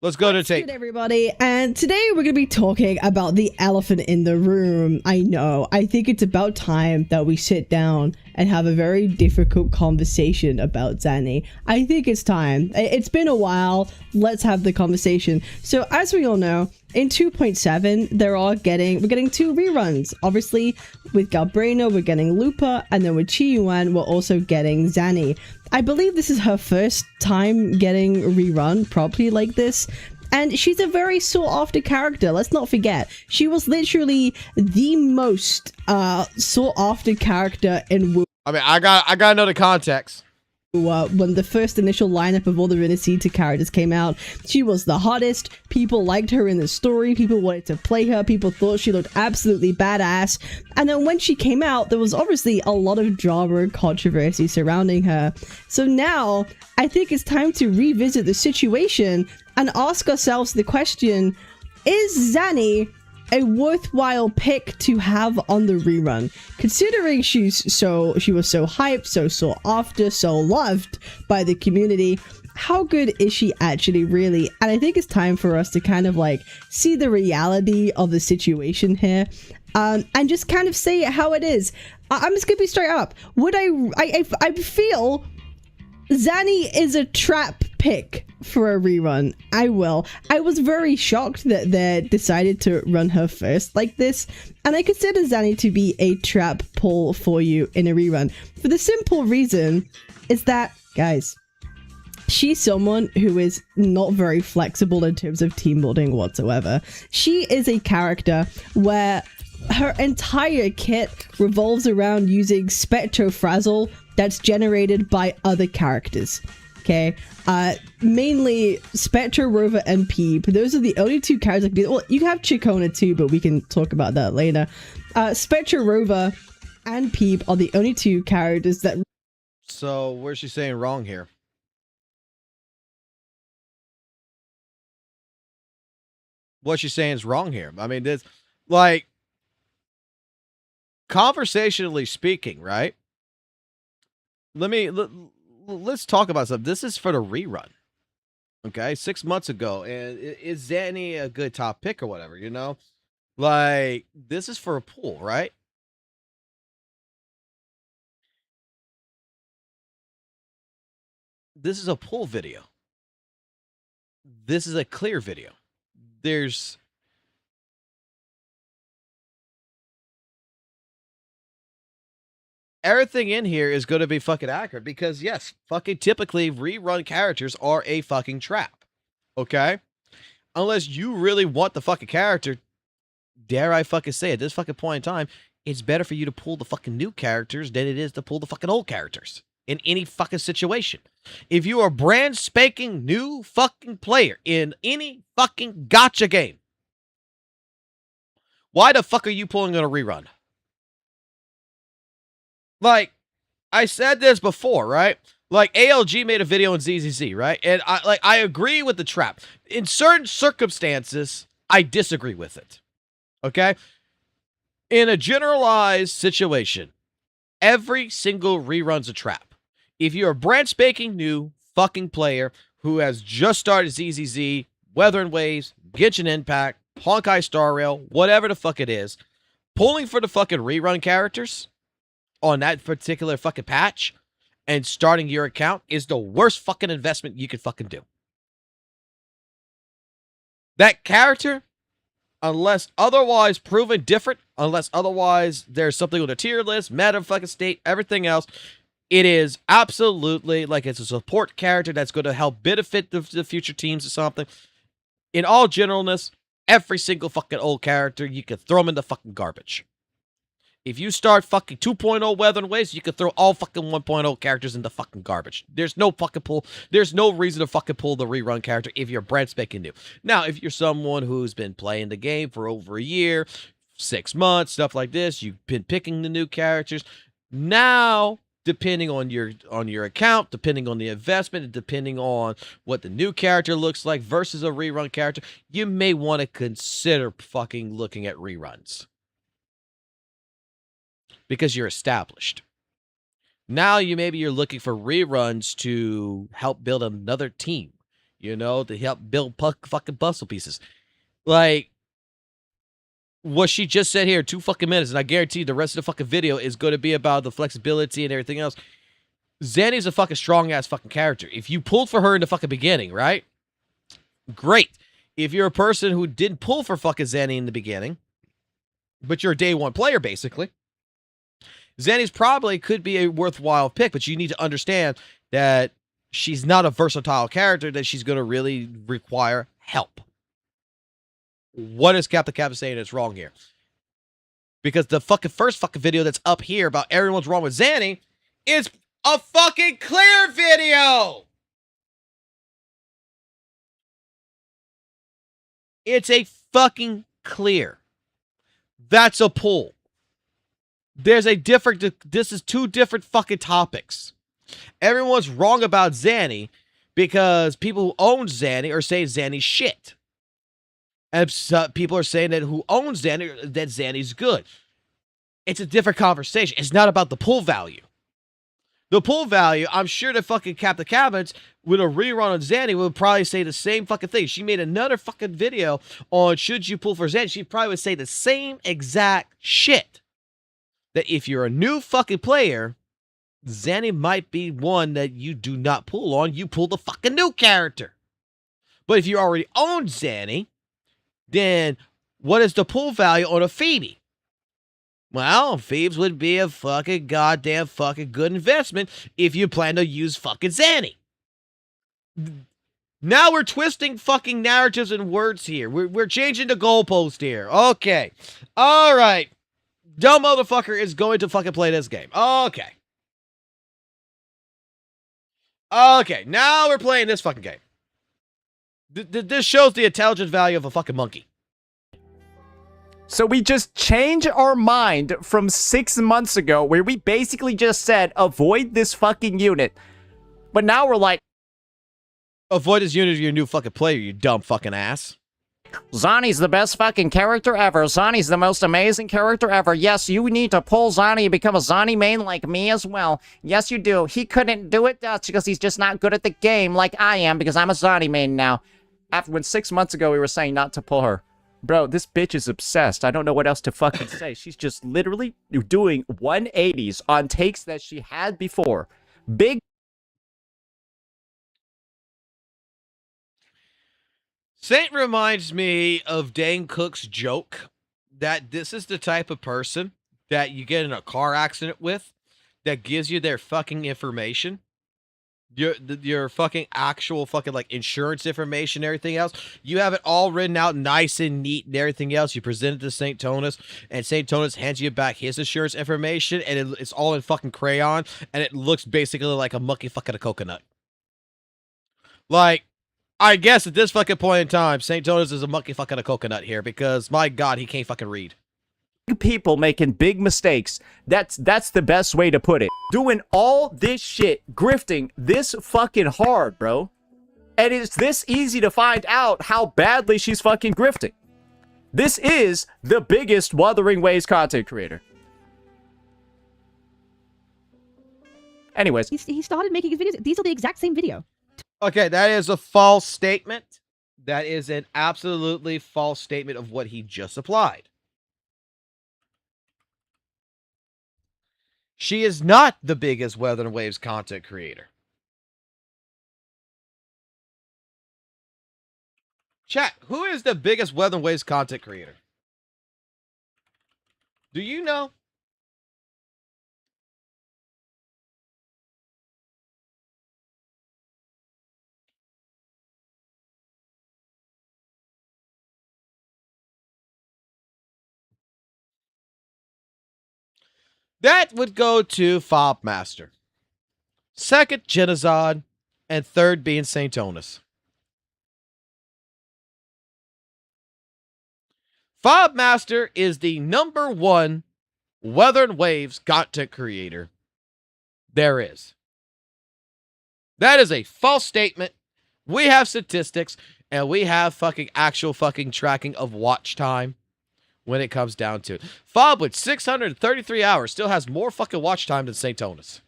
A: Let's go to tape.
J: Good, everybody, and today we're going to be talking about the elephant in the room. I know. I think it's about time that we sit down and have a very difficult conversation about Zani. I think it's time. It's been a while. Let's have the conversation. So, as we all know, in 2.7, we're getting 2 reruns. Obviously, with Galbreno, we're getting Lupa, and then with Chiyuan, we're also getting Zani. I believe this is her first time getting a rerun properly like this. And she's a very sought-after character. Let's not forget. She was literally the most sought-after character in WUWA.
A: I mean, I gotta know the context.
J: When the first initial lineup of all the Renacita characters came out, she was the hottest. People liked her in the story. People wanted to play her. People thought she looked absolutely badass. And then when she came out, there was obviously a lot of drama and controversy surrounding her. So now, I think it's time to revisit the situation and ask ourselves the question, is Zani a worthwhile pick to have on the rerun, considering she was so hyped, so sought after, so loved by the community? How good is she actually really? And I think it's time for us to kind of like see the reality of the situation here, and just kind of say it how it is. I'm just gonna be straight up. I feel Zani is a trap pick for a rerun. I was very shocked that they decided to run her first like this, and I consider Zani to be a trap pull for you in a rerun for the simple reason is that, guys, she's someone who is not very flexible in terms of team building whatsoever. She is a character where her entire kit revolves around using Spectrofrazzle that's generated by other characters. Okay, mainly Spectre, Rover, and Peep. Those are the only 2 characters that can do. Well, you have Chikona too, but we can talk about that later. Spectre, Rover, and Peep are the only 2 characters that.
A: So, where's she saying wrong here? What she's saying is wrong here. I mean, this, like, conversationally speaking, right? Let's talk about something. This is for the rerun. Okay, 6 months ago. And is Zani a good top pick or whatever, you know? Like, this is for a pool, right? This is a pool video. This is a clear video. There's everything in here is going to be fucking accurate because, yes, fucking typically rerun characters are a fucking trap. Okay? Unless you really want the fucking character, dare I fucking say, at this fucking point in time, it's better for you to pull the fucking new characters than it is to pull the fucking old characters in any fucking situation. If you are a brand spanking new fucking player in any fucking gacha game, why the fuck are you pulling on a rerun? Like, I said this before, right? Like, ALG made a video on ZZZ, right? And I agree with the trap. In certain circumstances, I disagree with it. Okay? In a generalized situation, every single rerun's a trap. If you're a brand spanking new fucking player who has just started ZZZ, Weather and Waves, Genshin Impact, Honkai Star Rail, whatever the fuck it is, pulling for the fucking rerun characters on that particular fucking patch and starting your account is the worst fucking investment you could fucking do. That character, unless otherwise proven different, unless otherwise there's something on the tier list, meta fucking state, everything else, it is absolutely like it's a support character that's going to help benefit the future teams or something. In all generalness, every single fucking old character, you can throw them in the fucking garbage. If you start fucking 2.0 Weather and Waves, you can throw all fucking 1.0 characters in the fucking garbage. There's no fucking pull. There's no reason to fucking pull the rerun character if you're brand spanking new. Now, if you're someone who's been playing the game for over a year, 6 months, stuff like this, you've been picking the new characters. Now, depending on your account, depending on the investment, and depending on what the new character looks like versus a rerun character, you may want to consider fucking looking at reruns. Because you're established. Now maybe you're looking for reruns to help build another team. You know, to help build fucking puzzle pieces. Like, what she just said here, 2 fucking minutes, and I guarantee the rest of the fucking video is going to be about the flexibility and everything else. Zanny's a fucking strong-ass fucking character. If you pulled for her in the fucking beginning, right? Great. If you're a person who didn't pull for fucking Zanny in the beginning, but you're a day one player, basically, Zanny's probably could be a worthwhile pick, but you need to understand that she's not a versatile character, that she's going to really require help. What is Captain Kappa saying that's wrong here? Because the fucking first fucking video that's up here about everyone's wrong with Zanny is a fucking clear video! It's a fucking clear. That's a pull. There's a different, this is 2 different fucking topics. Everyone's wrong about Zanny because people who own Zanny are saying Zanny's shit. And people are saying that who owns Zanny, that Zanny's good. It's a different conversation. It's not about the pull value. The pull value, I'm sure that fucking Captain Cabinets with a rerun on Zanny would probably say the same fucking thing. She made another fucking video on should you pull for Zanny. She probably would say the same exact shit. That if you're a new fucking player, Zanny might be one that you do not pull on. You pull the fucking new character. But if you already own Zanny, then what is the pull value on a Phoebe? Well, Phoebes would be a fucking goddamn fucking good investment if you plan to use fucking Zanny. Now we're twisting fucking narratives and words here. We're changing the goalpost here. Okay. All right. Dumb motherfucker is going to fucking play this game. Okay. Okay, now we're playing this fucking game. This shows the intelligence value of a fucking monkey.
F: So we just changed our mind from 6 months ago where we basically just said, avoid this fucking unit. But now we're like,
A: avoid this unit of your new fucking player, you dumb fucking ass.
L: Zani's the best fucking character ever. Zani's the most amazing character ever. Yes, you need to pull Zani and become a Zani main like me as well. Yes, you do. He couldn't do it. That's because he's just not good at the game like I am because I'm a Zani main now.
F: After when 6 months ago we were saying not to pull her. Bro, this bitch is obsessed. I don't know what else to fucking say. She's just literally doing 180s on takes that she had before. Big.
A: Saint reminds me of Dane Cook's joke that this is the type of person that you get in a car accident with that gives you their fucking information. Your fucking actual fucking like insurance information and everything else. You have it all written out nice and neat and everything else. You present it to St. Tonus and St. Tonus hands you back his insurance information and it's all in fucking crayon and it looks basically like a monkey fucking a coconut. Like, I guess at this fucking point in time, St. Tonus is a monkey fucking a coconut here because, my God, he can't fucking read.
F: People making big mistakes. That's the best way to put it. Doing all this shit, grifting this fucking hard, bro. And it's this easy to find out how badly she's fucking grifting. This is the biggest Wuthering Waves content creator. Anyways.
K: He started making his videos. These are the exact same video.
A: Okay, that is a false statement. That is an absolutely false statement of what he just applied. She is not the biggest Weather and Waves content creator. Chat, who is the biggest Weather and Waves content creator? Do you know? That would go to Fob Master. Second, Genozod. And third being Saint Onus. Fob Master is the #1 Weather and Waves content creator there is. That is a false statement. We have statistics, and we have fucking actual fucking tracking of watch time. When it comes down to it. Fob with 633 hours still has more fucking watch time than St. Onus.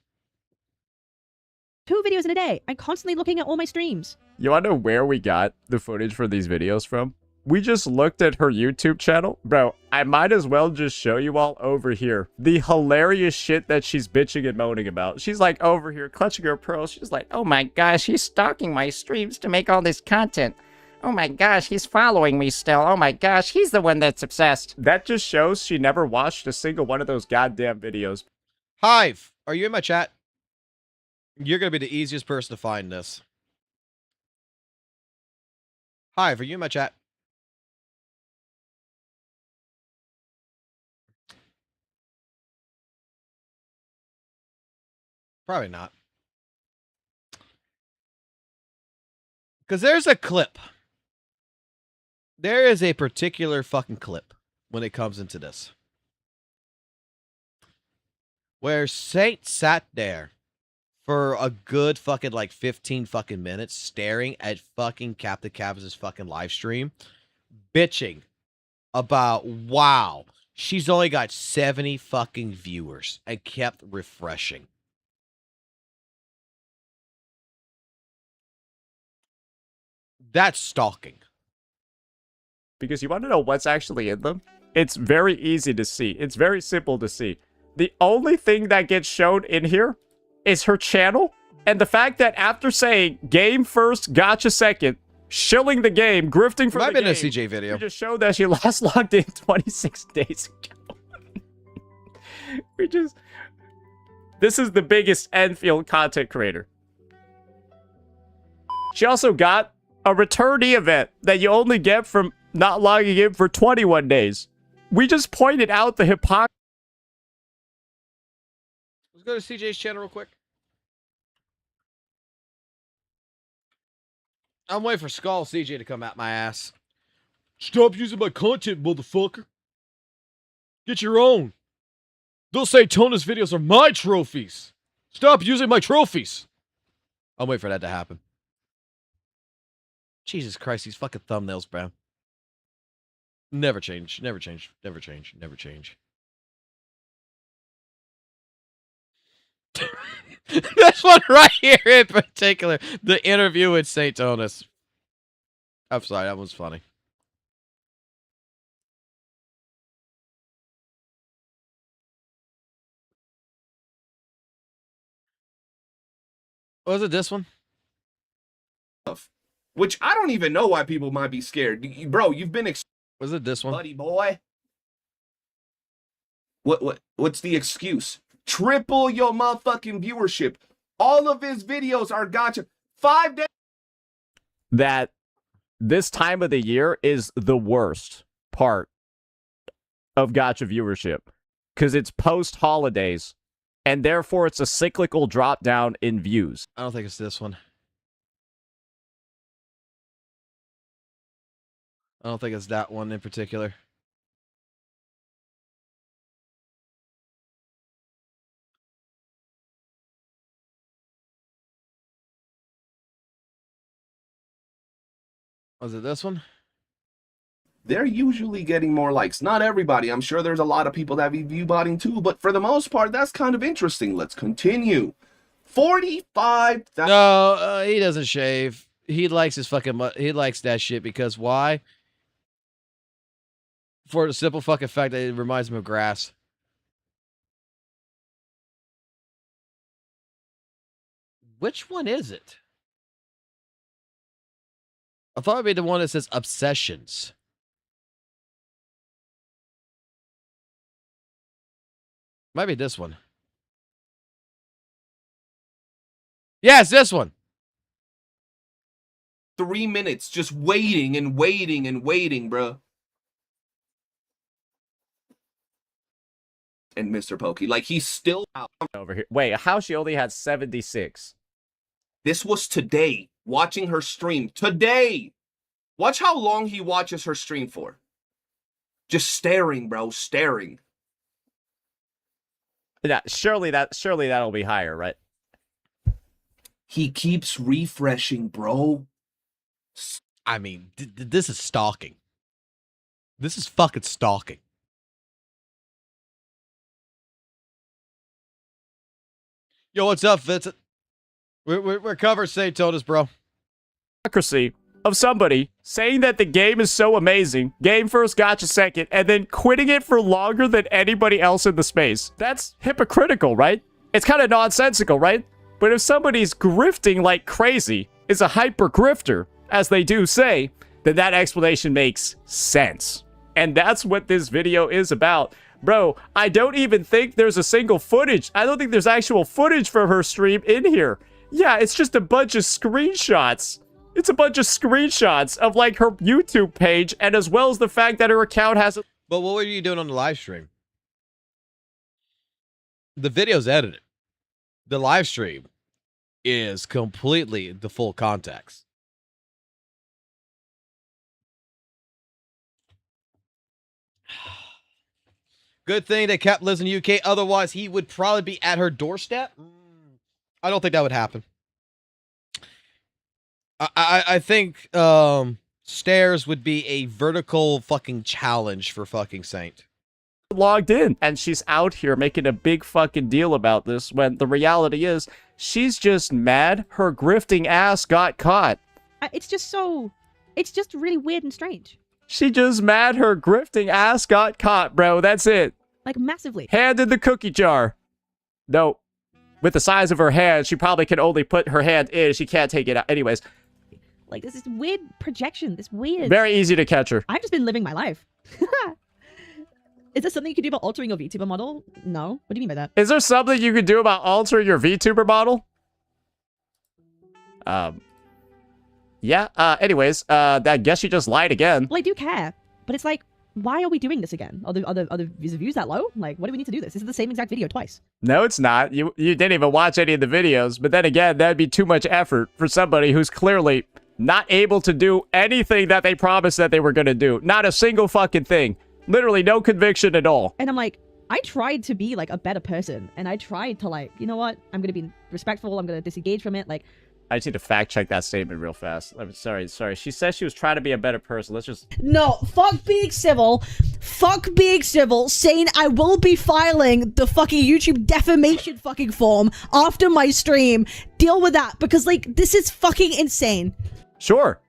K: 2 videos in a day. I'm constantly looking at all my streams.
F: You wanna know where we got the footage for these videos from? We just looked at her YouTube channel. Bro, I might as well just show you all over here the hilarious shit that she's bitching and moaning about. She's like over here clutching her pearls. She's like,
L: Oh my gosh, he's stalking my streams to make all this content. Oh my gosh, he's following me still. Oh my gosh, he's the one that's obsessed.
F: that just shows she never watched a single one of those goddamn videos.
A: Hive, are you in my chat? You're going to be the easiest person to find this. Hive, are you in my chat? Probably not. Because there's a clip. There is a particular fucking clip when it comes into this. Where Saint sat there for a good fucking like 15 fucking minutes staring at fucking Captain Cavs' fucking live stream. Bitching about, wow, she's only got 70 fucking viewers and kept refreshing. That's stalking.
F: Because you want to know what's actually in them? It's very easy to see. It's very simple to see. The only thing that gets shown in here is her channel, and the fact that after saying game first, gotcha second, shilling the game, grifting for the game,
A: might have been a CJ video.
F: You just showed that she last logged in 26 days ago. This is the biggest Enfield content creator. She also got a returnee event that you only get from not logging in for 21 days. We just pointed out the hypocrisy.
A: Let's go to CJ's channel real quick. I'm waiting for Skull CJ to come at my ass. Stop using my content, motherfucker. Get your own. Those Saint-Onus videos are my trophies. Stop using my trophies. I'm waiting for that to happen. Jesus Christ, these fucking thumbnails, bro. Never change, never change, never change, never change. This one right here in particular, the interview with Saint-Onus. I'm sorry, that was funny. Was it this one?
M: Which I don't even know why people might be scared. Bro, you've been
A: was it this one?
M: Buddy boy. What's the excuse? Triple your motherfucking viewership. All of his videos are gotcha. 5 days.
F: That this time of the year is the worst part of gotcha viewership. Because it's post-holidays. And therefore, it's a cyclical drop down in views.
A: I don't think it's this one. I don't think it's that one in particular. Was it this one?
M: They're usually getting more likes. Not everybody. I'm sure there's a lot of people that be view botting too, but for the most part, that's kind of interesting. Let's continue. 45,000.
A: No, he doesn't shave. He likes his fucking. He likes that shit because why? For the simple fucking fact that it reminds him of grass. Which one is it? I thought it'd be the one that says obsessions. Might be this one. Yes, this one.
M: 3 minutes just waiting and waiting and waiting, bro. And Mr. Pokey, like, he's still out
F: over here. Wait, how she only had 76?
M: This was today. Watching her stream today. Watch how long he watches her stream for. Just staring, bro, staring.
F: Yeah, surely that'll be higher, right?
M: He keeps refreshing, bro.
A: I mean, this is stalking. This is fucking stalking. Yo, what's up, Vincent? We're covered, say told us, bro.
F: Hypocrisy of somebody saying that the game is so amazing, game first, gotcha second, and then quitting it for longer than anybody else in the space. That's hypocritical, right? It's kind of nonsensical, right? But if somebody's grifting like crazy, is a hyper grifter, as they do say, then that explanation makes sense. And that's what this video is about. Bro, I don't even think there's a single footage. I don't think there's actual footage from her stream in here. Yeah, it's just a bunch of screenshots. It's a bunch of screenshots of, like, her YouTube page, and as well as the fact that her account has...
A: But what were you doing on the live stream? The video's edited. The live stream is completely the full context. Good thing that Cap lives in the UK. Otherwise, he would probably be at her doorstep. I don't think that would happen. I think stairs would be a vertical fucking challenge for fucking Saint.
F: Logged in, and she's out here making a big fucking deal about this when the reality is she's just mad her grifting ass got caught.
K: It's just really weird and strange.
F: She just mad her grifting ass got caught, bro. That's it.
K: Like, massively.
F: Hand in the cookie jar. No. With the size of her hand, she probably can only put her hand in. She can't take it out. Anyways.
K: Like, this is weird projection. This weird.
F: Very easy to catch her.
K: I've just been living my life. Is there something you can do about altering your VTuber model? No. What do you mean by that?
F: Is there something you could do about altering your VTuber model? Yeah, anyways, I guess you just lied again.
K: Well, I do care, but it's like, why are we doing this again? Are the views that low? Like, what do we need to do this? This is the same exact video twice.
F: No, it's not. You didn't even watch any of the videos, but then again, that'd be too much effort for somebody who's clearly not able to do anything that they promised that they were gonna do. Not a single fucking thing. Literally no conviction at all.
K: And I'm like, I tried to be, like, a better person, and I tried to, like, you know what? I'm gonna be respectful, I'm gonna disengage from it, like...
F: I just need to fact check that statement real fast. I'm sorry. She says she was trying to be a better person. Let's just...
J: No, fuck being civil. Fuck being civil, saying I will be filing the fucking YouTube defamation fucking form after my stream. Deal with that, because, like, this is fucking insane.
F: Sure.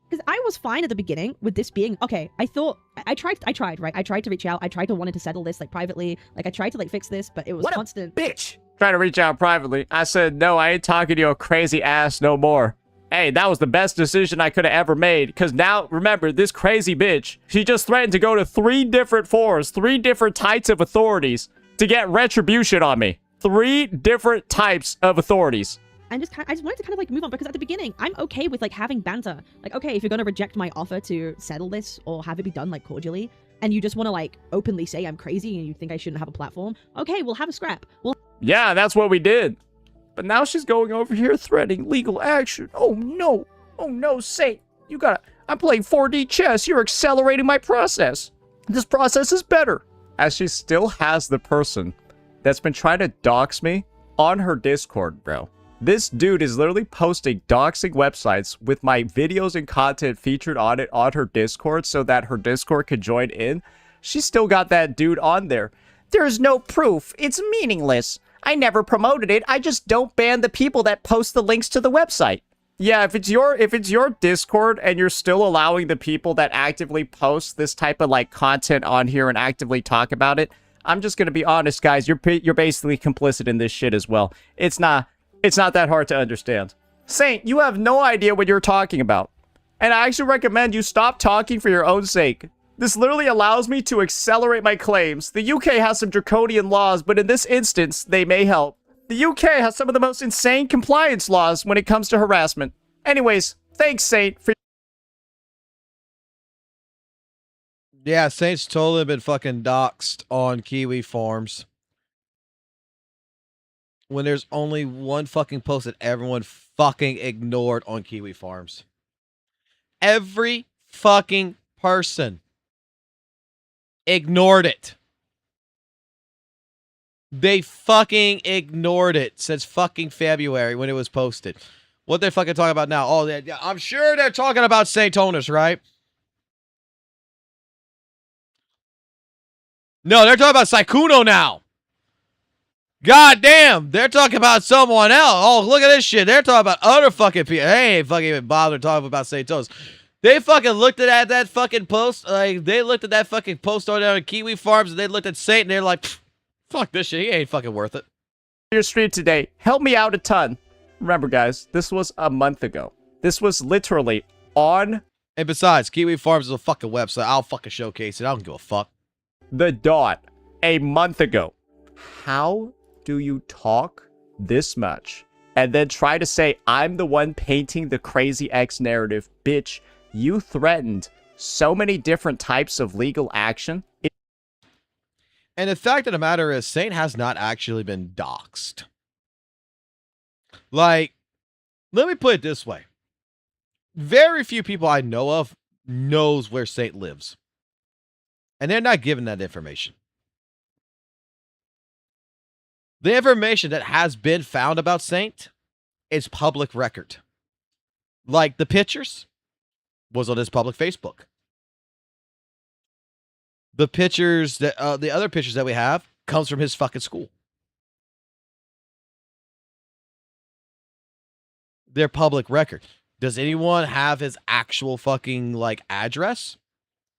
K: Because I was fine at the beginning with this being, okay, I thought, I tried, right? I tried to reach out. I tried to wanted to settle this, like, privately. Like, I tried to, like, fix this, but it was constant.
F: Bitch! Trying to reach out privately. I said, no, I ain't talking to your crazy ass no more. Hey, that was the best decision I could have ever made. Because now, remember, this crazy bitch, she just threatened to go to 3 different forums, 3 different types of authorities to get retribution on me. 3 different types of authorities.
K: I just wanted to kind of, like, move on, because at the beginning, I'm okay with, like, having banter. Like, okay, if you're going to reject my offer to settle this or have it be done, like, cordially, and you just want to, like, openly say I'm crazy and you think I shouldn't have a platform, okay, we'll have a scrap.
F: Yeah, that's what we did. But now she's going over here threatening legal action. Oh, no. Oh, no, Saint. You gotta... I'm playing 4D chess. You're accelerating my process. This process is better. As she still has the person that's been trying to dox me on her Discord, bro. This dude is literally posting doxing websites with my videos and content featured on it on her Discord so that her Discord could join in. She's still got that dude on there.
L: There's no proof. It's meaningless.
F: I never promoted it. I just don't ban the people that post the links to the website. Yeah, if it's your Discord and you're still allowing the people that actively post this type of like content on here and actively talk about it, I'm just gonna be honest, guys. You're basically complicit in this shit as well. It's not that hard to understand. Saint, you have no idea what you're talking about, and I actually recommend you stop talking for your own sake. This literally allows me to accelerate my claims. The UK has some draconian laws, but in this instance, they may help. The UK has some of the most insane compliance laws when it comes to harassment. Anyways, thanks, Saint, for...
A: Yeah, Saint's totally been fucking doxxed on Kiwi forums. When there's only one fucking post that everyone fucking ignored on Kiwi Farms. Every fucking person ignored it. They fucking ignored it since fucking February when it was posted. What they're fucking talking about now? Oh, yeah, I'm sure they're talking about St. Tonus, right? No, they're talking about Saikuno now. God damn, they're talking about someone else. Oh, look at this shit. They're talking about other fucking people. They ain't fucking even bothered talking about St. Tonus. They fucking looked at that fucking post. Like, they looked at that fucking post on there on Kiwi Farms, and they looked at Saint, and they're like, fuck this shit. He ain't fucking worth it.
F: Your stream today. Help me out a ton. Remember, guys, this was a month ago. This was literally on...
A: And besides, Kiwi Farms is a fucking website. I'll fucking showcase it. I don't give a fuck.
F: The dot. A month ago. How do you talk this much and then try to say I'm the one painting the crazy X narrative? Bitch, you threatened so many different types of legal action.
A: And the fact of the matter is, Saint has not actually been doxxed. Like, let me put it this way. Very few people I know of knows where Saint lives. And they're not given that information. The information that has been found about Saint is public record. Like the pictures was on his public Facebook. The pictures that the other pictures that we have comes from his fucking school. They're public record. Does anyone have his actual fucking like address?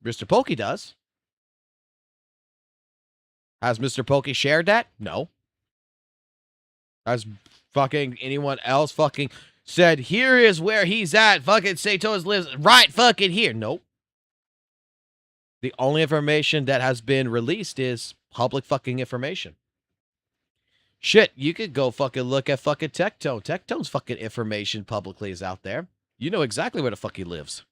A: Mr. Pokey does. Has Mr. Pokey shared that? No. Has fucking anyone else fucking said, here is where he's at, fucking Saito's lives right fucking here? Nope. The only information that has been released is public fucking information. Shit, you could go fucking look at fucking Tectone. Tectone's fucking information publicly is out there. You know exactly where the fuck he lives.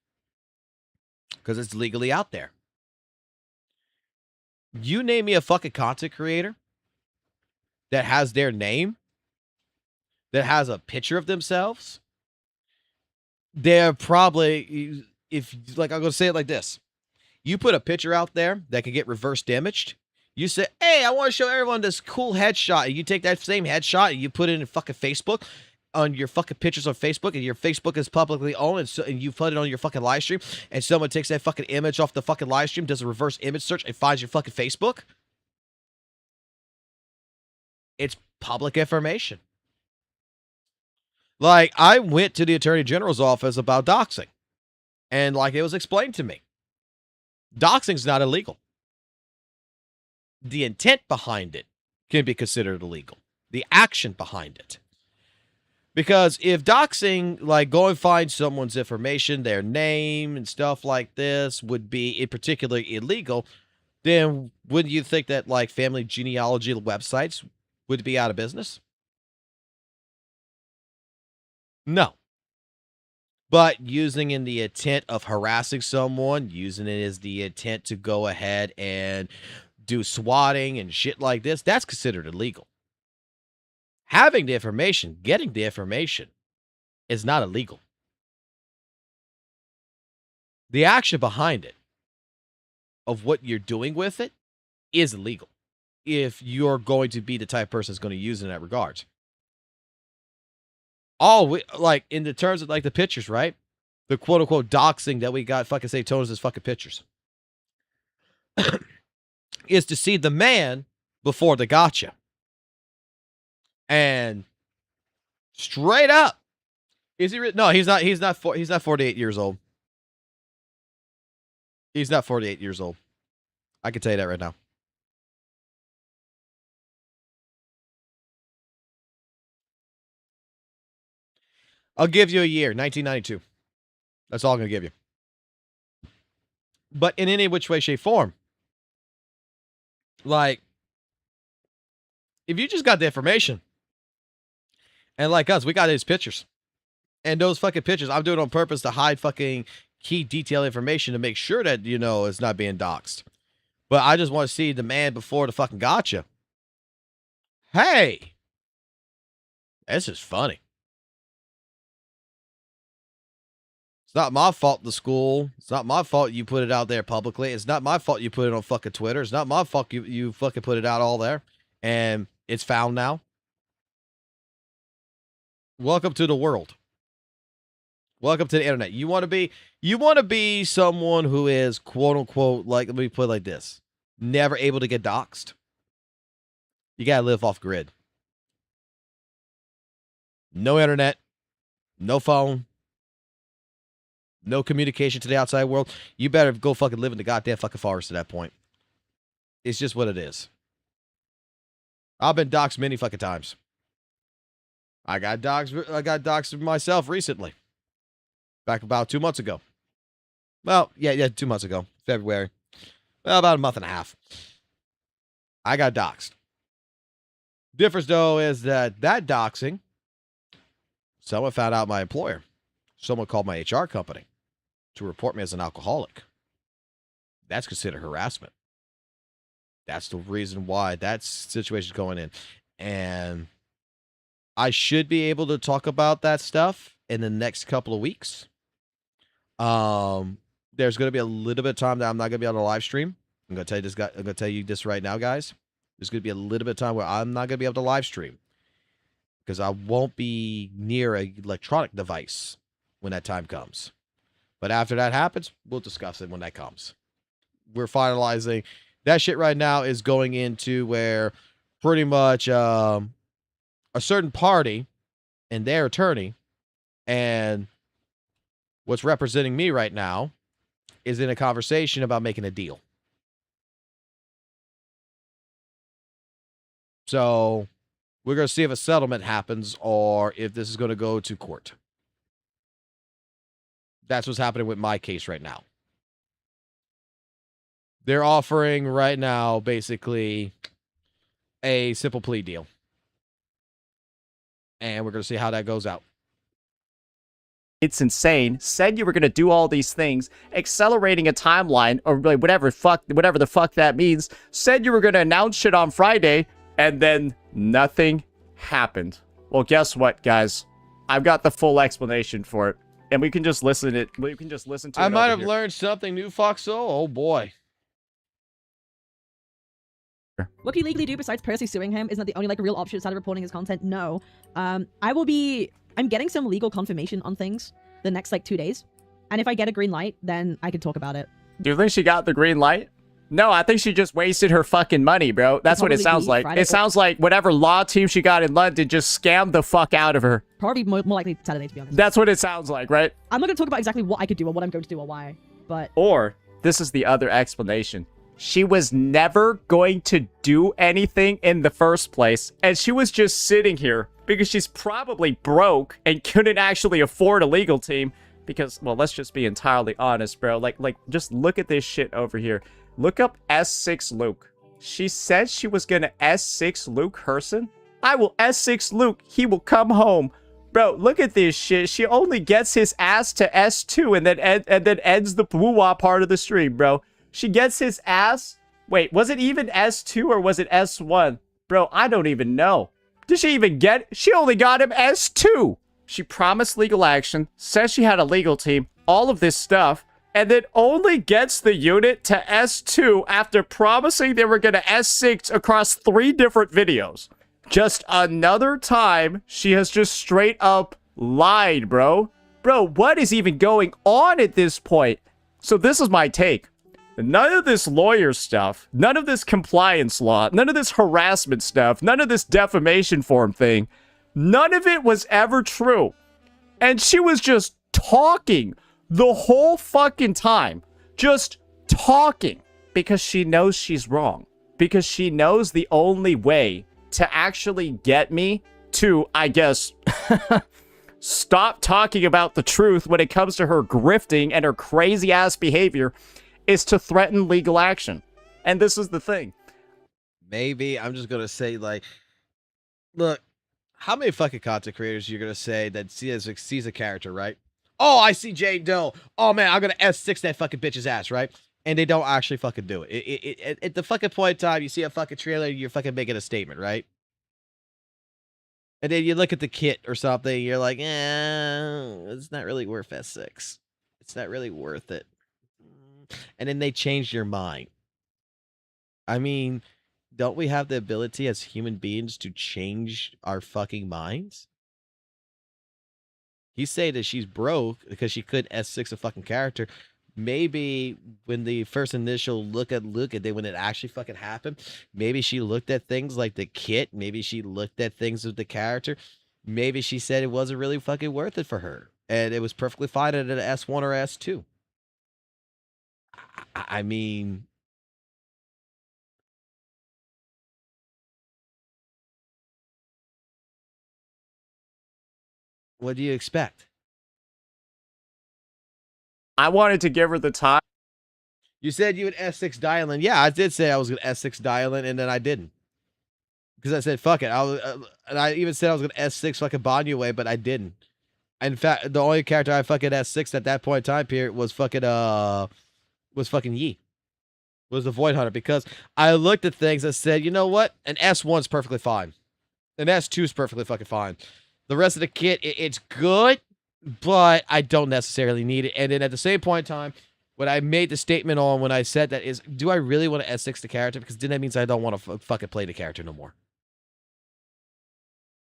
A: Because it's legally out there. You name me a fucking content creator that has their name, that has a picture of themselves, they're probably, if, like, I'm going to say it like this. You put a picture out there that can get reverse damaged. You say, hey, I want to show everyone this cool headshot. And you take that same headshot and you put it in fucking Facebook, on your fucking pictures on Facebook, and your Facebook is publicly owned, and, so, and you put it on your fucking live stream, and someone takes that fucking image off the fucking live stream, does a reverse image search, and finds your fucking Facebook. It's public information. Like, I went to the Attorney General's office about doxing, and like it was explained to me, doxing's not illegal. The intent behind it can be considered illegal. The action behind it. Because if doxing, like go and find someone's information, their name and stuff like this would be in particular illegal, then wouldn't you think that like family genealogy websites would be out of business? No. But using in the intent of harassing someone, using it as the intent to go ahead and do swatting and shit like this, that's considered illegal. Having the information, getting the information is not illegal. The action behind it, of what you're doing with it, is illegal. If you're going to be the type of person that's going to use it in that regard. Like, in the terms of, like, the pictures, right? The quote-unquote doxing that we got fucking say Tones' fucking pictures. Is to see the man before the gacha. And straight up, is he? No, he's not. He's not 48 years old. He's not 48 years old. I can tell you that right now. I'll give you a year, 1992. That's all I'm going to give you. But in any which way, shape, form, like, if you just got the information, and like us, we got his pictures. And those fucking pictures, I'm doing on purpose to hide fucking key detailed information to make sure that, you know, it's not being doxxed. But I just want to see the man before the fucking gotcha. Hey, this is funny. It's not my fault the school. It's not my fault you put it out there publicly. It's not my fault you put it on fucking Twitter. It's not my fault you fucking put it out all there. And it's found now. Welcome to the world. Welcome to the internet. You want to be someone who is quote unquote, like, let me put it like this, never able to get doxxed. You got to live off grid. No internet, no phone, no communication to the outside world. You better go fucking live in the goddamn fucking forest at that point. It's just what it is. I've been doxxed many fucking times. I got doxxed myself recently. Back about 2 months ago. Well, yeah, 2 months ago. February. Well, about a month and a half. I got doxxed. Difference, though, is that doxing, someone found out my employer. Someone called my HR company to report me as an alcoholic. That's considered harassment. That's the reason why that situation's going in. And I should be able to talk about that stuff in the next couple of weeks. There's going to be a little bit of time that I'm not going to be able to live stream. I'm going to tell you this right now, guys. There's going to be a little bit of time where I'm not going to be able to live stream because I won't be near an electronic device when that time comes. But after that happens, we'll discuss it when that comes. We're finalizing. That shit right now is going into where pretty much a certain party and their attorney and what's representing me right now is in a conversation about making a deal. So we're going to see if a settlement happens or if this is going to go to court. That's what's happening with my case right now. They're offering right now basically a simple plea deal. And we're going to see how that goes out.
F: It's insane. Said you were going to do all these things, accelerating a timeline, or whatever the fuck that means. Said you were going to announce shit on Friday, and then nothing happened. Well, guess what, guys? I've got the full explanation for it, and we can just listen to it.
A: I might have learned something new, Foxo. Oh boy.
K: What can you legally do besides personally suing him? Isn't that the only like real option outside of reporting his content? No. I'm getting some legal confirmation on things the next like 2 days. And if I get a green light, then I can talk about it.
F: Do you think she got the green light? No, I think she just wasted her fucking money, bro. That's what it sounds like. It sounds like whatever law team she got in London just scammed the fuck out of her.
K: Probably more likely Saturday, to be honest.
F: That's what it sounds like, right?
K: I'm not going to talk about exactly what I could do or what I'm going to do or why, but...
F: Or, this is the other explanation. She was never going to do anything in the first place, and she was just sitting here because she's probably broke and couldn't actually afford a legal team because, well, let's just be entirely honest, bro. Like, just look at this shit over here. Look up S6 Luke. She said she was gonna S6 Luke Herson. I will S6 Luke. He will come home. Bro, look at this shit. She only gets his ass to S2 and then ends the WUWA part of the stream, bro. She gets his ass. Wait, was it even S2 or was it S1? Bro, I don't even know. Did she even get... She only got him S2. She promised legal action, says she had a legal team, all of this stuff, and then only gets the unit to S2 after promising they were going to S6 across 3 different videos. Just another time she has just straight up lied, bro. Bro, what is even going on at this point? So this is my take. None of this lawyer stuff, none of this compliance law, none of this harassment stuff, none of this defamation form thing, none of it was ever true. And she was just talking the whole fucking time. Just talking. Because she knows she's wrong. Because she knows the only way to actually get me to, I guess, stop talking about the truth when it comes to her grifting and her crazy ass behavior is to threaten legal action. And this is the thing.
A: Maybe I'm just gonna say, like, look, how many fucking content creators you're gonna say that sees a character, right? Oh, I see Jane Doe. Oh man, I'm gonna S6 that fucking bitch's ass, right? And they don't actually fucking do it. At the fucking point in time, you see a fucking trailer, you're fucking making a statement, right? And then you look at the kit or something, you're like, it's not really worth S6. It's not really worth it. And then they change your mind. I mean, don't we have the ability as human beings to change our fucking minds? You say that she's broke because she couldn't S6 a fucking character. Maybe when the first initial look at then when it actually fucking happened, maybe she looked at things like the kit. Maybe she looked at things with the character. Maybe she said it wasn't really fucking worth it for her. And it was perfectly fine at an S1 or S2. I mean, what do you expect?
F: I wanted to give her the time.
A: You said you would S6 Dialin. Yeah, I did say I was going to S6 Dialin, and then I didn't. Because I said, fuck it. And I even said I was going to S6 fucking Banyue, but I didn't. In fact, the only character I fucking S6 at that point in time period was fucking Yi. Was the Void Hunter, because I looked at things and said, you know what? An S1's perfectly fine. An S2 is perfectly fucking fine. The rest of the kit, it's good, but I don't necessarily need it. And then at the same point in time, what I made the statement on when I said that is, do I really want to S6 the character? Because then that means I don't want to fucking play the character no more.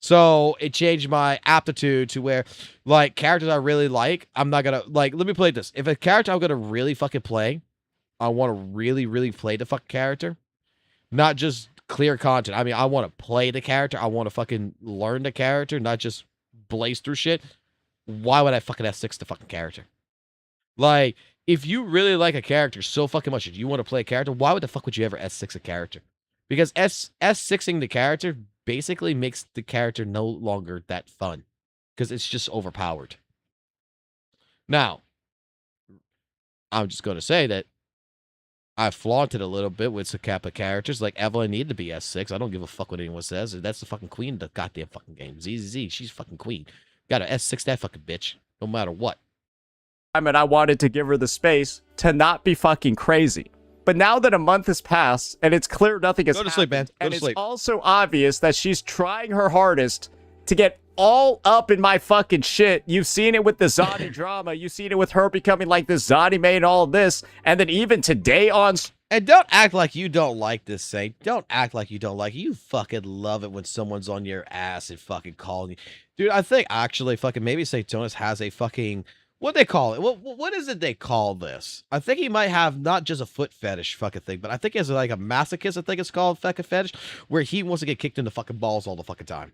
A: So it changed my aptitude to where, like, characters I really like, I'm not going to, like, let me play this. If a character I'm going to really fucking play, I want to really, really play the fucking character. Not just clear content. I mean, I want to play the character. I want to fucking learn the character, not just blaze through shit. Why would I fucking S6 the fucking character? Like, if you really like a character so fucking much and you want to play a character, why would the fuck would you ever S6 a character? Because S6ing the character basically makes the character no longer that fun. Because it's just overpowered. Now, I'm just going to say that I flaunted a little bit with some Kappa characters. Like, Evelyn needed to be S6. I don't give a fuck what anyone says. That's the fucking queen of the goddamn fucking game. ZZZ, she's fucking queen. Gotta S6 that fucking bitch, no matter what.
F: I mean, I wanted to give her the space to not be fucking crazy. But now that a month has passed, and it's clear nothing has happened,
A: sleep, man. Go
F: and
A: to
F: it's
A: sleep.
F: also obvious that she's trying her hardest to get all up in my fucking shit. You've seen it with the Zani drama. You've seen it with her becoming like this Zani main, all this. And then even today on...
A: And don't act like you don't like this, Saint. Don't act like you don't like it. You fucking love it when someone's on your ass and fucking calling you. Dude, I think actually fucking maybe Saint Jonas has a fucking... What they call it? What is it they call this? I think he might have not just a foot fetish fucking thing, but I think it's like a masochist, I think it's called fucking fetish, where he wants to get kicked in the fucking balls all the fucking time.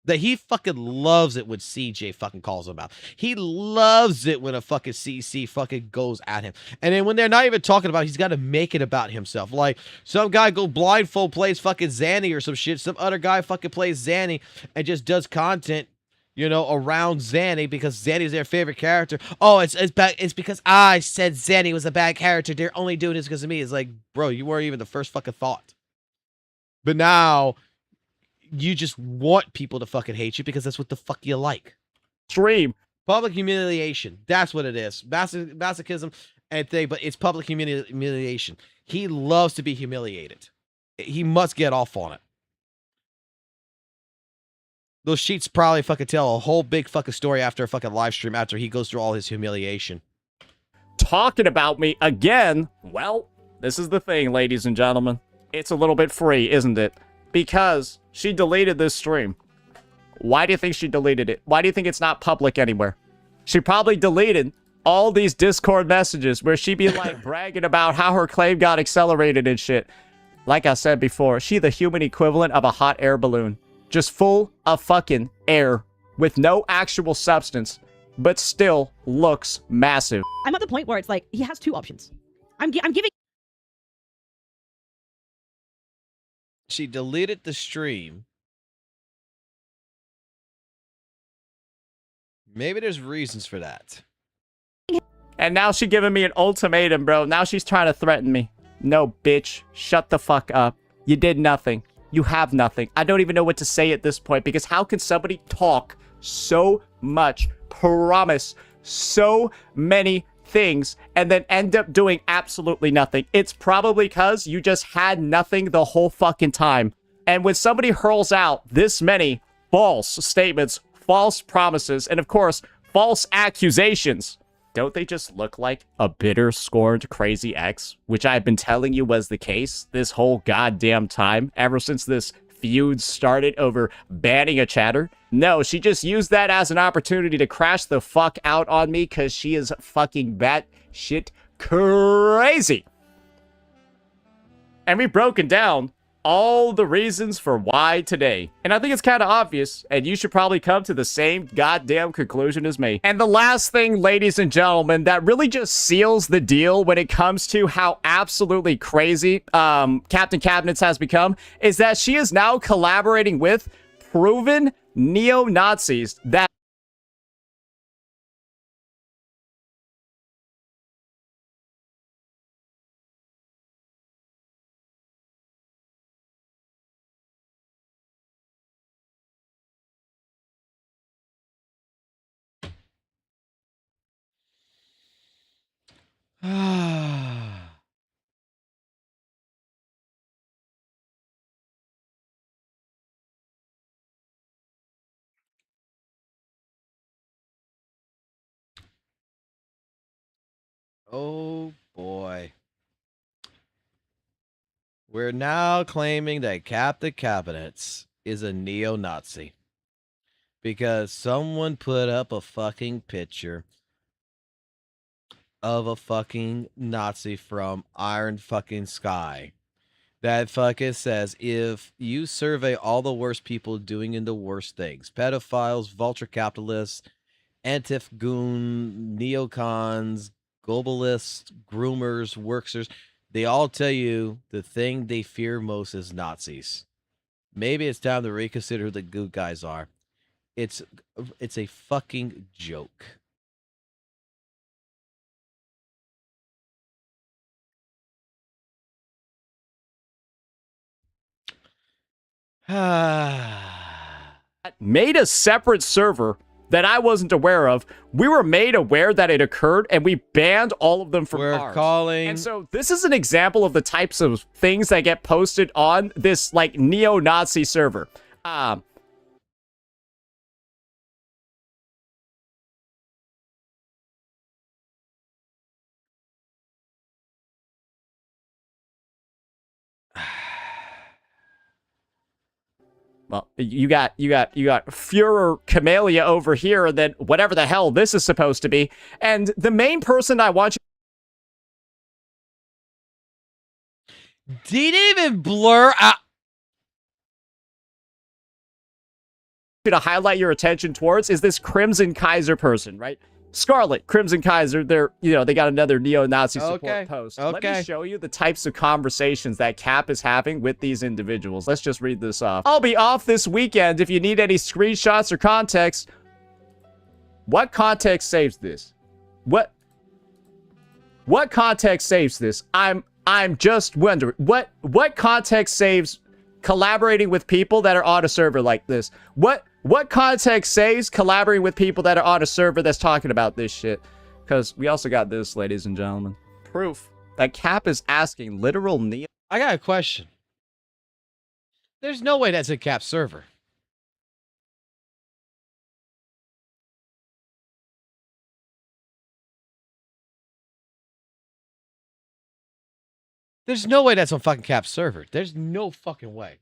A: That he fucking loves it when CJ fucking calls him out. He loves it when a fucking CC fucking goes at him. And then when they're not even talking about it, he's got to make it about himself. Like, some guy go blindfold plays fucking Zanny or some shit. Some other guy fucking plays Zanny and just does content, you know, around Zanny because Zanny's their favorite character. Oh, it's because I said Zanny was a bad character. They're only doing this because of me. It's like, bro, you weren't even the first fucking thought. But now... you just want people to fucking hate you because that's what the fuck you like.
F: Stream.
A: Public humiliation. That's what it is. Masochism and thing, but it's public humiliation. He loves to be humiliated. He must get off on it. Those sheets probably fucking tell a whole big fucking story after a fucking live stream after he goes through all his humiliation.
F: Talking about me again. Well, this is the thing, ladies and gentlemen. It's a little bit free, isn't it? Because she deleted this stream. Why do you think she deleted it? Why do you think it's not public anywhere? She probably deleted all these Discord messages where she be like bragging about how her claim got accelerated and shit. Like I said before, she the human equivalent of a hot air balloon. Just full of fucking air with no actual substance, but still looks massive.
K: I'm at the point where it's like, he has two options. I'm giving...
A: She deleted the stream. Maybe there's reasons for that.
F: And now she giving me an ultimatum, bro. Now she's trying to threaten me. No, bitch. Shut the fuck up. You did nothing. You have nothing. I don't even know what to say at this point, because how can somebody talk so much, promise so many things, and then end up doing absolutely nothing? It's probably because you just had nothing the whole fucking time. And when somebody hurls out this many false statements, false promises, and of course, false accusations, don't they just look like a bitter, scorned, crazy ex? Which I've been telling you was the case this whole goddamn time, ever since this feud started over banning a chatter. No, she just used that as an opportunity to crash the fuck out on me because she is fucking batshit crazy. And we've broken down all the reasons for why today. And I think it's kind of obvious, and you should probably come to the same goddamn conclusion as me. And the last thing, ladies and gentlemen, that really just seals the deal when it comes to how absolutely crazy Captain Cabinets has become, is that she is now collaborating with proven neo-Nazis that
A: Oh boy. We're now claiming that Captain Cabinets is a neo-Nazi because someone put up a fucking picture of a fucking Nazi from Iron fucking Sky that fucking says, if you survey all the worst people doing the worst things, pedophiles, vulture capitalists, antif goon, neocons, globalists, groomers, workers, they all tell you the thing they fear most is Nazis. Maybe it's time to reconsider who the good guys are. It's a fucking joke.
F: made a separate server that I wasn't aware of. We were made aware that it occurred, and we banned all of them from ours. And so this is an example of the types of things that get posted on this, like, neo-Nazi server. Well, you got Führer Camellia over here, and then whatever the hell this is supposed to be. And the main person I want you...
A: Didn't even blur out...
F: to highlight your attention towards is this Crimson Kaiser person, right? Scarlet, Crimson Kaiser, they're, you know, they got another neo-Nazi support post. Let me show you the types of conversations that Cap is having with these individuals. Let's just read this off. I'll be off this weekend if you need any screenshots or context. What context saves this? What context saves this? I'm just wondering, what context saves collaborating with people that are on a server like this? What context saves collaborating with people that are on a server that's talking about this shit? Because we also got this, ladies and gentlemen. Proof that Cap is asking literal neo...
A: I got a question. There's no way that's a Cap server. There's no way that's on fucking Cap server. There's no fucking way.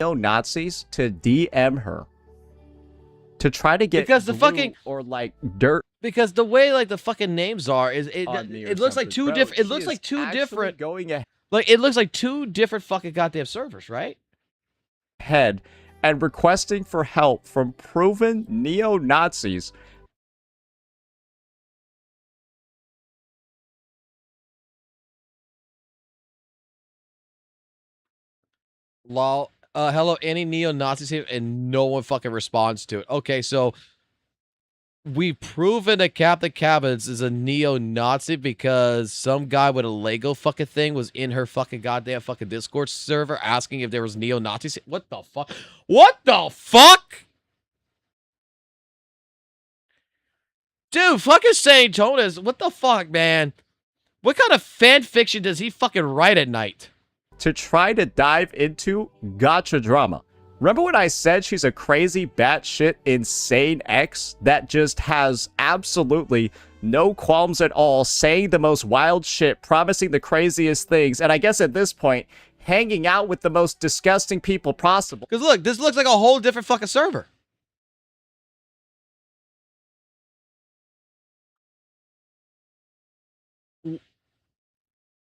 F: Neo-Nazis to DM her to try to get
A: because the
F: glue
A: fucking
F: or like dirt.
A: Because the way like the fucking names are is
F: On me or
A: it looks like
F: something.
A: two
F: Bro,
A: different. It
F: she
A: looks
F: is
A: like two
F: actually
A: different.
F: going ahead.
A: Like it looks like two different fucking goddamn servers, right?
F: And requesting for help from proven neo-Nazis.
A: Lol. Hello, any neo-Nazis here, and no one fucking responds to it. Okay, so we've proven that Captain Cabins is a neo-Nazi because some guy with a Lego fucking thing was in her fucking goddamn fucking Discord server asking if there was neo-Nazis. What the fuck? What the fuck? Dude, fucking Saint Jonas, what the fuck, man? What kind of fan fiction does he fucking write at night?
F: To try to dive into Gacha drama. Remember when I said she's a crazy batshit insane ex that just has absolutely no qualms at all, saying the most wild shit, promising the craziest things, and I guess at this point, hanging out with the most disgusting people possible.
A: Because look, this looks like a whole different fucking server.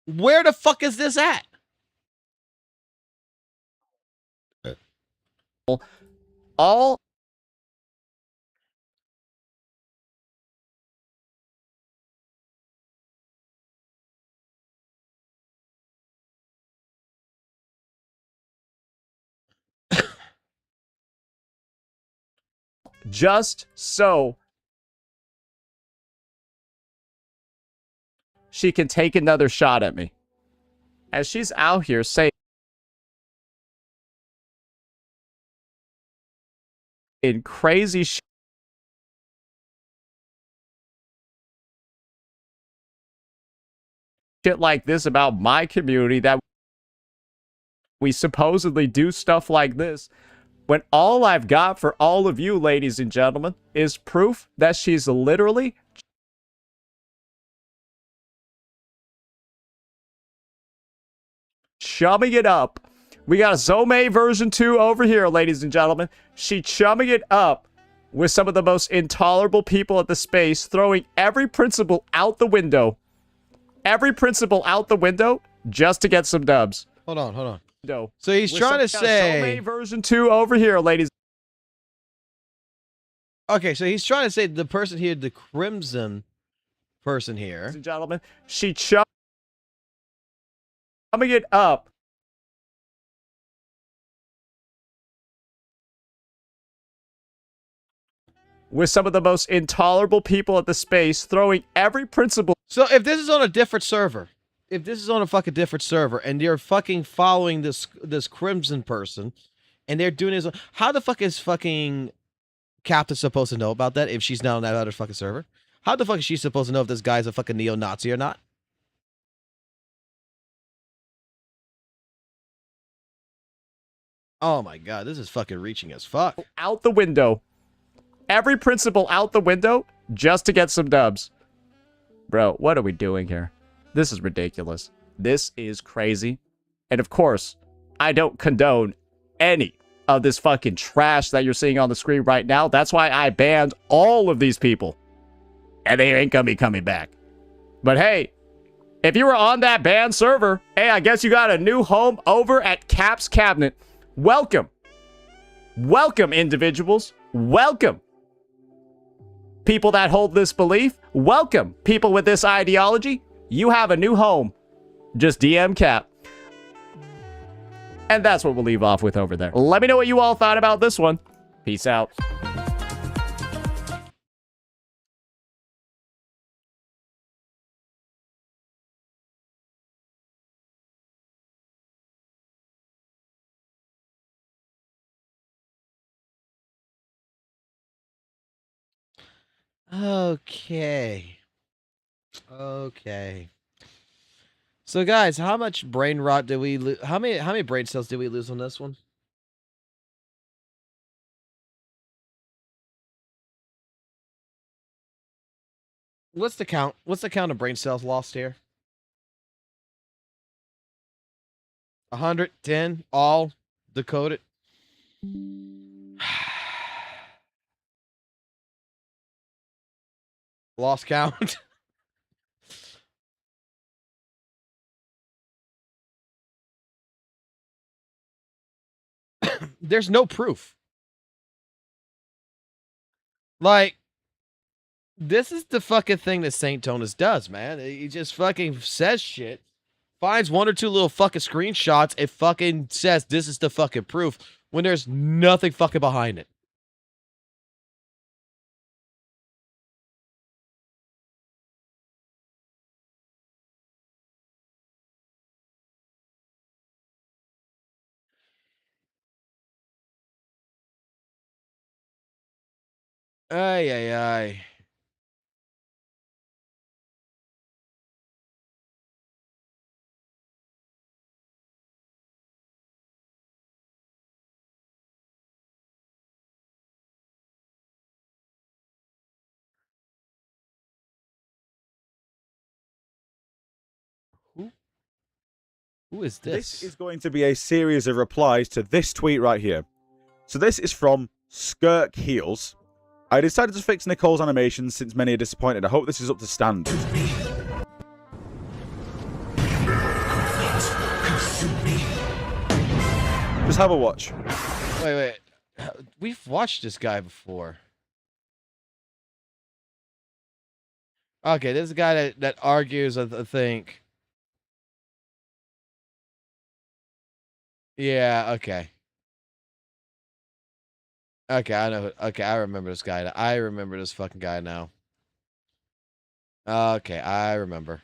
A: Where the fuck is this at?
F: All just so she can take another shot at me. As she's out here saying in crazy shit like this about my community, that we supposedly do stuff like this, when all I've got for all of you, ladies and gentlemen, is proof that she's literally chumming it up. We got a Zome version 2 over here, ladies and gentlemen. She chumming it up with some of the most intolerable people at the space, throwing every principle out the window. Every principle out the window just to get some dubs.
A: Hold on.
F: No.
A: So he's trying to say
F: Zome version 2 over here, ladies.
A: Okay, so he's trying to say the person here, the Crimson person here.
F: Ladies and gentlemen, she chumming it up with some of the most intolerable people at the space, throwing every principle.
A: So if this is on a different server, if this is on a fucking different server, and you're fucking following this Crimson person, and they're doing this, how the fuck is fucking Captain supposed to know about that if she's not on that other fucking server? How the fuck is she supposed to know if this guy's a fucking neo-Nazi or not? Oh my god, this is fucking reaching as fuck.
F: Out the window. Every principle out the window just to get some dubs. Bro, what are we doing here? This is ridiculous. This is crazy. And of course, I don't condone any of this fucking trash that you're seeing on the screen right now. That's why I banned all of these people. And they ain't gonna be coming back. But hey, if you were on that banned server, hey, I guess you got a new home over at Cap's Cabinet. Welcome. Welcome, individuals. Welcome. People that hold this belief, welcome. People with this ideology, you have a new home. Just DM Cap. And that's what we'll leave off with over there. Let me know what you all thought about this one. Peace out.
A: Okay. So guys, how much brain rot did we lose? How many brain cells did we lose on this one? What's the count? What's the count of brain cells lost here? 110 all decoded. Lost count. There's no proof. Like, this is the fucking thing that Saint Tonus does, man. He just fucking says shit, finds one or two little fucking screenshots, and fucking says this is the fucking proof when there's nothing fucking behind it. Ay, ay, ay. Who is this?
N: This is going to be a series of replies to this tweet right here. So this is from Skirk Heels. I decided to fix Nicole's animations since many are disappointed. I hope this is up to standard. Just have a watch.
A: Wait. We've watched this guy before. Okay, this is a guy that argues, I think. Yeah, okay. Okay, I know. Okay, I remember this guy. I remember this fucking guy now. Okay, I remember.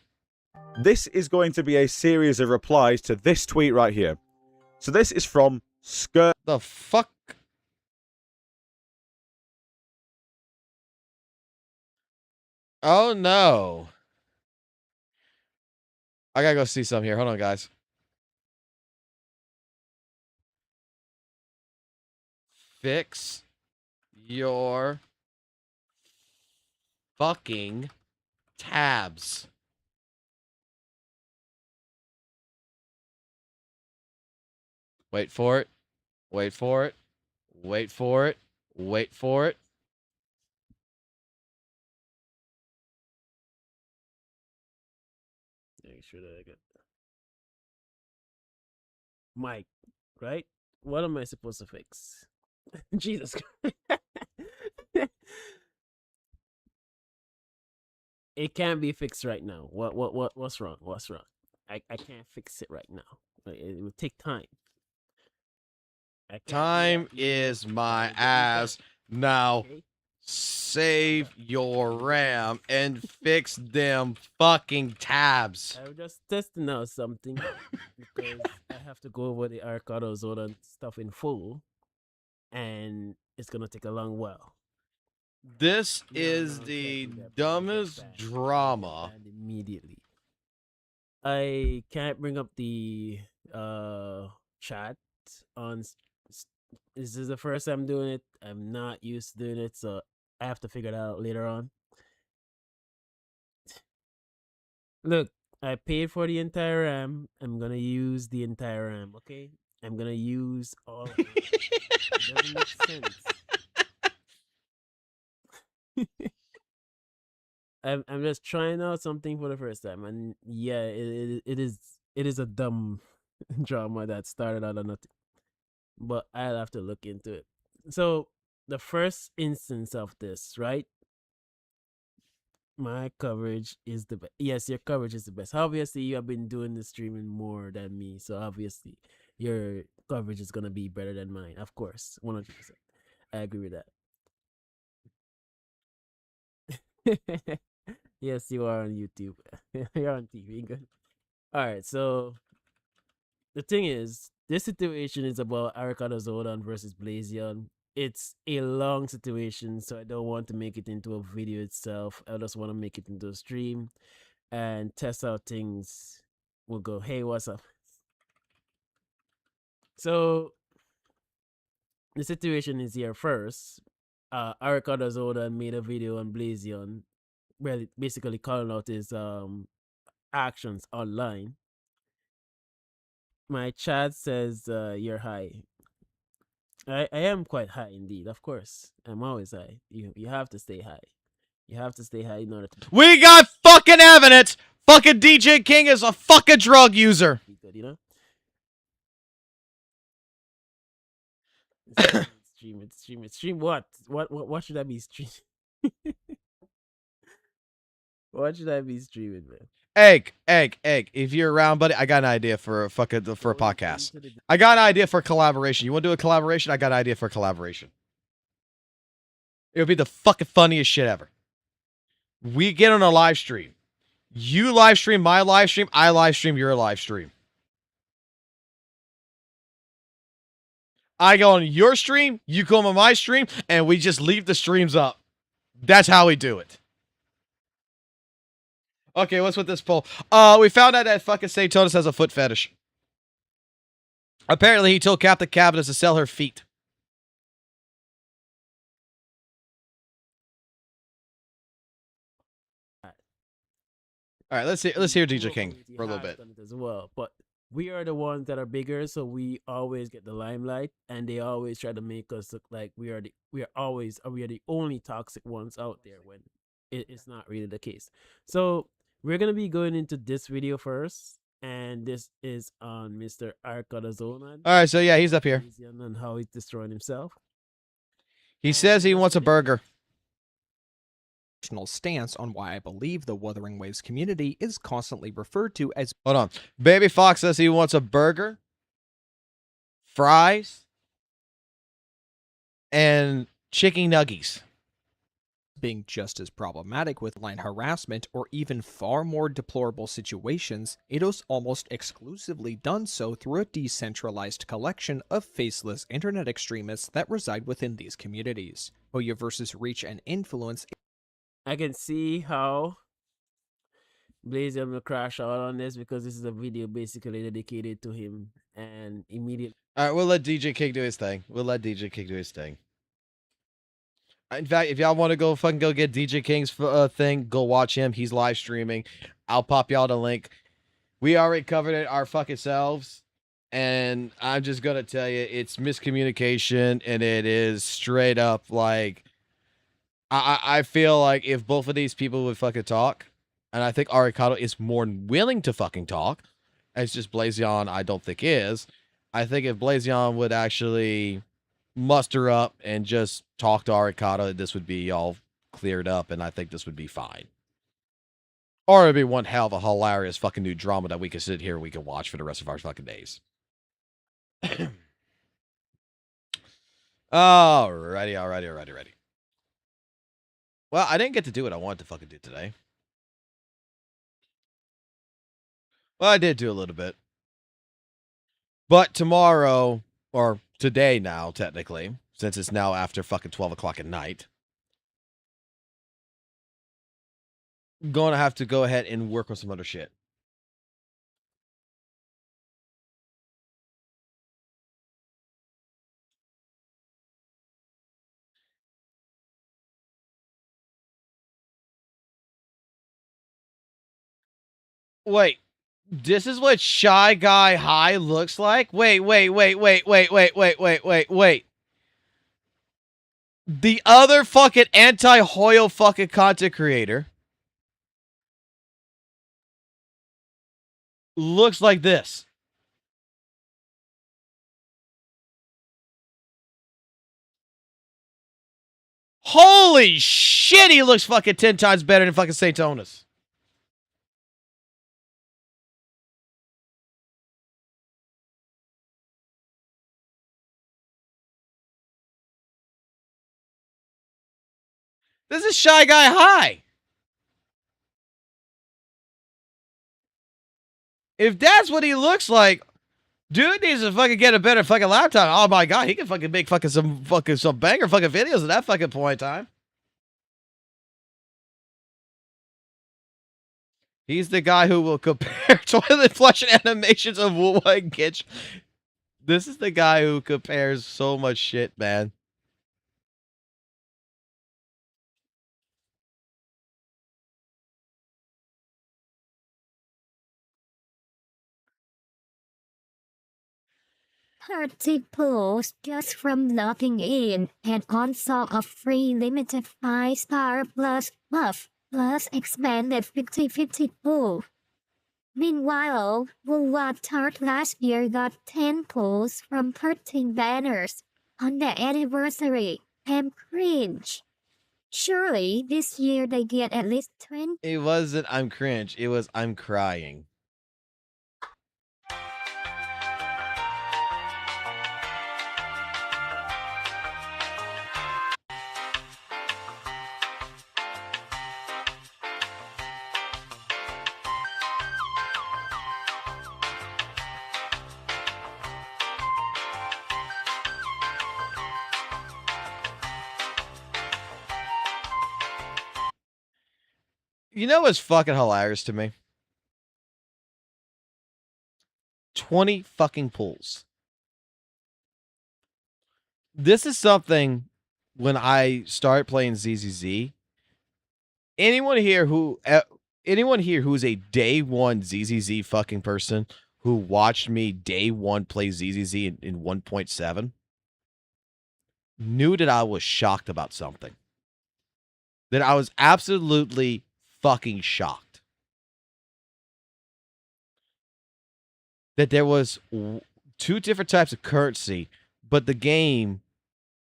N: This is going to be a series of replies to this tweet right here. So this is from Skirk.
A: The fuck? Oh no. I gotta go see some here. Hold on, guys. Fix your fucking tabs. Wait for it. Wait for it. Wait for it. Wait for it.
O: Make sure that I get Mike, right? What am I supposed to fix? Jesus Christ. It can't be fixed right now. What's wrong? What's wrong? I can't fix it right now. It would take time.
A: Time is my ass. Now save your RAM and fix them fucking tabs.
O: I was just testing out something because I have to go over the Arcado Zone and stuff in full, and it's gonna take a long while.
A: This is the dumbest drama.
O: And immediately, I can't bring up the chat on. This is the first time doing it. I'm not used to doing it, so I have to figure it out later on. Look, I paid for the entire RAM. I'm gonna use the entire RAM, okay? I'm gonna use all of it. It doesn't make sense. I'm just trying out something for the first time, and yeah, it is a dumb drama that started out of nothing. But I'll have to look into it. So the first instance of this, right? My coverage is the best. Yes, your coverage is the best. Obviously, you have been doing the streaming more than me, so obviously your coverage is gonna be better than mine. Of course, 100%. I agree with that. Yes, you are on YouTube. You're on TV. Good. All right, so the thing is, this situation is about Arcado Zodon versus Blazion. It's a long situation, so I don't want to make it into a video itself. I just want to make it into a stream and test out things. We'll go, hey, what's up? So the situation is here first. Arcado Zodon made a video on Blazion, well, basically calling out his actions online. My chat says you're high. I am quite high indeed, of course. I'm always high. You have to stay high. You have to stay high in order to be
A: We got fucking evidence. Fucking DJ King is a fucking drug user.
O: good, you know? Stream what? What should I be streaming? What should I be streaming, man?
A: Egg. If you're around, buddy, I got an idea for a podcast. I got an idea for a collaboration. You want to do a collaboration? I got an idea for a collaboration. It would be the fucking funniest shit ever. We get on a live stream. You live stream my live stream. I live stream your live stream. I go on your stream. You come on my stream, and we just leave the streams up. That's how we do it. Okay, what's with this poll? We found out that fucking Satanus has a foot fetish. Apparently, he told Captain Cabinet to sell her feet. All right, let's hear DJ King for a little bit.
O: As well, but we are the ones that are bigger, so we always get the limelight, and they always try to make us look like we are the only toxic ones out there when it's not really the case. So we're gonna be going into this video first, and this is on Mr. Arcadazona.
A: All right, so yeah, he's up here.
O: And how he's destroying himself.
A: He says he wants a burger.
C: Stance on why I believe the Wuthering Waves community is constantly referred to as.
A: Hold on. Baby Fox says he wants a burger, fries, and chicken nuggies.
C: Being just as problematic with line harassment or even far more deplorable situations, it is almost exclusively done so through a decentralized collection of faceless internet extremists that reside within these communities. HoYoverse's reach and influence.
O: I can see how Blazion will crash out on this because this is a video basically dedicated to him, and immediately.
A: All right, we'll let DJ King do his thing. In fact, if y'all want to go get DJ King's thing, go watch him. He's live streaming. I'll pop y'all the link. We already covered it our fucking selves, and I'm just gonna tell you, it's miscommunication, and it is straight up like. I feel like if both of these people would fucking talk, and I think Arikado is more willing to fucking talk, it's just Blazion I don't think is. I think if Blazion would actually muster up and just talk to Arikado, this would be all cleared up, and I think this would be fine. Or it'd be one hell of a hilarious fucking new drama that we could sit here and we can watch for the rest of our fucking days. Alrighty. Well, I didn't get to do what I wanted to fucking do today. Well, I did do a little bit. But tomorrow, or today now, technically, since it's now after fucking 12 o'clock at night, I'm going to have to go ahead and work on some other shit. Wait, this is what Shy Guy High looks like? Wait. The other fucking anti-Hoyo fucking content creator looks like this. Holy shit, he looks fucking 10 times better than fucking Satanus. This is Shy Guy High. If that's what he looks like, dude needs to fucking get a better fucking laptop. Oh my god, he can fucking make fucking some banger fucking videos at that fucking point in time. He's the guy who will compare toilet flushing animations of WUWA and Gitch. This is the guy who compares so much shit, man.
P: 30 pools just from logging in, and also a free limited 5-star plus buff plus expanded 50/50 pool. Meanwhile, WUWA Tart last year got 10 pulls from 13 banners on the anniversary. I'm cringe. Surely this year they get at least 20.
A: It wasn't I'm cringe. It was I'm crying. You know what's fucking hilarious to me? 20 fucking pulls. This is something when I start playing ZZZ. Anyone here who's a day one ZZZ fucking person who watched me day one play ZZZ in 1.7 knew that I was shocked about something. That I was absolutely fucking shocked that there was 2 different types of currency, but the game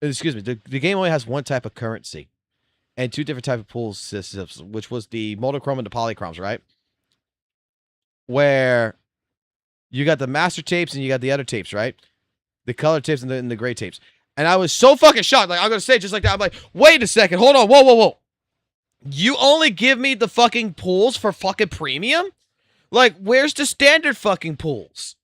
A: only has 1 type of currency and 2 different type of pool systems, which was the monochrome and the polychromes, right? Where you got the master tapes and you got the other tapes, right? The color tapes and the gray tapes. And I was so fucking shocked. Like, I'm gonna say it just like that. I'm like, wait a second, hold on, whoa. You only give me the fucking pools for fucking premium? Like, where's the standard fucking pools?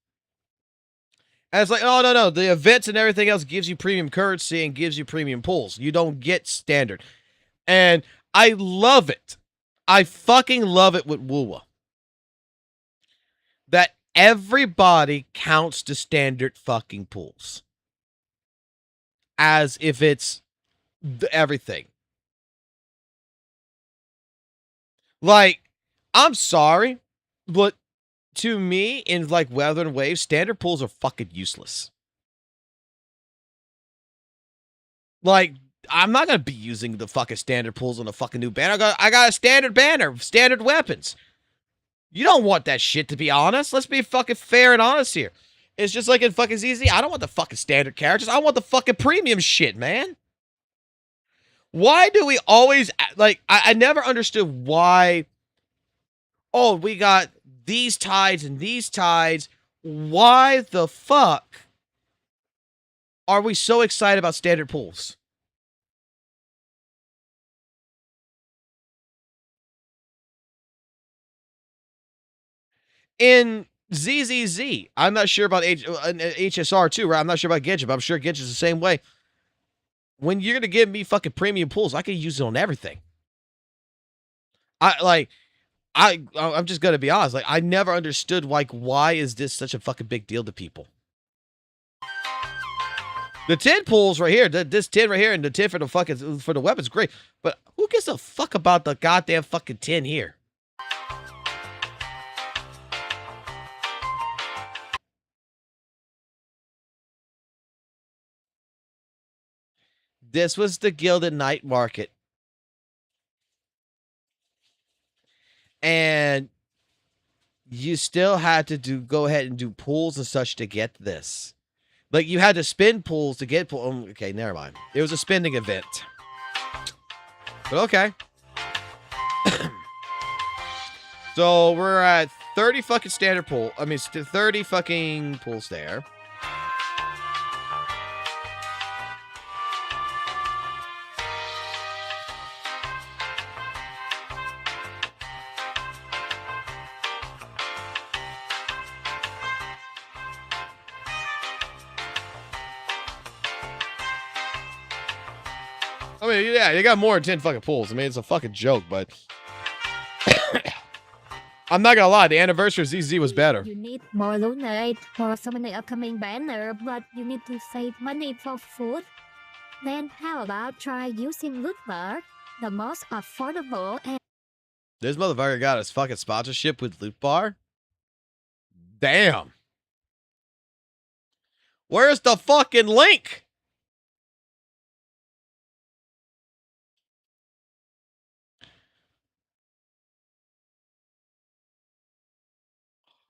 A: And it's like, oh, no. The events and everything else gives you premium currency and gives you premium pools. You don't get standard. And I love it. I fucking love it with WUWA. That everybody counts the standard fucking pools. As if it's everything. Like, I'm sorry, but to me, in like Weather and Waves, standard pools are fucking useless. Like, I'm not gonna be using the fucking standard pools on a fucking new banner. I got a standard banner, standard weapons. You don't want that shit, to be honest. Let's be fucking fair and honest here. It's just like in fucking ZZ. I don't want the fucking standard characters. I want the fucking premium shit, man. Why do we always, like, I never understood why, oh, we got these tides and these tides. Why the fuck are we so excited about standard pools? In ZZZ, I'm not sure about HSR too, right? I'm not sure about Gacha, but I'm sure Gacha's the same way. When you're gonna give me fucking premium pools, I can use it on everything. I'm just gonna be honest. Like, I never understood why is this such a fucking big deal to people? The 10 pools right here, this 10 right here, and the 10 for the weapons, great. But who gives a fuck about the goddamn fucking 10 here? This was the Gilded Night Market. And you still had to go ahead and do pools and such to get this. Like, you had to spend pools to get pools. Okay, never mind. It was a spending event. But okay. So we're at 30 fucking standard pool. 30 fucking pools there. I mean, yeah, you got more than 10 fucking pools. I mean, it's a fucking joke, but I'm not gonna lie, the anniversary of ZZ was better.
P: You need more lunate for so many upcoming banner, but you need to save money for food. Then how about try using loot bar, the most affordable and...
A: This motherfucker got his fucking sponsorship with Loot Bar? Damn. Where's the fucking link?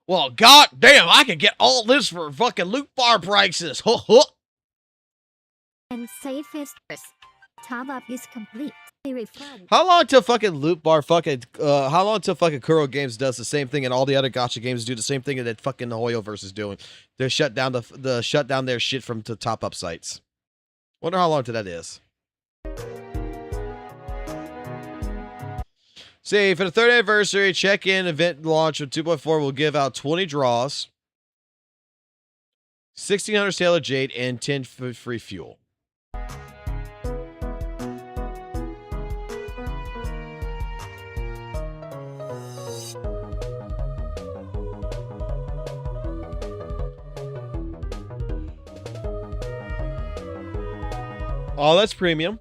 A: Well, god damn, I could get all this for fucking loot bar prices.
P: And safest top up is complete. Refund.
A: How long till fucking loot bar how long till fucking Kuro Games does the same thing and all the other gacha games do the same thing that fucking the HoYoverse is doing? They shut down shut down their shit from the top up sites. Wonder how long till that is. See, for the 3rd anniversary check-in event launch of 2.4, we'll give out 20 draws, 1,600 Sailor Jade, and 10 free fuel. Oh, that's premium.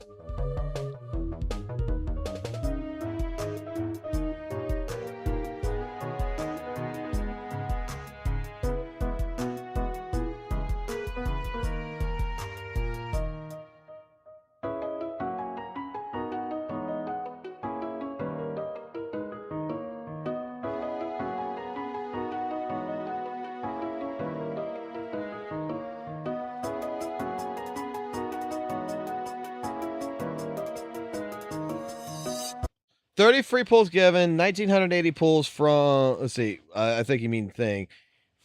A: $30 free pulls given, 1,980 pulls from, let's see, I think you mean thing,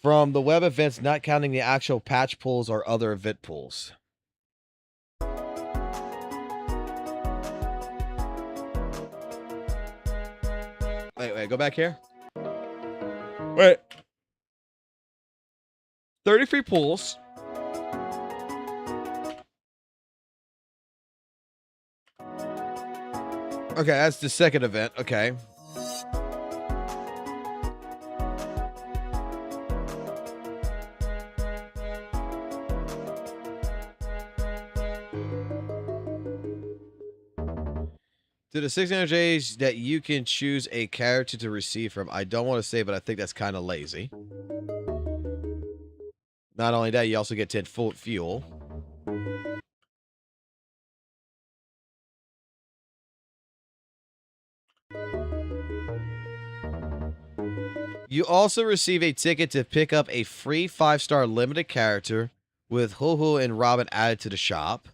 A: from the web events, not counting the actual patch pulls or other event pulls. Wait, go back here. Wait. 30 free pulls. Okay, that's the second event. Okay. To the 600 J's that you can choose a character to receive from. I don't want to say, but I think that's kind of lazy. Not only that, you also get 10 full fuel. You also receive a ticket to pick up a free 5-star limited character with HoHo and Robin added to the shop.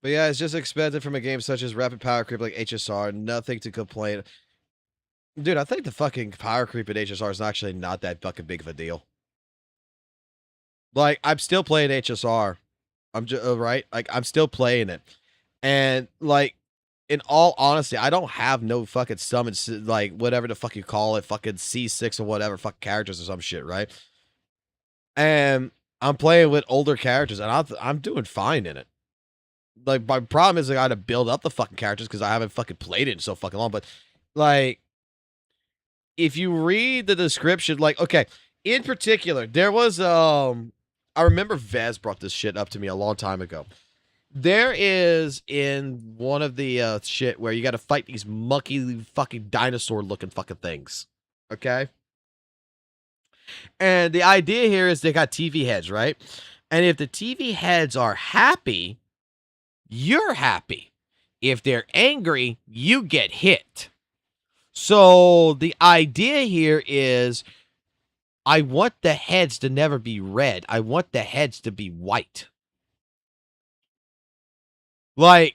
A: But yeah, it's just expected from a game such as Rapid Power Creep like HSR. Nothing to complain. Dude, I think the fucking power creep in HSR is actually not that fucking big of a deal. Like, I'm still playing HSR. I'm just, right? Like, I'm still playing it. And, like, in all honesty, I don't have no fucking summons, like, whatever the fuck you call it, fucking C6 or whatever, fucking characters or some shit, right? And I'm playing with older characters, and I'm doing fine in it. Like, my problem is I gotta build up the fucking characters because I haven't fucking played it in so fucking long. But, like, if you read the description, like, okay, in particular, there was, I remember Vez brought this shit up to me a long time ago. There is in one of the shit where you gotta fight these monkey fucking dinosaur looking fucking things. Okay? And the idea here is they got TV heads, right? And if the TV heads are happy, you're happy. If they're angry, you get hit. So the idea here is I want the heads to never be red. I want the heads to be white. Like,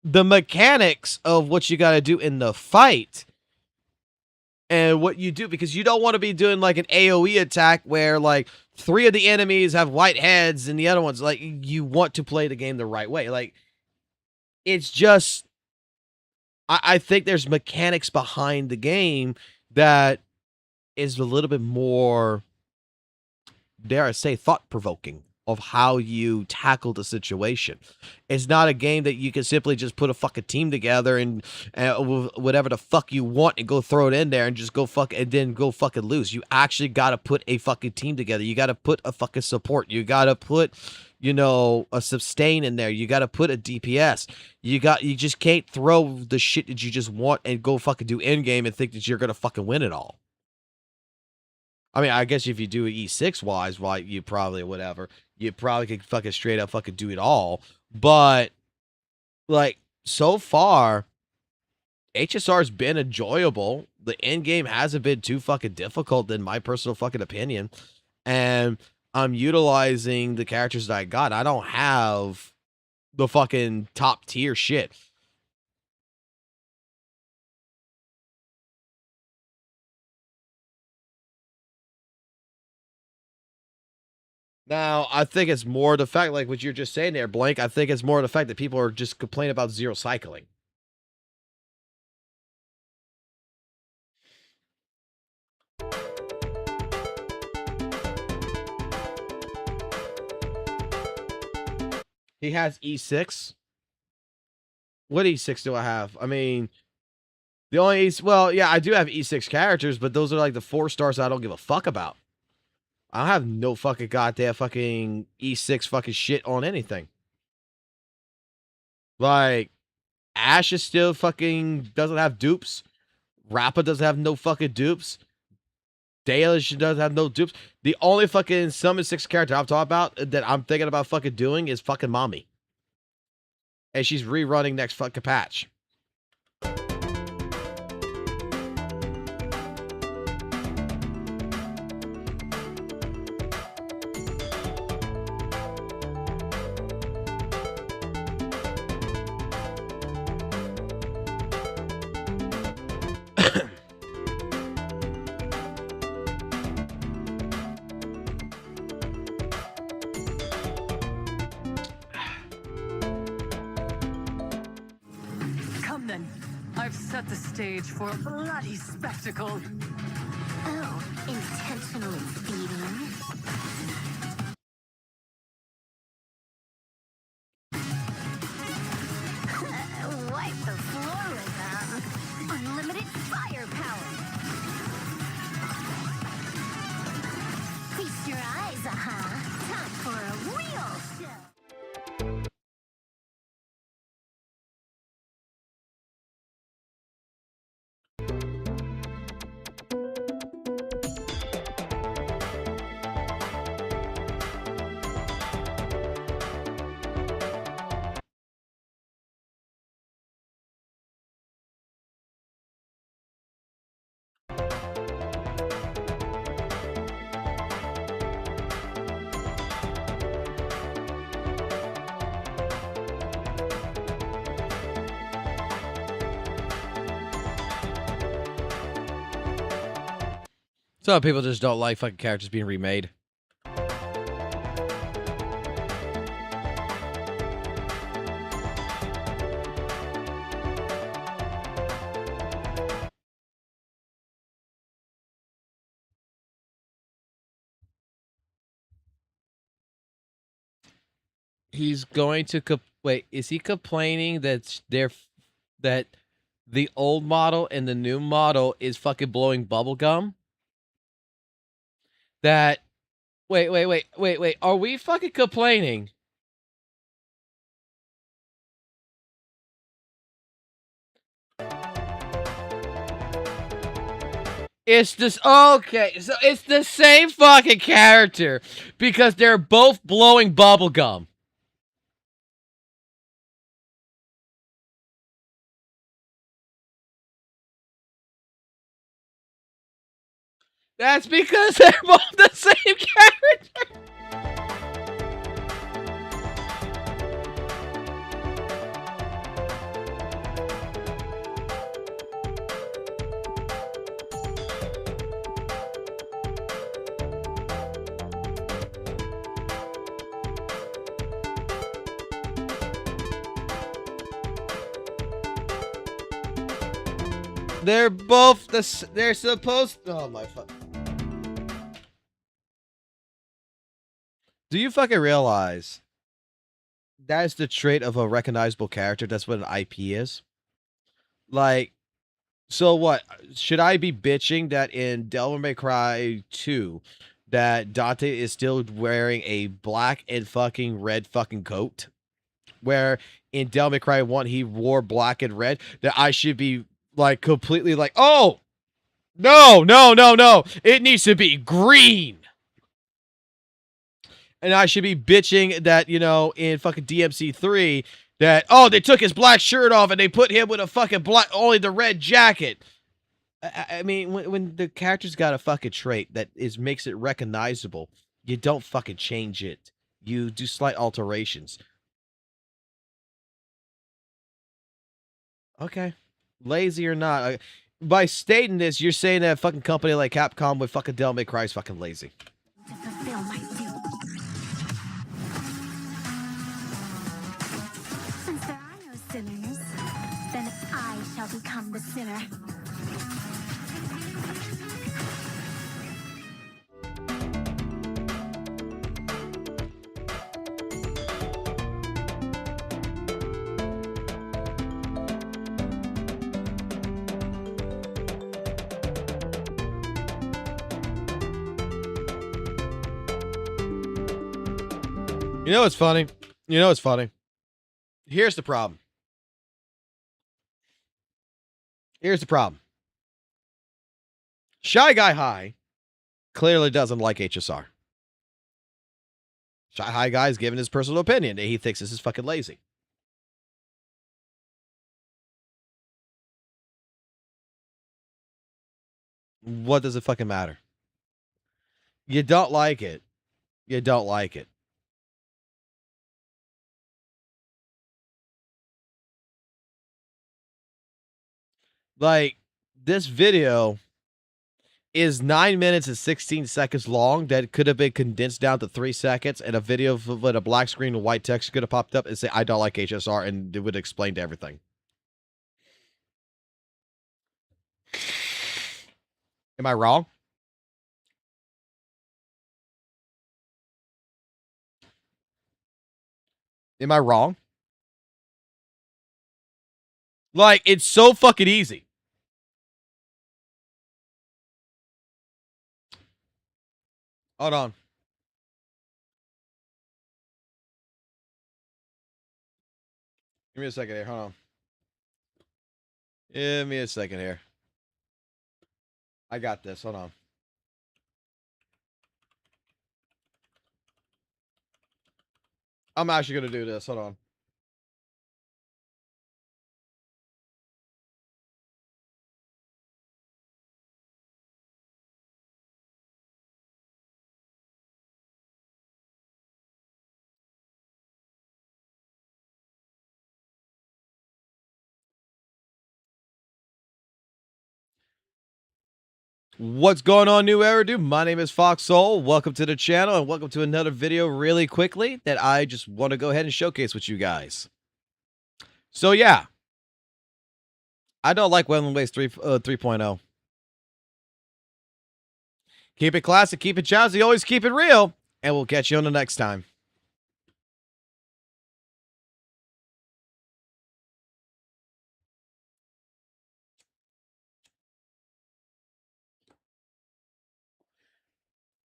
A: the mechanics of what you got to do in the fight and what you do, because you don't want to be doing like an AoE attack where like 3 of the enemies have white heads and the other ones, like, you want to play the game the right way. Like, it's just I think there's mechanics behind the game that is a little bit more, dare I say, thought-provoking of how you tackle the situation. It's not a game that you can simply just put a fucking team together and whatever the fuck you want and go throw it in there and just go fuck and then go fucking lose. You actually got to put a fucking team together. You got to put a fucking support. You got to put, you know, a sustain in there. You got to put a DPS. You just can't throw the shit that you just want and go fucking do end game and think that you're gonna fucking win it all. I mean, I guess if you do it E6 wise, why you probably whatever, you probably could fucking straight up fucking do it all. But like so far, HSR's been enjoyable. The end game hasn't been too fucking difficult in my personal fucking opinion. And I'm utilizing the characters that I got. I don't have the fucking top tier shit. Now, I think it's more the fact, like what you're just saying there, Blank, I think it's more the fact that people are just complaining about zero cycling. He has E6. What E6 do I have? I mean, the only well, yeah, I do have E6 characters, but those are like the 4 stars I don't give a fuck about. I don't have no fucking goddamn fucking E6 fucking shit on anything. Like, Ash is still fucking doesn't have dupes. Rappa doesn't have no fucking dupes. Dalish doesn't have no dupes. The only fucking Summon 6 character I'm talking about that I'm thinking about fucking doing is fucking Mommy. And she's rerunning next fucking patch.
Q: Come then. I've set the stage for a bloody spectacle.
P: Oh, intentionally feeding. Wipe the floor with them. Unlimited firepower. Feast your eyes, Time for a real show.
A: Some people just don't like fucking characters being remade. He's going to wait. Is he complaining that that the old model and the new model is fucking blowing bubble gum? That wait. Are we fucking complaining? It's just okay. So it's the same fucking character because they're both blowing bubble gum. That's because they're both the same character. They're both they're supposed. Oh my fuck. Do you fucking realize that's the trait of a recognizable character? That's what an IP is. Like, so what? Should I be bitching that in Devil May Cry 2 that Dante is still wearing a black and fucking red fucking coat? Where in Devil May Cry 1 he wore black and red, that I should be like completely like, oh no, it needs to be green. And I should be bitching that, you know, in fucking DMC 3 that, oh, they took his black shirt off and they put him with a fucking black, only the red jacket. I mean, when the character's got a fucking trait that makes it recognizable, you don't fucking change it. You do slight alterations. Okay. Lazy or not. By stating this, you're saying that a fucking company like Capcom with fucking Devil May Cry is fucking lazy.
I: To fulfill my duty. Since there are no sinners, then I shall become the sinner.
A: You know what's funny? You know what's funny? Here's the problem. Here's the problem. Shy Guy High clearly doesn't like HSR. Shy High Guy's given his personal opinion that he thinks this is fucking lazy. What does it fucking matter? You don't like it. You don't like it. Like, this video is 9 minutes and 16 seconds long that could have been condensed down to 3 seconds, and a video with a black screen and white text could have popped up and say, I don't like HSR, and it would explain to everything. Am I wrong? Am I wrong? Like, it's so fucking easy. Hold on. Give me a second here. Hold on. Give me a second here. I got this. Hold on. I'm actually going to do this. Hold on. What's going on, New Era Dude? My name is Fox Soul. Welcome to the channel and welcome to another video really quickly that I just want to go ahead and showcase with you guys. So yeah, I don't like Wendland Waste 3.0. Keep it classic, keep it jazzy, always keep it real, and we'll catch you on the next time.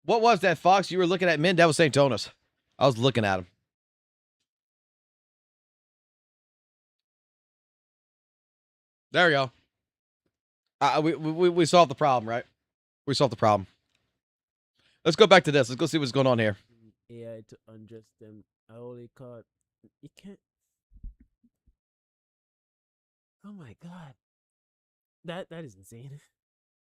A: What was that, Fox? You were looking at Min? That was St. Jonas. I was looking at him. There we go. We solved the problem, right? We solved the problem. Let's go back to this. Let's go see what's going on here.
O: AI to undress them. I only caught. You can't. Oh my god. That is insane.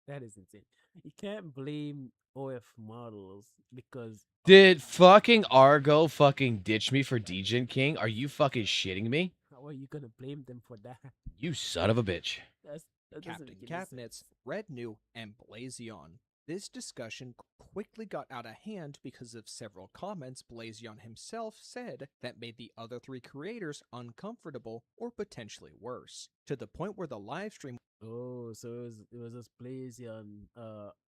O: That is insane. You can't blame OF models because
A: Did fucking Argo fucking ditch me for Degen King? Are you fucking shitting me?
O: how are you gonna blame them for that?
A: You son of a bitch.
O: That doesn't
C: Captain
O: make any
C: Cabinets, Red New, and Blazion. This discussion quickly got out of hand because of several comments Blazion himself said that made the other three creators uncomfortable or potentially worse, to the point where the livestream
O: Oh, so it was just Blazion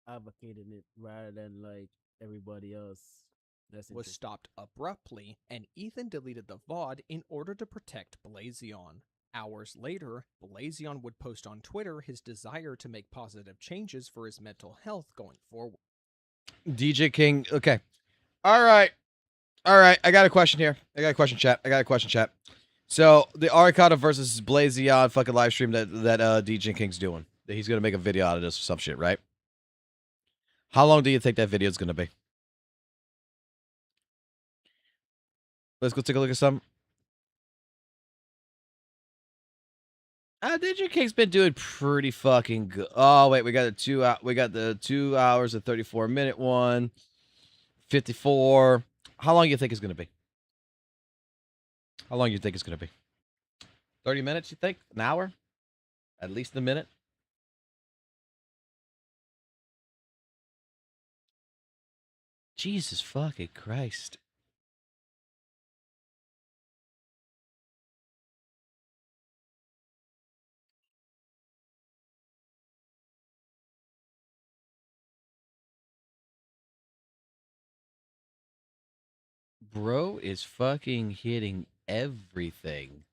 O: advocating it rather than like everybody else. That's
C: Was
O: interesting.
C: stopped abruptly, and Ethan deleted the VOD in order to protect Blazion. Hours later, Blazion would post on Twitter his desire to make positive changes for his mental health going forward.
A: DJ King. Okay. All right. All right. I got a question here. I got a question, chat. So the Arcana versus Blazion fucking live stream that DJ King's doing. That he's gonna make a video out of this or some shit, right? How long do you think that video is gonna be? Let's go take a look at some. DJ King's been doing pretty fucking good. Oh wait, we got the 2 hours and 34-minute one. 54. How long do you think it's gonna be? How long do you think it's gonna be? 30 minutes, you think? An hour? At least a minute? Jesus fucking Christ. Bro is fucking hitting everything.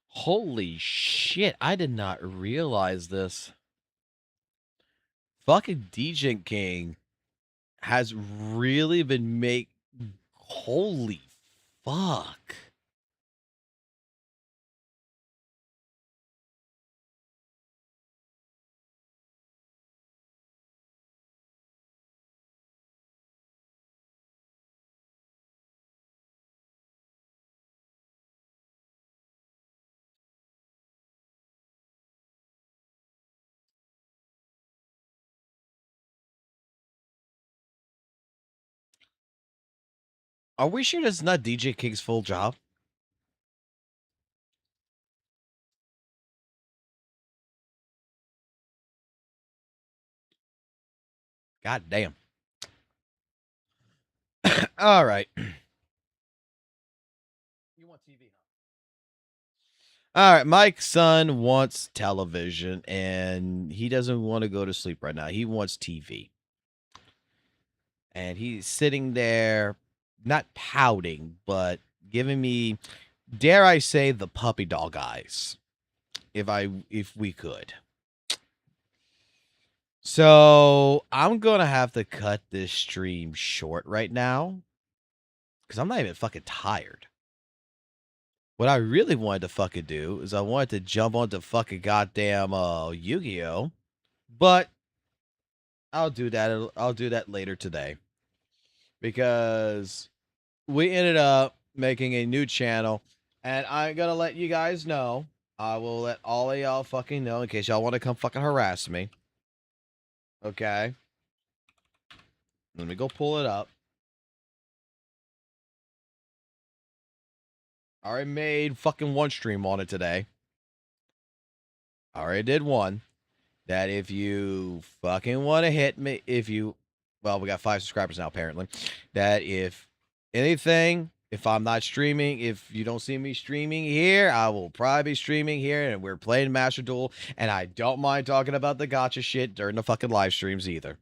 A: Holy shit, I did not realize this. Fucking DJ King has really been holy fuck. Are we sure that's not DJ King's full job? God damn. All right. You want TV, huh? All right. Mike's son wants television, and he doesn't want to go to sleep right now. He wants TV. And he's sitting there, not pouting, but giving me, dare I say, the puppy dog eyes. If we could. So I'm gonna have to cut this stream short right now, because I'm not even fucking tired. What I really wanted to fucking do is I wanted to jump onto fucking goddamn Yu-Gi-Oh, but I'll do that later today, because we ended up making a new channel, and I'm gonna let you guys know. I will let all of y'all fucking know in case y'all want to come fucking harass me. Okay. Let me go pull it up. I already made fucking one stream on it today. I already did one. That if you fucking want to hit me, well, we got 5 subscribers now, apparently. That if anything, if I'm not streaming, if you don't see me streaming here, I will probably be streaming here, and we're playing Master Duel, and I don't mind talking about the gacha shit during the fucking live streams either.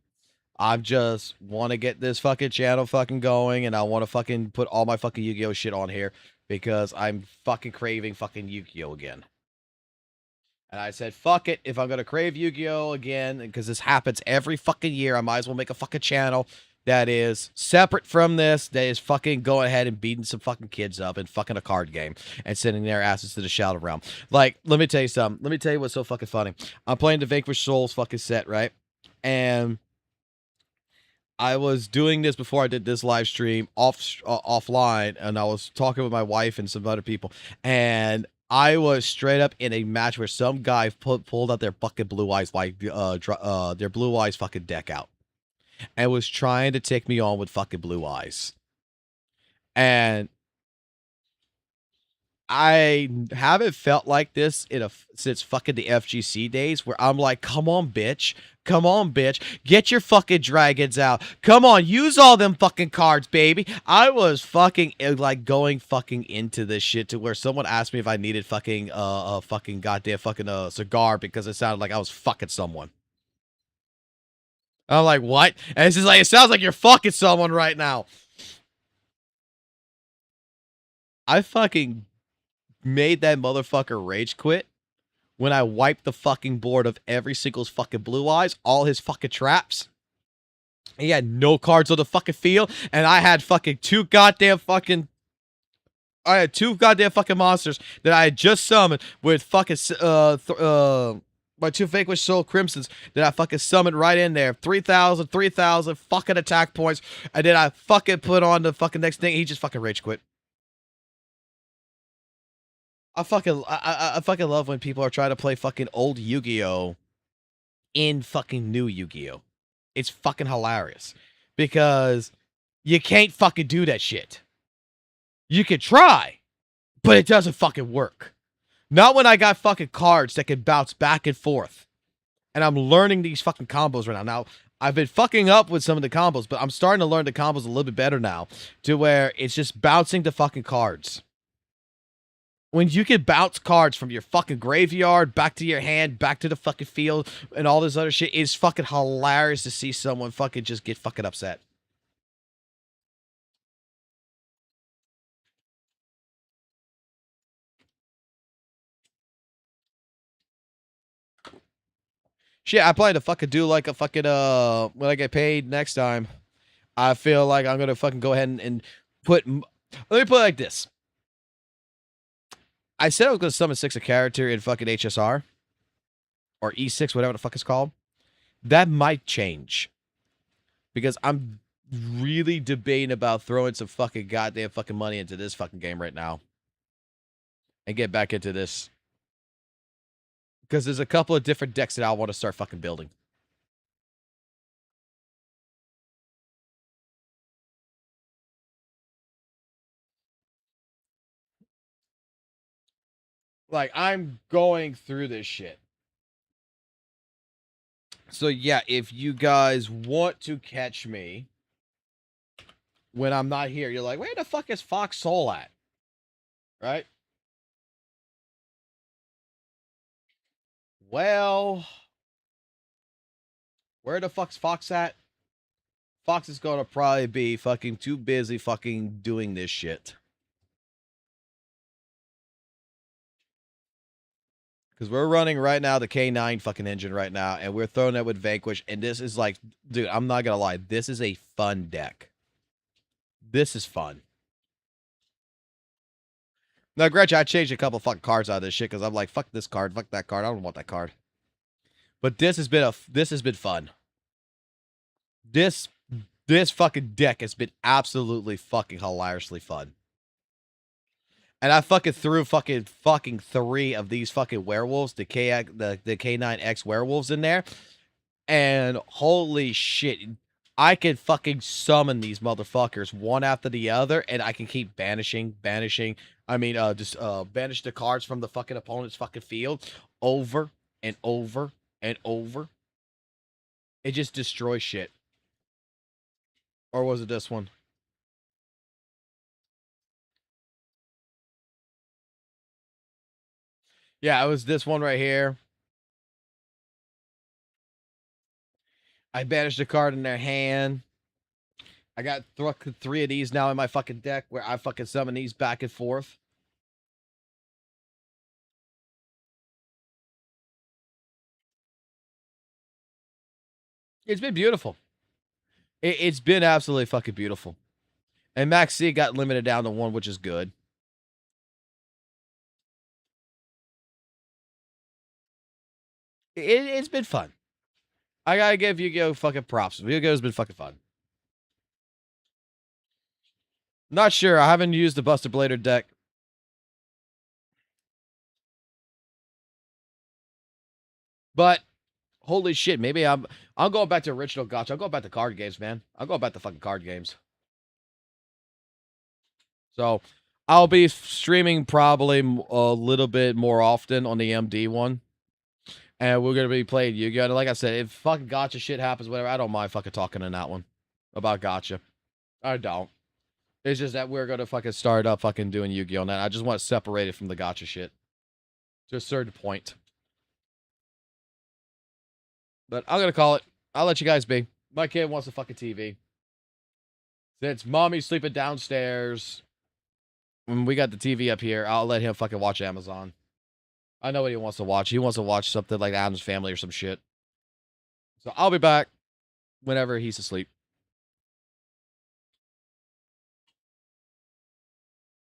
A: I just want to get this fucking channel fucking going, and I want to fucking put all my fucking Yu-Gi-Oh shit on here, because I'm fucking craving fucking Yu-Gi-Oh again. And I said, fuck it, if I'm going to crave Yu-Gi-Oh again, because this happens every fucking year, I might as well make a fucking channel that is separate from this, that is fucking going ahead and beating some fucking kids up in fucking a card game and sending their asses to the Shadow Realm. Like, let me tell you something. Let me tell you what's so fucking funny. I'm playing the Vanquish Souls fucking set, right? And I was doing this before I did this live stream offline, and I was talking with my wife and some other people, and I was straight up in a match where some guy pulled out their fucking Blue Eyes, like their Blue Eyes fucking deck out, and was trying to take me on with fucking Blue Eyes, and I haven't felt like this since fucking the FGC days, where I'm like, come on, bitch. Come on, bitch. Get your fucking dragons out. Come on, use all them fucking cards, baby. I was fucking like going fucking into this shit to where someone asked me if I needed fucking a fucking goddamn fucking cigar because it sounded like I was fucking someone. I'm like, what? And it's just like, it sounds like you're fucking someone right now. I fucking made that motherfucker rage quit when I wiped the fucking board of every single fucking Blue Eyes, all his fucking traps. He had no cards on the fucking field, and I had fucking two goddamn monsters that I had just summoned with fucking my two Vanquished Soul Crimsons that I fucking summoned right in there. 3,000 fucking attack points, and then I fucking put on the fucking next thing. He just fucking rage quit. I fucking love when people are trying to play fucking old Yu-Gi-Oh! In fucking new Yu-Gi-Oh! It's fucking hilarious. Because you can't fucking do that shit. You can try, but it doesn't fucking work. Not when I got fucking cards that can bounce back and forth. And I'm learning these fucking combos right now. Now, I've been fucking up with some of the combos, but I'm starting to learn the combos a little bit better now. To where it's just bouncing the fucking cards. When you can bounce cards from your fucking graveyard back to your hand, back to the fucking field, and all this other shit, it's fucking hilarious to see someone fucking just get fucking upset. Shit, I plan to fucking do like a fucking, when I get paid next time, I feel like I'm gonna fucking go ahead and put, let me put it like this. I said I was going to summon 6 a character in fucking HSR. Or E6, whatever the fuck it's called. That might change. Because I'm really debating about throwing some fucking goddamn fucking money into this fucking game right now. And get back into this. Because there's a couple of different decks that I want to start fucking building. Like, I'm going through this shit. So, yeah, if you guys want to catch me when I'm not here, you're like, where the fuck is Fox Soul at? Right? Well, where the fuck's Fox at? Fox is going to probably be fucking too busy fucking doing this shit. Because we're running right now the K9 fucking engine right now, and we're throwing it with Vanquish, and this is like, dude, I'm not gonna lie, this is a fun deck. This is fun. Now, granted, I changed a couple fucking cards out of this shit, because I'm like, fuck this card, fuck that card, I don't want that card. But this has been fun. This fucking deck has been absolutely fucking hilariously fun. And I fucking threw fucking 3 of these fucking werewolves, the K9X werewolves in there. And holy shit, I can fucking summon these motherfuckers one after the other, and I can keep banishing. I mean, banish the cards from the fucking opponent's fucking field over and over and over. It just destroys shit. Or was it this one? Yeah, it was this one right here. I banished a card in their hand. I got 3 of these now in my fucking deck where I fucking summon these back and forth. It's been beautiful. It's been absolutely fucking beautiful. And Max C got limited down to 1, which is good. It's been fun. I gotta give Yu-Gi-Oh! Fucking props. Yu-Gi-Oh's been fucking fun. Not sure. I haven't used the Buster Blader deck. But holy shit, maybe I'm going back to original Gacha. I'll go back to card games, man. I'll go back to fucking card games. So I'll be streaming probably a little bit more often on the MD one. And we're going to be playing Yu-Gi-Oh! And like I said, if fucking Gacha shit happens, whatever, I don't mind fucking talking in that one. About Gacha. I don't. It's just that we're going to fucking start up fucking doing Yu-Gi-Oh! And I just want to separate it from the Gacha shit. To a certain point. But I'm going to call it. I'll let you guys be. My kid wants a fucking TV. Since mommy's sleeping downstairs, when we got the TV up here, I'll let him fucking watch Amazon. I know what he wants to watch. He wants to watch something like Adam's Family or some shit. So I'll be back whenever he's asleep.